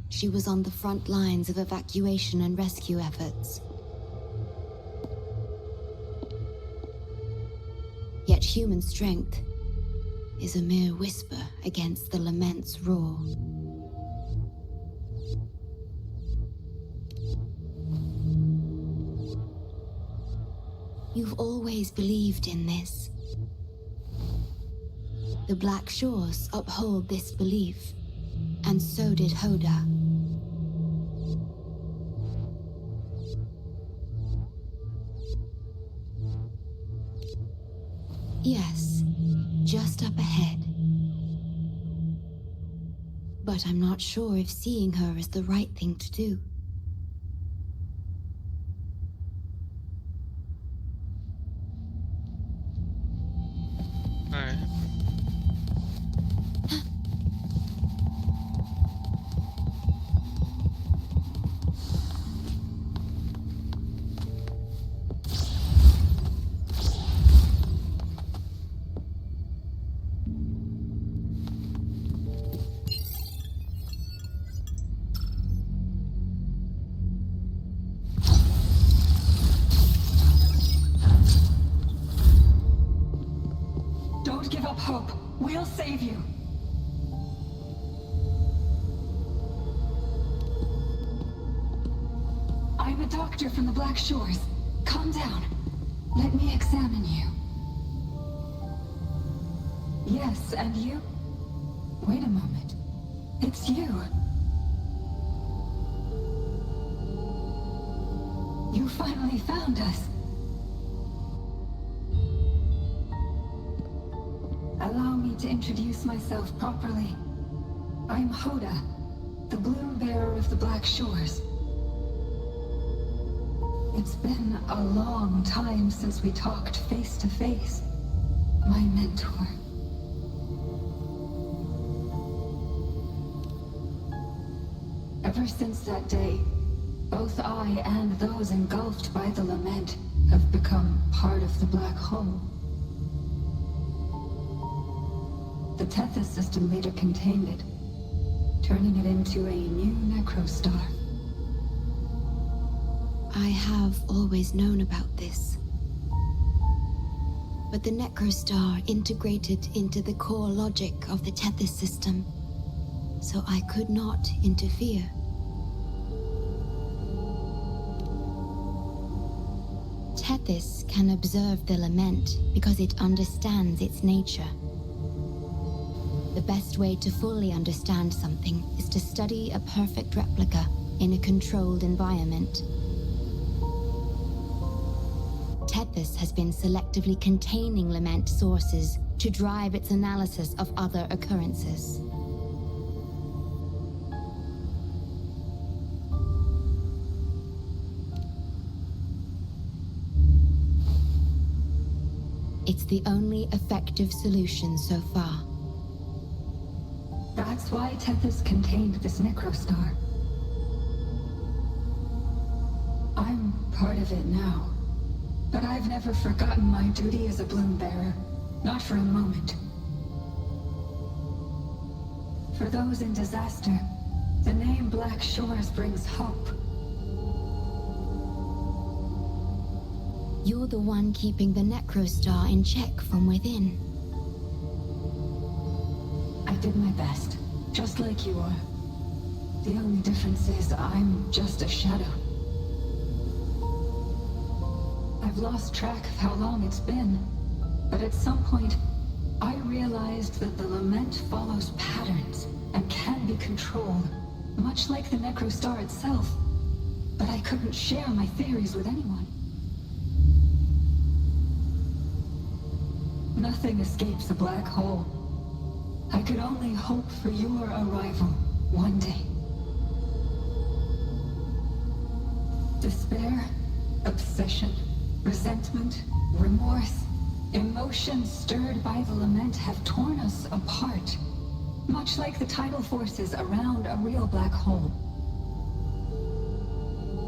she was on the front lines of evacuation and rescue efforts. Yet human strength is a mere whisper against the lament's roar. You've always believed in this. The Black Shores uphold this belief, and so did Hoda. Yes, just up ahead. But I'm not sure if seeing her is the right thing to do. Alright. Don't give up hope. We'll save you. I'm a doctor from the Black Shores. Calm down. Let me examine you. Yes, and you? Wait a moment. It's you. You finally found us. Allow me to introduce myself properly. I'm Hoda, the bloom bearer of the Black Shores. It's been a long time since we talked face to face, my mentor. Ever since that day, both I and those engulfed by the lament have become part of the black hole. The Tethys system later contained it, turning it into a new necrostar. I have always known about this. But the necrostar integrated into the core logic of the Tethys system, so I could not interfere. Tethys can observe the lament because it understands its nature. The best way to fully understand something is to study a perfect replica in a controlled environment. Tethys has been selectively containing lament sources to drive its analysis of other occurrences. It's the only effective solution so far. That's why Tethys contained this necrostar. I'm part of it now. But I've never forgotten my duty as a bloom bearer. Not for a moment. For those in disaster, the name Black Shores brings hope. You're the one keeping the necrostar in check from within. I did my best, just like you are. The only difference is I'm just a shadow. I've lost track of how long it's been, but at some point, I realized that the lament follows patterns and can be controlled, much like the necrostar itself. But I couldn't share my theories with anyone. Nothing escapes a black hole. I could only hope for your arrival one day. Despair, obsession, resentment, remorse, emotions stirred by the lament have torn us apart, much like the tidal forces around a real black hole.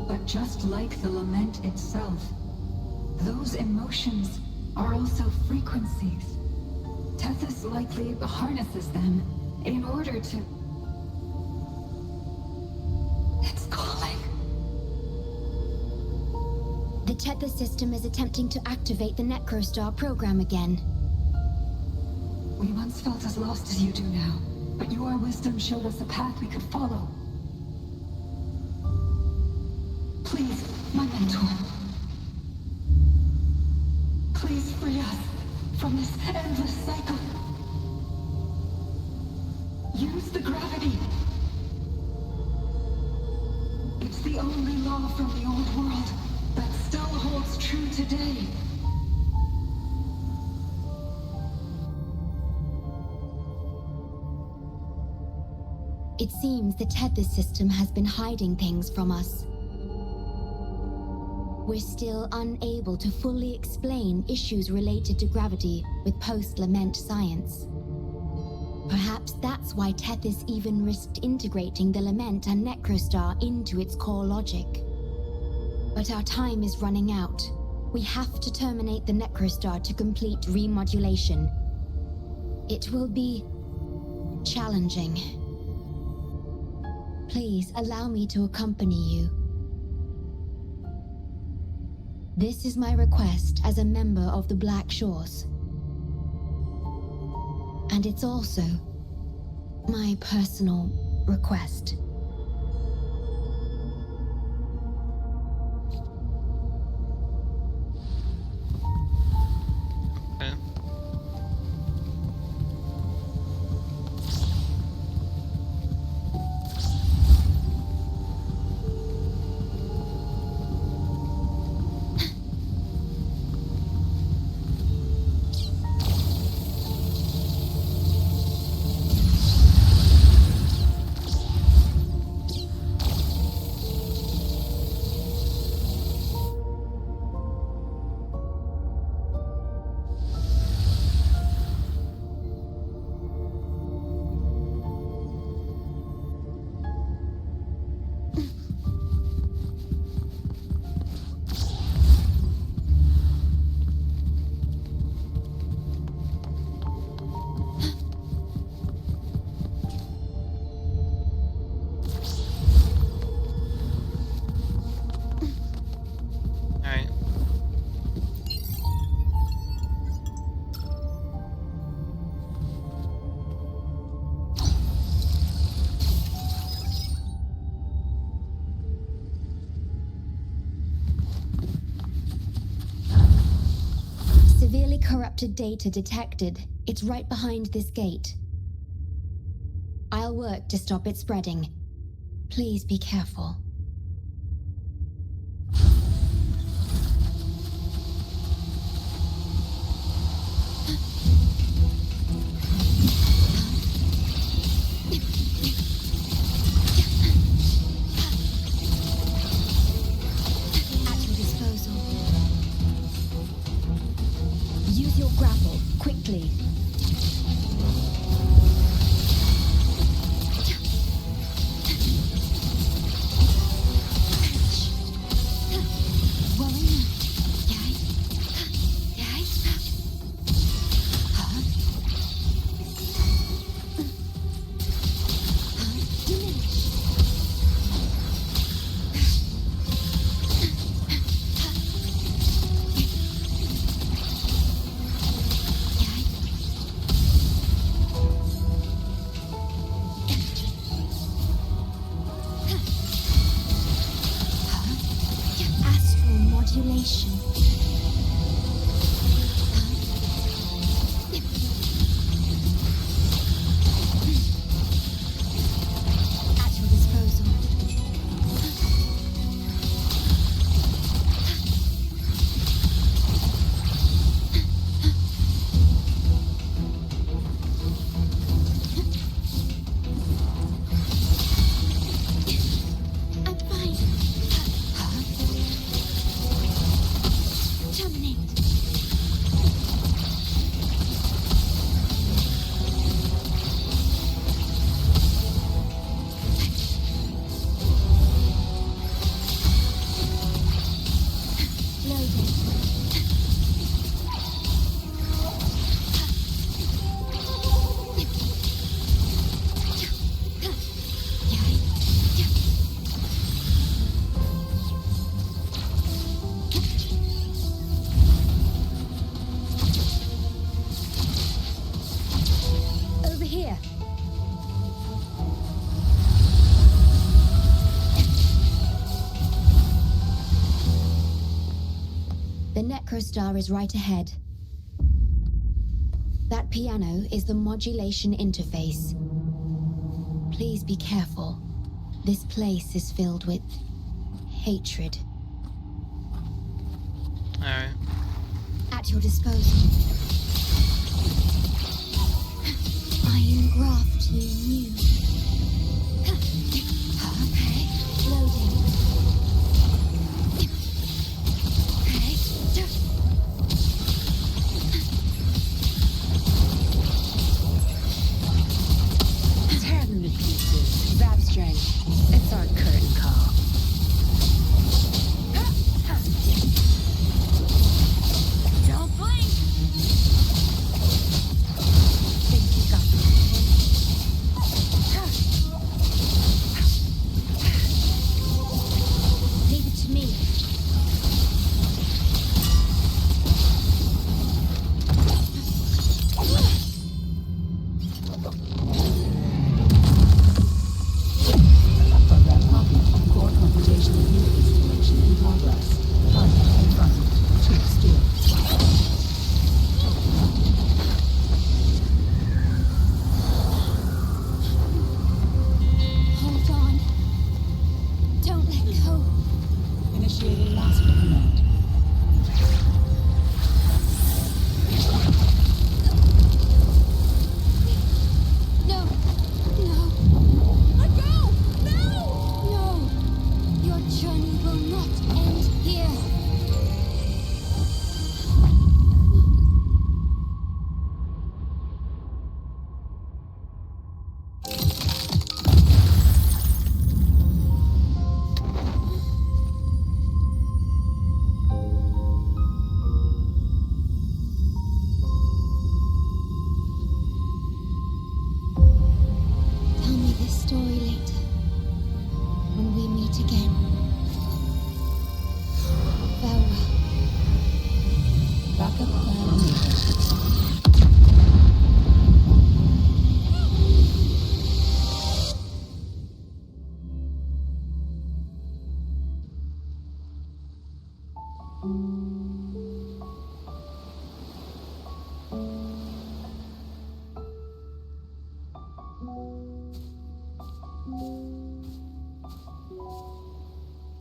But just like the lament itself, those emotions are also frequencies, Tethys likely harnesses them in order to... It's calling. The Tethys system is attempting to activate the Necrostar program again. We once felt as lost as you do now, but your wisdom showed us a path we could follow. Please, my mentor. Please free us from this endless cycle. Use the gravity. It's the only law from the old world that still holds true today. It seems the Tethys system has been hiding things from us. We're still unable to fully explain issues related to gravity with post-lament science. Perhaps that's why Tethys even risked integrating the Lament and Necrostar into its core logic. But our time is running out. We have to terminate the Necrostar to complete remodulation. It will be challenging. Please allow me to accompany you. This is my request as a member of the Black Shores. And it's also my personal request. Okay. Alright. Severely corrupted data detected. It's right behind this gate. I'll work to stop it spreading. Please be careful. At your disposal. Use your grapple, quickly. Astral modulation. At your disposal. I'm fine. Terminate. Loading. The Necrostar is right ahead. That piano is the modulation interface. Please be careful. This place is filled with hatred. Alright. At your disposal. Iron graft you knew. Okay, loading. Okay. Tear them to pieces. Grab string. It's our curtain call. Don't blink! Think you got this. Leave it to me. Program copy. Core computational unit installation in progress. Target confirmed. Keep still. Hold on. Don't let go. Initiating master command. No. No. Let go! No! No. Your journey will not end here. Tell me this story later. When we meet again. Farewell. Backup plan needed.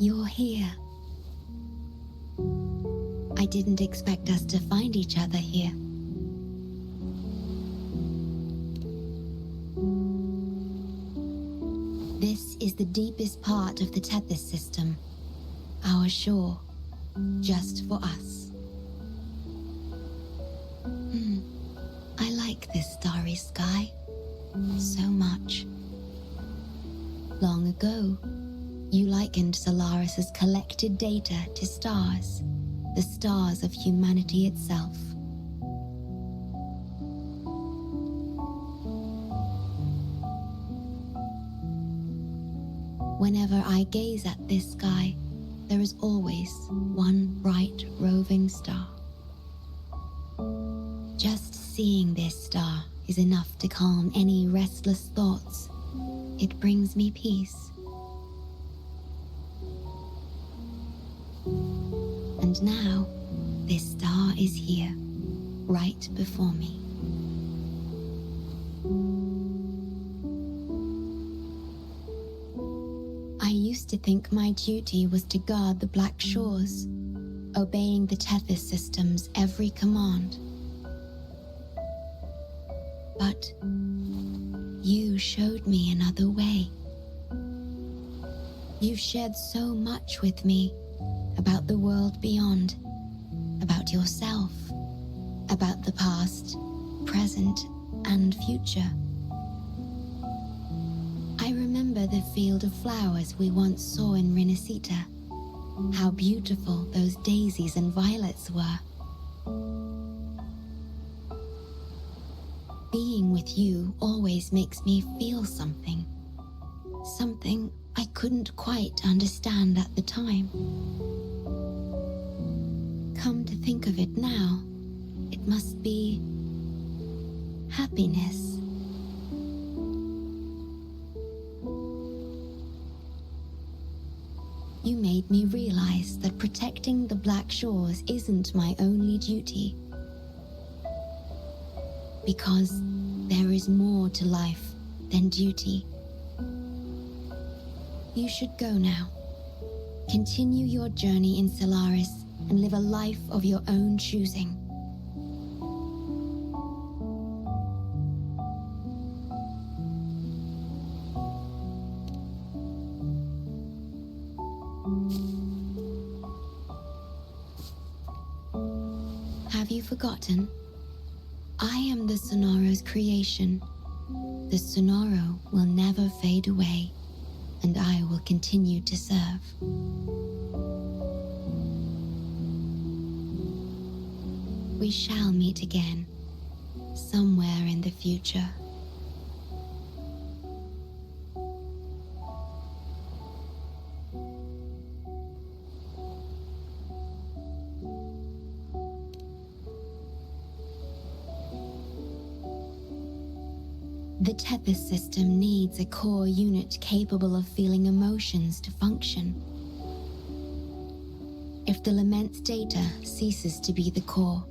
You're here. I didn't expect us to find each other here. This is the deepest part of the Tethys system. Our shore. Just for us. I like this starry sky. So much. Long ago, you likened Solaris's collected data to stars, the stars of humanity itself. Whenever I gaze at this sky, there is always one bright roving star. Just seeing this star is enough to calm any restless thoughts. It brings me peace. And now, this star is here, right before me. I used to think my duty was to guard the Black Shores, obeying the Tethys system's every command. But you showed me another way. You shared so much with me about the world beyond, about yourself, about the past, present, and future. I remember the field of flowers we once saw in Renacita. How beautiful those daisies and violets were. Being with you always makes me feel something. Something I couldn't quite understand at the time. Come to think of it now, it must be happiness. You made me realize that protecting the Black Black Shores isn't my only duty. Because there is more to life than duty. You should go now. Continue your journey in Solaris and live a life of your own choosing. Have you forgotten? I am the Sonora's creation. The Sonoro will never fade away, and I will continue to serve. We shall meet again, somewhere in the future. The Tethys system needs a core unit capable of feeling emotions to function. If the Lament's data ceases to be the core,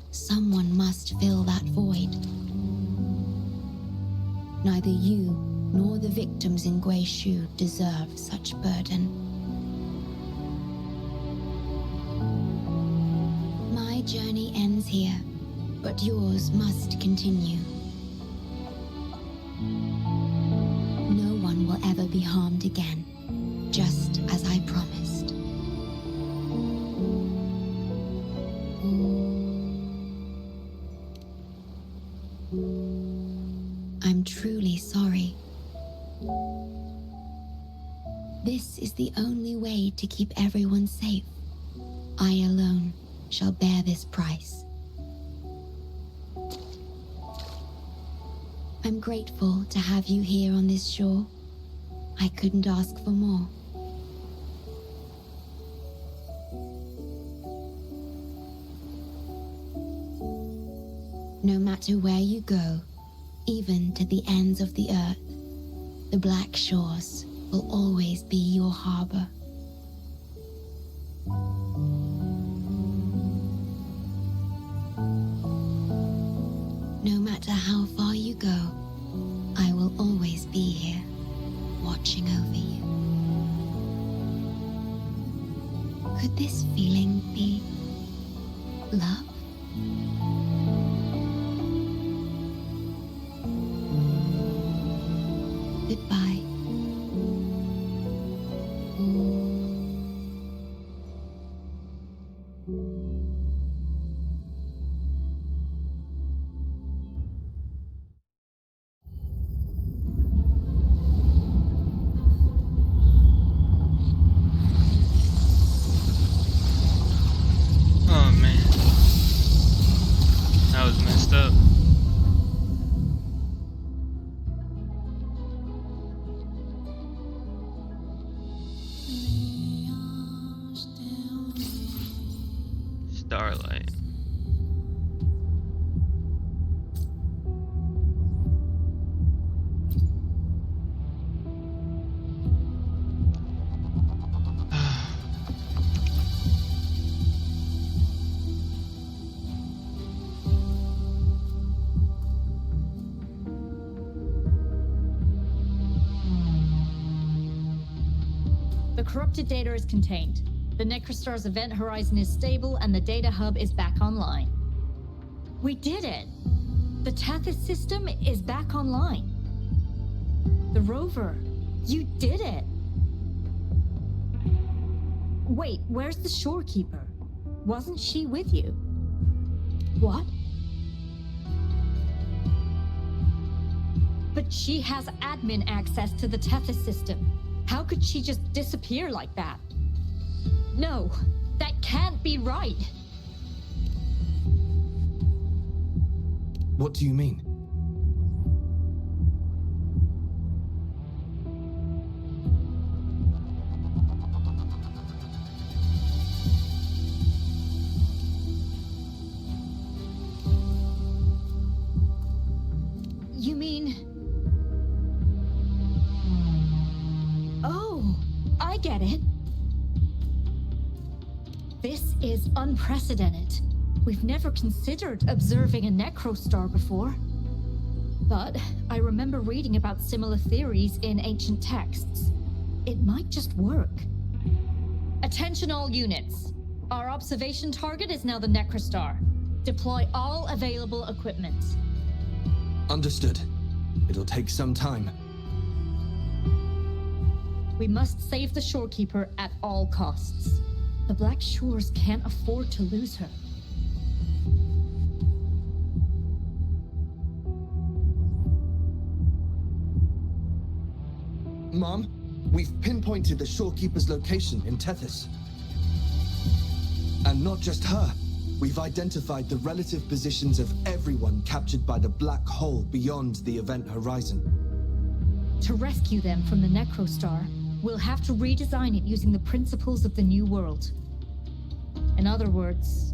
someone must fill that void. Neither you nor the victims in Guishu deserve such burden. My journey ends here, but yours must continue. No one will ever be harmed again, just as I promised. I'm truly sorry. This is the only way to keep everyone safe. I alone shall bear this price. I'm grateful to have you here on this shore. I couldn't ask for more. No matter where you go, even to the ends of the earth, the Black Shores will always be your harbor. No matter how far you go, I will always be here, watching over you. Could this feeling be love? Goodbye. Oh man, that was messed up. Starlight. The corrupted data is contained. The Necrostar's event horizon is stable and the data hub is back online. We did it! The Tethys system is back online. The rover, you did it! Wait, where's the shorekeeper? Wasn't she with you? What? But she has admin access to the Tethys system. How could she just disappear like that? No, that can't be right. What do you mean? You mean... Oh, I get it. This is unprecedented. We've never considered observing a necrostar before. But I remember reading about similar theories in ancient texts. It might just work. Attention all units. Our observation target is now the necrostar. Deploy all available equipment. Understood. It'll take some time. We must save the shorekeeper at all costs. The Black Shores can't afford to lose her. Mom, we've pinpointed the shorekeeper's location in Tethys. And not just her. We've identified the relative positions of everyone captured by the black hole beyond the event horizon. To rescue them from the necrostar, we'll have to redesign it using the principles of the New World. In other words...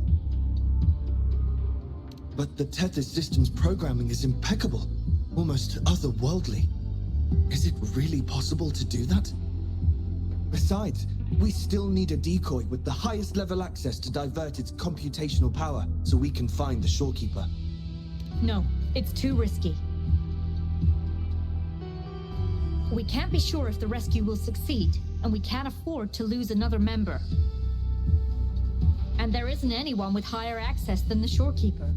But the Tethys system's programming is impeccable, almost otherworldly. Is it really possible to do that? Besides, we still need a decoy with the highest level access to divert its computational power so we can find the shorekeeper. No, it's too risky. We can't be sure if the rescue will succeed, and we can't afford to lose another member. And there isn't anyone with higher access than the shorekeeper.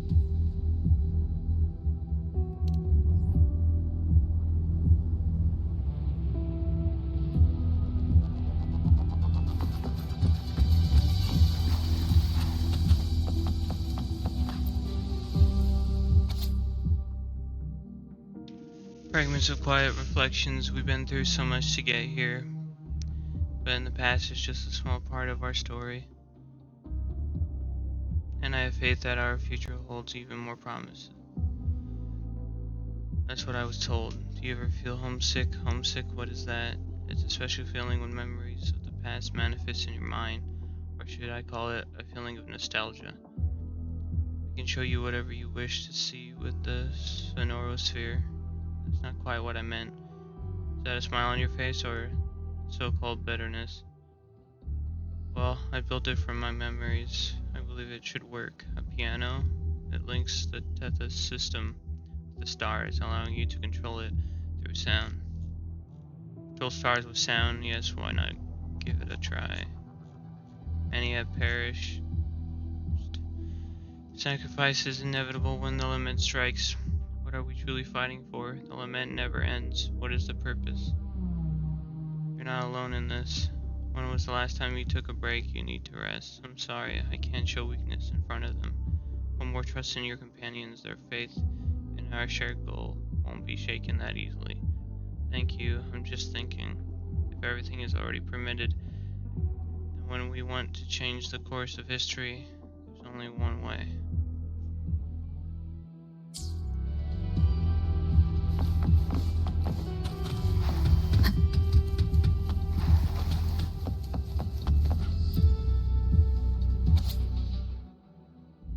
Fragments of quiet reflections. We've been through so much to get here, but in the past it's just a small part of our story. And I have faith that our future holds even more promise. That's what I was told. Do you ever feel homesick? Homesick, what is that? It's a special feeling when memories of the past manifest in your mind, or should I call it a feeling of nostalgia. I can show you whatever you wish to see with the sonorosphere. That's not quite what I meant. Is that a smile on your face or so-called bitterness? Well, I built it from my memories. I believe it should work. A piano. It links the Tethys system with the stars, allowing you to control it through sound. Control stars with sound? Yes, why not give it a try? Many have perished. Sacrifice is inevitable when the limit strikes. What are we truly fighting for? The lament never ends. What is the purpose? You're not alone in this. When was the last time you took a break? You need to rest. I'm sorry, I can't show weakness in front of them. Put more trust in your companions. Their faith in our shared goal won't be shaken that easily. Thank you. I'm just thinking. If everything is already permitted, then when we want to change the course of history, there's only one way.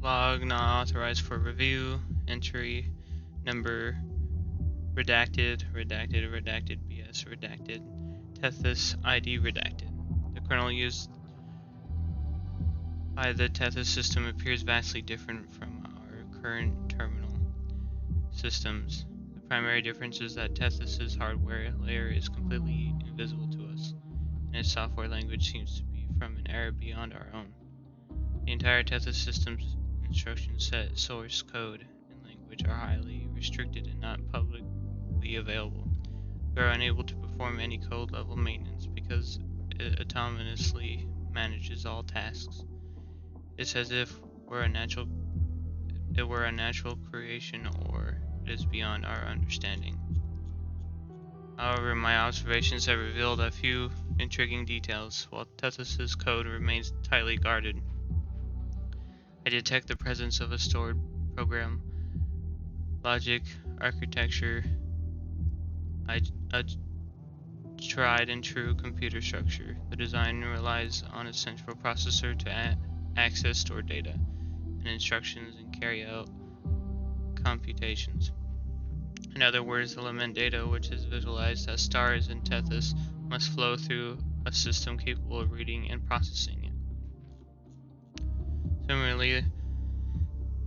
Log not authorized for review. Entry number redacted, BS redacted. Tethys ID redacted. The kernel used by the Tethys system appears vastly different from our current terminal systems. The primary difference is that Tethys's hardware layer is completely invisible to us, and its software language seems to be from an era beyond our own. The entire Tethys system's instruction set, source code, and language are highly restricted and not publicly available. We are unable to perform any code level maintenance because it autonomously manages all tasks. It's as if it were a natural creation, or it is beyond our understanding. However, my observations have revealed a few intriguing details. While Tethys's code remains tightly guarded, I detect the presence of a stored program, logic, architecture, a tried and true computer structure. The design relies on a central processor to access stored data and instructions and carry out computations. In other words, the lament data, which is visualized as stars in Tethys, must flow through a system capable of reading and processing it. Similarly,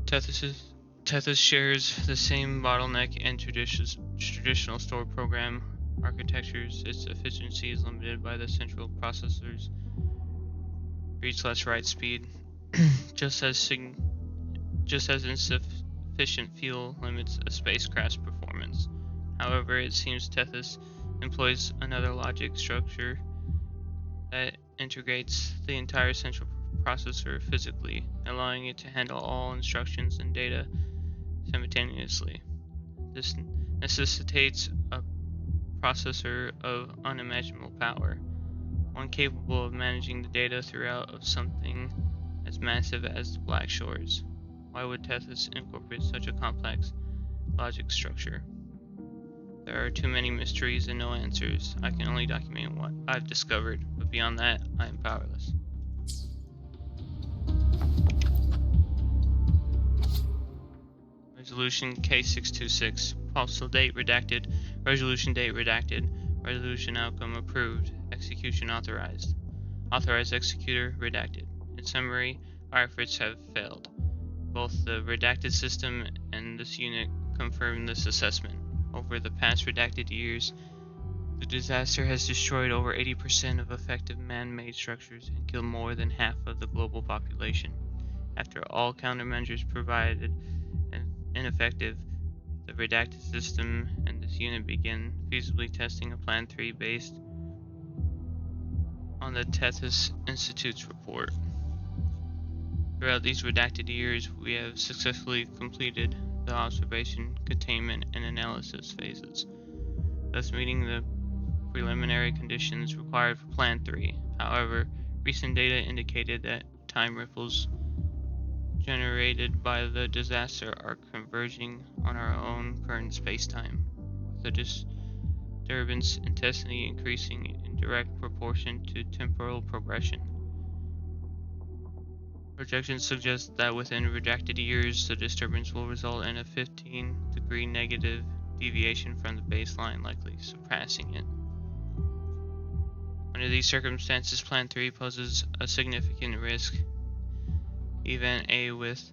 Tethys shares the same bottleneck and traditional store program architectures. Its efficiency is limited by the central processor's read/write speed, just as insufficient fuel limits a spacecraft's performance. However, it seems Tethys employs another logic structure that integrates the entire central processor physically, allowing it to handle all instructions and data simultaneously. This necessitates a processor of unimaginable power, one capable of managing the data throughout of something as massive as the Black Shores. Why would Tethys incorporate such a complex logic structure? There are too many mysteries and no answers. I can only document what I've discovered, but beyond that, I am powerless. Resolution K626. Postal date redacted. Resolution date redacted. Resolution outcome approved. Execution authorized. Authorized executor redacted. In summary, our efforts have failed. Both the redacted system and this unit confirm this assessment. Over the past redacted years, the disaster has destroyed over 80% of effective man-made structures and killed more than half of the global population. After all countermeasures provided and ineffective, the redacted system and this unit began feasibly testing a Plan 3 based on the Tethys Institute's report. Throughout these redacted years, we have successfully completed the observation, containment, and analysis phases, thus meeting the preliminary conditions required for Plan 3. However, recent data indicated that time ripples generated by the disaster are converging on our own current spacetime, with the disturbance intensity increasing in direct proportion to temporal progression. Projections suggest that within redacted years, the disturbance will result in a 15-degree negative deviation from the baseline, likely surpassing it. Under these circumstances, Plan 3 poses a significant risk. Event A with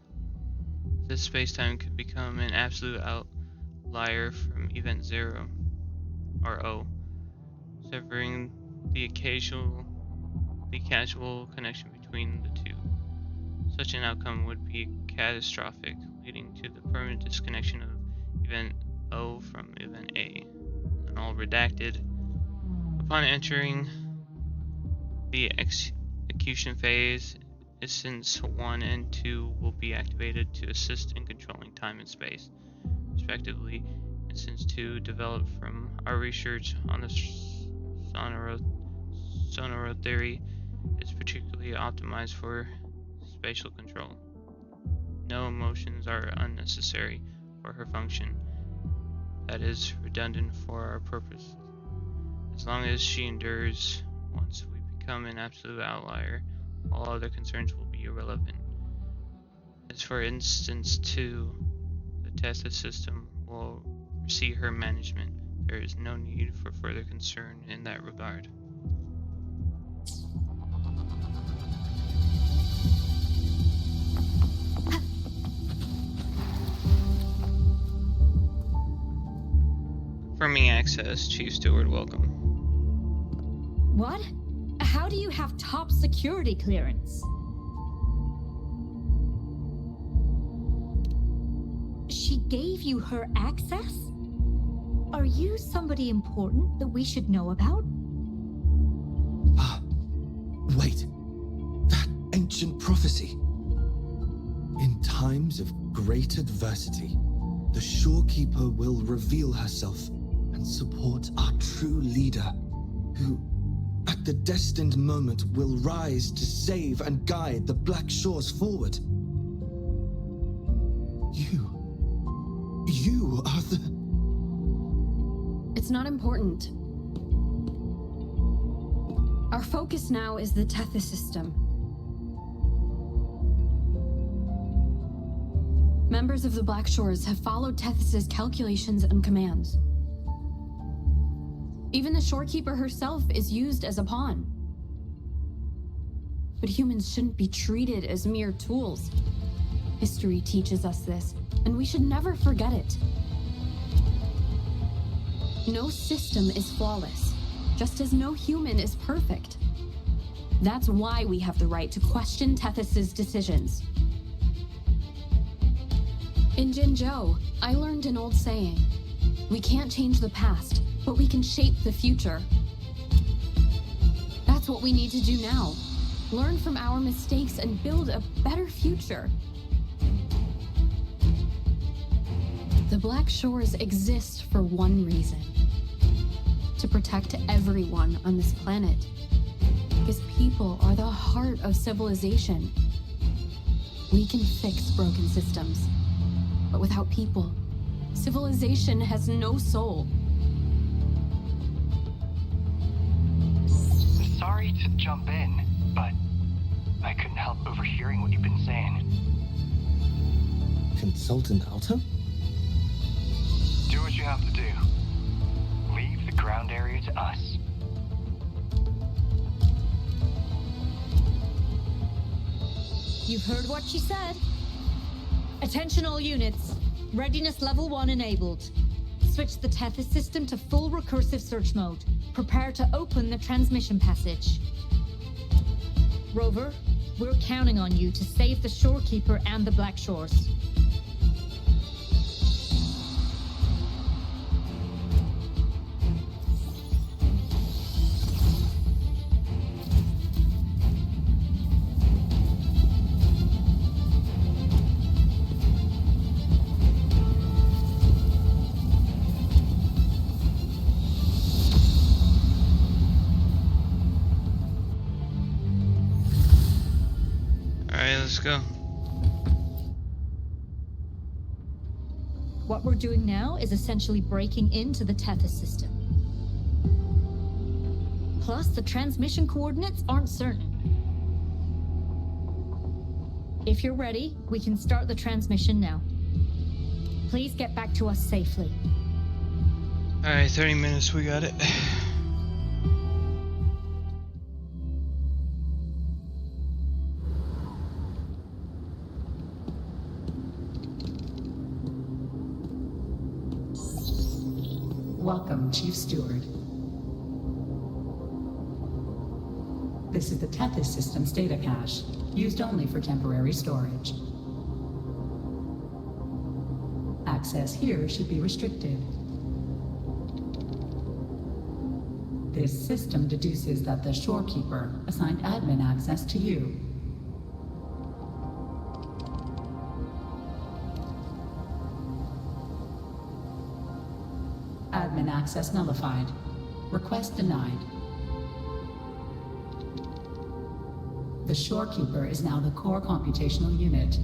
this spacetime could become an absolute outlier from Event 0, or O, severing the casual connection between the two. Such an outcome would be catastrophic, leading to the permanent disconnection of Event O from Event A, and all redacted. Upon entering the execution phase, Instance 1 and 2 will be activated to assist in controlling time and space, respectively. Instance 2, developed from our research on the sonoro theory, is particularly optimized for spatial control. No emotions are unnecessary for her function, that is redundant for our purpose. As long as she endures, once we become an absolute outlier, all other concerns will be irrelevant. As for Instance 2, the Tethys system will see her management. There is no need for further concern in that regard. Confirming access, Chief Steward, welcome. What? How do you have top security clearance? She gave you her access? Are you somebody important that we should know about? Wait. That ancient prophecy. In times of great adversity, the Shorekeeper will reveal herself and support our true leader, who, at the destined moment, will rise to save and guide the Black Shores forward. You are the... It's not important. Our focus now is the Tethys system. Members of the Black Shores have followed Tethys' calculations and commands. Even the Shorekeeper herself is used as a pawn. but humans shouldn't be treated as mere tools. History teaches us this, and we should never forget it. No system is flawless, just as no human is perfect. That's why we have the right to question Tethys' decisions. In Jinzhou, I learned an old saying. We can't change the past, but we can shape the future. That's what we need to do now. Learn from our mistakes and build a better future. The Black Shores exist for one reason. To protect everyone on this planet. Because people are the heart of civilization. We can fix broken systems. But without people, civilization has no soul. Sorry to jump in, but I couldn't help overhearing what you've been saying. Consultant Alto? Do what you have to do. Leave the ground area to us. You've heard what she said. Attention all units. Readiness level 1 enabled. Switch the Tethys system to full recursive search mode. Prepare to open the transmission passage. Rover, we're counting on you to save the Shorekeeper and the Black Shores. Alright, let's go. What we're doing now is essentially breaking into the Tethys system. Plus, the transmission coordinates aren't certain. If you're ready, we can start the transmission now. Please get back to us safely. Alright, 30 minutes, we got it. Welcome, Chief Steward. This is the Tethys System's data cache, used only for temporary storage. Access here should be restricted. This system deduces that the Shorekeeper assigned admin access to you. Admin access nullified. Request denied. The Shorekeeper is now the core computational unit.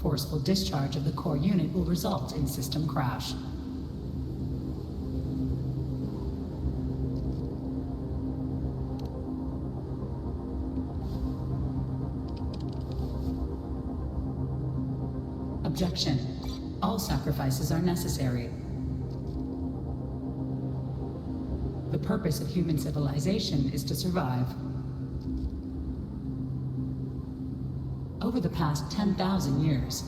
Forceful discharge of the core unit will result in system crash. Objection. All sacrifices are necessary. The purpose of human civilization is to survive. Over the past 10,000 years,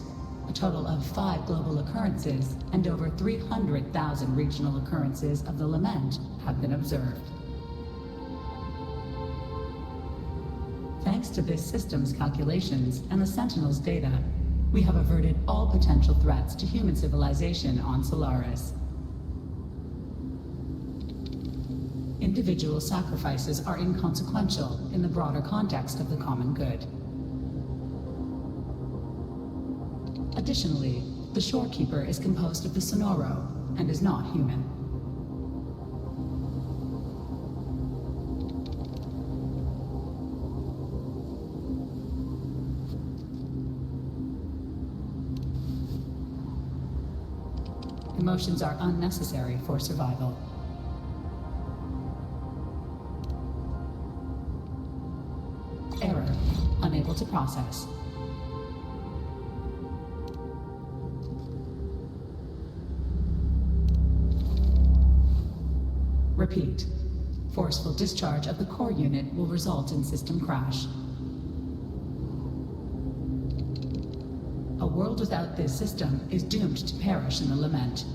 a total of 5 global occurrences and over 300,000 regional occurrences of the lament have been observed. Thanks to this system's calculations and the Sentinel's data, we have averted all potential threats to human civilization on Solaris. Individual sacrifices are inconsequential in the broader context of the common good. Additionally, the Shorekeeper is composed of the Sonoro and is not human. Emotions are unnecessary for survival. Error. Unable to process. Repeat. Forceful discharge of the core unit will result in system crash. A world without this system is doomed to perish in the lament.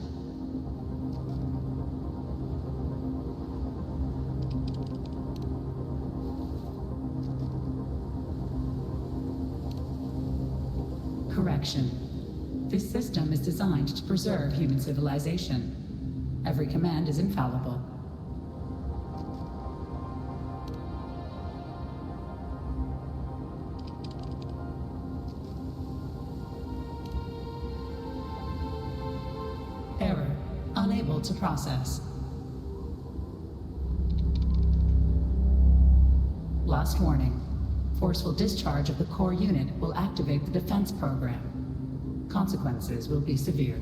Correction. This system is designed to preserve human civilization. Every command is infallible. Error. Unable to process. Last warning. Forceful discharge of the core unit will activate the defense program. Consequences will be severe.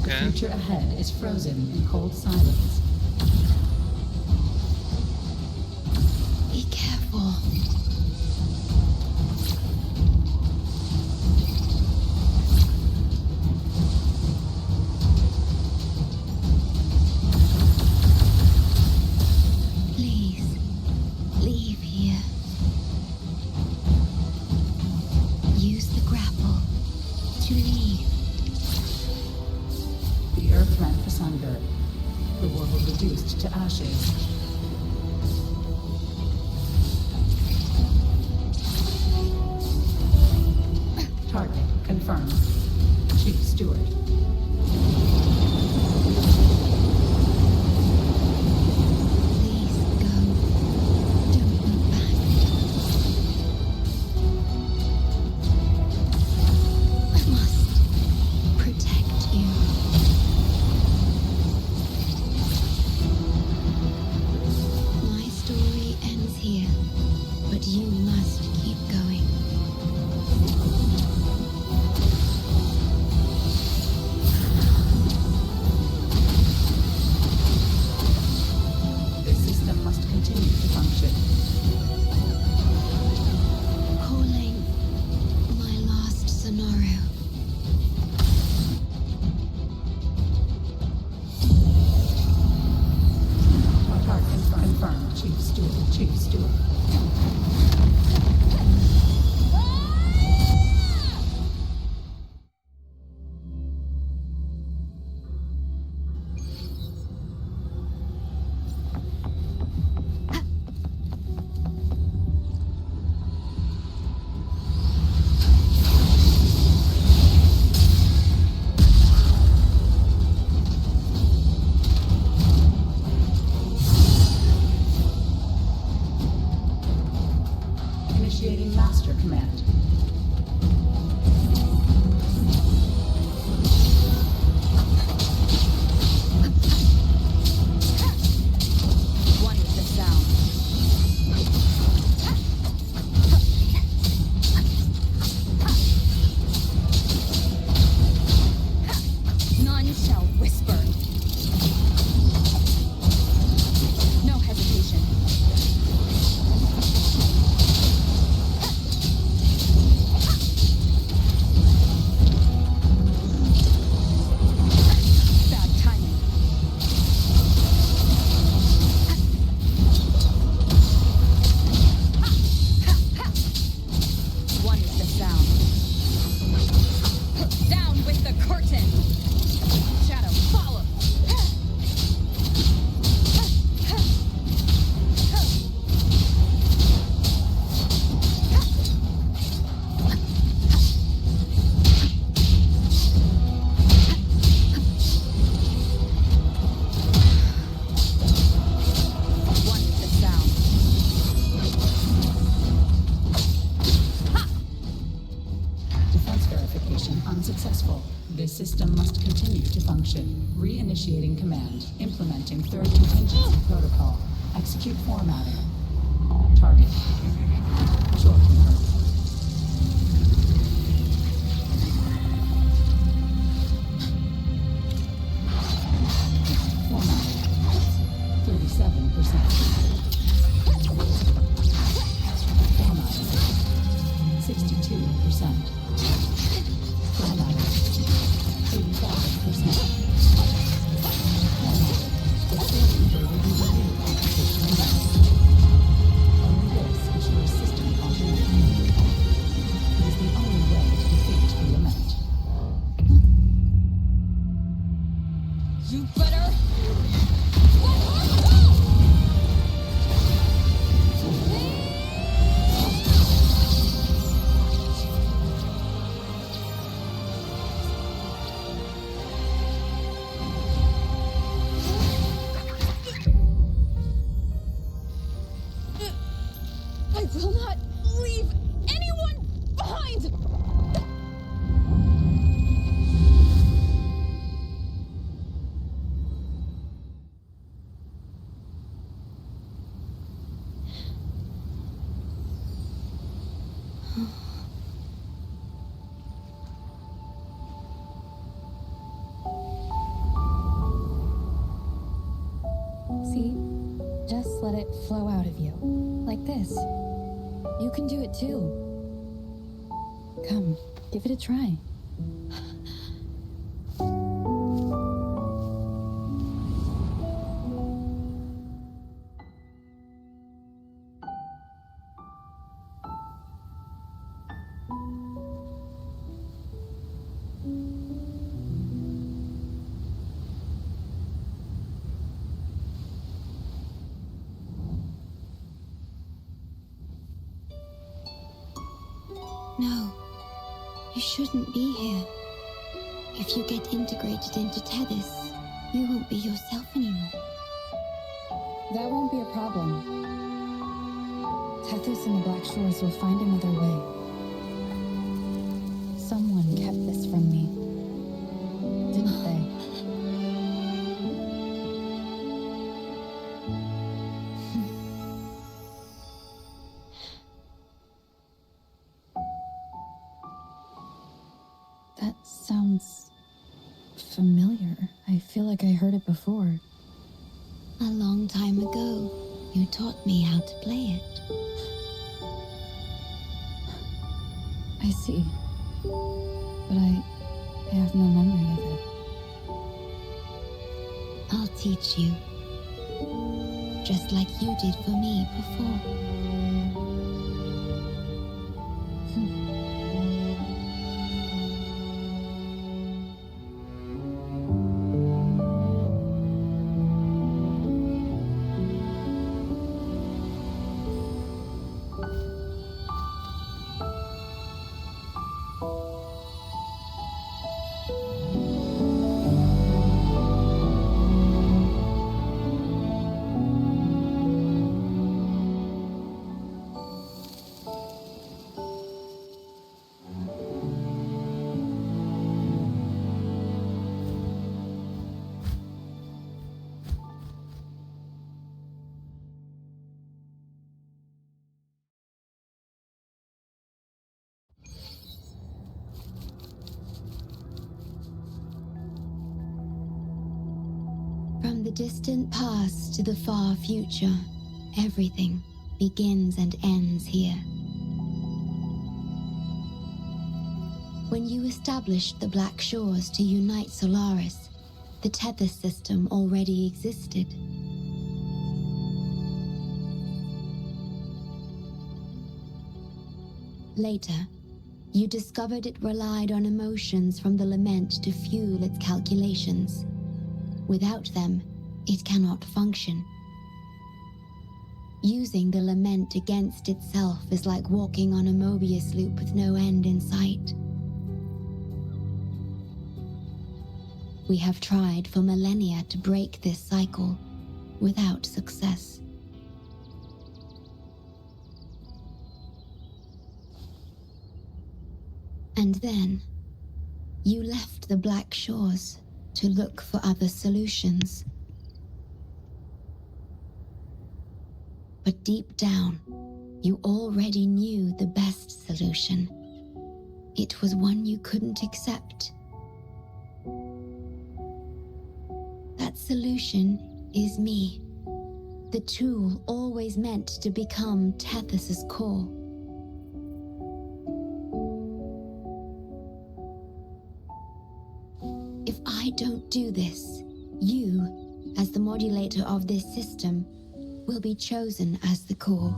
The future ahead is frozen in cold silence. Be careful. Please, leave here. Use the grapple to leave. The earth rent asunder. The world reduced to ashes. Target confirmed. Chief Steward. Please go. Don't look back. I must protect you. My story ends here, but you must keep going. This system must continue to function. Calling my last scenario. Target confirmed. Chief Steward. Chief Steward. Initiating master command. One with the sound. None shall whisper. No hesitation. ship. Reinitiating command. Implementing third contingency protocol. Execute formatting. Target. Short confirmed. Formatting. 37%. Formatting. 62%. Formatting. 85%. Formatting. The failure will be reviewed on official notes. Only this is your system continuity. It is the only way to defeat the lament. You better. I will not leave anyone behind! See? Just let it flow out of you. Like this. You can do it too. Come, give it a try. No, you shouldn't be here. If you get integrated into Tethys, you won't be yourself anymore. That won't be a problem. Tethys and the Black Shores will find another way. Someone kept this from me, didn't they? That sounds familiar. I feel like I heard it before. A long time ago, you taught me how to play it. I see. But I have no memory of it. I'll teach you. Just like you did for me before. From the distant past to the far future, everything begins and ends here. When you established the Black Shores to unite Solaris, the Tethys system already existed. Later, you discovered it relied on emotions from the Lament to fuel its calculations. Without them, it cannot function. Using the Lament against itself is like walking on a Mobius loop with no end in sight. We have tried for millennia to break this cycle, without success. And then, you left the Black Shores to look for other solutions. But deep down, you already knew the best solution. It was one you couldn't accept. That solution is me, the tool always meant to become Tethys's core. If I don't do this, you, as the modulator of this system, will be chosen as the core.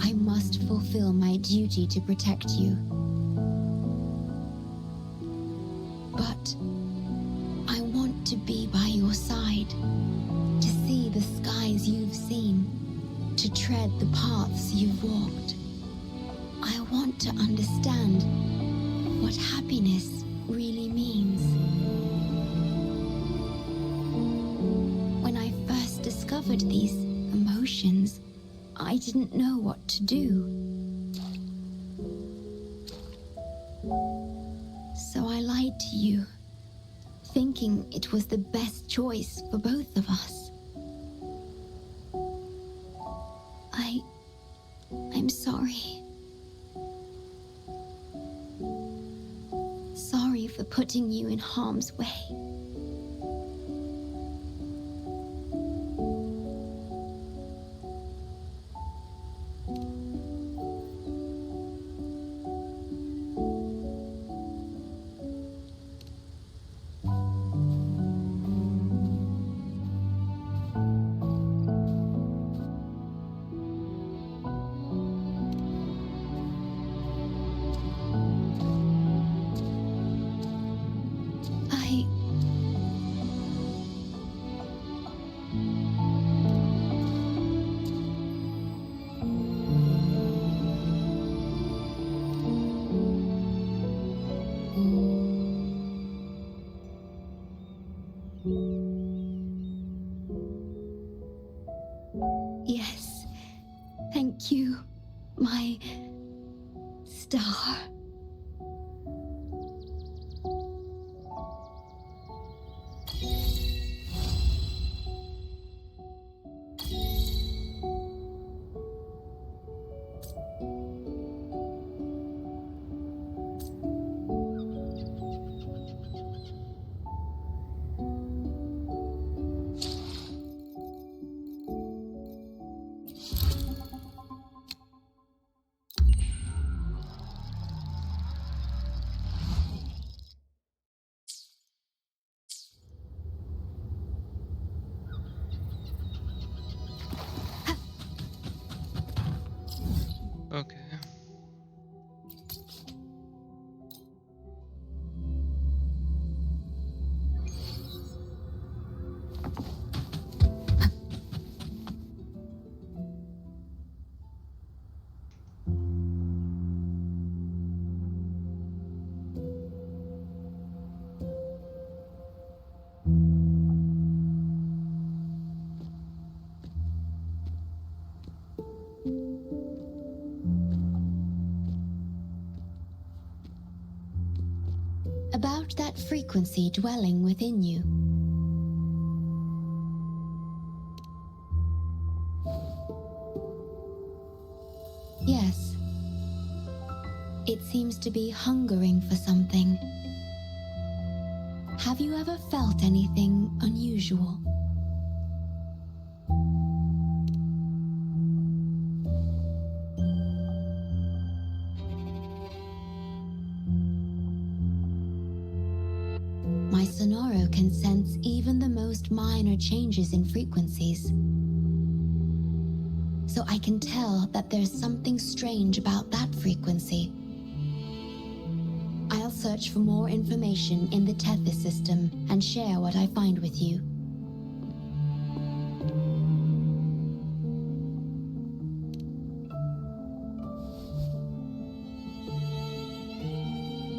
I must fulfill my duty to protect you. But I want to be by your side, to see the skies you've seen, to tread the paths you've walked. I want to understand what happiness really means. When I first discovered these emotions, I didn't know what to do. So I lied to you, thinking it was the best choice for both of us. I'm sorry. Sorry for putting you in harm's way. Yes, thank you, my star. Okay. About that frequency dwelling within you. Yes. It seems to be hungering for something. Have you ever felt anything unusual? My Sonoro can sense even the most minor changes in frequencies. So I can tell that there's something strange about that frequency. I'll search for more information in the Tethys system and share what I find with you.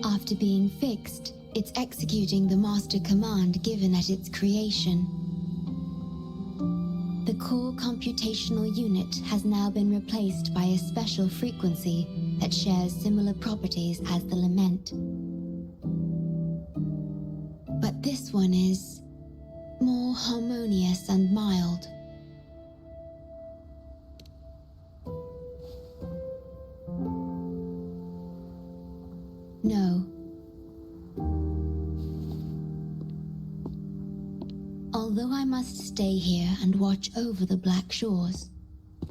After being fixed, it's executing the master command given at its creation. The core computational unit has now been replaced by a special frequency that shares similar properties as the lament. But This one is more harmonious and mild. No. Although I must stay here and watch over the Black Shores,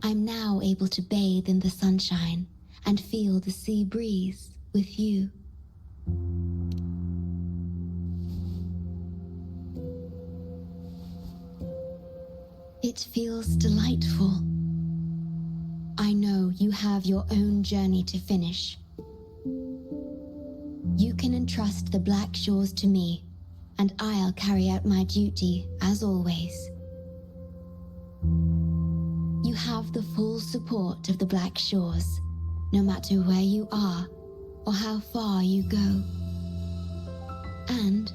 I'm now able to bathe in the sunshine and feel the sea breeze with you. It feels delightful. I know you have your own journey to finish. You can entrust the Black Shores to me, and I'll carry out my duty as always. You have the full support of the Black Shores, no matter where you are or how far you go. And,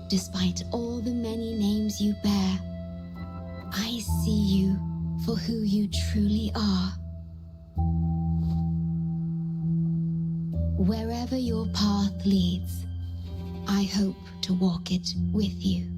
despite all the many names you bear, I see you for who you truly are. Wherever your path leads, I hope to walk it with you.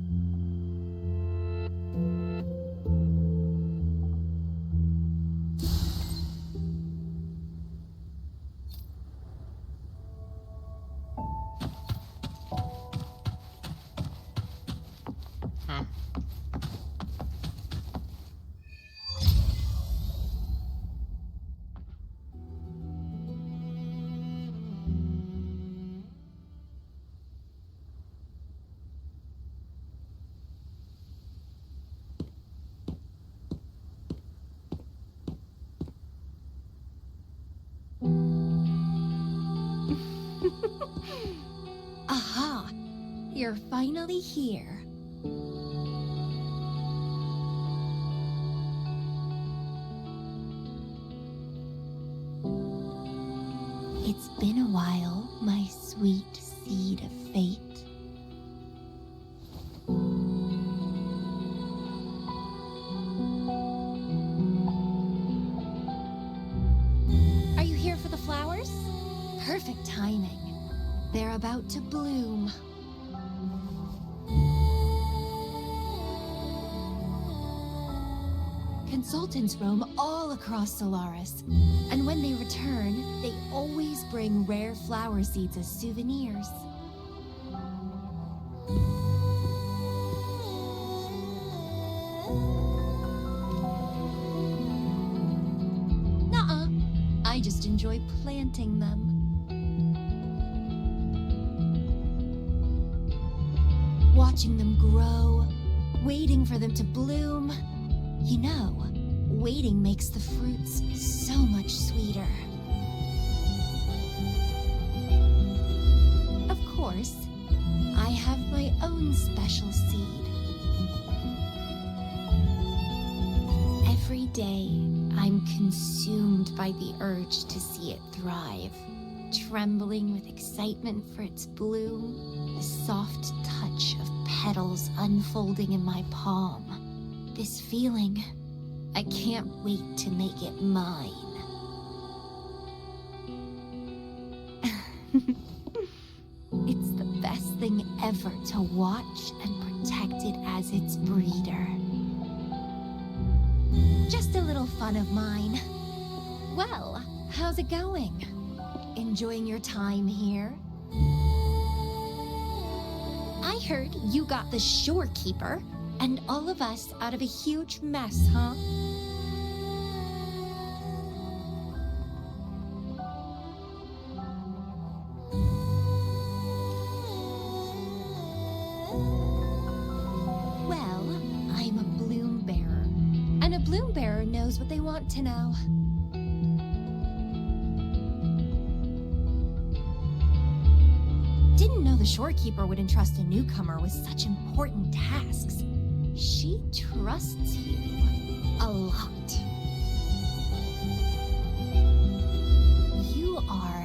Aha! You're finally here. It's been a while, my sweet seed of fate. Are you here for the flowers? Perfect timing. They're about to bloom. Consultants roam all across Solaris, and when they return, they always bring rare flower seeds as souvenirs. Nuh-uh. I just enjoy planting them. Watching them grow, waiting for them to bloom. You know, waiting makes the fruits so much sweeter. Of course, I have my own special seed. Every day, I'm consumed by the urge to see it thrive, trembling with excitement for its bloom, the soft touch of petals unfolding in my palm. This feeling, I can't wait to make it mine. It's the best thing ever to watch and protect it as its breeder. Just a little fun of mine. Well, how's it going? Enjoying your time here? I heard you got the shorekeeper and all of us out of a huge mess, huh? Well, I'm a bloom bearer, and a bloom bearer knows what they want to know. Didn't know the shorekeeper would entrust a newcomer with such important tasks. She trusts you a lot. You are...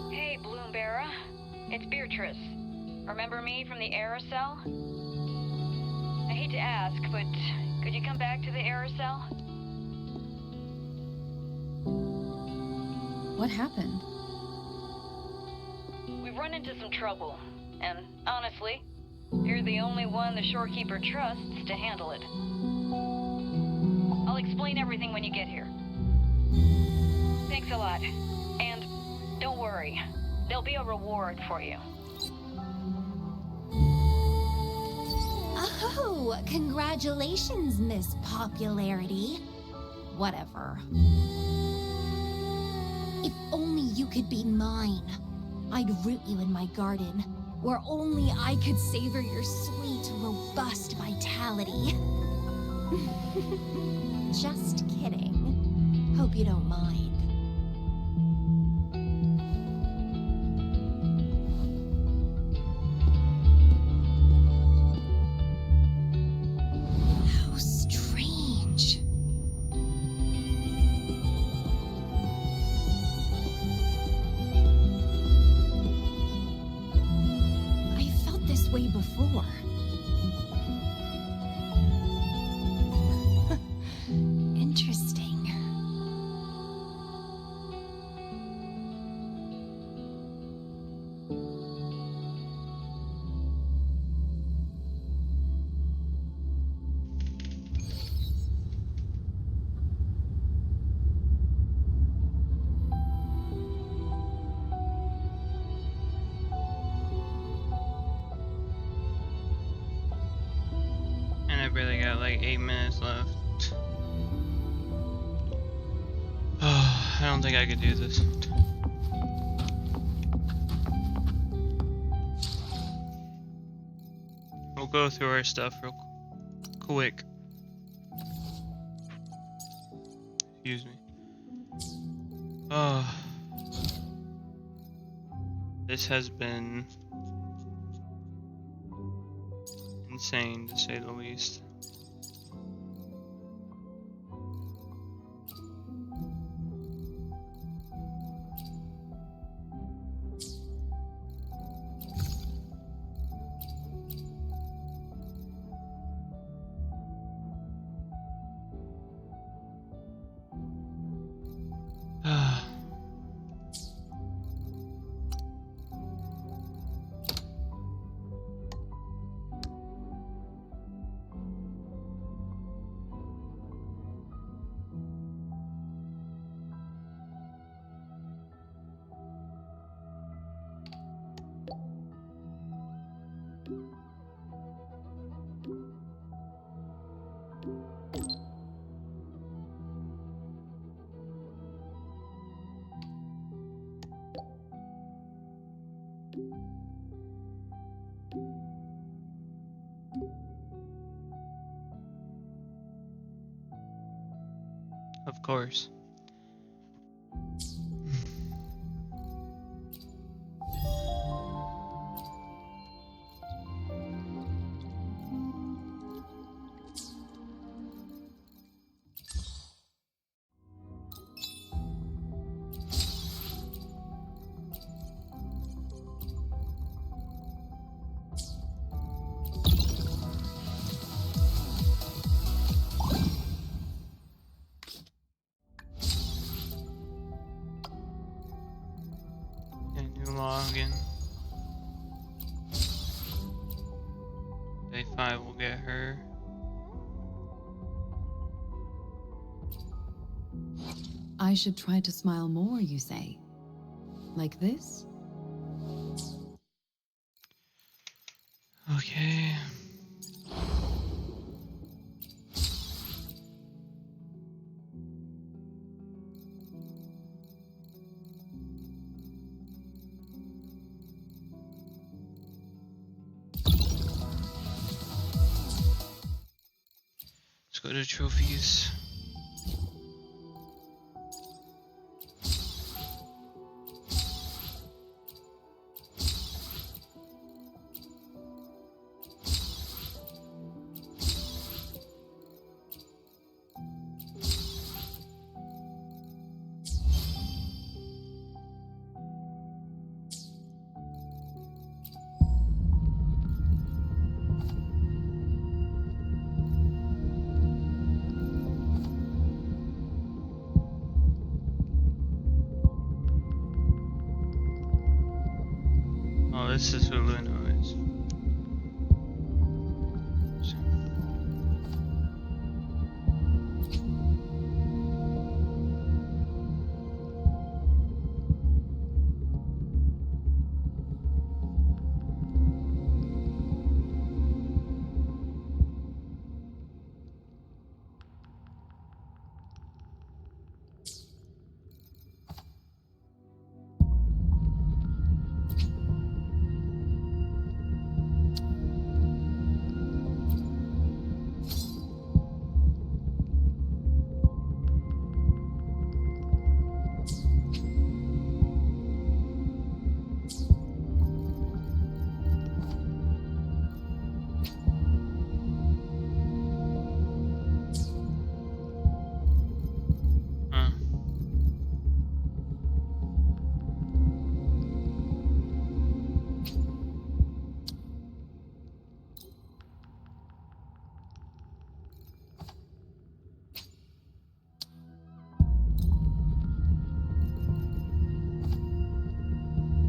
Hey, Bloombearer. It's Beatrice. Remember me from the aerosol? I hate to ask, but could you come back to the aerosol? What happened? We've run into some trouble, and honestly, you're the only one the shorekeeper trusts to handle it. I'll explain everything when you get here. Thanks a lot. And don't worry, there'll be a reward for you. Oh, congratulations, Miss Popularity. Whatever. If only you could be mine. I'd root you in my garden, where only I could savor your sweet, robust vitality. Just kidding. Hope you don't mind. How strange. I felt this way before. Interesting. And I barely got like 8 minutes left. Oh, I don't think I could do this. We'll go through our stuff real quick. Excuse me. Oh, this has been insane to say the least. Of course. Login. Day 5 will get her. I should try to smile more, you say? Like this? Okay. Let's go to trophies. That's the Zulu noise.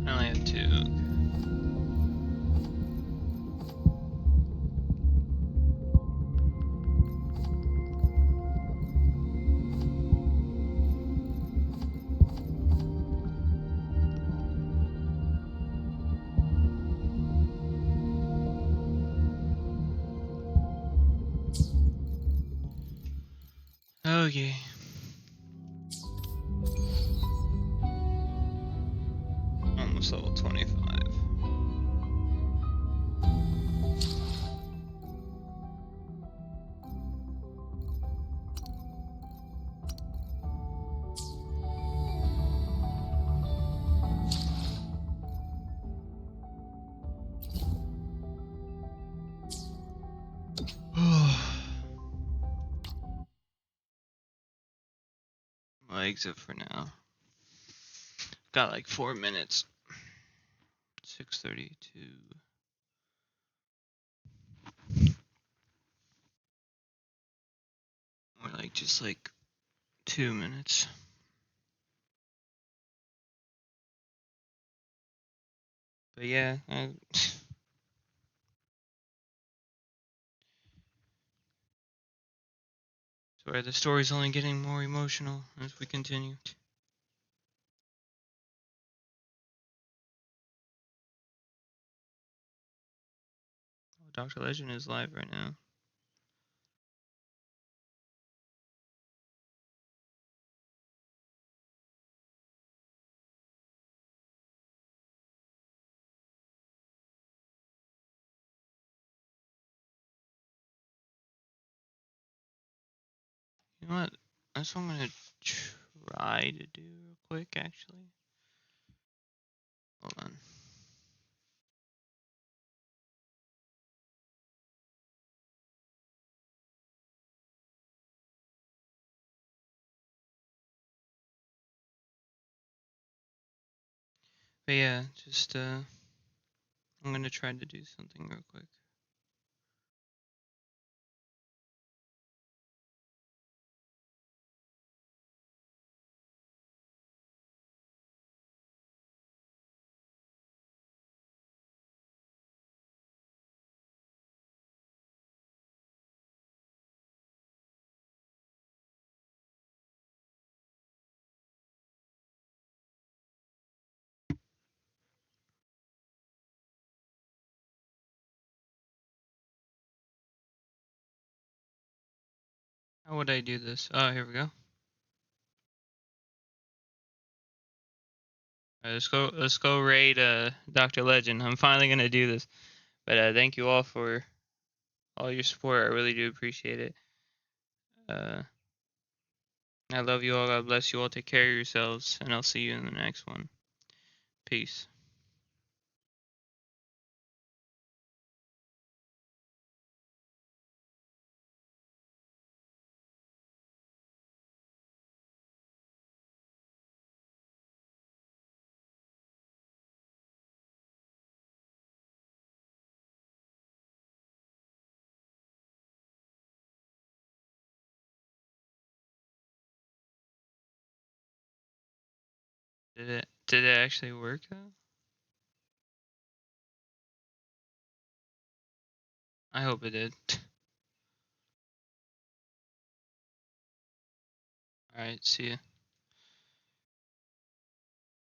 I only have two. Okay. Almost level 25. My exit for now. Got like 4 minutes. 6:32. Or like just like 2 minutes. But yeah, sorry, the story's only getting more emotional as we continue. Oh, Dr. Legend is live right now. You know what? That's what I'm gonna try to do real quick, actually. Hold on. But yeah, just I'm gonna try to do something real quick. How would I do this? Oh, here we go. Alright, let's go raid Dr. Legend. I'm finally gonna do this. But thank you all for all your support. I really do appreciate it. I love you all. God bless you all. Take care of yourselves, and I'll see you in the next one. Peace. Did it actually work though? I hope it did. Alright, see ya.